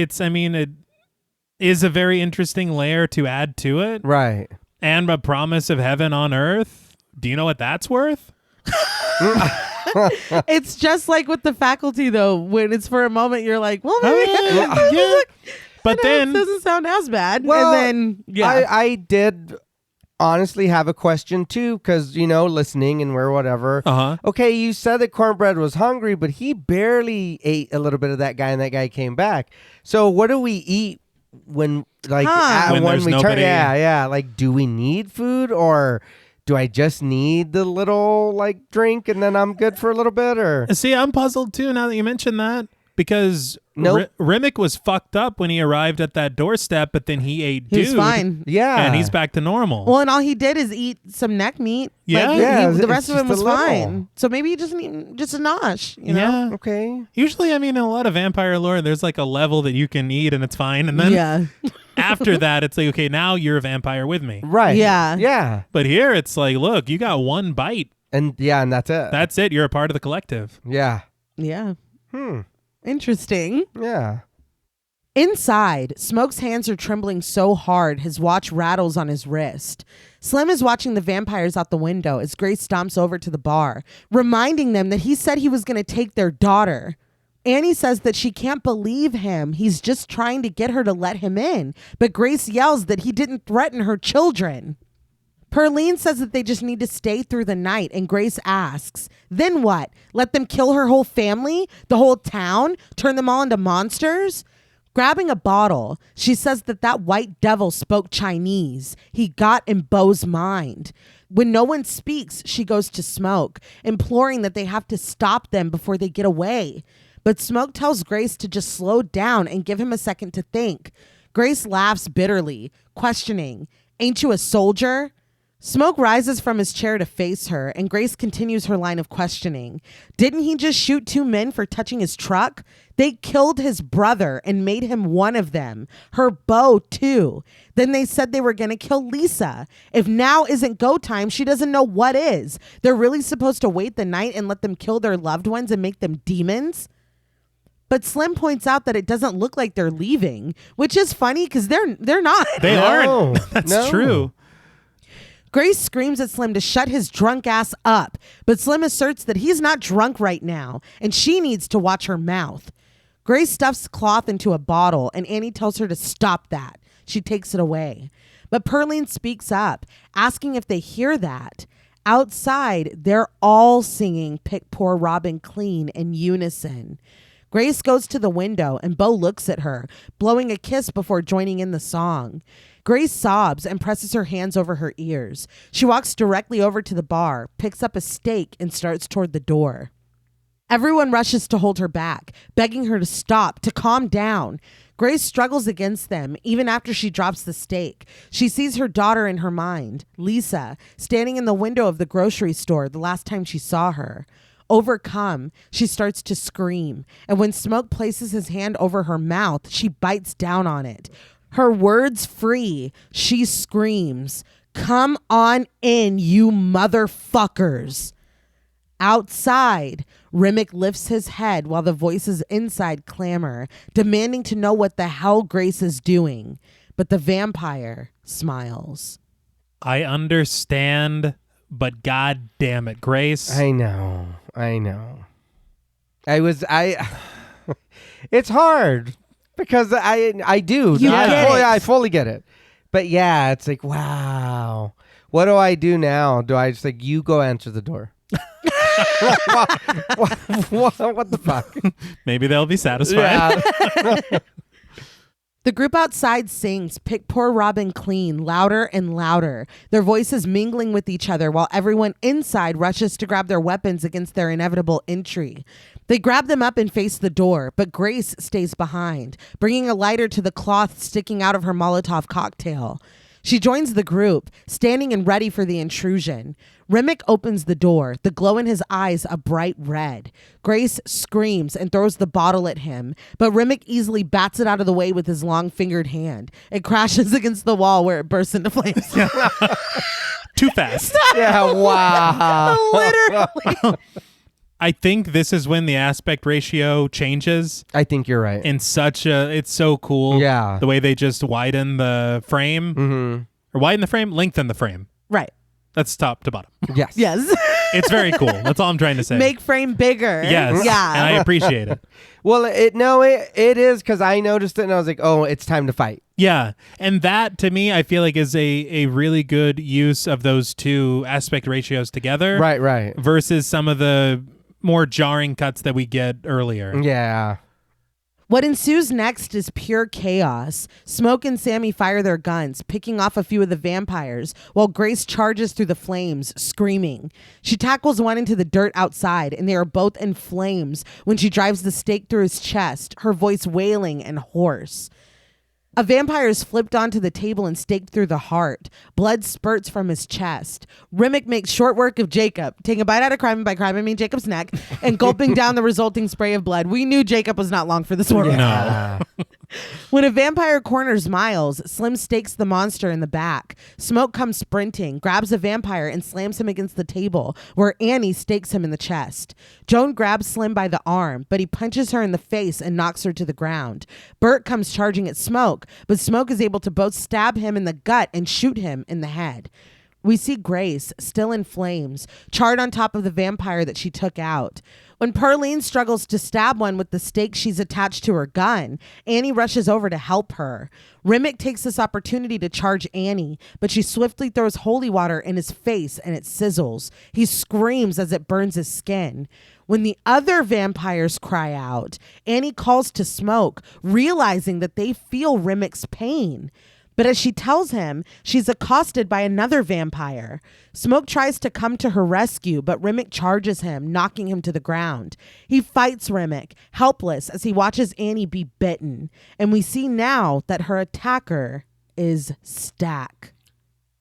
is a very interesting layer to add to it. Right. And a promise of heaven on earth. Do you know what that's worth? It's just like with the faculty, though, when it's for a moment, you're like, well, maybe. Yeah. But then it doesn't sound as bad. Well, and then, yeah. I did honestly have a question, too, because, listening and we're whatever. Okay, you said that Cornbread was hungry, but he barely ate a little bit of that guy, and that guy came back. So what do we eat when when there's we nobody? Yeah. Like, do we need food, or do I just need the little drink and then I'm good for a little bit? Or see, I'm puzzled too now that you mentioned that, because Remick was fucked up when he arrived at that doorstep, but then he ate dude. He's fine. Yeah, and he's back to normal. Well, and all he did is eat some neck meat. Yeah, the rest of him was little. fine. So maybe he just need just a nosh. You know? Yeah. Okay. Usually, in a lot of vampire lore, there's a level that you can eat and it's fine, and then after that, it's like, okay, now you're a vampire with me. Right. Yeah. Yeah. But here, it's like, look, you got one bite. And that's it. That's it. You're a part of the collective. Yeah. Yeah. Interesting. Yeah. Inside, Smoke's hands are trembling so hard his watch rattles on his wrist. Slim is watching the vampires out the window as Grace stomps over to the bar, reminding them that he said he was going to take their daughter. Annie says that she can't believe him. He's just trying to get her to let him in. But Grace yells that he didn't threaten her children. Perline says that they just need to stay through the night, and Grace asks, then what? Let them kill her whole family? The whole town? Turn them all into monsters? Grabbing a bottle, she says that white devil spoke Chinese. He got in Beau's mind. When no one speaks, she goes to Smoke, imploring that they have to stop them before they get away. But Smoke tells Grace to just slow down and give him a second to think. Grace laughs bitterly, questioning, ain't you a soldier? Smoke rises from his chair to face her, and Grace continues her line of questioning. Didn't he just shoot 2 men for touching his truck? They killed his brother and made him one of them. Her beau, too. Then they said they were going to kill Lisa. If now isn't go time, she doesn't know what is. They're really supposed to wait the night and let them kill their loved ones and make them demons? But Slim points out that it doesn't look like they're leaving, which is funny because they're not. They aren't. That's true. Grace screams at Slim to shut his drunk ass up, but Slim asserts that he's not drunk right now, and she needs to watch her mouth. Grace stuffs cloth into a bottle, and Annie tells her to stop that. She takes it away. But Pearline speaks up, asking if they hear that. Outside, they're all singing Pick Poor Robin Clean in unison. Grace goes to the window, and Bo looks at her, blowing a kiss before joining in the song. Grace sobs and presses her hands over her ears. She walks directly over to the bar, picks up a steak, and starts toward the door. Everyone rushes to hold her back, begging her to stop, to calm down. Grace struggles against them, even after she drops the steak. She sees her daughter in her mind, Lisa, standing in the window of the grocery store the last time she saw her. Overcome, she starts to scream, and when Smoke places his hand over her mouth, she bites down on it. Her words free, she screams, "Come on in, you motherfuckers." Outside, Remick lifts his head while the voices inside clamor, demanding to know what the hell Grace is doing. But the vampire smiles. I understand, but god damn it, Grace. I know. It's hard because I do. I fully get it. But yeah, it's like, wow. What do I do now? Do I just like, you go answer the door? what the fuck? Maybe they'll be satisfied. Yeah. The group outside sings Pick Poor Robin Clean louder and louder, their voices mingling with each other while everyone inside rushes to grab their weapons against their inevitable entry. They grab them up and face the door, but Grace stays behind, bringing a lighter to the cloth sticking out of her Molotov cocktail. She joins the group, standing and ready for the intrusion. Remick opens the door, the glow in his eyes a bright red. Grace screams and throws the bottle at him, but Remick easily bats it out of the way with his long-fingered hand. It crashes against the wall where it bursts into flames. Too fast. Yeah, wow. Literally. I think this is when the aspect ratio changes. I think you're right. In such a, it's so cool. Yeah. The way they just widen the frame. Mm-hmm. Or widen the frame, lengthen the frame. Right. That's top to bottom. Yes. Yes. It's very cool. That's all I'm trying to say. Make frame bigger. Yes. Yeah. And I appreciate it. Well, it is because I noticed it and I was like, oh, it's time to fight. Yeah. And that, to me, I feel like is a really good use of those two aspect ratios together. Right. Versus some of the more jarring cuts that we get earlier. Yeah. What ensues next is pure chaos. Smoke and Sammy fire their guns, picking off a few of the vampires, while Grace charges through the flames, screaming. She tackles one into the dirt outside, and they are both in flames when she drives the stake through his chest, her voice wailing and hoarse. A vampire is flipped onto the table and staked through the heart. Blood spurts from his chest. Remick makes short work of Jacob, taking a bite out of crime, and by crime I mean Jacob's neck, and gulping down the resulting spray of blood. We knew Jacob was not long for this world. No. When a vampire corners Miles, Slim stakes the monster in the back. Smoke comes sprinting, grabs a vampire, and slams him against the table, where Annie stakes him in the chest. Joan grabs Slim by the arm, but he punches her in the face and knocks her to the ground. Bert comes charging at Smoke, but Smoke is able to both stab him in the gut and shoot him in the head. We see Grace, still in flames, charred on top of the vampire that she took out. When Pearline struggles to stab one with the stake she's attached to her gun, Annie rushes over to help her. Remick takes this opportunity to charge Annie, but she swiftly throws holy water in his face and it sizzles. He screams as it burns his skin. When the other vampires cry out, Annie calls to Smoke, realizing that they feel Remick's pain. But as she tells him, she's accosted by another vampire. Smoke tries to come to her rescue, but Remick charges him, knocking him to the ground. He fights Remick, helpless, as he watches Annie be bitten. And we see now that her attacker is Stack.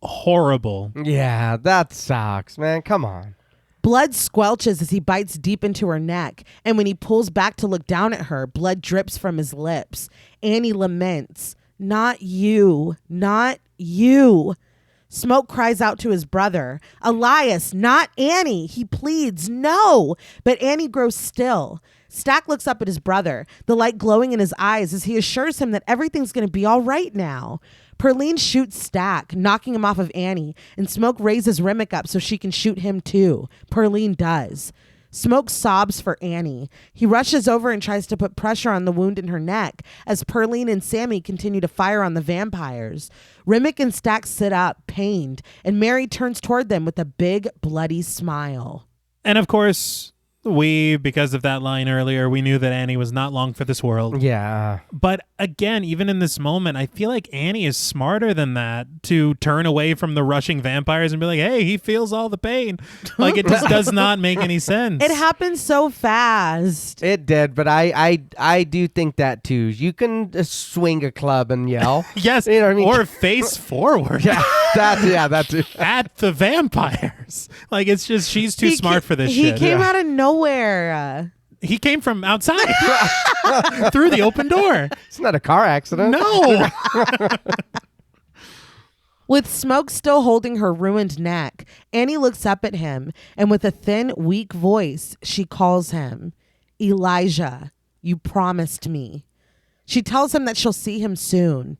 Horrible. Yeah, that sucks, man. Come on. Blood squelches as he bites deep into her neck, and when he pulls back to look down at her, blood drips from his lips. Annie laments, "Not you, not you." Smoke cries out to his brother, "Elias, not Annie." He pleads, "No," but Annie grows still. Stack looks up at his brother, the light glowing in his eyes as he assures him that everything's going to be all right now. Perline shoots Stack, knocking him off of Annie, and Smoke raises Remick up so she can shoot him too. Perline does. Smoke sobs for Annie. He rushes over and tries to put pressure on the wound in her neck as Perline and Sammy continue to fire on the vampires. Remick and Stack sit up, pained, and Mary turns toward them with a big, bloody smile. And of course, because of that line earlier, we knew that Annie was not long for this world. Yeah. But again, even in this moment, I feel like Annie is smarter than that to turn away from the rushing vampires and be like, hey, he feels all the pain. Like, it just does not make any sense. It happened so fast. It did, but I do think that too. You can swing a club and yell. Yes, you know what I mean? Or face forward. That too. At the vampires. Like, it's just, she's too smart for this shit. He came out of nowhere. He came from outside through the open door. It's not a car accident. No. With Smoke still holding her ruined neck, Annie looks up at him, and with a thin, weak voice, she calls him, Elijah, you promised me. She tells him that she'll see him soon.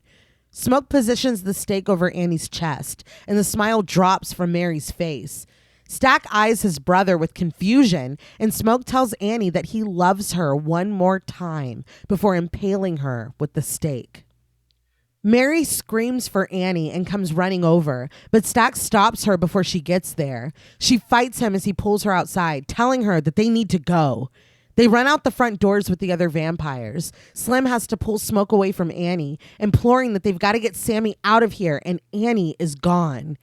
Smoke positions the stake over Annie's chest, and the smile drops from Mary's face. Stack eyes his brother with confusion, and Smoke tells Annie that he loves her one more time before impaling her with the stake. Mary screams for Annie and comes running over, but Stack stops her before she gets there. She fights him as he pulls her outside, telling her that they need to go. They run out the front doors with the other vampires. Slim has to pull Smoke away from Annie, imploring that they've got to get Sammy out of here, and Annie is gone.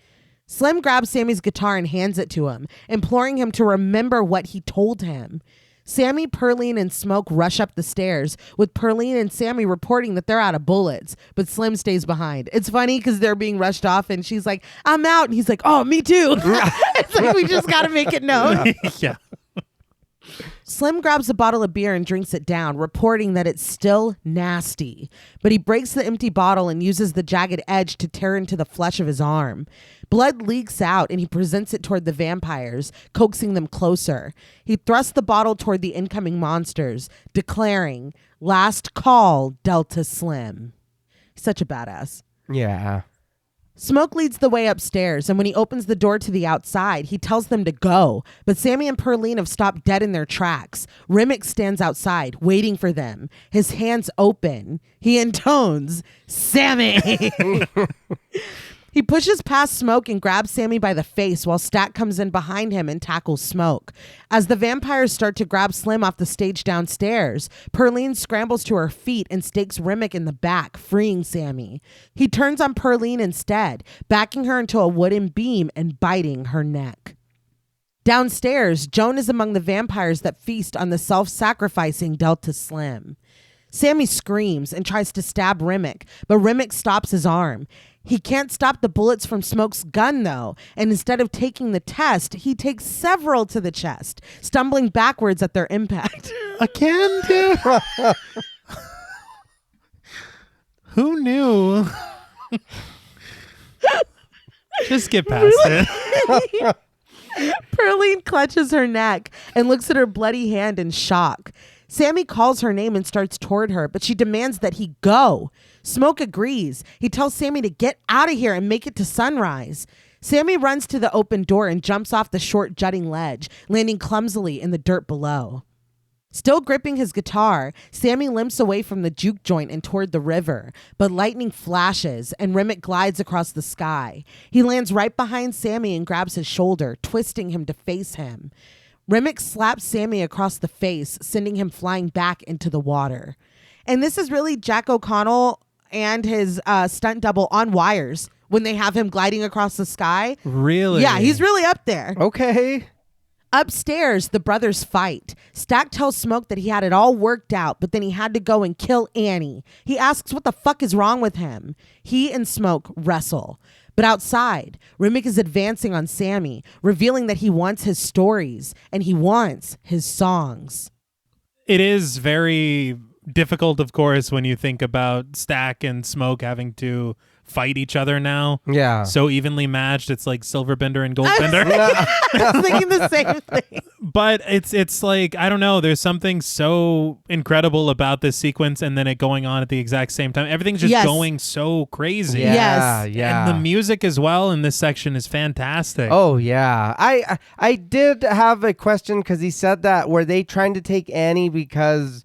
Slim grabs Sammy's guitar and hands it to him, imploring him to remember what he told him. Sammy, Perline, and Smoke rush up the stairs, with Perline and Sammy reporting that they're out of bullets, but Slim stays behind. It's funny because they're being rushed off, and she's like, I'm out. And he's like, oh, me too. It's like, we just got to make it known. Yeah. Slim grabs a bottle of beer and drinks it down, reporting that it's still nasty. But he breaks the empty bottle and uses the jagged edge to tear into the flesh of his arm. Blood leaks out and he presents it toward the vampires, coaxing them closer. He thrusts the bottle toward the incoming monsters, declaring, "Last call, Delta Slim." He's such a badass. Yeah. Smoke leads the way upstairs, and when he opens the door to the outside, he tells them to go. But Sammy and Perline have stopped dead in their tracks. Remick stands outside, waiting for them. His hands open. He intones, "Sammy!" He pushes past Smoke and grabs Sammy by the face while Stack comes in behind him and tackles Smoke. As the vampires start to grab Slim off the stage downstairs, Perline scrambles to her feet and stakes Remick in the back, freeing Sammy. He turns on Perline instead, backing her into a wooden beam and biting her neck. Downstairs, Joan is among the vampires that feast on the self-sacrificing Delta Slim. Sammy screams and tries to stab Remick, but Remick stops his arm. He can't stop the bullets from Smoke's gun, though, and instead of taking the test, he takes several to the chest, stumbling backwards at their impact. Again, dude? Who knew? Just get past it. Perline clutches her neck and looks at her bloody hand in shock. Sammy calls her name and starts toward her, but she demands that he go. Smoke agrees. He tells Sammy to get out of here and make it to sunrise. Sammy runs to the open door and jumps off the short jutting ledge, landing clumsily in the dirt below. Still gripping his guitar, Sammy limps away from the juke joint and toward the river, but lightning flashes and Remick glides across the sky. He lands right behind Sammy and grabs his shoulder, twisting him to face him. Remick slaps Sammy across the face, sending him flying back into the water. And this is really Jack O'Connell and his stunt double on wires when they have him gliding across the sky. Really? Yeah, he's really up there. Okay. Upstairs, the brothers fight. Stack tells Smoke that he had it all worked out, but then he had to go and kill Annie. He asks what the fuck is wrong with him. He and Smoke wrestle. But outside, Remick is advancing on Sammy, revealing that he wants his stories and he wants his songs. It is very difficult, of course, when you think about Stack and Smoke having to fight each other now. Yeah. So evenly matched. It's like Silverbender and Goldbender. I was thinking the same thing. But it's like, I don't know. There's something so incredible about this sequence and then it going on at the exact same time. Everything's just going so crazy. Yeah, Yes. yeah. And the music as well in this section is fantastic. Oh yeah, I did have a question because he said that were they trying to take Annie because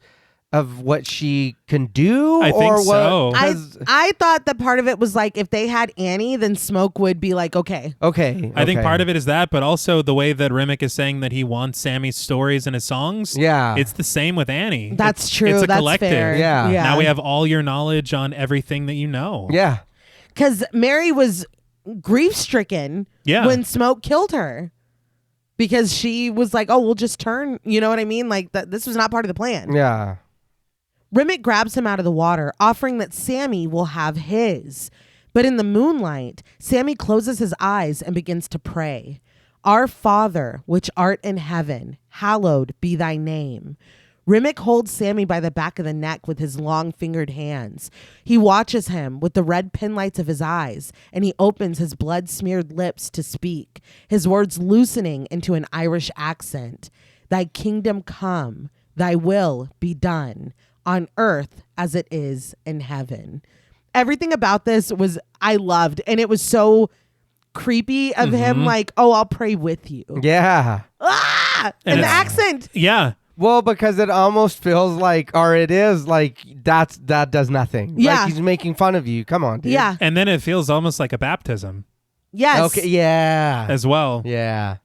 of what she can do? I think or so. what? 'Cause- I thought that part of it was like if they had Annie, then Smoke would be like, okay. okay, I think okay. part of it is that, but also the way that Remick is saying that he wants Sammy's stories in his songs. Yeah. It's the same with Annie. That's true. It's a That's collective. fair. Yeah. Now we have all your knowledge on everything that you know. Yeah. Because Mary was grief-stricken when Smoke killed her. Because she was like, oh, we'll just turn. You know what I mean? Like, this was not part of the plan. Yeah. Remick grabs him out of the water, offering that Sammy will have his. But in the moonlight, Sammy closes his eyes and begins to pray. Our Father, which art in heaven, hallowed be thy name. Remick holds Sammy by the back of the neck with his long-fingered hands. He watches him with the red pinlights of his eyes, and he opens his blood-smeared lips to speak, his words loosening into an Irish accent. Thy kingdom come, thy will be done, on earth as it is in heaven. Everything about this was I loved, and it was so creepy of him, like, oh, I'll pray with you. Yeah. Ah! And And the it's- accent. Yeah. Well, because it almost feels like, or it is like that does nothing. Yeah. Like he's making fun of you. Come on, dude. Yeah. And then it feels almost like a baptism Yes. Okay. Yeah. as well. Yeah.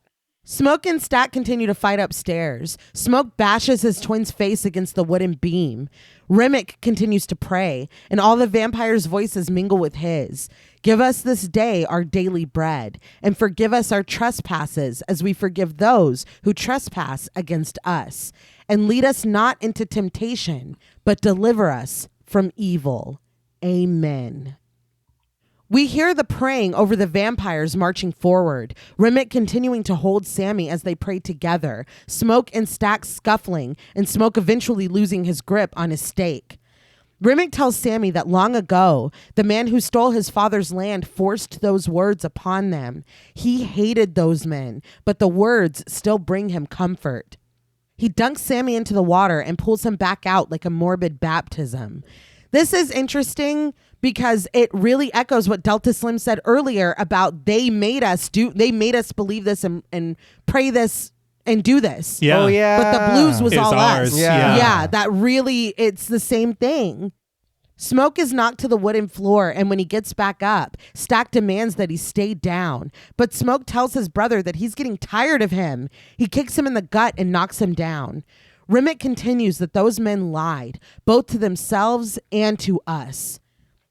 Smoke and Stack continue to fight upstairs. Smoke bashes his twin's face against the wooden beam. Remick continues to pray, and all the vampires' voices mingle with his. Give us this day our daily bread, and forgive us our trespasses as we forgive those who trespass against us. And lead us not into temptation, but deliver us from evil. Amen. We hear the praying over the vampires marching forward, Remick continuing to hold Sammy as they pray together, Smoke and Stack scuffling, and Smoke eventually losing his grip on his stake. Remick tells Sammy that long ago, the man who stole his father's land forced those words upon them. He hated those men, but the words still bring him comfort. He dunks Sammy into the water and pulls him back out like a morbid baptism. This is interesting because it really echoes what Delta Slim said earlier about they made us believe this and pray this and do this. Yeah. Oh yeah. But the blues was It's all ours. us. Yeah. Yeah, that really, it's the same thing. Smoke is knocked to the wooden floor, and when he gets back up, Stack demands that he stay down. But Smoke tells his brother that he's getting tired of him. He kicks him in the gut and knocks him down. Remick continues that those men lied, both to themselves and to us.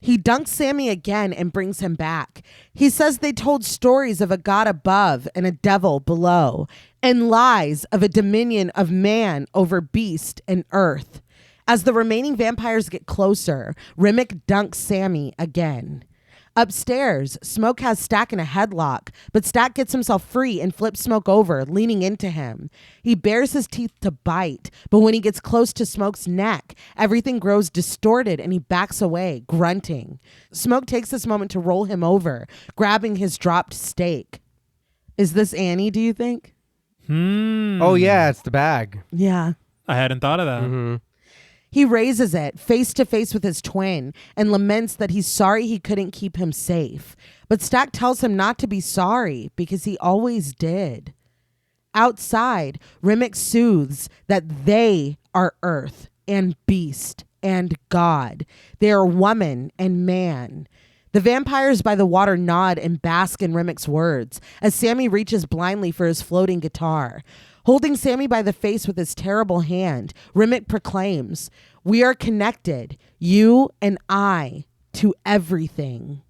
He dunks Sammy again and brings him back. He says they told stories of a god above and a devil below, and lies of a dominion of man over beast and earth. As the remaining vampires get closer, Remick dunks Sammy again. Upstairs, Smoke has Stack in a headlock, but Stack gets himself free and flips Smoke over, leaning into him. He bares his teeth to bite, but when he gets close to Smoke's neck, everything grows distorted and he backs away, grunting. Smoke takes this moment to roll him over, grabbing his dropped steak. Is this Annie, do you think? Oh yeah, it's the bag. Yeah. I hadn't thought of that. Mm-hmm. He raises it face to face with his twin and laments that he's sorry he couldn't keep him safe. But Stack tells him not to be sorry because he always did. Outside, Remick soothes that they are earth and beast and God. They are woman and man. The vampires by the water nod and bask in Remick's words as Sammy reaches blindly for his floating guitar. Holding Sammy by the face with his terrible hand, Remick proclaims, "We are connected, you and I, to everything."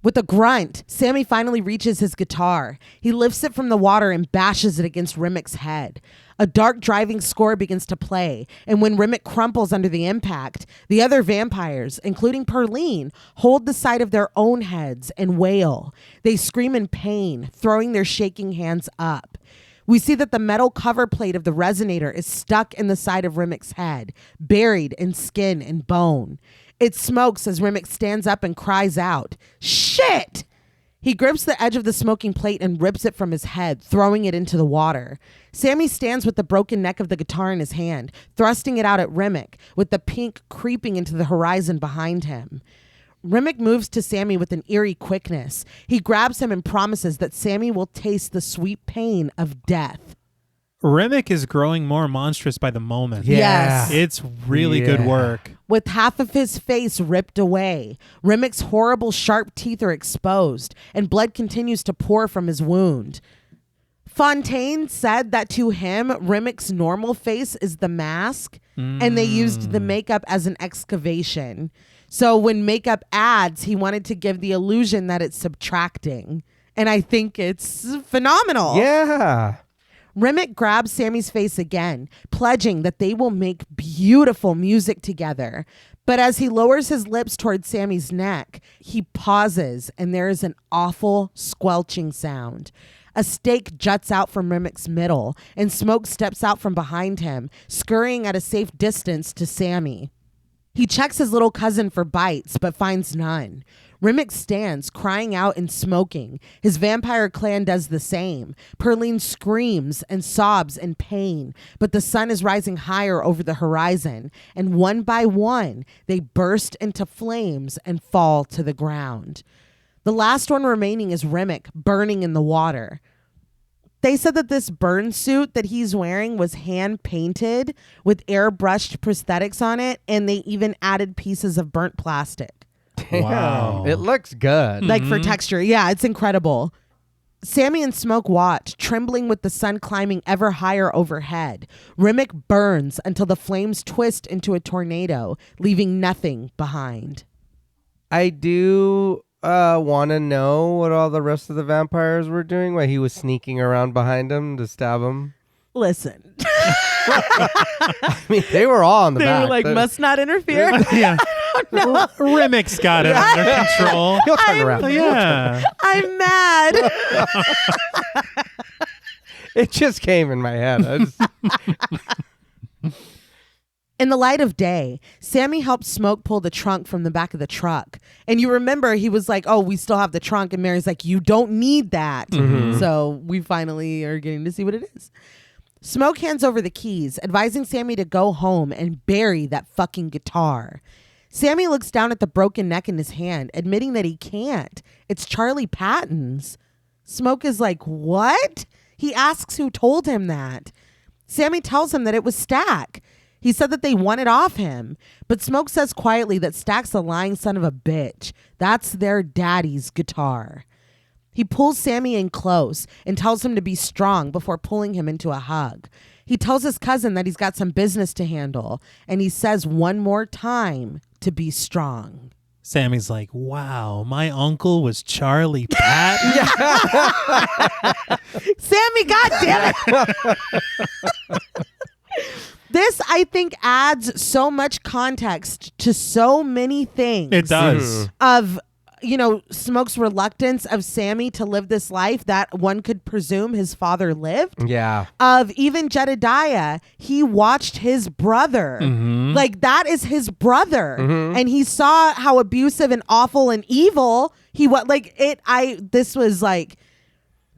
With a grunt, Sammy finally reaches his guitar. He lifts it from the water and bashes it against Remick's head. A dark driving score begins to play, and when Remick crumples under the impact, the other vampires, including Perline, hold the side of their own heads and wail. They scream in pain, throwing their shaking hands up. We see that the metal cover plate of the resonator is stuck in the side of Remick's head, buried in skin and bone. It smokes as Remick stands up and cries out, "Shit!" He grips the edge of the smoking plate and rips it from his head, throwing it into the water. Sammy stands with the broken neck of the guitar in his hand, thrusting it out at Remick, with the pink creeping into the horizon behind him. Remick moves to Sammy with an eerie quickness. He grabs him and promises that Sammy will taste the sweet pain of death. Remick is growing more monstrous by the moment. Yes. It's really good work. With half of his face ripped away, Remick's horrible sharp teeth are exposed, and blood continues to pour from his wound. Fontaine said that to him, Remick's normal face is the mask, and they used the makeup as an excavation. So when makeup adds, he wanted to give the illusion that it's subtracting. And I think it's phenomenal. Yeah. Remick grabs Sammy's face again, pledging that they will make beautiful music together. But as he lowers his lips towards Sammy's neck, he pauses and there is an awful squelching sound. A stake juts out from Remick's middle and smoke steps out from behind him, scurrying at a safe distance to Sammy. He checks his little cousin for bites, but finds none. Remick stands, crying out and smoking. His vampire clan does the same. Perline screams and sobs in pain, but the sun is rising higher over the horizon, and one by one, they burst into flames and fall to the ground. The last one remaining is Remick, burning in the water. They said that this burn suit that he's wearing was hand painted with airbrushed prosthetics on it, and they even added pieces of burnt plastic. Wow. It looks good. Like for texture. Yeah, it's incredible. Sammy and Smoke watch, trembling with the sun climbing ever higher overhead. Remick burns until the flames twist into a tornado, leaving nothing behind. I do want to know what all the rest of the vampires were doing, why he was sneaking around behind him to stab him. Listen. I mean, they were all on the They back. were like, must not interfere. Yeah. Remick's got it under control. He'll turn around. Yeah. I'm mad. It just came in my head. In the light of day, Sammy helped Smoke pull the trunk from the back of the truck. And you remember he was like, "Oh, we still have the trunk." And Mary's like, "You don't need that." So we finally are getting to see what it is. Smoke hands over the keys, advising Sammy to go home and bury that fucking guitar. Sammy looks down at the broken neck in his hand, admitting that he can't. It's Charlie Patton's. Smoke is like, "What?" He asks who told him that. Sammy tells him that it was Stack. He said that they won it off him. But Smoke says quietly that Stack's a lying son of a bitch. That's their daddy's guitar. He pulls Sammy in close and tells him to be strong before pulling him into a hug. He tells his cousin that he's got some business to handle. And he says one more time to be strong. Sammy's like, wow, my uncle was Charlie Patton. Sammy, goddamn it. This, I think, adds so much context to so many things. It does. Of, Smoke's reluctance of Sammy to live this life that one could presume his father lived. Yeah. Of even Jedediah, he watched his brother. Like, that is his brother. And he saw how abusive and awful and evil he was. This was like,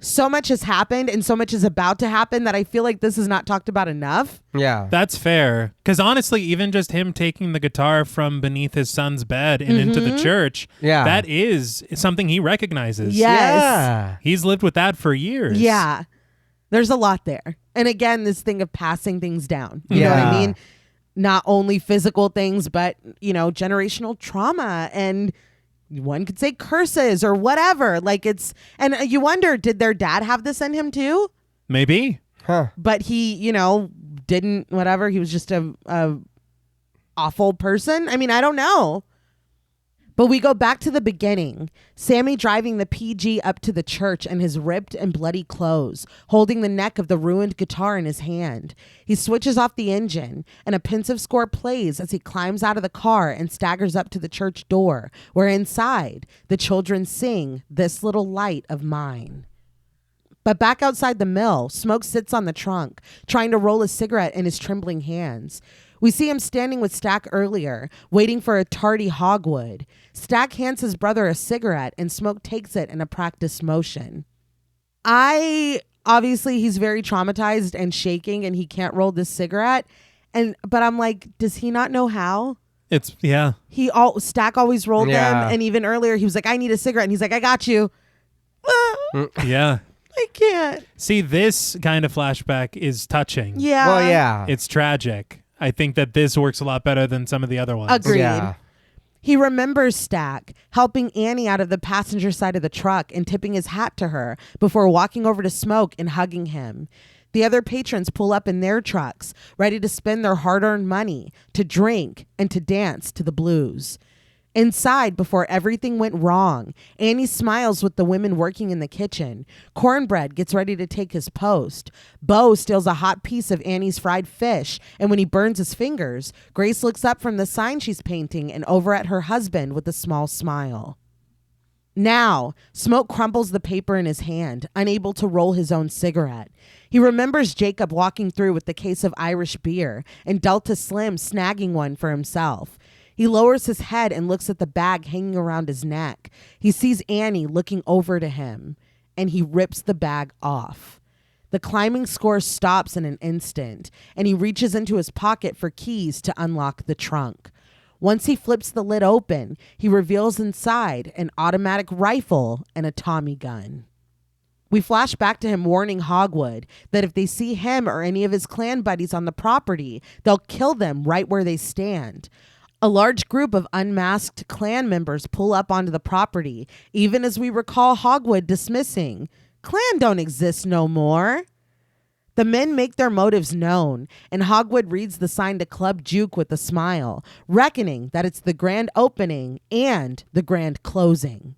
so much has happened and so much is about to happen that I feel like this is not talked about enough. Yeah. That's fair. Because honestly, even just him taking the guitar from beneath his son's bed and into the church, that is something he recognizes. Yes. Yeah. He's lived with that for years. Yeah. There's a lot there. And again, this thing of passing things down. You know what I mean? Not only physical things, but, generational trauma and one could say curses or whatever. And you wonder, did their dad have this in him too? Maybe. Huh. But he, didn't, whatever. He was just a awful person. I mean, I don't know. But we go back to the beginning. Sammy driving the PG up to the church in his ripped and bloody clothes, holding the neck of the ruined guitar in his hand. He switches off the engine, and a pensive score plays as he climbs out of the car and staggers up to the church door, where inside the children sing "This Little Light of Mine." But back outside the mill, Smoke sits on the trunk, trying to roll a cigarette in his trembling hands. We see him standing with Stack earlier, waiting for a tardy Hogwood. Stack hands his brother a cigarette, and Smoke takes it in a practiced motion. Obviously, he's very traumatized and shaking, and he can't roll this cigarette. But I'm like, does he not know how? Stack always rolled them, and even earlier, he was like, I need a cigarette, and he's like, I got you. Yeah. I can't. See, this kind of flashback is touching. Yeah. Well, yeah. It's tragic. I think that this works a lot better than some of the other ones. Agreed. Yeah. He remembers Stack helping Annie out of the passenger side of the truck and tipping his hat to her before walking over to Smoke and hugging him. The other patrons pull up in their trucks, ready to spend their hard-earned money, to drink, and to dance to the blues. Inside, before everything went wrong, Annie smiles with the women working in the kitchen. Cornbread gets ready to take his post. Bo steals a hot piece of Annie's fried fish, and when he burns his fingers, Grace looks up from the sign she's painting and over at her husband with a small smile. Now, Smoke crumbles the paper in his hand, unable to roll his own cigarette. He remembers Jacob walking through with the case of Irish beer and Delta Slim snagging one for himself. He lowers his head and looks at the bag hanging around his neck. He sees Annie looking over to him, and he rips the bag off. The climbing score stops in an instant, and he reaches into his pocket for keys to unlock the trunk. Once he flips the lid open, he reveals inside an automatic rifle and a Tommy gun. We flash back to him warning Hogwood that if they see him or any of his clan buddies on the property, they'll kill them right where they stand. A large group of unmasked clan members pull up onto the property, even as we recall Hogwood dismissing, "Clan don't exist no more." The men make their motives known, and Hogwood reads the sign to Club Juke with a smile, reckoning that it's the grand opening and the grand closing.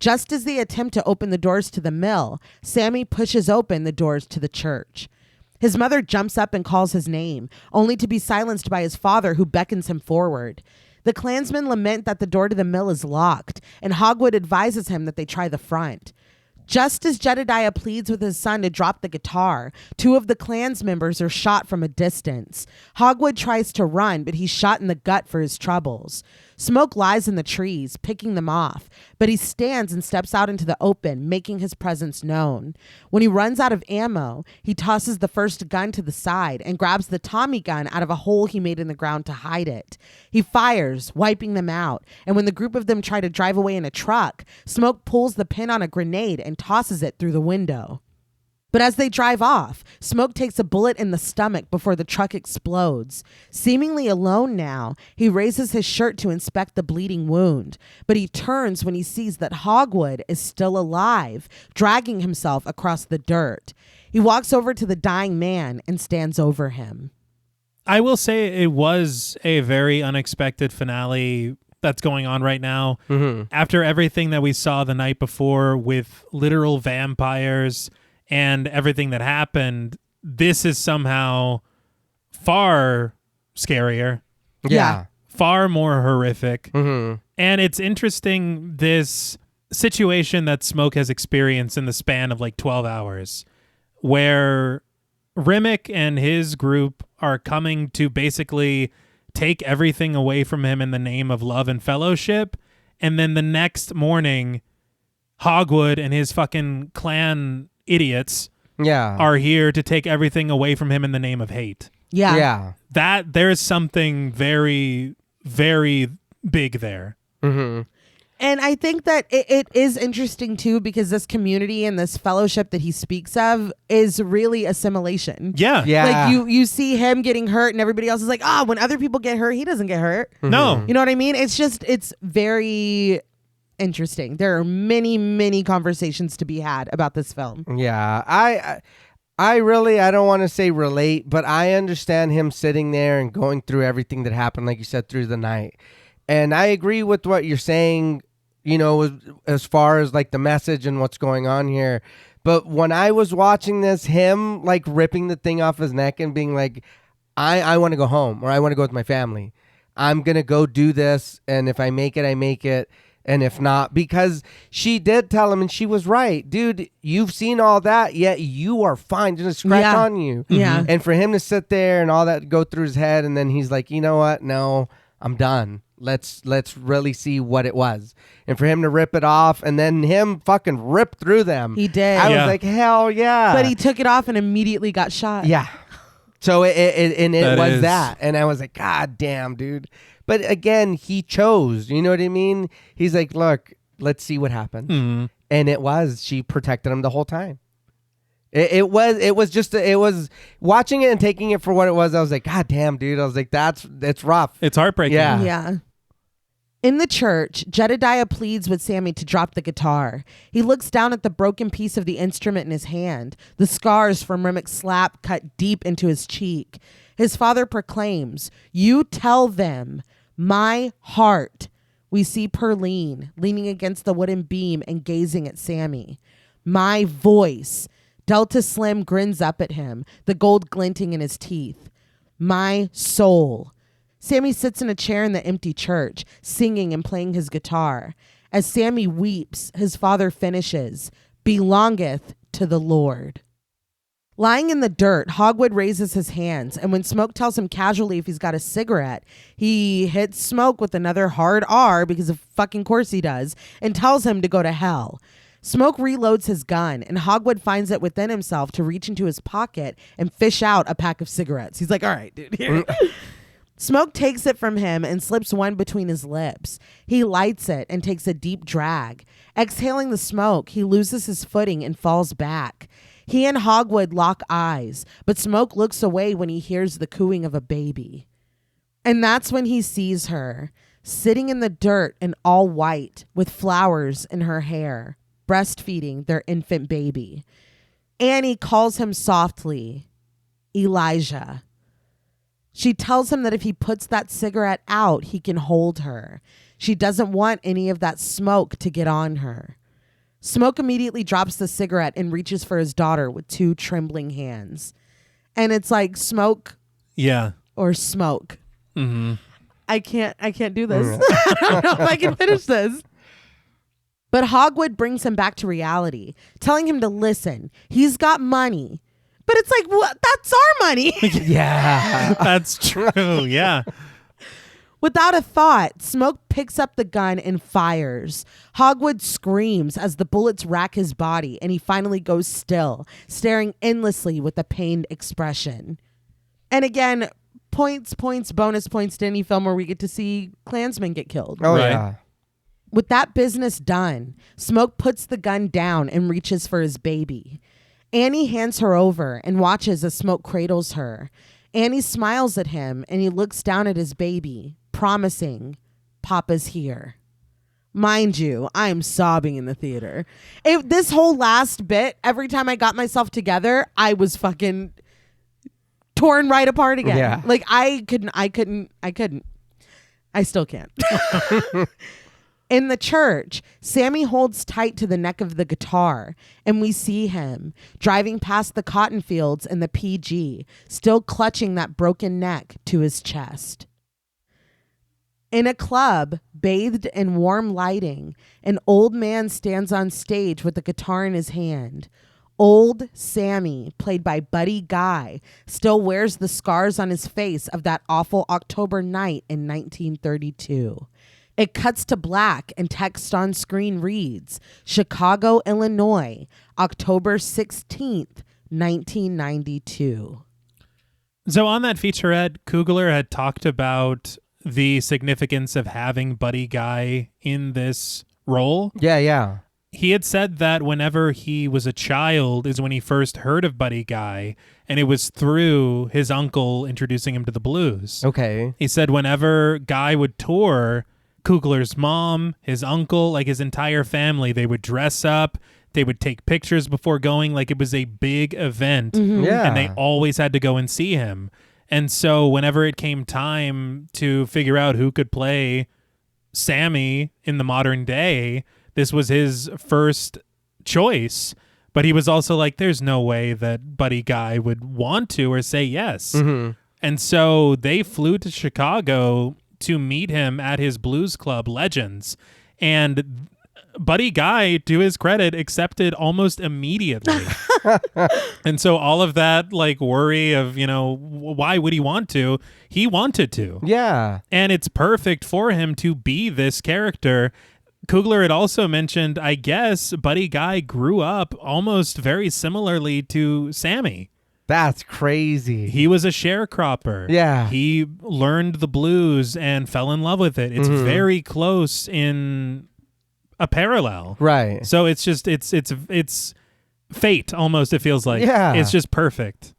Just as they attempt to open the doors to the mill, Sammy pushes open the doors to the church. His mother jumps up and calls his name, only to be silenced by his father, who beckons him forward. The clansmen lament that the door to the mill is locked, and Hogwood advises him that they try the front. Just as Jedediah pleads with his son to drop the guitar, two of the clan's members are shot from a distance. Hogwood tries to run, but he's shot in the gut for his troubles. Smoke lies in the trees, picking them off, but he stands and steps out into the open, making his presence known. When he runs out of ammo, he tosses the first gun to the side and grabs the Tommy gun out of a hole he made in the ground to hide it. He fires, wiping them out, and when the group of them try to drive away in a truck, Smoke pulls the pin on a grenade and tosses it through the window. But as they drive off, Smoke takes a bullet in the stomach before the truck explodes. Seemingly alone now, he raises his shirt to inspect the bleeding wound, but he turns when he sees that Hogwood is still alive, dragging himself across the dirt. He walks over to the dying man and stands over him. I will say it was a very unexpected finale that's going on right now. Mm-hmm. After everything that we saw the night before with literal vampires and everything that happened, this is somehow far scarier. Yeah. Far more horrific. Mm-hmm. And it's interesting, this situation that Smoke has experienced in the span of like 12 hours, where Remick and his group are coming to basically take everything away from him in the name of love and fellowship. And then the next morning, Hogwood and his fucking clan idiots are here to take everything away from him in the name of hate. Yeah. That there's something very, very big there. Mm-hmm. And I think that it is interesting, too, because this community and this fellowship that he speaks of is really assimilation. Yeah. Yeah. Like, you see him getting hurt and everybody else is like, when other people get hurt, he doesn't get hurt. Mm-hmm. No. You know what I mean? It's very interesting. There are many, many conversations to be had about this film. Yeah. I really, I don't want to say relate, but I understand him sitting there and going through everything that happened, like you said, through the night. And I agree with what you're saying, you know, as far as like the message and what's going on here. But when I was watching this, him like ripping the thing off his neck and being like, I want to go home, or I want to go with my family. I'm going to go do this. And if I make it, I make it. And if not, because she did tell him, and she was right. Dude, you've seen all that, yet you are fine. Just a scratch on you. Yeah. And for him to sit there and all that go through his head, and then he's like, you know what? No, I'm done. Let's really see what it was. And for him to rip it off, and then him fucking rip through them. He did. I was like, hell yeah. But he took it off and immediately got shot. Yeah. So it That was is- that. And I was like, God damn, dude. But again, he chose. You know what I mean? He's like, look, let's see what happens. Mm-hmm. And she protected him the whole time. It was watching it and taking it for what it was. I was like, God damn, dude. I was like, it's rough. It's heartbreaking. Yeah. Yeah. In the church, Jedediah pleads with Sammy to drop the guitar. He looks down at the broken piece of the instrument in his hand, the scars from Remick's slap cut deep into his cheek. His father proclaims, "You tell them, my heart." We see Perline leaning against the wooden beam and gazing at Sammy. My voice. Delta Slim grins up at him, the gold glinting in his teeth. My soul. Sammy sits in a chair in the empty church, singing and playing his guitar. As Sammy weeps, his father finishes, "Belongeth to the Lord." Lying in the dirt, Hogwood raises his hands, and when Smoke tells him casually if he's got a cigarette, he hits Smoke with another hard R, because of fucking course he does, and tells him to go to hell. Smoke reloads his gun, and Hogwood finds it within himself to reach into his pocket and fish out a pack of cigarettes. He's like, all right, dude, here. Smoke takes it from him and slips one between his lips. He lights it and takes a deep drag. Exhaling the smoke, he loses his footing and falls back. He and Hogwood lock eyes, but Smoke looks away when he hears the cooing of a baby. And that's when he sees her, sitting in the dirt and all white, with flowers in her hair, breastfeeding their infant baby. Annie calls him softly, Elijah. She tells him that if he puts that cigarette out, he can hold her. She doesn't want any of that smoke to get on her. Smoke immediately drops the cigarette and reaches for his daughter with two trembling hands. And it's like smoke or smoke. Mm-hmm. I can't do this. I don't know if I can finish this. But Hogwood brings him back to reality, telling him to listen. He's got money. But it's like, what? That's our money. Yeah. That's true. Yeah. Without a thought, Smoke picks up the gun and fires. Hogwood screams as the bullets rack his body, and he finally goes still, staring endlessly with a pained expression. And again, bonus points to any film where we get to see Klansmen get killed. Oh, Right. yeah. With that business done, Smoke puts the gun down and reaches for his baby. Annie hands her over and watches as Smoke cradles her. Annie smiles at him and he looks down at his baby, promising, Papa's here. Mind you, I am sobbing in the theater. This whole last bit, every time I got myself together, I was fucking torn right apart again. Yeah. Like I couldn't. I still can't. In the church, Sammy holds tight to the neck of the guitar, and we see him driving past the cotton fields and the PG, still clutching that broken neck to his chest. In a club, bathed in warm lighting, an old man stands on stage with a guitar in his hand. Old Sammy, played by Buddy Guy, still wears the scars on his face of that awful October night in 1932. It cuts to black and text on screen reads, Chicago, Illinois, October 16th, 1992. So on that featurette, Coogler had talked about the significance of having Buddy Guy in this role. Yeah. He had said that whenever he was a child is when he first heard of Buddy Guy, and it was through his uncle introducing him to the blues. Okay. He said whenever Guy would tour, Coogler's mom, his uncle, like his entire family, they would dress up, they would take pictures before going, like it was a big event. Yeah. And they always had to go and see him. And so whenever it came time to figure out who could play Sammy in the modern day, this was his first choice. But he was also like, there's no way that Buddy Guy would want to or say yes. Mm-hmm. And so they flew to Chicago to meet him at his blues club, Legends. And Buddy Guy, to his credit, accepted almost immediately. And so all of that like worry of, why would he want to? He wanted to. Yeah. And it's perfect for him to be this character. Coogler had also mentioned, I guess, Buddy Guy grew up almost very similarly to Sammy. That's crazy. He was a sharecropper. Yeah. He learned the blues and fell in love with it. It's very close in a parallel. Right. So it's just, it's fate almost, it feels like. Yeah. It's just perfect.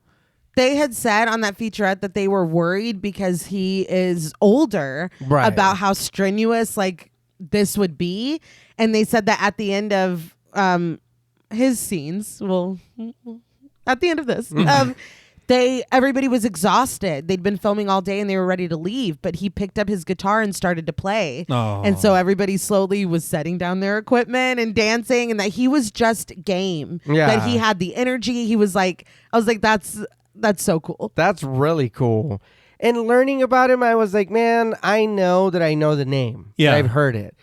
They had said on that featurette that they were worried because he is older Right. about how strenuous like this would be. And they said that at the end of his scenes, at the end of this, everybody was exhausted. They'd been filming all day and they were ready to leave, but he picked up his guitar and started to play. Oh. And so everybody slowly was setting down their equipment and dancing, and that he was just game. Yeah. That he had the energy. He was like, I was like, that's so cool. That's really cool. And learning about him, I was like, man, I know that I know the name. Yeah. I've heard it.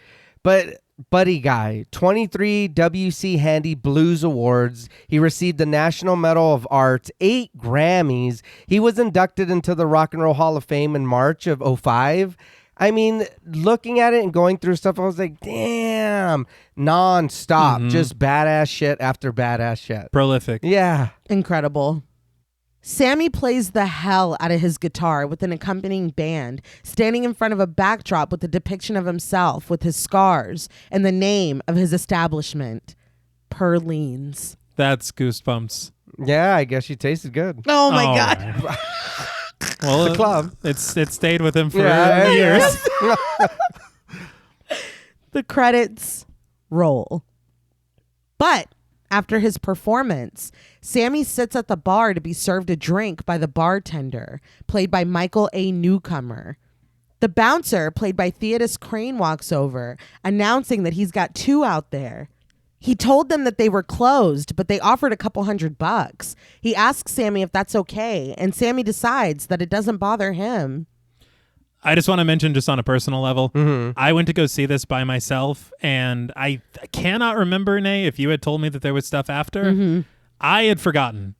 But Buddy Guy, 23 W.C. Handy Blues Awards. He received the National Medal of Arts, 8 Grammys. He was inducted into the Rock and Roll Hall of Fame in March of 2005. I mean, looking at it and going through stuff, I was like, damn, nonstop, just badass shit after badass shit. Prolific. Yeah. Incredible. Sammy plays the hell out of his guitar with an accompanying band, standing in front of a backdrop with a depiction of himself with his scars and the name of his establishment, Perlene's. That's goosebumps. Yeah, I guess she tasted good. Oh my Oh. God. Well, The club. It stayed with him for Yeah, years. The credits roll. But after his performance, Sammy sits at the bar to be served a drink by the bartender, played by Michael A. Newcomer. The bouncer, played by Theodis Crane, walks over, announcing that he's got 2 out there. He told them that they were closed, but they offered a couple $100. He asks Sammy if that's okay, and Sammy decides that it doesn't bother him. I just want to mention, just on a personal level, I went to go see this by myself, and I cannot remember, Reneé, if you had told me that there was stuff after. I had forgotten.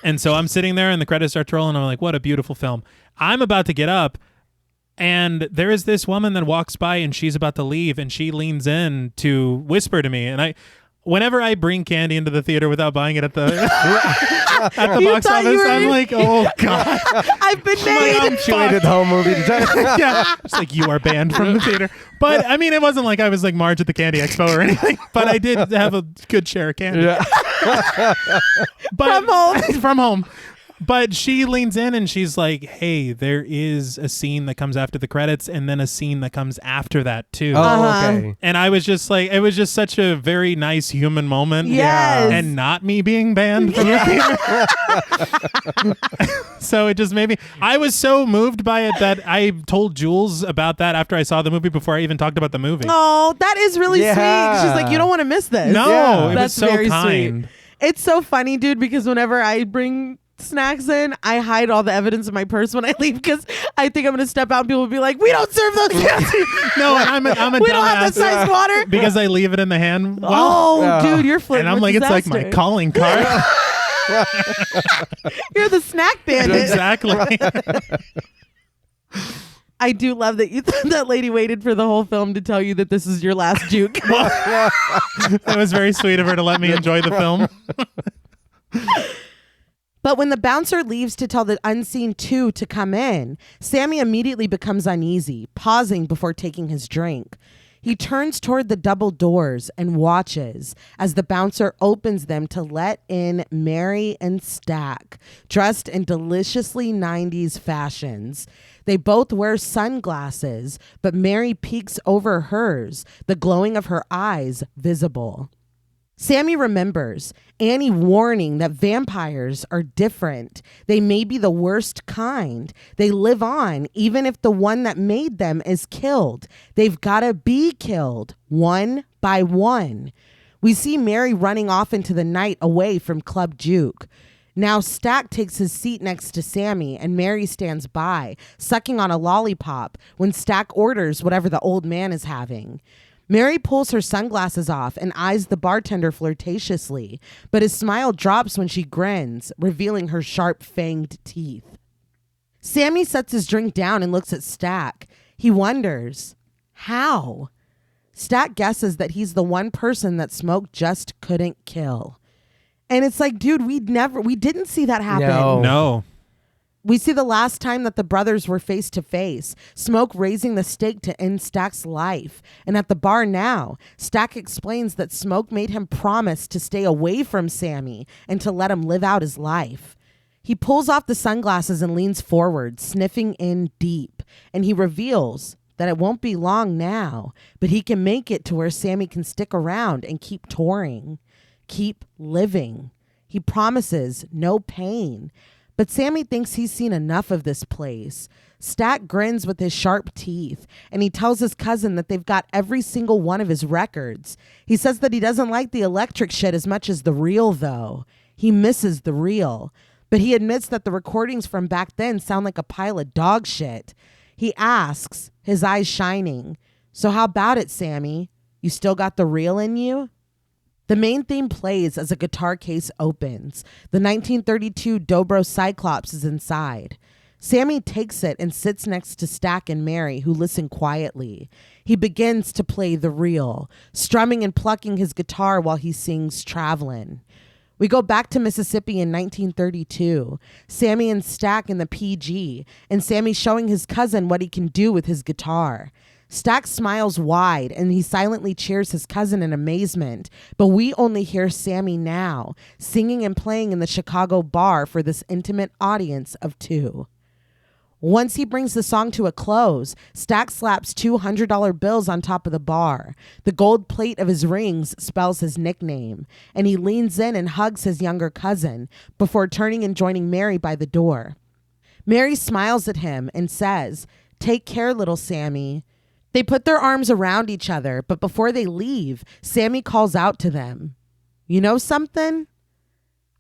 And so I'm sitting there, and the credits start rolling, and I'm like, what a beautiful film. I'm about to get up, and there is this woman that walks by, and she's about to leave, and she leans in to whisper to me, and whenever I bring candy into the theater without buying it at the at the You box thought you office, were I'm in- like, oh God. I've been made. She waited the whole movie to tell you. Yeah. It's like, you are banned from the theater. But I mean, it wasn't like I was like Marge at the Candy Expo or anything, but I did have a good share of candy. Yeah. But, From home. From home. But she leans in and she's like, hey, there is a scene that comes after the credits and then a scene that comes after that too. Oh, okay. And I was just like, it was just such a very nice human moment. Yes. And not me being banned from the theater. So it just made me, I was so moved by it that I told Jules about that after I saw the movie before I even talked about the movie. Oh, that is really Yeah. sweet. She's like, you don't want to miss this. No, Yeah. it was That's so very kind. sweet. It's so funny, dude, because whenever I bring snacks in, I hide all the evidence in my purse when I leave because I think I'm going to step out and people will be like, we don't serve those cats. No, and I'm a We don't have dumbass that size water. because I leave it in the hand. Oh, dude, you're flipping. And I'm like, it's like my calling card. You're the snack bandit. Exactly. I do love that that lady waited for the whole film to tell you that this is your last juke. It was very sweet of her to let me enjoy the film. But when the bouncer leaves to tell the unseen 2 to come in, Sammy immediately becomes uneasy, pausing before taking his drink. He turns toward the double doors and watches as the bouncer opens them to let in Mary and Stack, dressed in deliciously 90s fashions. They both wear sunglasses, but Mary peeks over hers, the glowing of her eyes visible. Sammy remembers Annie warning that vampires are different. They may be the worst kind. They live on even if the one that made them is killed. They've got to be killed one by one. We see Mary running off into the night away from Club Juke. Now Stack takes his seat next to Sammy and Mary stands by, sucking on a lollipop when Stack orders whatever the old man is having. Mary pulls her sunglasses off and eyes the bartender flirtatiously, but his smile drops when she grins, revealing her sharp fanged teeth. Sammy sets his drink down and looks at Stack. He wonders, how? Stack guesses that he's the one person that Smoke just couldn't kill. And it's like, dude, we didn't see that happen. No. We see the last time that the brothers were face to face, Smoke raising the stake to end Stack's life. And at the bar now, Stack explains that Smoke made him promise to stay away from Sammy and to let him live out his life. He pulls off the sunglasses and leans forward, sniffing in deep. And he reveals that it won't be long now, but he can make it to where Sammy can stick around and keep touring, keep living. He promises no pain. But Sammy thinks he's seen enough of this place. Stack grins with his sharp teeth, and he tells his cousin that they've got every single one of his records. He says that he doesn't like the electric shit as much as the real, though. He misses the real. But he admits that the recordings from back then sound like a pile of dog shit. He asks, his eyes shining, "So how about it, Sammy? You still got the real in you?" The main theme plays as a guitar case opens. The 1932 Dobro Cyclops is inside. Sammy takes it and sits next to Stack and Mary, who listen quietly. He begins to play the reel, strumming and plucking his guitar while he sings Travelin'. We go back to Mississippi in 1932. Sammy and Stack in the PG, and Sammy showing his cousin what he can do with his guitar. Stack smiles wide and he silently cheers his cousin in amazement, but we only hear Sammy now, singing and playing in the Chicago bar for this intimate audience of two. Once he brings the song to a close, Stack slaps $200 bills on top of the bar. The gold plate of his rings spells his nickname, and he leans in and hugs his younger cousin before turning and joining Mary by the door. Mary smiles at him and says, "Take care, little Sammy." They put their arms around each other, but before they leave, Sammy calls out to them, "You know something?"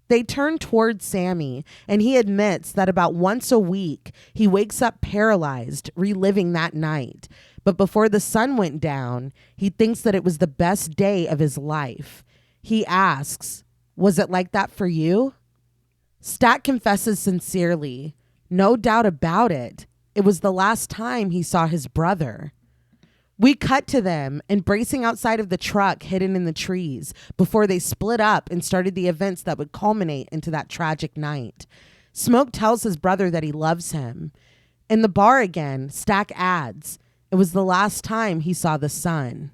They turn towards Sammy, and he admits that about once a week, he wakes up paralyzed, reliving that night. But before the sun went down, he thinks that it was the best day of his life. He asks, "Was it like that for you?" Stack confesses sincerely, "No doubt about it. It was the last time he saw his brother." We cut to them embracing outside of the truck hidden in the trees before they split up and started the events that would culminate into that tragic night. Smoke tells his brother that he loves him. In the bar again, Stack adds, it was the last time he saw the sun.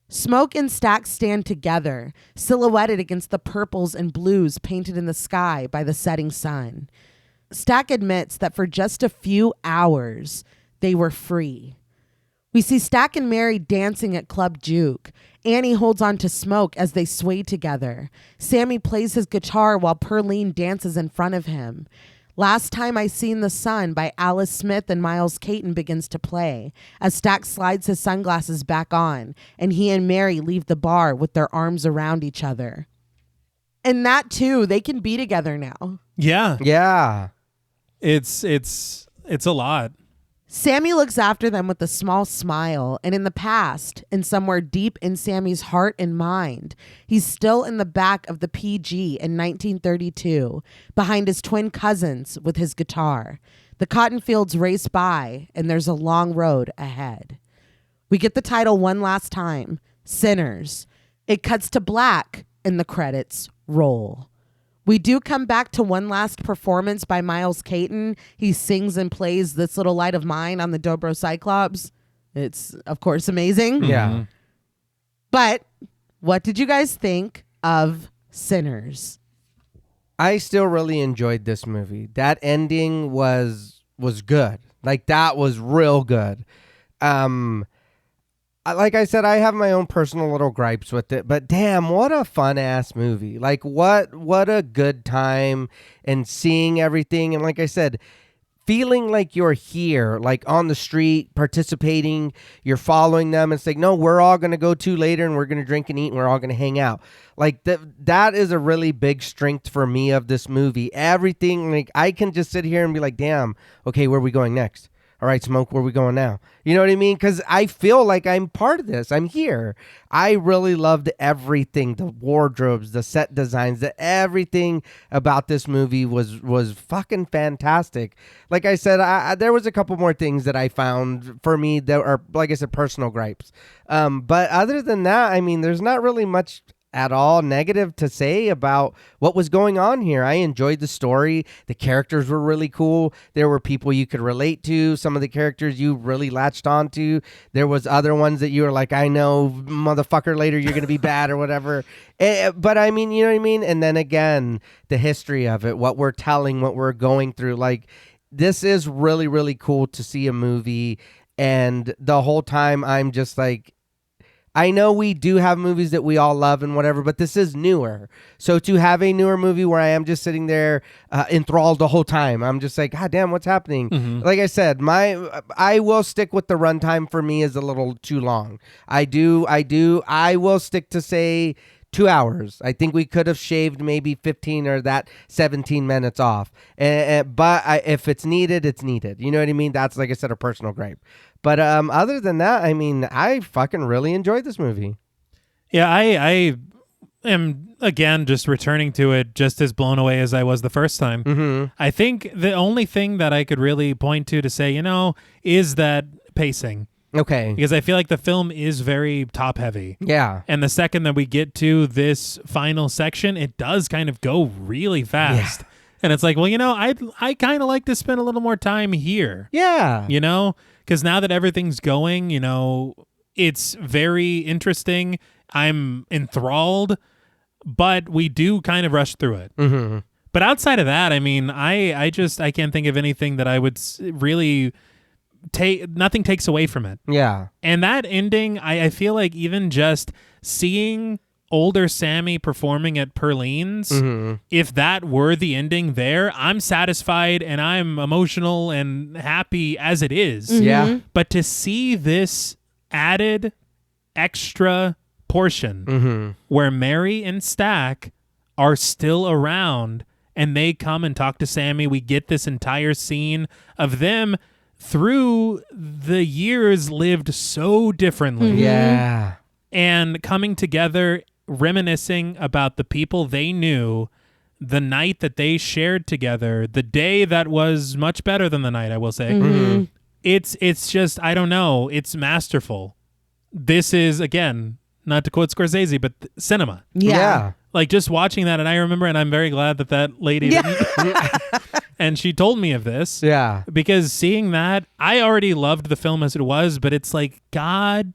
Smoke and Stack stand together, silhouetted against the purples and blues painted in the sky by the setting sun. Stack admits that for just a few hours, they were free. We see Stack and Mary dancing at Club Juke. Annie holds on to Smoke as they sway together. Sammy plays his guitar while Perline dances in front of him. Last Time I Seen the Sun by Alice Smith and Miles Caton begins to play as Stack slides his sunglasses back on and he and Mary leave the bar with their arms around each other. And that too, they can be together now. Yeah. Yeah. It's a lot. Sammy looks after them with a small smile, and in the past, and somewhere deep in Sammy's heart and mind, he's still in the back of the PG in 1932, behind his twin cousins with his guitar. The cotton fields race by, and there's a long road ahead. We get the title one last time, Sinners. It cuts to black, and the credits roll. We do come back to one last performance by Miles Caton. He sings and plays This Little Light of Mine on the Dobro Cyclops. It's, of course, amazing. Yeah. But what did you guys think of Sinners? I still really enjoyed this movie. That ending was good. Like, that was real good. Like I said, I have my own personal little gripes with it, but damn, what a fun ass movie. Like, what a good time, and seeing everything. And like I said, feeling like you're here, like on the street, participating, you're following them. It's like, no, we're all going to go to later and we're going to drink and eat and we're all going to hang out. Like that is a really big strength for me of this movie. Everything, like, I can just sit here and be like, damn, okay, where are we going next? all right, Smoke, where are we going now? You know what I mean? Because I feel like I'm part of this. I'm here. I really loved everything, the wardrobes, the set designs, everything about this movie was fucking fantastic. Like I said, there was a couple more things that I found for me that are, like I said, personal gripes. But other than that, I mean, there's not really much at all negative to say about what was going on here. I enjoyed the story. The characters were really cool. There were people you could relate to. Some of the characters you really latched onto. There was other ones that you were like, I know, motherfucker, later you're going to be bad or whatever. But I mean, you know what I mean? And then again, the history of it, what we're telling, what we're going through. Like, this is really, really cool to see a movie. And the whole time I'm just like, I know we do have movies that we all love and whatever, but this is newer. So to have a newer movie where I am just sitting there enthralled the whole time, I'm just like, God damn, what's happening? Mm-hmm. Like I said, I will stick with the runtime. For me is a little too long. I will stick to say 2 hours. I think we could have shaved maybe 15 or that 17 minutes off. But if it's needed, it's needed. You know what I mean? That's, like I said, a personal gripe. But other than that, I mean, I fucking really enjoyed this movie. Yeah, I am, again, just returning to it just as blown away as I was the first time. Mm-hmm. I think the only thing that I could really point to say, is that pacing. Okay. Because I feel like the film is very top heavy. Yeah. And the second that we get to this final section, it does kind of go really fast. Yeah. And it's like, well, I kind of like to spend a little more time here. Yeah. Because now that everything's going, it's very interesting. I'm enthralled, but we do kind of rush through it. Mm-hmm. But outside of that, I mean, I can't think of anything that I would really nothing takes away from it. Yeah. And that ending, I feel like even just seeing older Sammy performing at Perline's, mm-hmm. if that were the ending there, I'm satisfied and I'm emotional and happy as it is. Mm-hmm. Yeah. But to see this added extra portion mm-hmm. where Mary and Stack are still around and they come and talk to Sammy, we get this entire scene of them through the years lived so differently. Mm-hmm. Yeah. And coming together, reminiscing about the people they knew, the night that they shared together, the day that was much better than the night, I will say. Mm-hmm. It's just, I don't know, it's masterful. This is, again, not to quote Scorsese, but cinema. Yeah. Like, just watching that, and I remember, and I'm very glad that lady didn't. And she told me of this. Yeah. Because seeing that, I already loved the film as it was, but it's like, God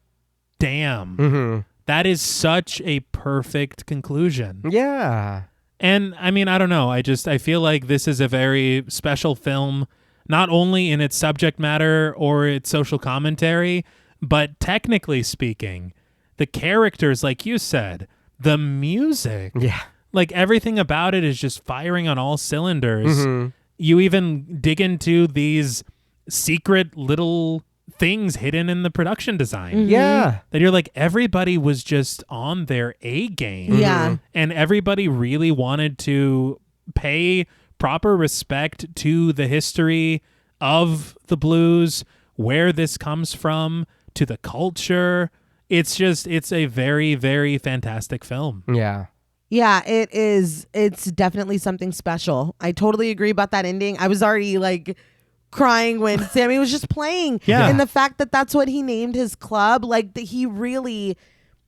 damn. Mm-hmm. That is such a perfect conclusion. Yeah. And I mean, I don't know. I feel like this is a very special film, not only in its subject matter or its social commentary, but technically speaking, the characters, like you said, the music. Yeah. Like, everything about it is just firing on all cylinders. Mm-hmm. You even dig into these secret little things hidden in the production design. Mm-hmm. Yeah. That you're like, everybody was just on their A game. Yeah. And everybody really wanted to pay proper respect to the history of the blues, where this comes from, to the culture. It's a very, very fantastic film. Yeah. Yeah, it is. It's definitely something special. I totally agree about that ending. I was already like crying when Sammy was just playing. Yeah. And the fact that that's what he named his club, like, that he really,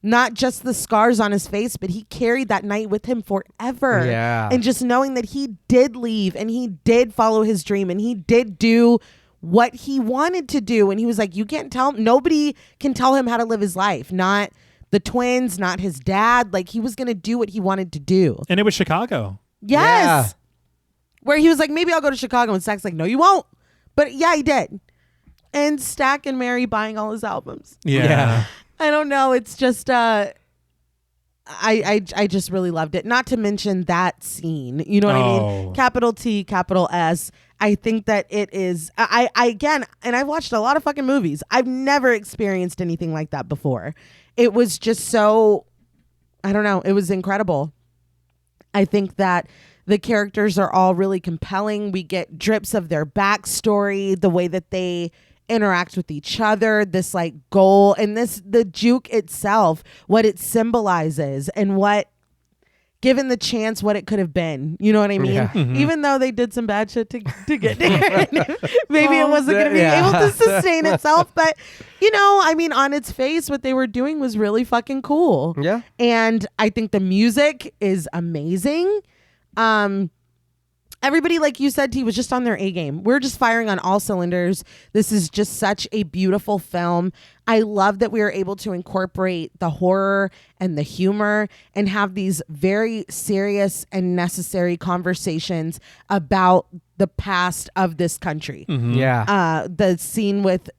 not just the scars on his face, but he carried that night with him forever. Yeah. And just knowing that he did leave and he did follow his dream and he did do what he wanted to do. And he was like, you can't tell him, nobody can tell him how to live his life. Not the twins, not his dad. Like, he was going to do what he wanted to do. And it was Chicago. Yes. Yeah. Where he was like, maybe I'll go to Chicago. And Stack's like, no, you won't. But yeah, he did. And Stack and Mary buying all his albums. Yeah. I don't know. It's just, I just really loved it. Not to mention that scene. You know what I mean? Capital T, capital S. I think that it is, I again, and I've watched a lot of fucking movies. I've never experienced anything like that before. It was just so, I don't know. It was incredible. I think that The characters are all really compelling. We get drips of their backstory, the way that they interact with each other, this like goal, and the juke itself, what it symbolizes, and what, given the chance, what it could have been. You know what I mean? Yeah. Even though they did some bad shit to get there. Maybe it wasn't going to be able to sustain itself. But, I mean, on its face, what they were doing was really fucking cool. Yeah. And I think the music is amazing. Everybody, like you said, T, was just on their A game. We're just firing on all cylinders. This is just such a beautiful film. I love that we were able to incorporate the horror and the humor and have these very serious and necessary conversations about the past of this country. Yeah. The scene with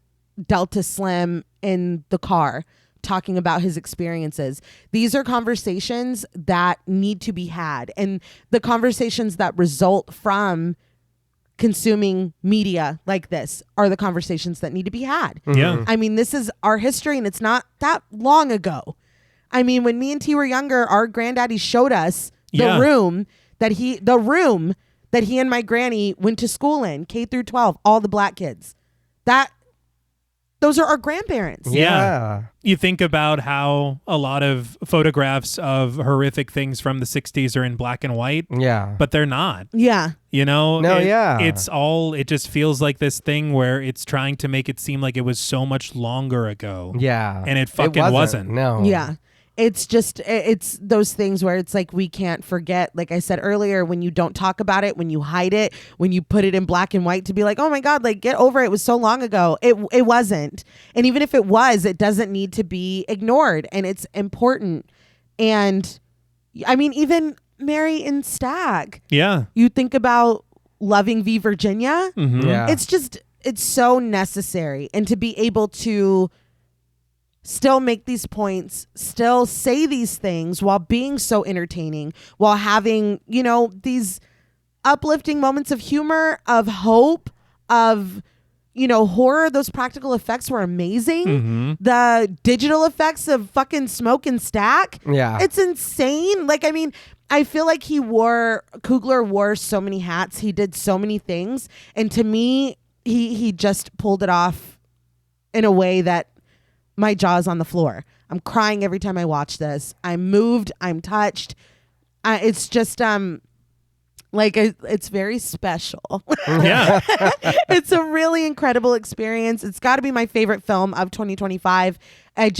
Delta Slim in the car talking about his experiences. These are conversations that need to be had. And the conversations that result from consuming media like this are the conversations that need to be had. Yeah. I mean, this is our history, and it's not that long ago. I mean, when me and T were younger, our granddaddy showed us the room that he and my granny went to school in, K through 12, all the black kids. Those are our grandparents. Yeah. You think about how a lot of photographs of horrific things from the 60s are in black and white, Yeah. but they're not. Yeah. It just feels like this thing where it's trying to make it seem like it was so much longer ago. Yeah. And it fucking wasn't. No. Yeah. It's just, it's those things where it's like, we can't forget, like I said earlier, when you don't talk about it, when you hide it, when you put it in black and white to be like, oh my God, like get over it. It was so long ago. It wasn't. And even if it was, it doesn't need to be ignored, and it's important. And I mean, even Mary and Stag, you think about loving V Virginia. Yeah. It's so necessary. And to be able to still make these points, still say these things while being so entertaining, while having, these uplifting moments of humor, of hope, of, horror. Those practical effects were amazing. The digital effects of fucking Smoke and Stack. Yeah. It's insane. Like, I mean, I feel like Coogler wore so many hats. He did so many things. And to me, he just pulled it off in a way that my jaw's on the floor. I'm crying every time I watch this. I'm moved. I'm touched. It's just it's very special. Yeah. It's a really incredible experience. It's got to be my favorite film of 2025. I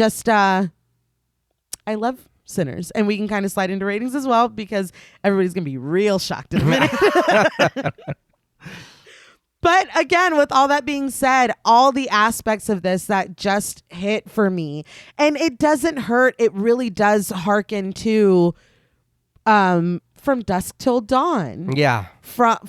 love Sinners, and we can kind of slide into ratings as well, because everybody's gonna be real shocked in a minute. But again, with all that being said, all the aspects of this that just hit for me, and it doesn't hurt. It really does hearken to From Dusk Till Dawn. Yeah. For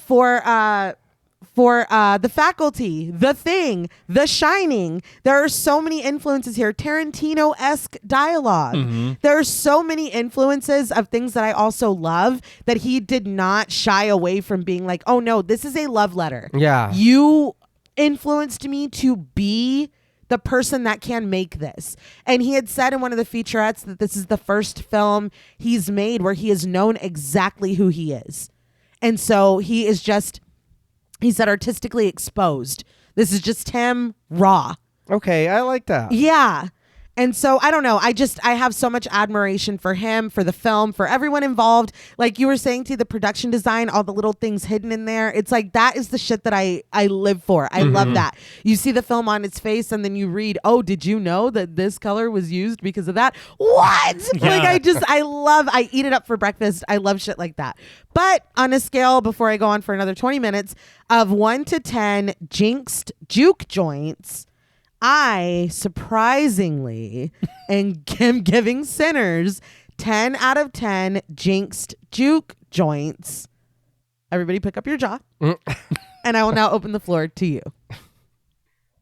The Faculty, The Thing, The Shining. There are so many influences here. Tarantino-esque dialogue. There are so many influences of things that I also love, that he did not shy away from being like, oh no, this is a love letter. Yeah. You influenced me to be the person that can make this. And he had said in one of the featurettes that this is the first film he's made where he has known exactly who he is. And so he said artistically exposed. This is just him raw. Okay, I like that. Yeah. And so I don't know. I have so much admiration for him, for the film, for everyone involved. Like you were saying, to the production design, all the little things hidden in there. It's like, that is the shit that I live for. I love that. You see the film on its face, and then you read, oh, did you know that this color was used because of that? What? Yeah. Like I eat it up for breakfast. I love shit like that. But on a scale, before I go on for another 20 minutes, of 1 to 10 jinxed juke joints, I surprisingly am giving Sinners 10 out of 10 jinxed juke joints. Everybody pick up your jaw. And I will now open the floor to you.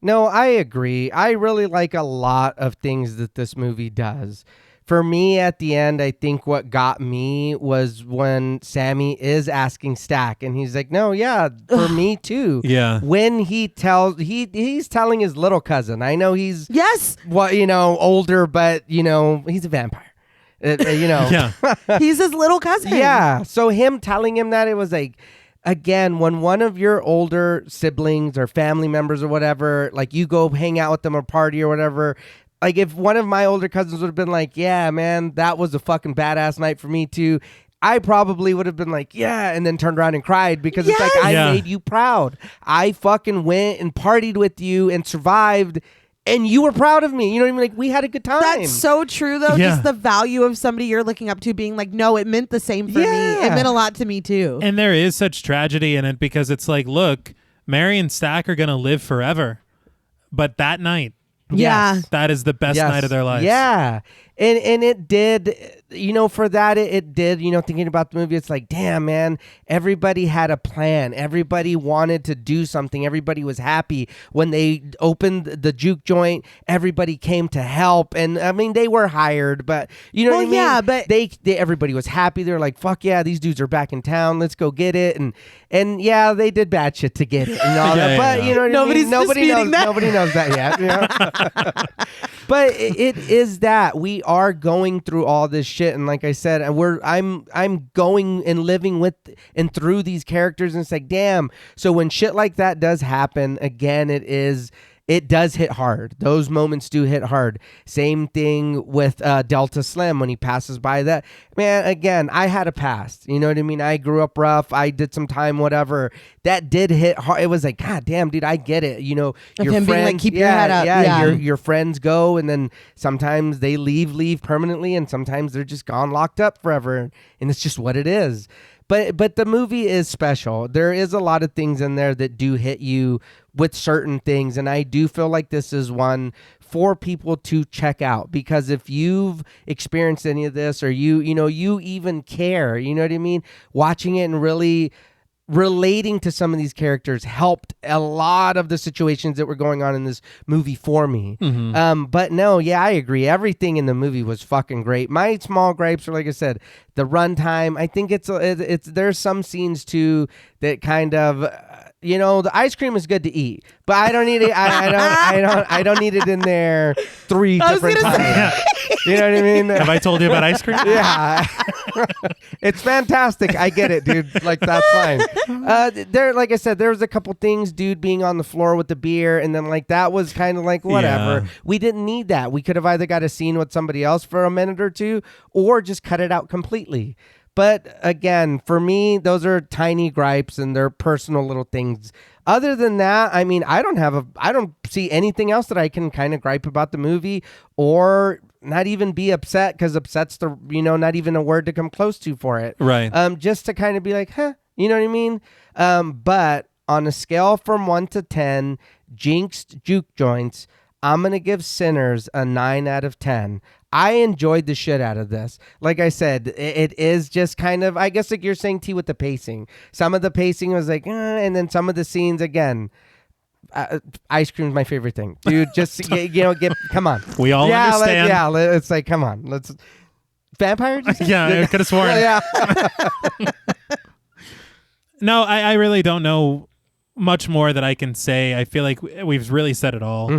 No, I agree. I really like a lot of things that this movie does. For me, at the end, I think what got me was when Sammy is asking Stack, and he's like, no, yeah, for me too. Yeah. When he's telling his little cousin, I know he's Yes. older, but he's a vampire. Yeah. He's his little cousin. Yeah. So him telling him that, it was like, again, when one of your older siblings or family members or whatever, like you go hang out with them or party or whatever, like if one of my older cousins would have been like, yeah, man, that was a fucking badass night for me too, I probably would have been like, yeah, and then turned around and cried because it's like, I made you proud. I fucking went and partied with you and survived, and you were proud of me. You know what I mean? Like, we had a good time. That's so true, though. Yeah. Just the value of somebody you're looking up to being like, no, it meant the same for me. It meant a lot to me, too. And there is such tragedy in it because it's like, look, Mary and Stack are going to live forever. But that night, that is the best night of their lives. Yeah. And it did, for that, it did, thinking about the movie, it's like, damn, man, everybody had a plan. Everybody wanted to do something. Everybody was happy. When they opened the juke joint, everybody came to help. And I mean, they were hired, but you know what I mean? Yeah, but they everybody was happy. They're like, fuck yeah, these dudes are back in town. Let's go get it. And yeah, they did bad shit to get it and all that. But you know what I mean? Nobody knows that yet. But it is that we are going through all this shit, and like I said, I'm going and living with and through these characters, and it's like, damn. So when shit like that does happen, again, it does hit hard. Those moments do hit hard. Same thing with Delta Slim when he passes by that. Man, again, I had a past. You know what I mean? I grew up rough. I did some time, whatever. That did hit hard. It was like, God damn, dude, I get it. Your friends, being like, keep your head up. Yeah. Your friends go, and then sometimes they leave permanently, and sometimes they're just gone, locked up forever. And it's just what it is. But the movie is special. There is a lot of things in there that do hit you with certain things, and I do feel like this is one for people to check out, because if you've experienced any of this, or you even care, you know what I mean? Watching it and really relating to some of these characters helped a lot of the situations that were going on in this movie for me. But no, yeah, I agree. Everything in the movie was fucking great. My small gripes are, like I said, the runtime. I think it's there's some scenes too that kind of, the ice cream is good to eat, but I don't need it. I don't need it in there 3 different times. You know what I mean? Have I told you about ice cream? Yeah. It's fantastic. I get it, dude. Like, that's fine. Like I said, there was a couple things, dude being on the floor with the beer, and then like that was kind of like whatever. Yeah. We didn't need that. We could have either got a scene with somebody else for a minute or two, or just cut it out completely. But again, for me, those are tiny gripes, and they're personal little things. Other than that, I mean, I don't see anything else that I can kind of gripe about the movie, or not even be upset, because upset's not even a word to come close to for it. Right. Just to kind of be like, huh, you know what I mean? But on a scale from 1 to 10, jinxed juke joints, I'm going to give Sinners a 9 out of 10. I enjoyed the shit out of this. Like I said, it is just kind of, I guess like you're saying, T, with the pacing. Some of the pacing was like, and then some of the scenes, again, ice cream is my favorite thing. Dude, just, come on. We all understand. It's like, come on. Let's, vampire? Yeah, I could have sworn. Yeah. No, I really don't know much more that I can say. I feel like we've really said it all.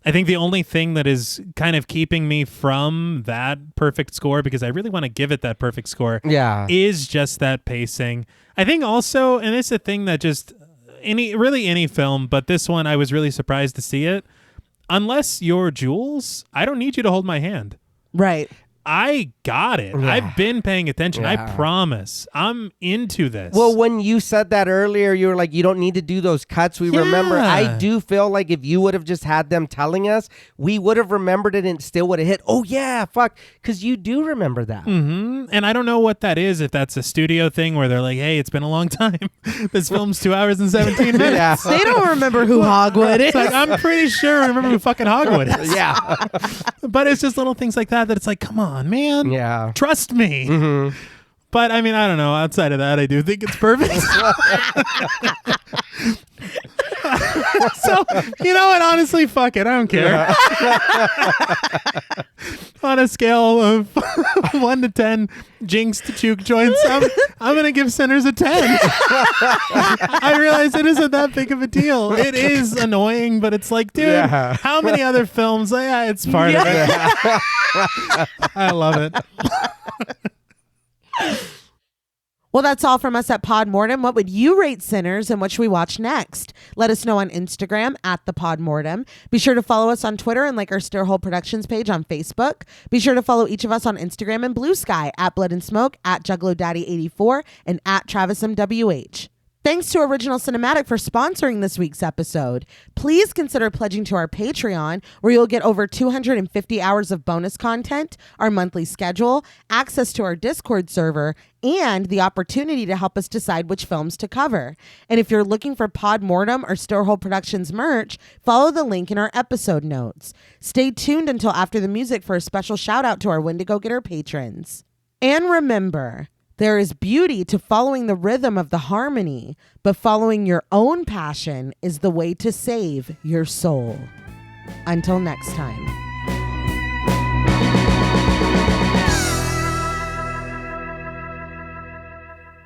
I think the only thing that is kind of keeping me from that perfect score, because I really want to give it that perfect score, is just that pacing. I think also, and it's a thing that just any film, but this one I was really surprised to see it. Unless you're Jules, I don't need you to hold my hand. Right. I got it. Yeah. I've been paying attention. Yeah. I promise. I'm into this. Well, when you said that earlier, you were like, you don't need to do those cuts. We remember. I do feel like if you would have just had them telling us, we would have remembered it and still would have hit. Oh, yeah, fuck. Because you do remember that. Mm-hmm. And I don't know what that is, if that's a studio thing where they're like, hey, it's been a long time. This film's 2 hours and 17 minutes. Yeah. They don't remember who Hogwood is. It's like, I'm pretty sure I remember who fucking Hogwood is. Yeah. But it's just little things like that it's like, come on, man. Yeah. Trust me. Mm-hmm. But I mean, I don't know. Outside of that, I do think it's perfect. So, you know what? Honestly, fuck it. I don't care. On a scale of 1 to 10 jinx to juke joints, I'm going to give Sinners a 10. I realize it isn't that big of a deal. It is annoying, but it's like, dude, how many other films? Yeah, it's part of it. I love it. Well, that's all from us at Pod Mortem. What would you rate Sinners and what should we watch next? Let us know on Instagram at the Pod Mortem. Be sure to follow us on Twitter and like our Stirhole Productions page on Facebook. Be sure to follow each of us on Instagram and Blue Sky at Blood and Smoke, at Juggalo Daddy 84, and at Travis MWH. Thanks to Original Cinematic for sponsoring this week's episode. Please consider pledging to our Patreon, where you'll get over 250 hours of bonus content, our monthly schedule, access to our Discord server, and the opportunity to help us decide which films to cover. And if you're looking for Pod Mortem or Stirhole Productions merch, follow the link in our episode notes. Stay tuned until after the music for a special shout out to our Wendigo Getter patrons. And remember, there is beauty to following the rhythm of the harmony, but following your own passion is the way to save your soul. Until next time.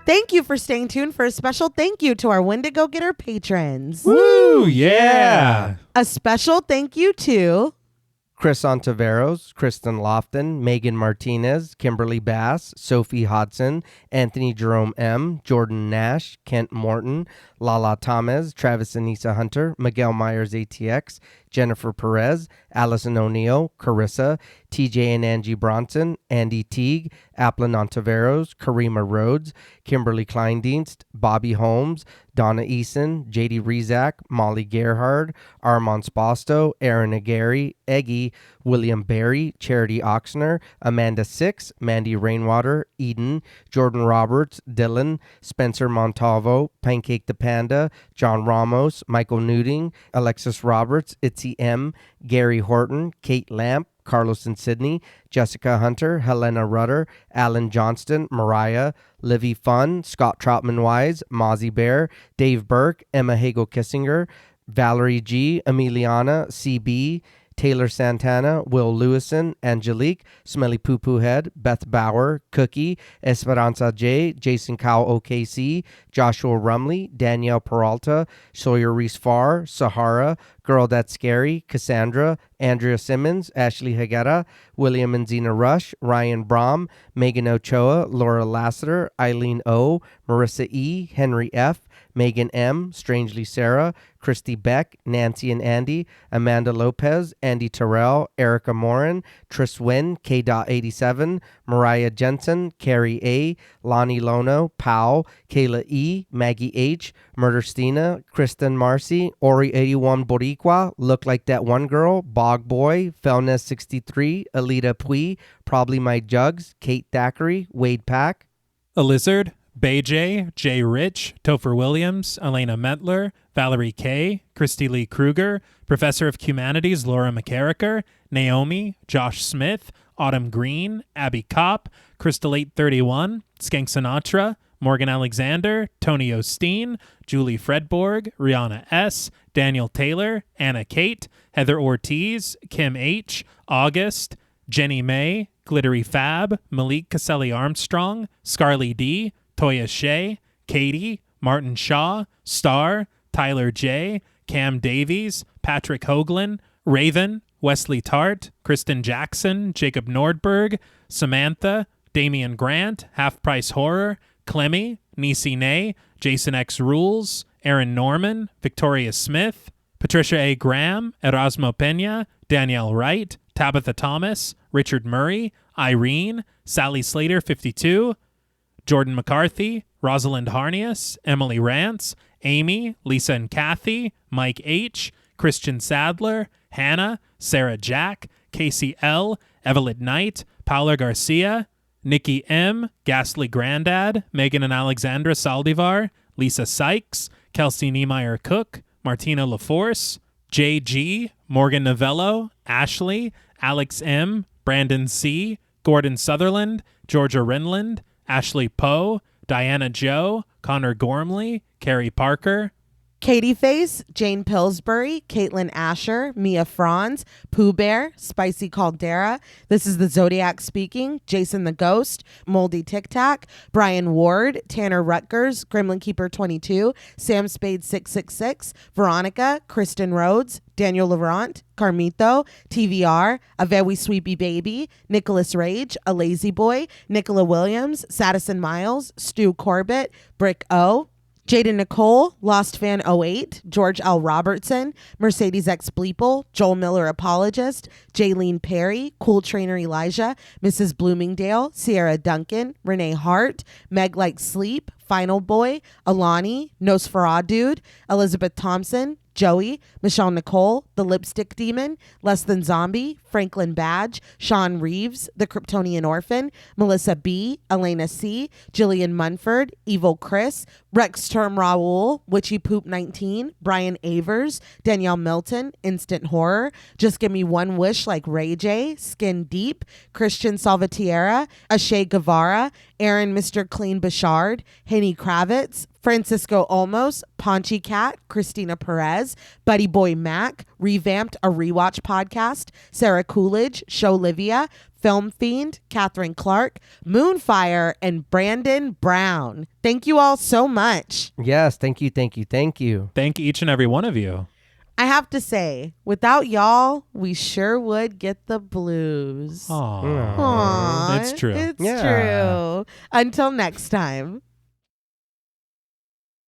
Thank you for staying tuned for a special thank you to our Wendigo Getter patrons. Woo, yeah. A special thank you to Chris Ontiveros, Kristen Lofton, Megan Martinez, Kimberly Bass, Sophie Hodson, Anthony Jerome M., Jordan Nash, Kent Morton, Lala Thomas, Travis Anissa Hunter, Miguel Myers ATX, Jennifer Perez, Allison O'Neill, Carissa, TJ and Angie Bronson, Andy Teague, Applin Ontiveros, Karima Rhodes, Kimberly Kleindienst, Bobby Holmes, Donna Eason, JD Rezak, Molly Gerhard, Armand Spasto, Aaron Aguirre, Eggy, William Barry, Charity Oxner, Amanda Six, Mandy Rainwater, Eden, Jordan Roberts, Dylan, Spencer Montalvo, Pancake the Panda, John Ramos, Michael Newting, Alexis Roberts, Itzy M, Gary Horton, Kate Lamp, Carlos and Sydney, Jessica Hunter, Helena Rudder, Alan Johnston, Mariah, Livy Fun, Scott Troutman Wise, Mozzie Bear, Dave Burke, Emma Hagel Kissinger, Valerie G, Emiliana, CB, Taylor Santana, Will Lewison, Angelique, Smelly Poo Poo Head, Beth Bauer, Cookie, Esperanza J, Jason Cow OKC, Joshua Rumley, Danielle Peralta, Sawyer Reese Farr, Sahara, Girl That's Scary, Cassandra, Andrea Simmons, Ashley Higuera, William and Xxena Rush, Ryan Brom, Megan Ochoa, Laura Lassiter, Eileen O, Marissa E, Henry F, Megan M, Strangely Sarah, Christy Beck, Nancy and Andy, Amanda Lopez, Andy Terrell, Erica Morin, Tris Wynn, K.87, Mariah Jensen, Carrie A, Lonnie Lono, Powell, Kayla E, Maggie H, Murder Stina, Kristen Marcy, Ori 81 Boricua, Look Like That One Girl, Bog Boy, Felness 63, Alita Pui, Probably My Jugs, Kate Thackeray, Wade Pack, A Lizard, Bay J, Jay Rich, Topher Williams, Elena Metler, Valerie K, Christy Lee Kruger, Professor of Humanities Laura McCarricker, Naomi, Josh Smith, Autumn Green, Abby Kopp, Crystal 831, Skank Sinatra, Morgan Alexander, Tony Osteen, Julie Fredborg, Rihanna S., Daniel Taylor, Anna Kate, Heather Ortiz, Kim H., August, Jenny May, Glittery Fab, Malik Caselli Armstrong, Scarly D., Toya Shea, Katie, Martin Shaw, Star, Tyler J., Cam Davies, Patrick Hoagland, Raven, Wesley Tart, Kristen Jackson, Jacob Nordberg, Samantha, Damian Grant, Half Price Horror, Clemmy, Nisi Nay, Jason X Rules, Aaron Norman, Victoria Smith, Patricia A. Graham, Erasmo Pena, Danielle Wright, Tabitha Thomas, Richard Murray, Irene, Sally Slater 52, Jordan McCarthy, Rosalind Harnias, Emily Rance, Amy, Lisa and Kathy, Mike H., Christian Sadler, Hannah, Sarah Jack, Casey L., Evelyn Knight, Paula Garcia, Nikki M., Ghastly Grandad, Megan and Alexandra Saldivar, Lisa Sykes, Kelsey Niemeyer Cook, Martina LaForce, JG, Morgan Novello, Ashley, Alex M., Brandon C., Gordon Sutherland, Georgia Renland, Ashley Poe, Diana Joe, Connor Gormley, Carrie Parker, Katie Face, Jane Pillsbury, Caitlin Asher, Mia Franz, Pooh Bear, Spicy Caldera, This is the Zodiac Speaking, Jason the Ghost, Moldy Tic Tac, Brian Ward, Tanner Rutgers, Gremlin Keeper 22, Sam Spade 666, Veronica, Kristen Rhodes, Daniel Laurent, Carmito, TVR, A Very Sweepy Baby, Nicholas Rage, A Lazy Boy, Nicola Williams, Sadison Miles, Stu Corbett, Brick O, Jada Nicole, Lost Fan 08, George L. Robertson, Mercedes X Bleeple, Joel Miller Apologist, Jaylene Perry, Cool Trainer Elijah, Mrs. Bloomingdale, Sierra Duncan, Renee Hart, Meg Like Sleep, Final Boy, Alani, Nosferatu, Elizabeth Thompson, Joey, Michelle Nicole, The Lipstick Demon, Less Than Zombie, Franklin Badge, Sean Reeves, The Kryptonian Orphan, Melissa B, Elena C, Jillian Munford, Evil Chris, Rex Term Raoul, Witchy Poop 19, Brian Avers, Danielle Milton, Instant Horror, Just Give Me One Wish Like Ray J, Skin Deep, Christian Salvatierra, Ashay Guevara, Aaron Mr. Clean Bouchard, Henny Kravitz, Francisco Olmos, Paunchy Cat, Christina Perez, Buddy Boy Mac, Revamped a Rewatch Podcast, Sarah Coolidge, Show Livia, Film Fiend, Catherine Clark, Moonfire, and Brandon Brown. Thank you all so much. Yes, thank you, thank you, thank you. Thank each and every one of you. I have to say, without y'all, we sure would get the blues. Aww. Aww, It's true. It's Yeah. true. Until next time.